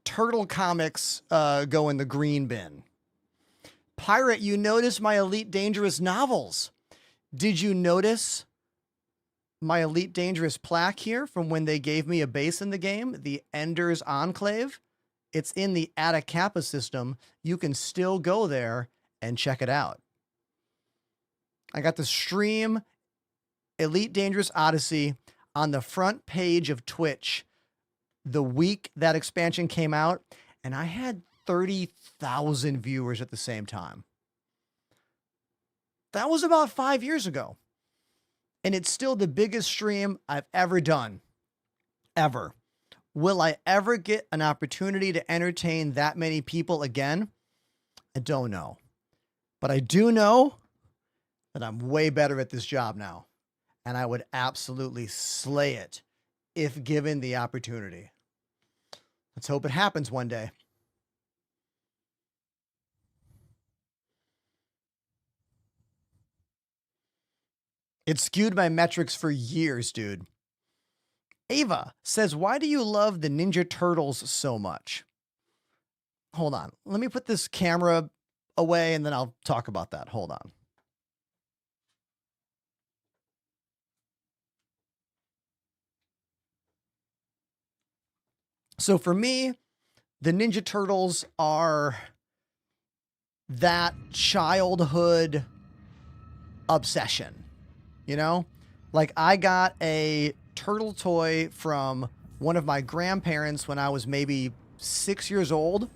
Turtle comics go in the green bin. Pirate, you noticed my Elite Dangerous novels. Did you notice my Elite Dangerous plaque here from when they gave me a base in the game, the Ender's Enclave? It's in the Atacapa system. You can still go there and check it out. I got the stream Elite Dangerous Odyssey on the front page of Twitch the week that expansion came out, and I had 30,000 viewers at the same time. That was about 5 years ago. And it's still the biggest stream I've ever done. Ever. Will I ever get an opportunity to entertain that many people again? I don't know. But I do know that I'm way better at this job now. And I would absolutely slay it if given the opportunity. Let's hope it happens one day. It skewed my metrics for years, dude. Ava says, why do you love the Ninja Turtles so much? Hold on. Let me put this camera away and then I'll talk about that. Hold on. So for me, the Ninja Turtles are that childhood obsession. You know, like I got a turtle toy from one of my grandparents when I was maybe 6 years old.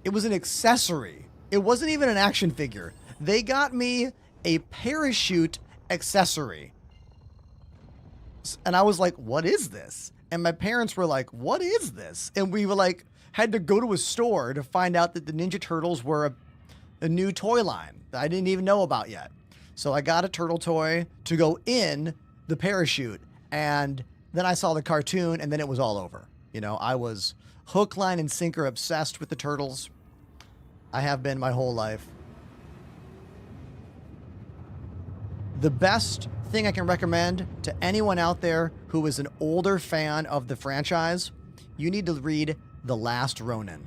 It was an accessory. It wasn't even an action figure. They got me a parachute accessory. And I was like, what is this? And my parents were like, what is this? And we were like, had to go to a store to find out that the Ninja Turtles were a new toy line that I didn't even know about yet. So I got a turtle toy to go in the parachute, and then I saw the cartoon, and then it was all over. You know, I was hook, line, and sinker obsessed with the Turtles. I have been my whole life. The best thing I can recommend to anyone out there who is an older fan of the franchise, you need to read The Last Ronin.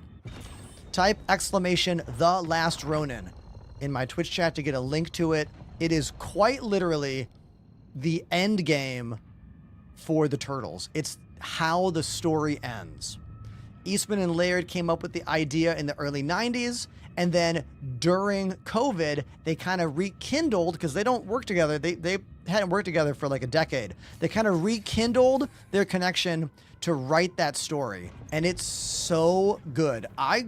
Type exclamation The Last Ronin in my Twitch chat to get a link to it. It is quite literally the end game for the Turtles. It's how the story ends. Eastman and Laird came up with the idea in the early 90s, and then during COVID, they kind of rekindled, because they don't work together. They hadn't worked together for like a decade. They kind of rekindled their connection to write that story, and it's so good. I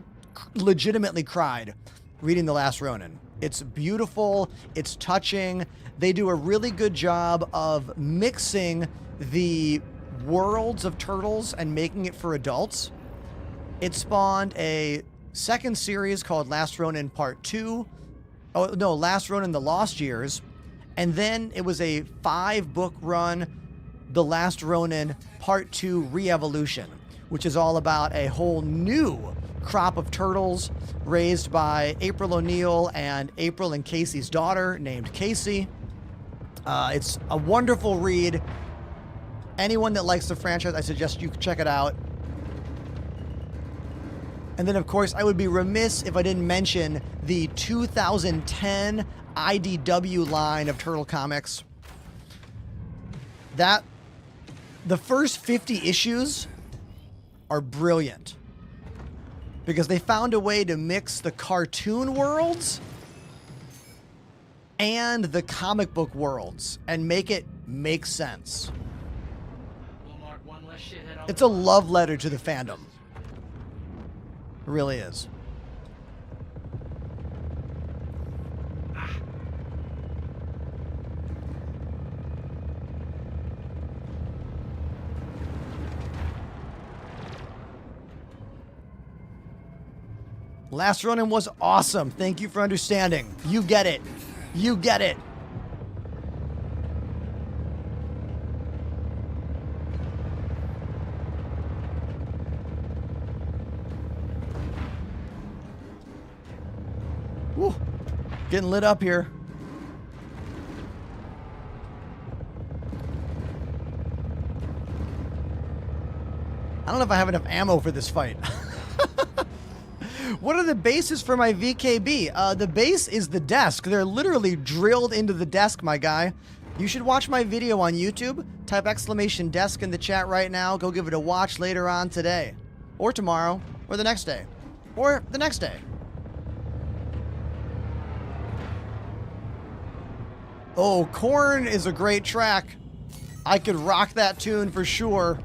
legitimately cried reading The Last Ronin. It's beautiful. It's touching. They do a really good job of mixing the worlds of Turtles and making it for adults. It spawned a second series called Last Ronin Part 2. Oh, no, Last Ronin The Lost Years. And then it was a 5-book run, The Last Ronin Part 2 Re-Evolution, which is all about a whole new crop of turtles raised by April O'Neil and April and Casey's daughter named Casey. It's a wonderful read. Anyone that likes the franchise, I suggest you check it out. And then, of course, I would be remiss if I didn't mention the 2010 IDW line of Turtle comics. The first 50 issues are brilliant, because they found a way to mix the cartoon worlds and the comic book worlds and make it make sense. It's a love letter to the fandom. It really is. Last Ronin was awesome. Thank you for understanding. You get it. You get it. Woo. Getting lit up here. I don't know if I have enough ammo for this fight. What are the bases for my VKB? The base is the desk. They're literally drilled into the desk, my guy. You should watch my video on YouTube. Type !desk in the chat right now. Go give it a watch later on today. Or tomorrow. Or the next day. Or the next day. Oh, Korn is a great track. I could rock that tune for sure.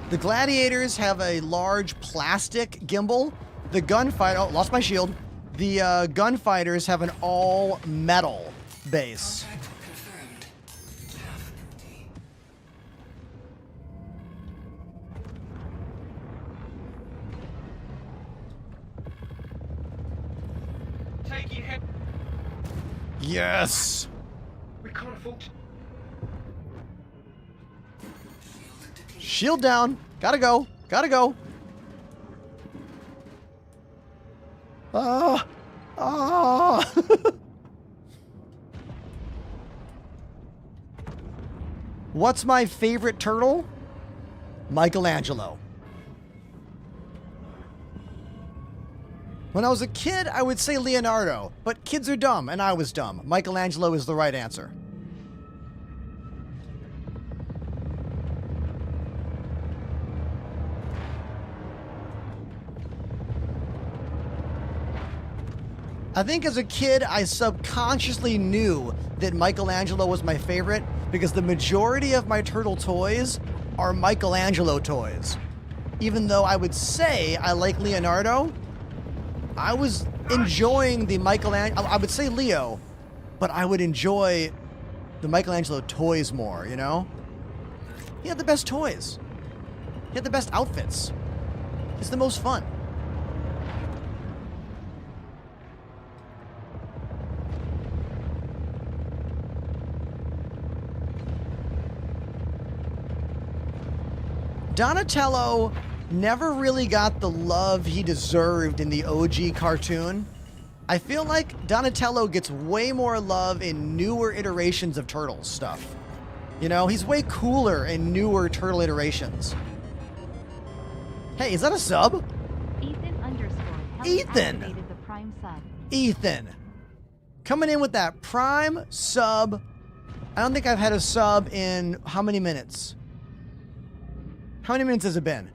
The Gladiators have a large plastic gimbal. The Gunfighter, oh, lost my shield. The Gunfighters have an all metal base. Taking him. Yes. We can't afford to. Shield down. Gotta go. Gotta go. Ah. Ah. What's my favorite turtle? Michelangelo. When I was a kid, I would say Leonardo, but kids are dumb, and I was dumb. Michelangelo is the right answer. I think as a kid, I subconsciously knew that Michelangelo was my favorite because the majority of my turtle toys are Michelangelo toys. Even though I would say I like Leonardo, I was enjoying the Michelangelo, I would say Leo, but I would enjoy the Michelangelo toys more, you know? He had the best toys. He had the best outfits. It's the most fun. Donatello never really got the love he deserved in the OG cartoon. I feel like Donatello gets way more love in newer iterations of Turtles stuff. You know, he's way cooler in newer Turtle iterations. Hey, is that a sub? Ethan! Activated the Prime sub. Ethan! Coming in with that Prime sub. I don't think I've had a sub in how many minutes? How many minutes has it been?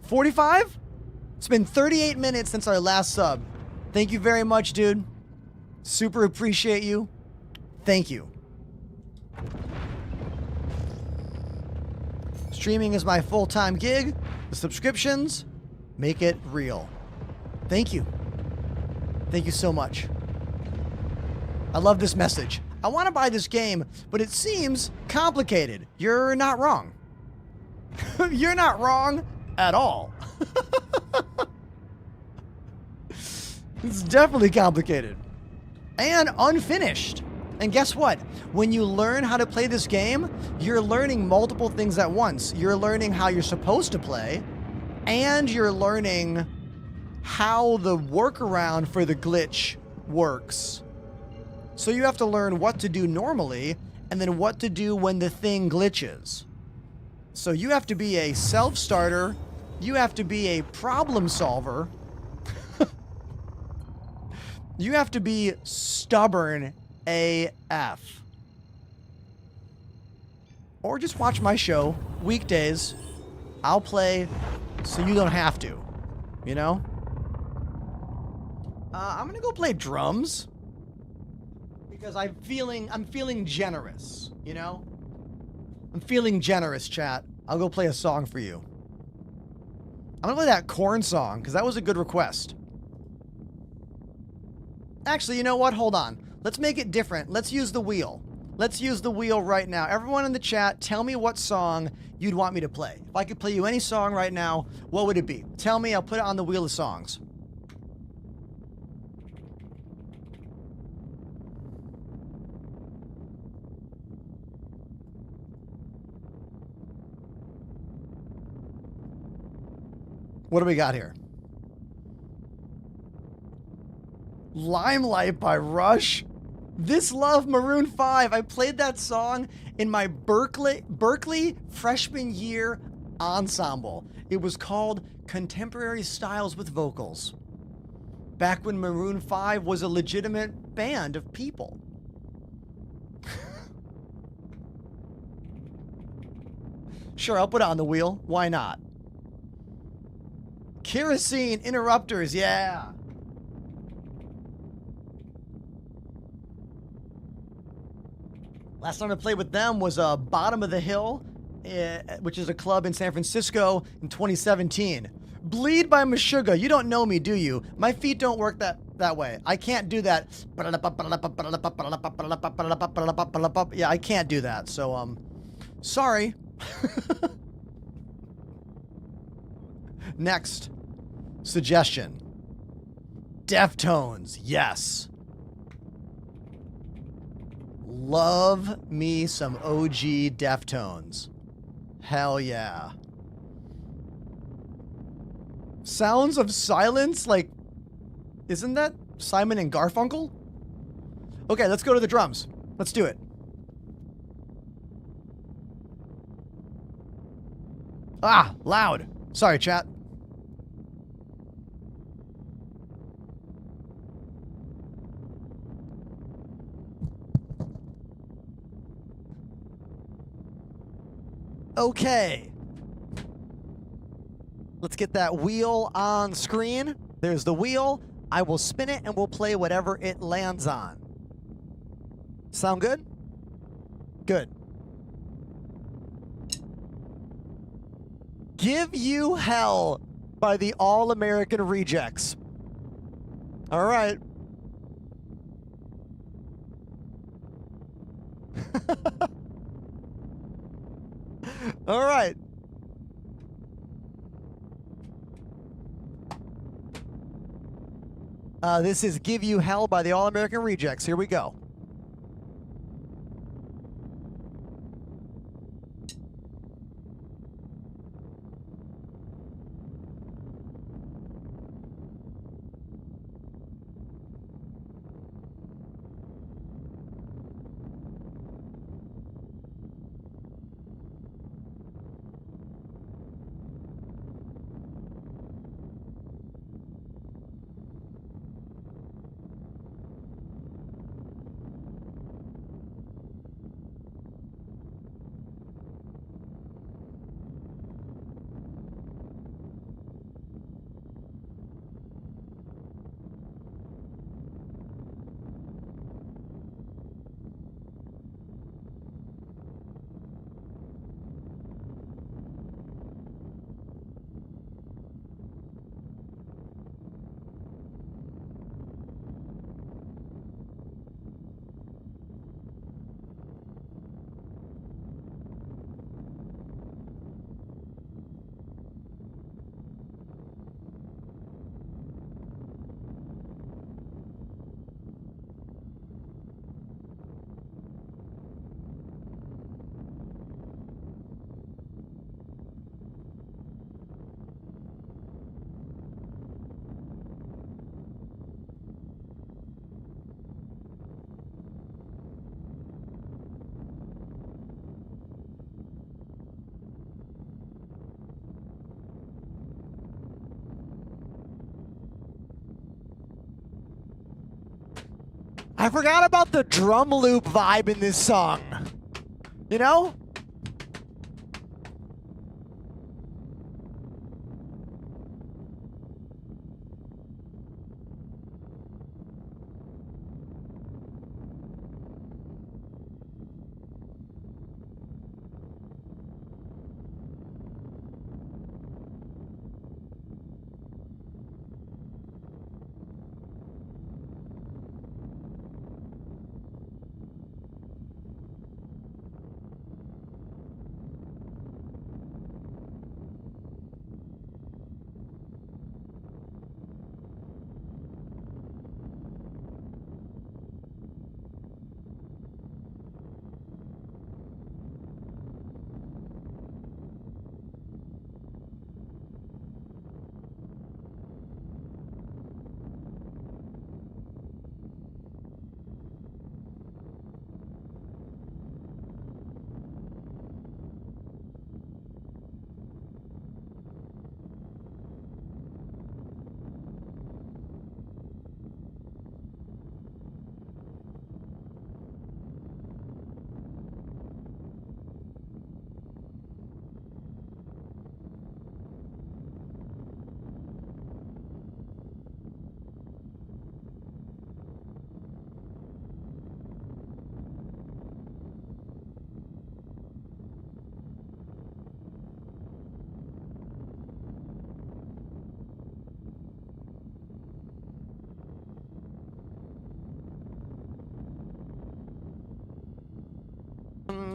45? It's been 38 minutes since our last sub. Thank you very much, dude. Super appreciate you. Thank you. Streaming is my full-time gig. The subscriptions make it real. Thank you. Thank you so much. I love this message. I want to buy this game, but it seems complicated. You're not wrong. You're not wrong at all. It's definitely complicated. And unfinished. And guess what? When you learn how to play this game, you're learning multiple things at once. You're learning how you're supposed to play, and you're learning how the workaround for the glitch works. So you have to learn what to do normally, and then what to do when the thing glitches. So you have to be a self-starter, you have to be a problem solver, you have to be stubborn AF. Or just watch my show, weekdays. I'll play so you don't have to, you know? I'm gonna go play drums because I'm feeling generous, you know? I'm feeling generous, chat. I'll go play a song for you. I'm gonna play that Korn song, because that was a good request. Actually, you know what? Hold on. Let's make it different. Let's use the wheel. Let's use the wheel right now. Everyone in the chat, tell me what song you'd want me to play. If I could play you any song right now, what would it be? Tell me, I'll put it on the wheel of songs. What do we got here? Limelight by Rush. This Love, Maroon 5. I played that song in my Berkeley freshman year ensemble. It was called Contemporary Styles with Vocals. Back when Maroon 5 was a legitimate band of people. Sure, I'll put it on the wheel. Why not? Kerosene Interrupters, yeah. Last time I played with them was Bottom of the Hill, which is a club in San Francisco in 2017. Bleed by Meshuggah. You don't know me, do you? My feet don't work that way. I can't do that. Yeah, I can't do that. So, sorry. Next suggestion. Deftones. Yes. Love me some OG Deftones. Hell yeah. Sounds of Silence? Like, isn't that Simon and Garfunkel? Okay, let's go to the drums. Let's do it. Ah, loud. Sorry, chat. Okay. Let's get that wheel on screen. There's the wheel. I will spin it and we'll play whatever it lands on. Sound good? Good. Give You Hell by the All American Rejects. All right. All right. This is Give You Hell by the All American Rejects. Here we go. I forgot about the drum loop vibe in this song. You know?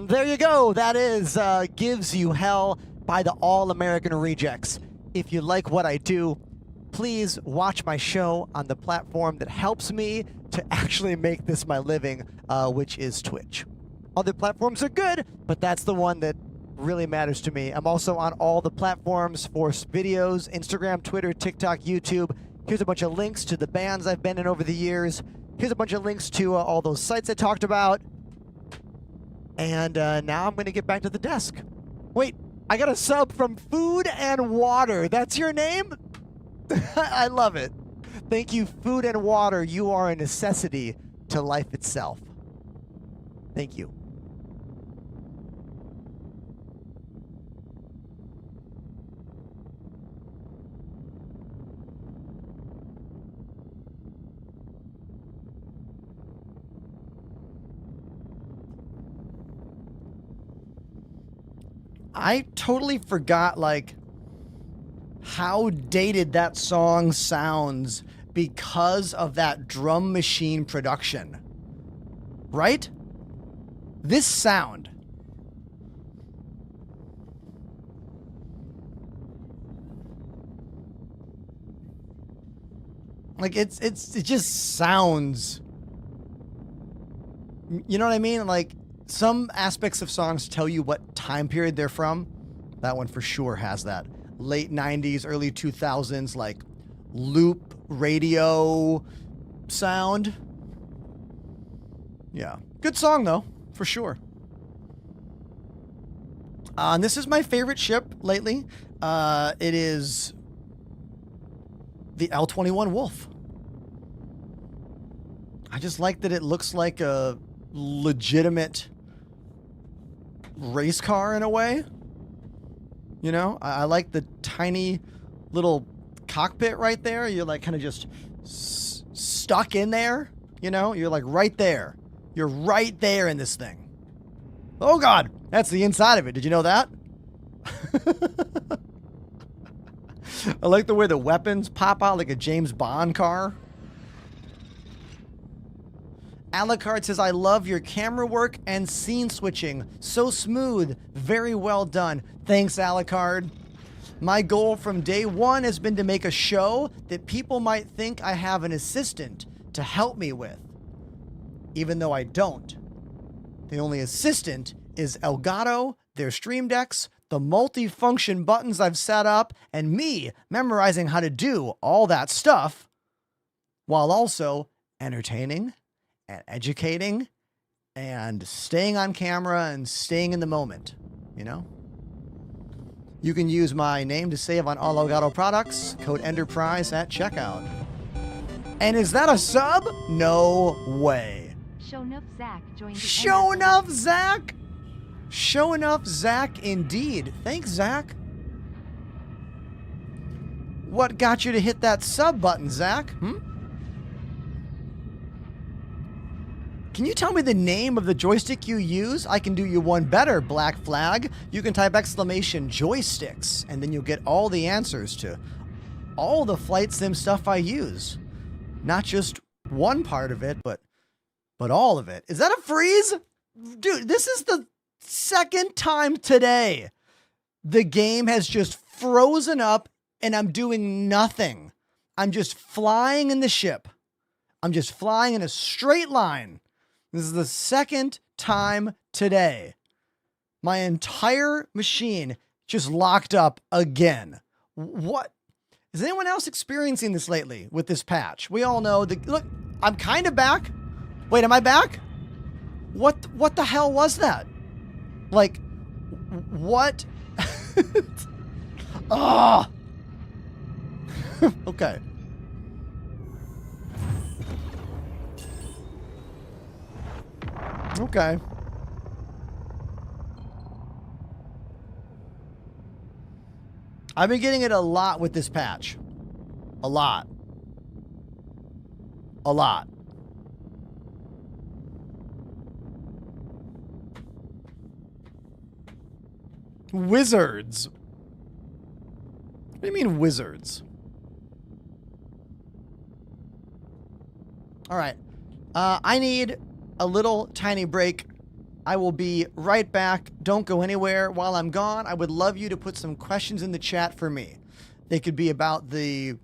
There you go. That is Gives You Hell by the All American Rejects. If you like what I do, please watch my show on the platform that helps me to actually make this my living, which is Twitch. Other platforms are good, but that's the one that really matters to me. I'm also on all the platforms for videos, Instagram, Twitter, TikTok, YouTube. Here's a bunch of links to the bands I've been in over the years. Here's a bunch of links to all those sites I talked about. And now I'm going to get back to the desk. Wait, I got a sub from Food and Water. That's your name? I love it. Thank you, Food and Water. You are a necessity to life itself. Thank you. I totally forgot, like, how dated that song sounds because of that drum machine production. Right? This sound. Like, it just sounds... You know what I mean? Like, some aspects of songs tell you what time period they're from. That one for sure has that. Late 90s, early 2000s, like loop radio sound. Yeah. Good song, though, for sure. And this is my favorite ship lately. It is the L-21 Wolf. I just like that it looks like a legitimate race car in a way. You know, I like the tiny little cockpit right there. You're like kind of just stuck in there. You know, you're like right there. You're right there in this thing. Oh God, that's the inside of it. Did you know that? I like the way the weapons pop out like a James Bond car. Alucard says, I love your camera work and scene switching. So smooth. Very well done. Thanks, Alucard. My goal from day one has been to make a show that people might think I have an assistant to help me with. Even though I don't. The only assistant is Elgato, their stream decks, the multi-function buttons I've set up, and me memorizing how to do all that stuff while also entertaining and educating and staying on camera and staying in the moment, you know? You can use my name to save on all Elgato products, code Enterprise at checkout. And is that a sub? No way. Show enough Zach joined. Show enough Zach? Show enough Zach indeed. Thanks, Zach. What got you to hit that sub button, Zach? Can you tell me the name of the joystick you use? I can do you one better, Black Flag. You can type exclamation joysticks, and then you'll get all the answers to all the flight sim stuff I use. Not just one part of it, but all of it. Is that a freeze? Dude, this is the second time today the game has just frozen up and I'm doing nothing. I'm just flying in the ship. I'm just flying in a straight line. This is the second time today. My entire machine just locked up again. What? Is anyone else experiencing this lately with this patch? We all know that. Look, I'm kind of back. Wait, am I back? What the hell was that? Like, what? Ah. Okay. Okay. I've been getting it a lot with this patch. A lot. A lot. Wizards. What do you mean wizards? All right. I need a little tiny break I will be right back. Don't go anywhere while I'm gone. I would love you to put some questions in the chat for me. They could be about the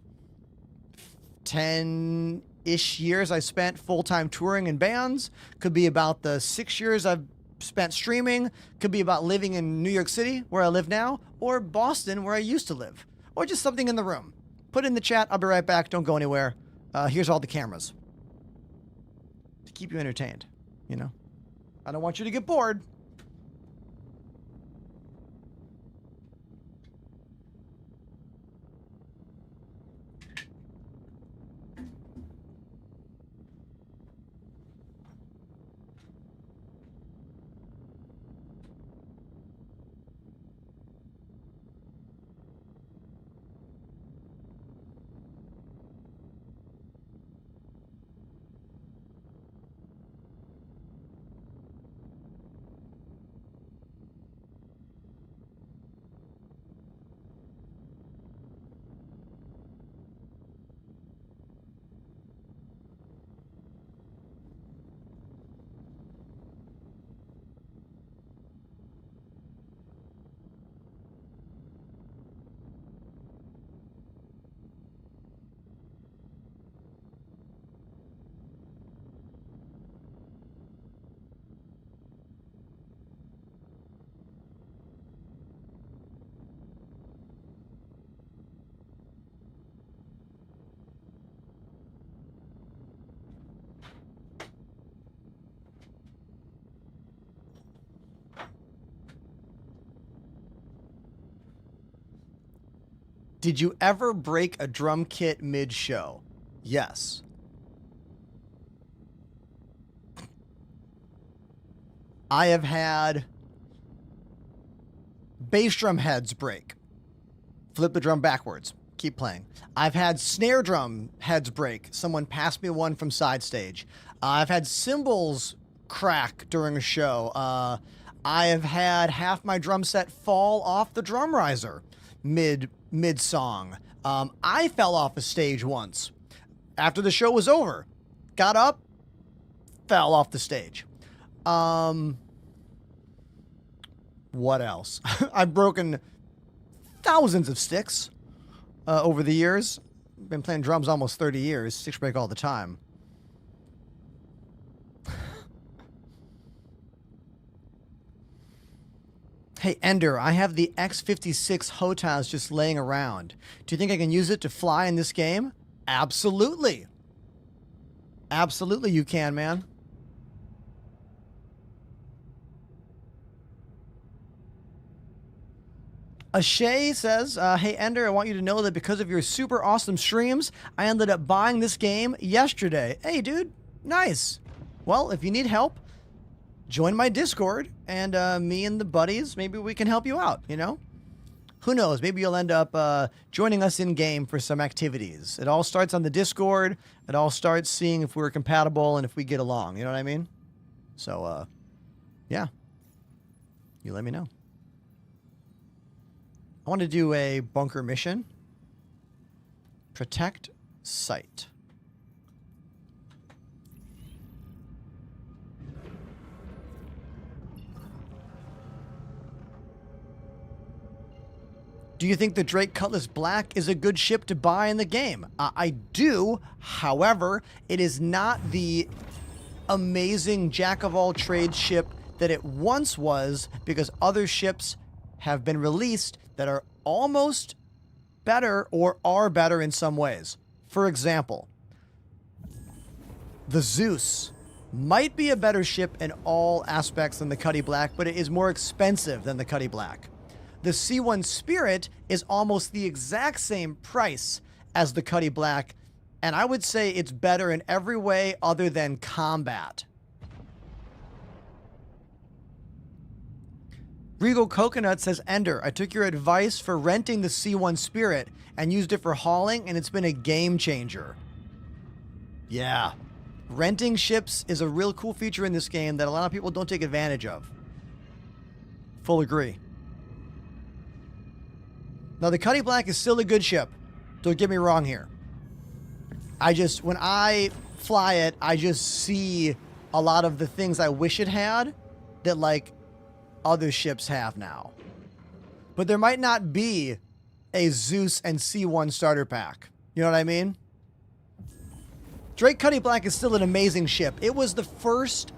10-ish years I spent full-time touring in bands. Could be about the 6 years I've spent streaming. Could be about living in New York City, where I live now, or Boston, where I used to live, or just something in the room. Put it in the chat. I'll be right back. Don't go anywhere. Here's all the cameras to keep you entertained. You know, I don't want you to get bored. Did you ever break a drum kit mid-show? Yes. I have had bass drum heads break. Flip the drum backwards. Keep playing. I've had snare drum heads break. Someone passed me one from side stage. I've had cymbals crack during a show. I have had half my drum set fall off the drum riser mid-song. I fell off a stage once. After the show was over. Got up, fell off the stage. What else? I've broken thousands of sticks over the years. Been playing drums almost 30 years. Sticks break all the time. Hey, Ender, I have the X56 HOTAS just laying around. Do you think I can use it to fly in this game? Absolutely. Absolutely you can, man. Ashay says, hey, Ender, I want you to know that because of your super awesome streams, I ended up buying this game yesterday. Hey, dude. Nice. Well, if you need help, join my Discord, and me and the buddies, maybe we can help you out, you know? Who knows? Maybe you'll end up joining us in-game for some activities. It all starts on the Discord. It all starts seeing if we're compatible and if we get along. You know what I mean? So, yeah. You let me know. I want to do a bunker mission. Protect site. Do you think the Drake Cutlass Black is a good ship to buy in the game? I do. However, it is not the amazing jack-of-all-trades ship that it once was, because other ships have been released that are almost better or are better in some ways. For example, the Zeus might be a better ship in all aspects than the Cuddy Black, but it is more expensive than the Cuddy Black. The C1 Spirit is almost the exact same price as the Cuddy Black, and I would say it's better in every way other than combat. Regal Coconut says, Ender, I took your advice for renting the C1 Spirit and used it for hauling, and it's been a game changer. Yeah. Renting ships is a real cool feature in this game that a lot of people don't take advantage of. Full agree. Now, the Cuddy Black is still a good ship. Don't get me wrong here. When I fly it, I just see a lot of the things I wish it had. that like other ships have now. But there might not be a Zeus and C1 starter pack. You know what I mean? Drake Cuddy Black is still an amazing ship. It was the first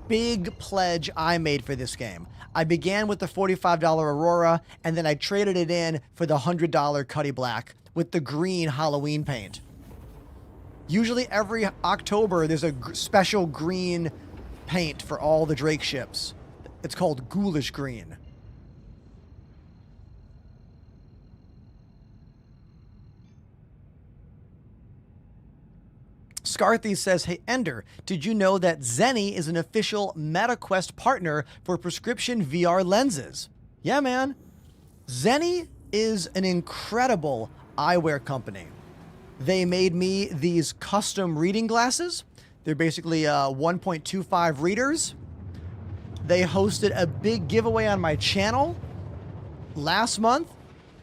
big pledge I made for this game. I began with the $45 Aurora, and then I traded it in for the $100 Cuddy Black with the green Halloween paint. Usually every October, there's a special green paint for all the Drake ships. It's called Ghoulish Green. Scarthy says, hey, Ender, did you know that Zenny is an official MetaQuest partner for prescription VR lenses? Yeah, man. Zenny is an incredible eyewear company. They made me these custom reading glasses. They're basically 1.25 readers. They hosted a big giveaway on my channel last month.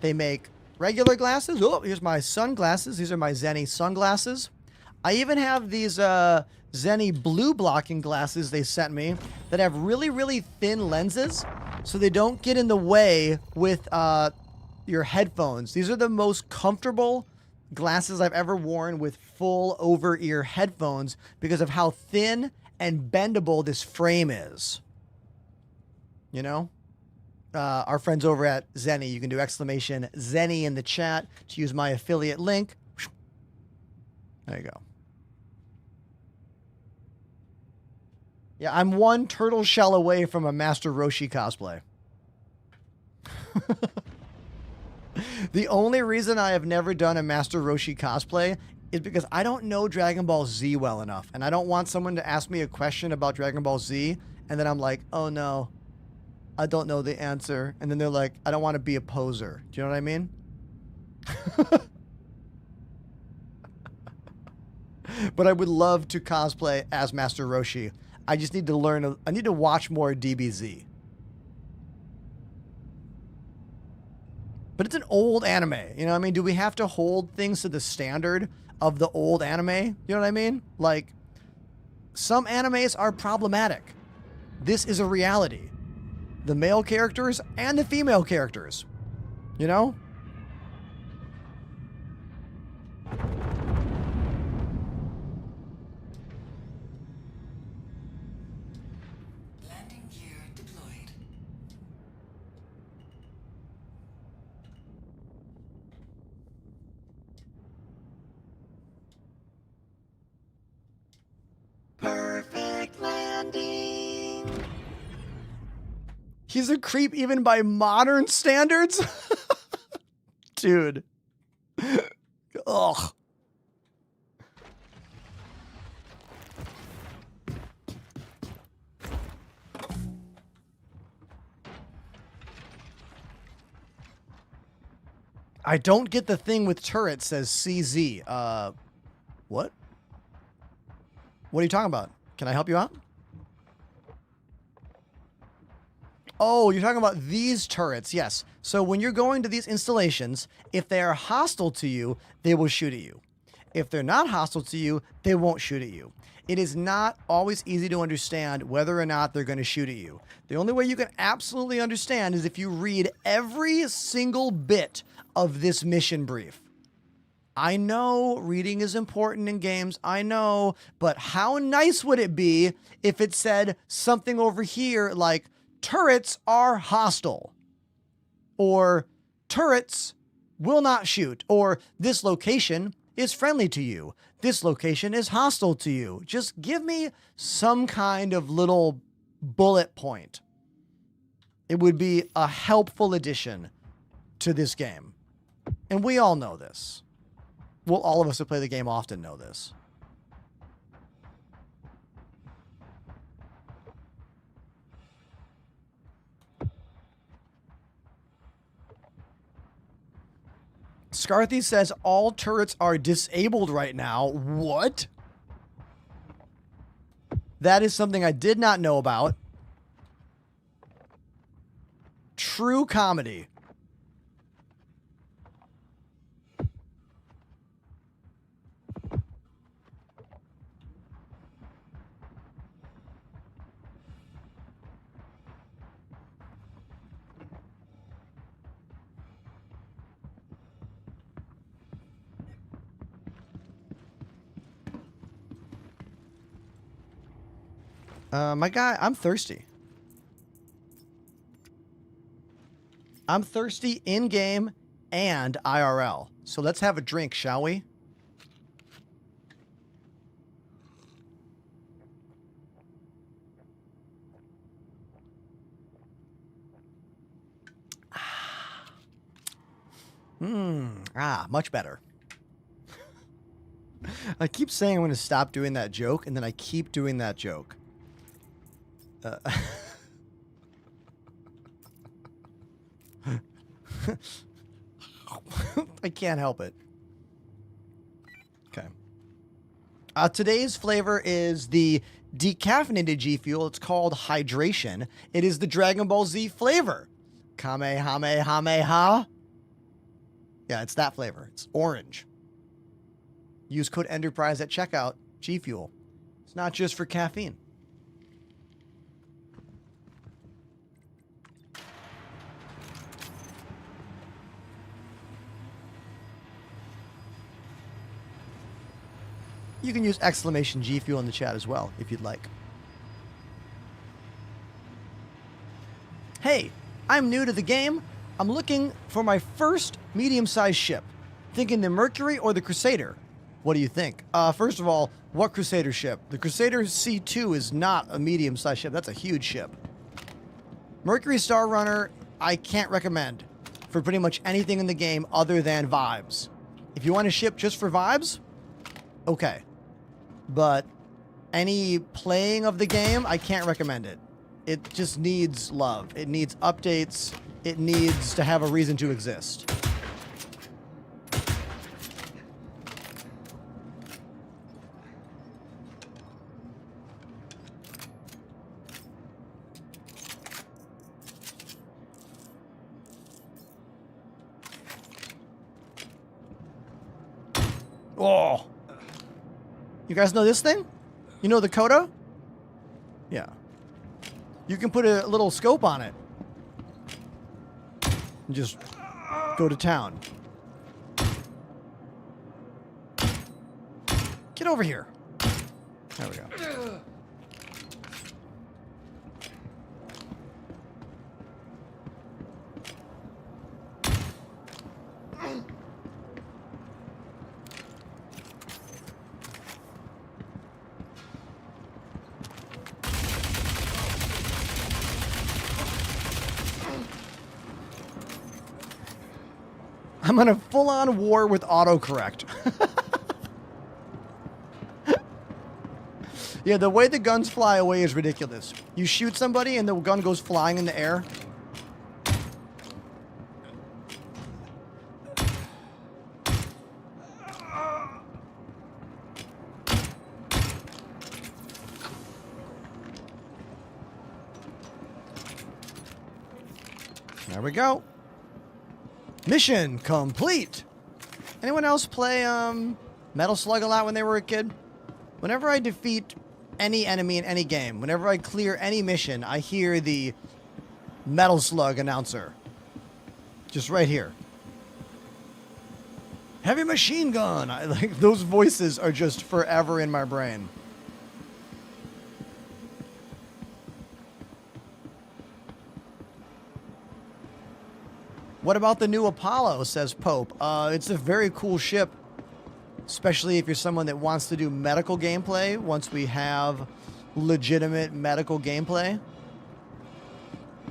They make regular glasses. Oh, here's my sunglasses. These are my Zenny sunglasses. I even have these Zenny blue blocking glasses they sent me that have really, really thin lenses so they don't get in the way with your headphones. These are the most comfortable glasses I've ever worn with full over-ear headphones because of how thin and bendable this frame is. You know? Our friends over at Zenny, you can do exclamation Zenny in the chat to use my affiliate link. There you go. Yeah, I'm one turtle shell away from a Master Roshi cosplay. The only reason I have never done a Master Roshi cosplay is because I don't know Dragon Ball Z well enough. And I don't want someone to ask me a question about Dragon Ball Z. And then I'm like, oh no, I don't know the answer. And then they're like, I don't want to be a poser. Do you know what I mean? But I would love to cosplay as Master Roshi. I just need to learn. I need to watch more DBZ. But it's an old anime. You know what I mean? Do we have to hold things to the standard of the old anime? You know what I mean? Like, some animes are problematic. This is a reality. The male characters and the female characters. You know? Landing gear deployed. Perfect landing. He's a creep even by modern standards? Dude. Ugh. I don't get the thing with turrets, says CZ. What? What are you talking about? Can I help you out? Oh, you're talking about these turrets. Yes. So when you're going to these installations, if they are hostile to you, they will shoot at you. If they're not hostile to you, they won't shoot at you. It is not always easy to understand whether or not they're going to shoot at you. The only way you can absolutely understand is if you read every single bit of this mission brief. I know reading is important in games, I know, but how nice would it be if it said something over here like, turrets are hostile, or turrets will not shoot, or this location is friendly to you, this location is hostile to you. Just give me some kind of little bullet point. It would be a helpful addition to this game. And we all know this. Well, all of us who play the game often know this. Scarthy says all turrets are disabled right now. What? That is something I did not know about. True comedy. My guy, I'm thirsty. I'm thirsty in-game and IRL. So let's have a drink, shall we? Much better. I keep saying I'm going to stop doing that joke, and then I keep doing that joke. I can't help it. Okay. Today's flavor is the decaffeinated G Fuel. It's called Hydration. It is the Dragon Ball Z flavor. Kamehamehameha. Yeah, it's that flavor. It's orange. Use code Enterprise at checkout. G Fuel. It's not just for caffeine. You can use exclamation G Fuel in the chat as well, if you'd like. Hey, I'm new to the game. I'm looking for my first medium-sized ship. Thinking the Mercury or the Crusader. What do you think? First of all, what Crusader ship? The Crusader C2 is not a medium-sized ship. That's a huge ship. Mercury Star Runner, I can't recommend for pretty much anything in the game other than vibes. If you want a ship just for vibes, okay. But any playing of the game, I can't recommend it. It just needs love. It needs updates. It needs to have a reason to exist. Oh. You guys know this thing? You know the Coda? Yeah. You can put a little scope on it. And just go to town. Get over here. There we go. I'm on a full-on war with autocorrect. Yeah, the way the guns fly away is ridiculous. You shoot somebody and the gun goes flying in the air. There we go. Mission complete. Anyone else play Metal Slug a lot when they were a kid? Whenever I defeat any enemy in any game, whenever I clear any mission, I hear the Metal Slug announcer. Just right here. Heavy machine gun. Like those voices are just forever in my brain. What about the new Apollo, says Pope. It's a very cool ship, especially if you're someone that wants to do medical gameplay once we have legitimate medical gameplay.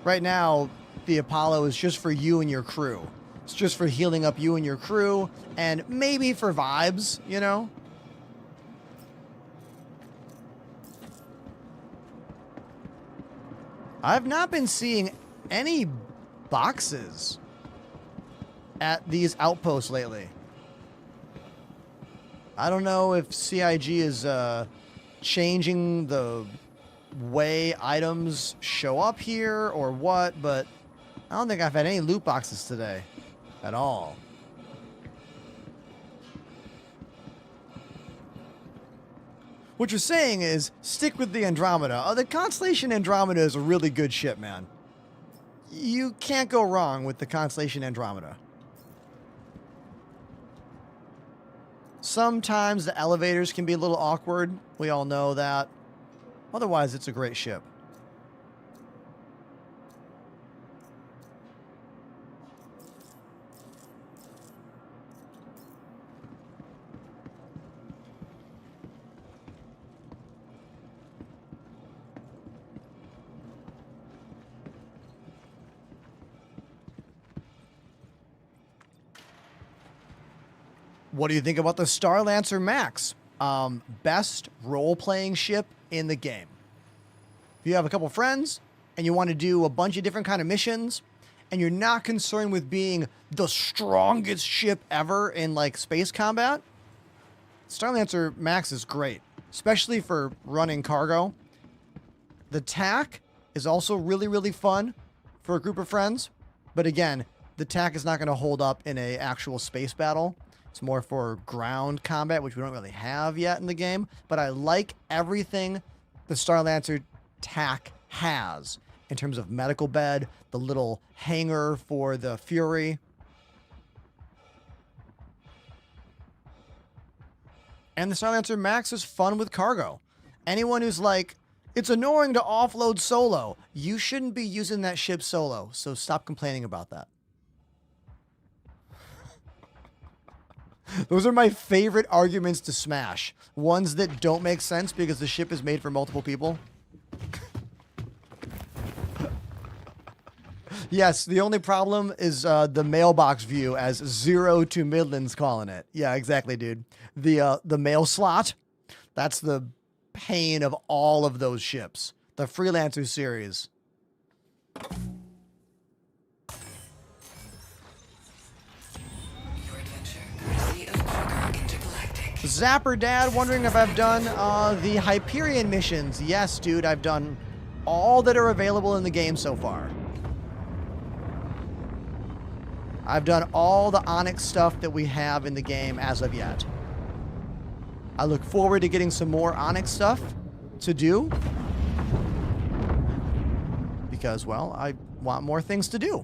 Right now, the Apollo is just for you and your crew. It's just for healing up you and your crew, and maybe for vibes, you know? I've not been seeing any boxes at these outposts lately. I don't know if CIG is changing the way items show up here or what, but I don't think I've had any loot boxes today at all. What you're saying is stick with the Andromeda. The Constellation Andromeda is a really good ship, man. You can't go wrong with the Constellation Andromeda. Sometimes the elevators can be a little awkward. We all know that. Otherwise, it's a great ship. What do you think about the Starlancer Max? Best role-playing ship in the game. If you have a couple friends and you want to do a bunch of different kind of missions and you're not concerned with being the strongest ship ever in like space combat, Starlancer Max is great, especially for running cargo. The TAC is also really, really fun for a group of friends. But again, the TAC is not going to hold up in an actual space battle. It's more for ground combat, which we don't really have yet in the game. But I like everything the Starlancer TAC has in terms of medical bed, the little hangar for the Fury. And the Starlancer Max is fun with cargo. Anyone who's like, it's annoying to offload solo, you shouldn't be using that ship solo. So stop complaining about that. Those are my favorite arguments to smash. Ones that don't make sense because the ship is made for multiple people. Yes, the only problem is the mailbox view, as Zero to Midland's calling it. Yeah, exactly, dude. The mail slot, that's the pain of all of those ships. The Freelancer series. Zapper Dad wondering if I've done the Hyperion missions. Yes, dude, I've done all that are available in the game so far. I've done all the Onyx stuff that we have in the game as of yet. I look forward to getting some more Onyx stuff to do. Because, well, I want more things to do.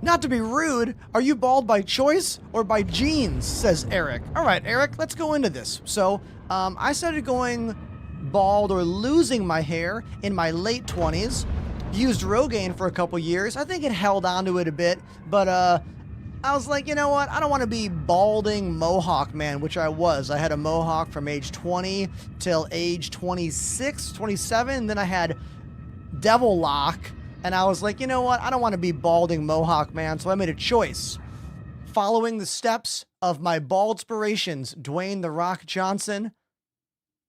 Not to be rude, are you bald by choice or by genes, says Eric. All right, Eric, let's go into this. So, I started going bald or losing my hair in my late 20s. Used Rogaine for a couple years. I think it held onto it a bit, but I was like, you know what? I don't want to be balding Mohawk man, which I was. I had a Mohawk from age 20 till age 26, 27. Then I had Devil Lock. And I was like, you know what? I don't want to be balding Mohawk man, so I made a choice. Following the steps of my baldspirations, Dwayne "The Rock" Johnson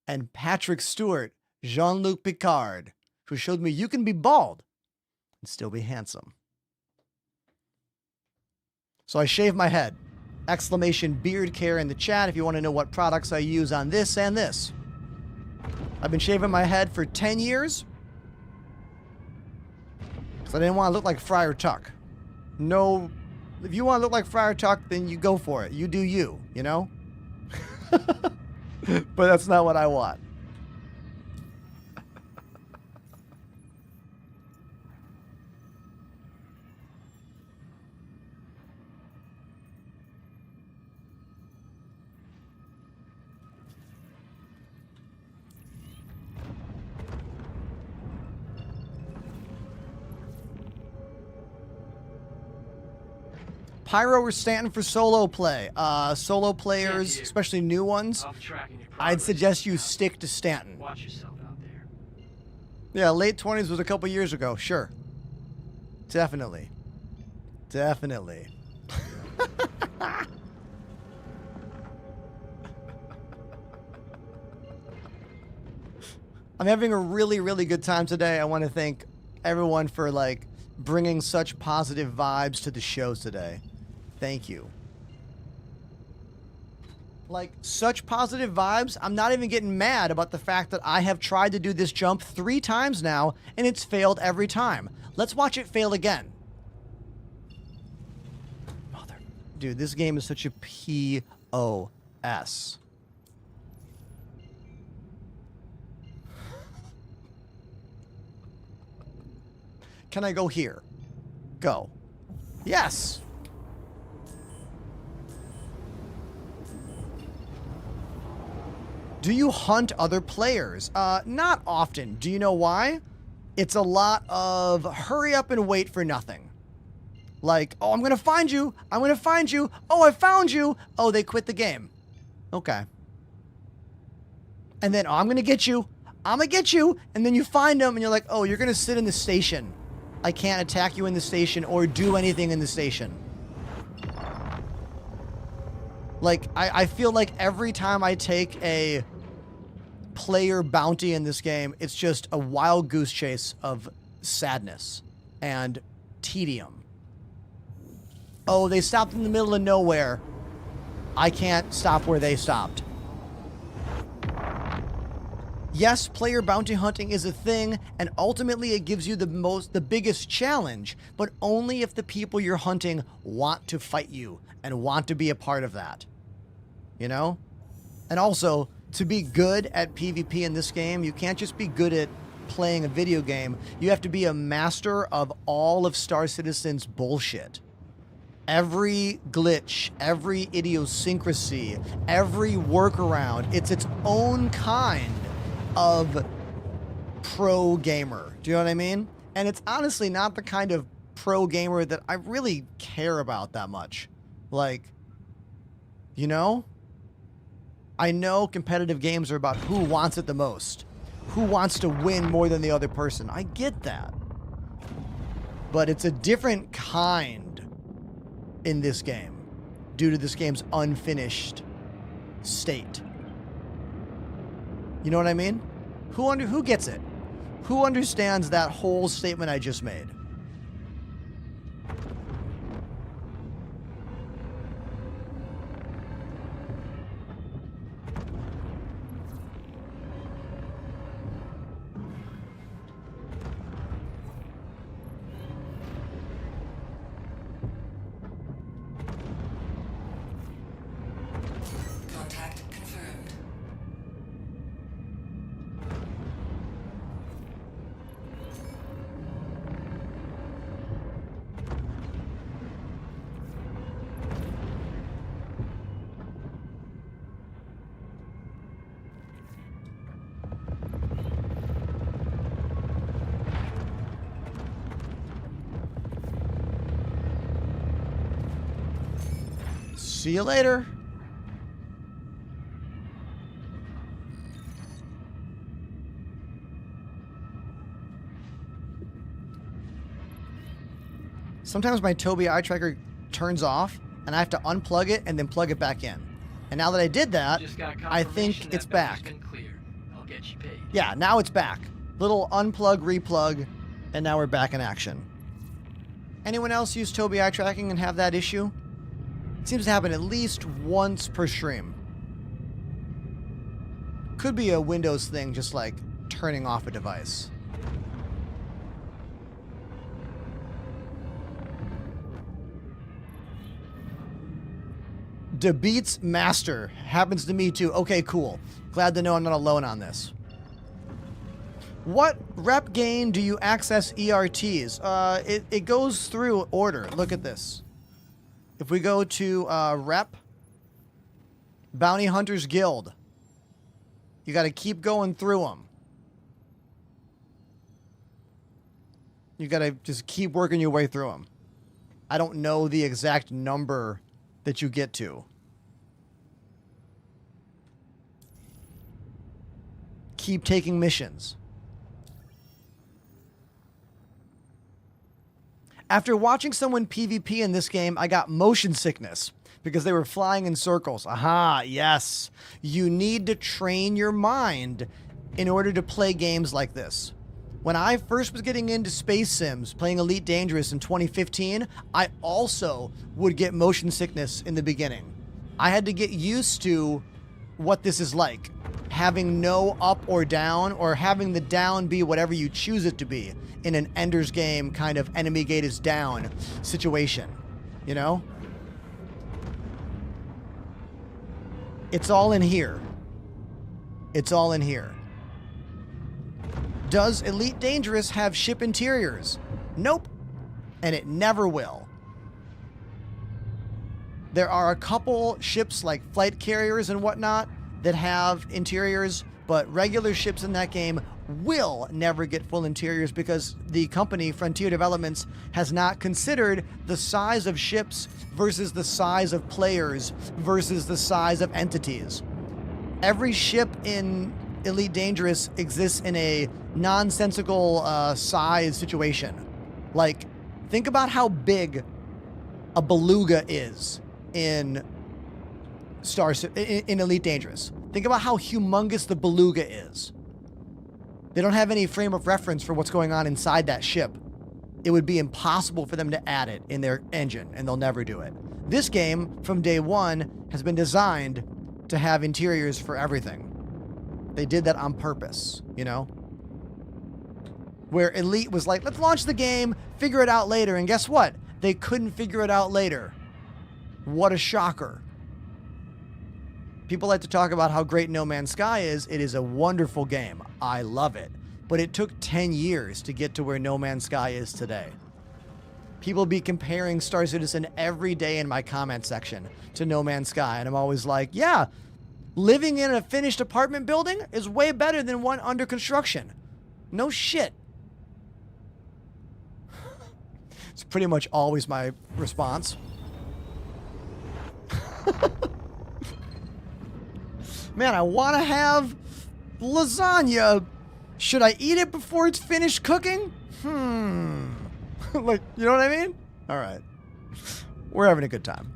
and Patrick Stewart, Jean-Luc Picard, who showed me you can be bald and still be handsome. So I shaved my head. Exclamation beard care in the chat if you want to know what products I use on this and this. I've been shaving my head for 10 years. I didn't want to look like Friar Tuck. No, if you want to look like Friar Tuck, then you go for it. You do you, you know? But that's not what I want. Pyro or Stanton for solo play. Solo players, especially new ones, I'd suggest you stick to Stanton. Watch yourself out there. Yeah, late 20s was a couple years ago. Sure. Definitely. Definitely. I'm having a really, really good time today. I want to thank everyone for, like, bringing such positive vibes to the show today. Thank you. Like, such positive vibes, I'm not even getting mad about the fact that I have tried to do this jump 3 times now, and it's failed every time. Let's watch it fail again. Mother... Dude, this game is such a POS. Can I go here? Go. Yes. Do you hunt other players? Not often. Do you know why? It's a lot of hurry up and wait for nothing. Like, oh, I'm going to find you. I'm going to find you. Oh, I found you. Oh, they quit the game. Okay. And then, oh, I'm going to get you. I'm going to get you. And then you find them and you're like, oh, you're going to sit in the station. I can't attack you in the station or do anything in the station. Like, I feel like every time I take a player bounty in this game, it's just a wild goose chase of sadness and tedium. Oh, they stopped in the middle of nowhere. I can't stop where they stopped. Yes, player bounty hunting is a thing, and ultimately it gives you the biggest challenge, but only if the people you're hunting want to fight you and want to be a part of that. You know? And also, to be good at PvP in this game, you can't just be good at playing a video game. You have to be a master of all of Star Citizen's bullshit. Every glitch, every idiosyncrasy, every workaround, it's its own kind of pro gamer. Do you know what I mean? And it's honestly not the kind of pro gamer that I really care about that much. Like, you know? I know competitive games are about who wants it the most. Who wants to win more than the other person. I get that. But it's a different kind in this game due to this game's unfinished state. You know what I mean? Who gets it? Who understands that whole statement I just made? Contact confirmed. See you later. Sometimes my Tobii eye tracker turns off and I have to unplug it and then plug it back in. And now that I did that, I think it's back. I'll get you paid. Yeah, now it's back. Little unplug, replug, and now we're back in action. Anyone else use Tobii eye tracking and have that issue? It seems to happen at least once per stream. Could be a Windows thing, just like turning off a device. DeBeats Master happens to me too. Okay, cool. Glad to know I'm not alone on this. What rep gain do you access ERTs? It goes through order. Look at this. If we go to rep, Bounty Hunters Guild, you got to keep going through them. You got to just keep working your way through them. I don't know the exact number that you get to. Keep taking missions. After watching someone PvP in this game, I got motion sickness because they were flying in circles. Aha, yes. You need to train your mind in order to play games like this. When I first was getting into Space Sims, playing Elite Dangerous in 2015, I also would get motion sickness in the beginning. I had to get used to what this is like. Having no up or down, or having the down be whatever you choose it to be in an Ender's Game kind of enemy gate is down situation. You know? It's all in here. It's all in here. Does Elite Dangerous have ship interiors? Nope. And it never will. There are a couple ships like flight carriers and whatnot that have interiors, but regular ships in that game will never get full interiors because the company, Frontier Developments, has not considered the size of ships versus the size of players versus the size of entities. Every ship in Elite Dangerous exists in a nonsensical size situation. Like, think about how big a beluga is in in Elite Dangerous. Think about how humongous the beluga is. They don't have any frame of reference for what's going on inside that ship. It would be impossible for them to add it in their engine, and they'll never do it. This game, from day one, has been designed to have interiors for everything. They did that on purpose, you know? Where Elite was like, let's launch the game, figure it out later, and guess what? They couldn't figure it out later. What a shocker. People like to talk about how great No Man's Sky is. It is a wonderful game. I love it. But it took 10 years to get to where No Man's Sky is today. People be comparing Star Citizen every day in my comment section to No Man's Sky. And I'm always like, yeah, living in a finished apartment building is way better than one under construction. No shit. It's pretty much always my response. Man, I want to have lasagna. Should I eat it before it's finished cooking? Like, you know what I mean? All right. We're having a good time.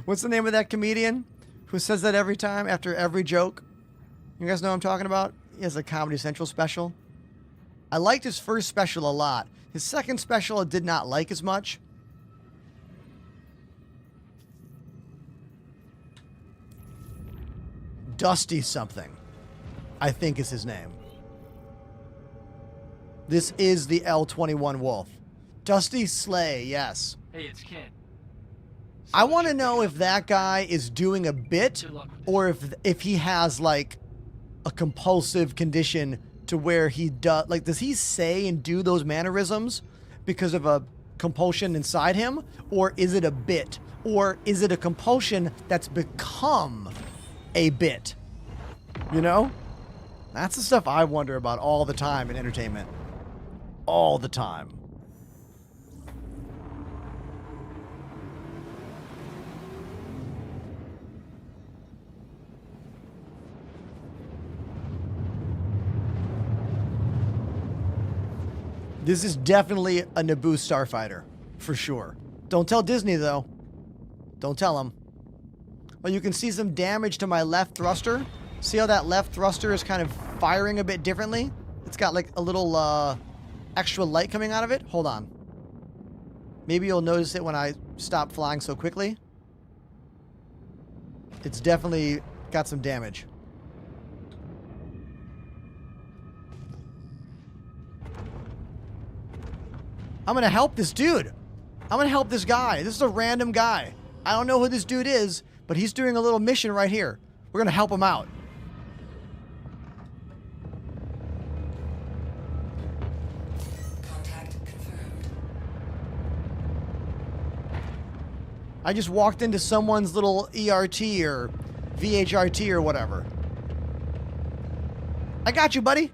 What's the name of that comedian who says that every time after every joke? You guys know what I'm talking about? He has a Comedy Central special. I liked his first special a lot. His second special I did not like as much. Dusty something, I think is his name. This is the L21 Wolf. Dusty Slay, yes. Hey, it's Ken. I want to know if that guy is doing a bit or if he has like a compulsive condition to where he does, like, does he say and do those mannerisms because of a compulsion inside him? Or is it a bit? Or is it a compulsion that's become a bit? You know? That's the stuff I wonder about all the time in entertainment. All the time. This is definitely a Naboo starfighter, for sure. Don't tell Disney, though. Don't tell them. Well, you can see some damage to my left thruster. See how that left thruster is kind of firing a bit differently? It's got like a little extra light coming out of it. Hold on. Maybe you'll notice it when I stop flying so quickly. It's definitely got some damage. I'm gonna help this dude. I'm gonna help this guy. This is a random guy. I don't know who this dude is, but he's doing a little mission right here. We're gonna help him out. Contact confirmed. I just walked into someone's little ERT or VHRT or whatever. I got you, buddy.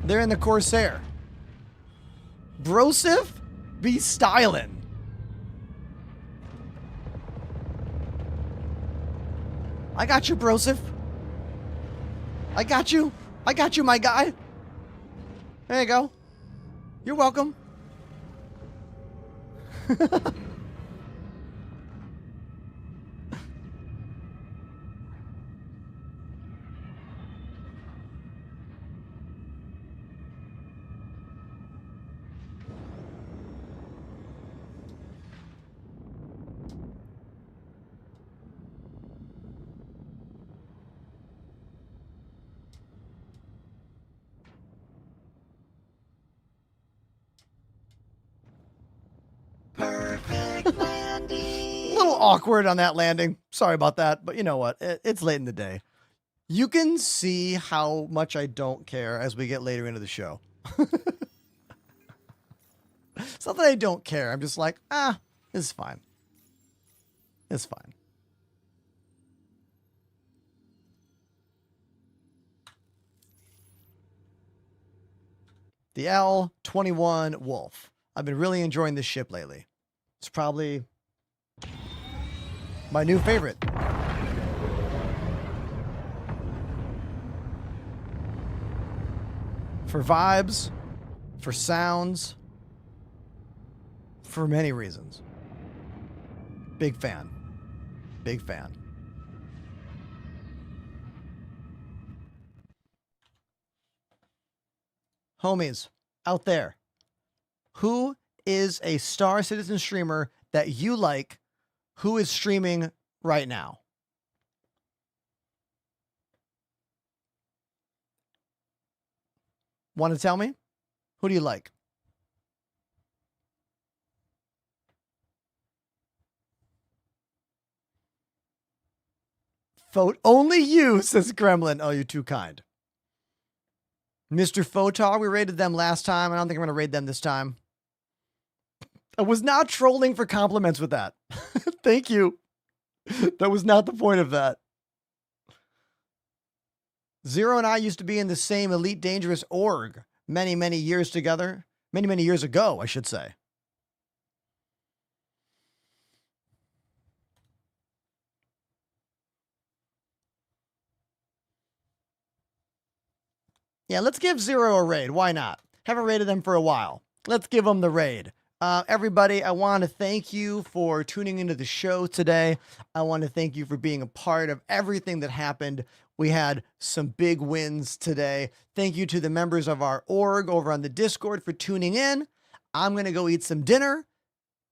They're in the Corsair. Brosif? Be stylin'. I got you, Brosif. I got you. I got you, my guy. There you go. You're welcome. Perfect landing. A little awkward on that landing. Sorry about that, but you know what? It's late in the day. You can see how much I don't care as we get later into the show. It's not that I don't care. I'm just like, it's fine. It's fine. The L-21 Wolf. I've been really enjoying this ship lately. It's probably my new favorite. For vibes, for sounds, for many reasons. Big fan. Big fan. Homies, out there, who is a Star Citizen streamer that you like who is streaming right now? Want to tell me? Who do you like? Vote only you, says Gremlin. Oh, you're too kind. Mr. Photar, we rated them last time. I don't think I'm going to raid them this time. I was not trolling for compliments with that. Thank you. That was not the point of that. Zero and I used to be in the same Elite Dangerous org many, many years together. Many, many years ago, I should say. Yeah, let's give Zero a raid. Why not? Haven't raided them for a while. Let's give them the raid. Everybody, I want to thank you for tuning into the show today. I want to thank you for being a part of everything that happened. We had some big wins today. Thank you to the members of our org over on the Discord for tuning in. I'm going to go eat some dinner.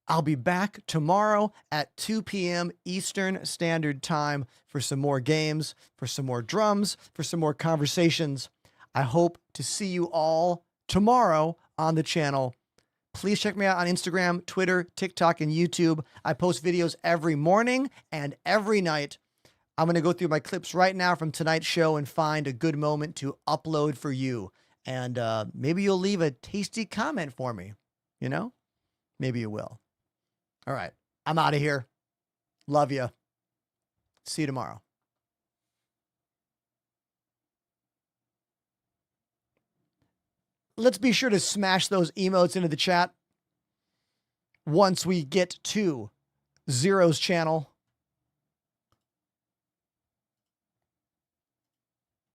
I'll be back tomorrow at 2 p.m. Eastern Standard Time for some more games, for some more drums, for some more conversations. I hope to see you all tomorrow on the channel. Please check me out on Instagram, Twitter, TikTok, and YouTube. I post videos every morning and every night. I'm going to go through my clips right now from tonight's show and find a good moment to upload for you. And maybe you'll leave a tasty comment for me. You know? Maybe you will. All right. I'm out of here. Love you. See you tomorrow. Let's be sure to smash those emotes into the chat once we get to Zero's channel.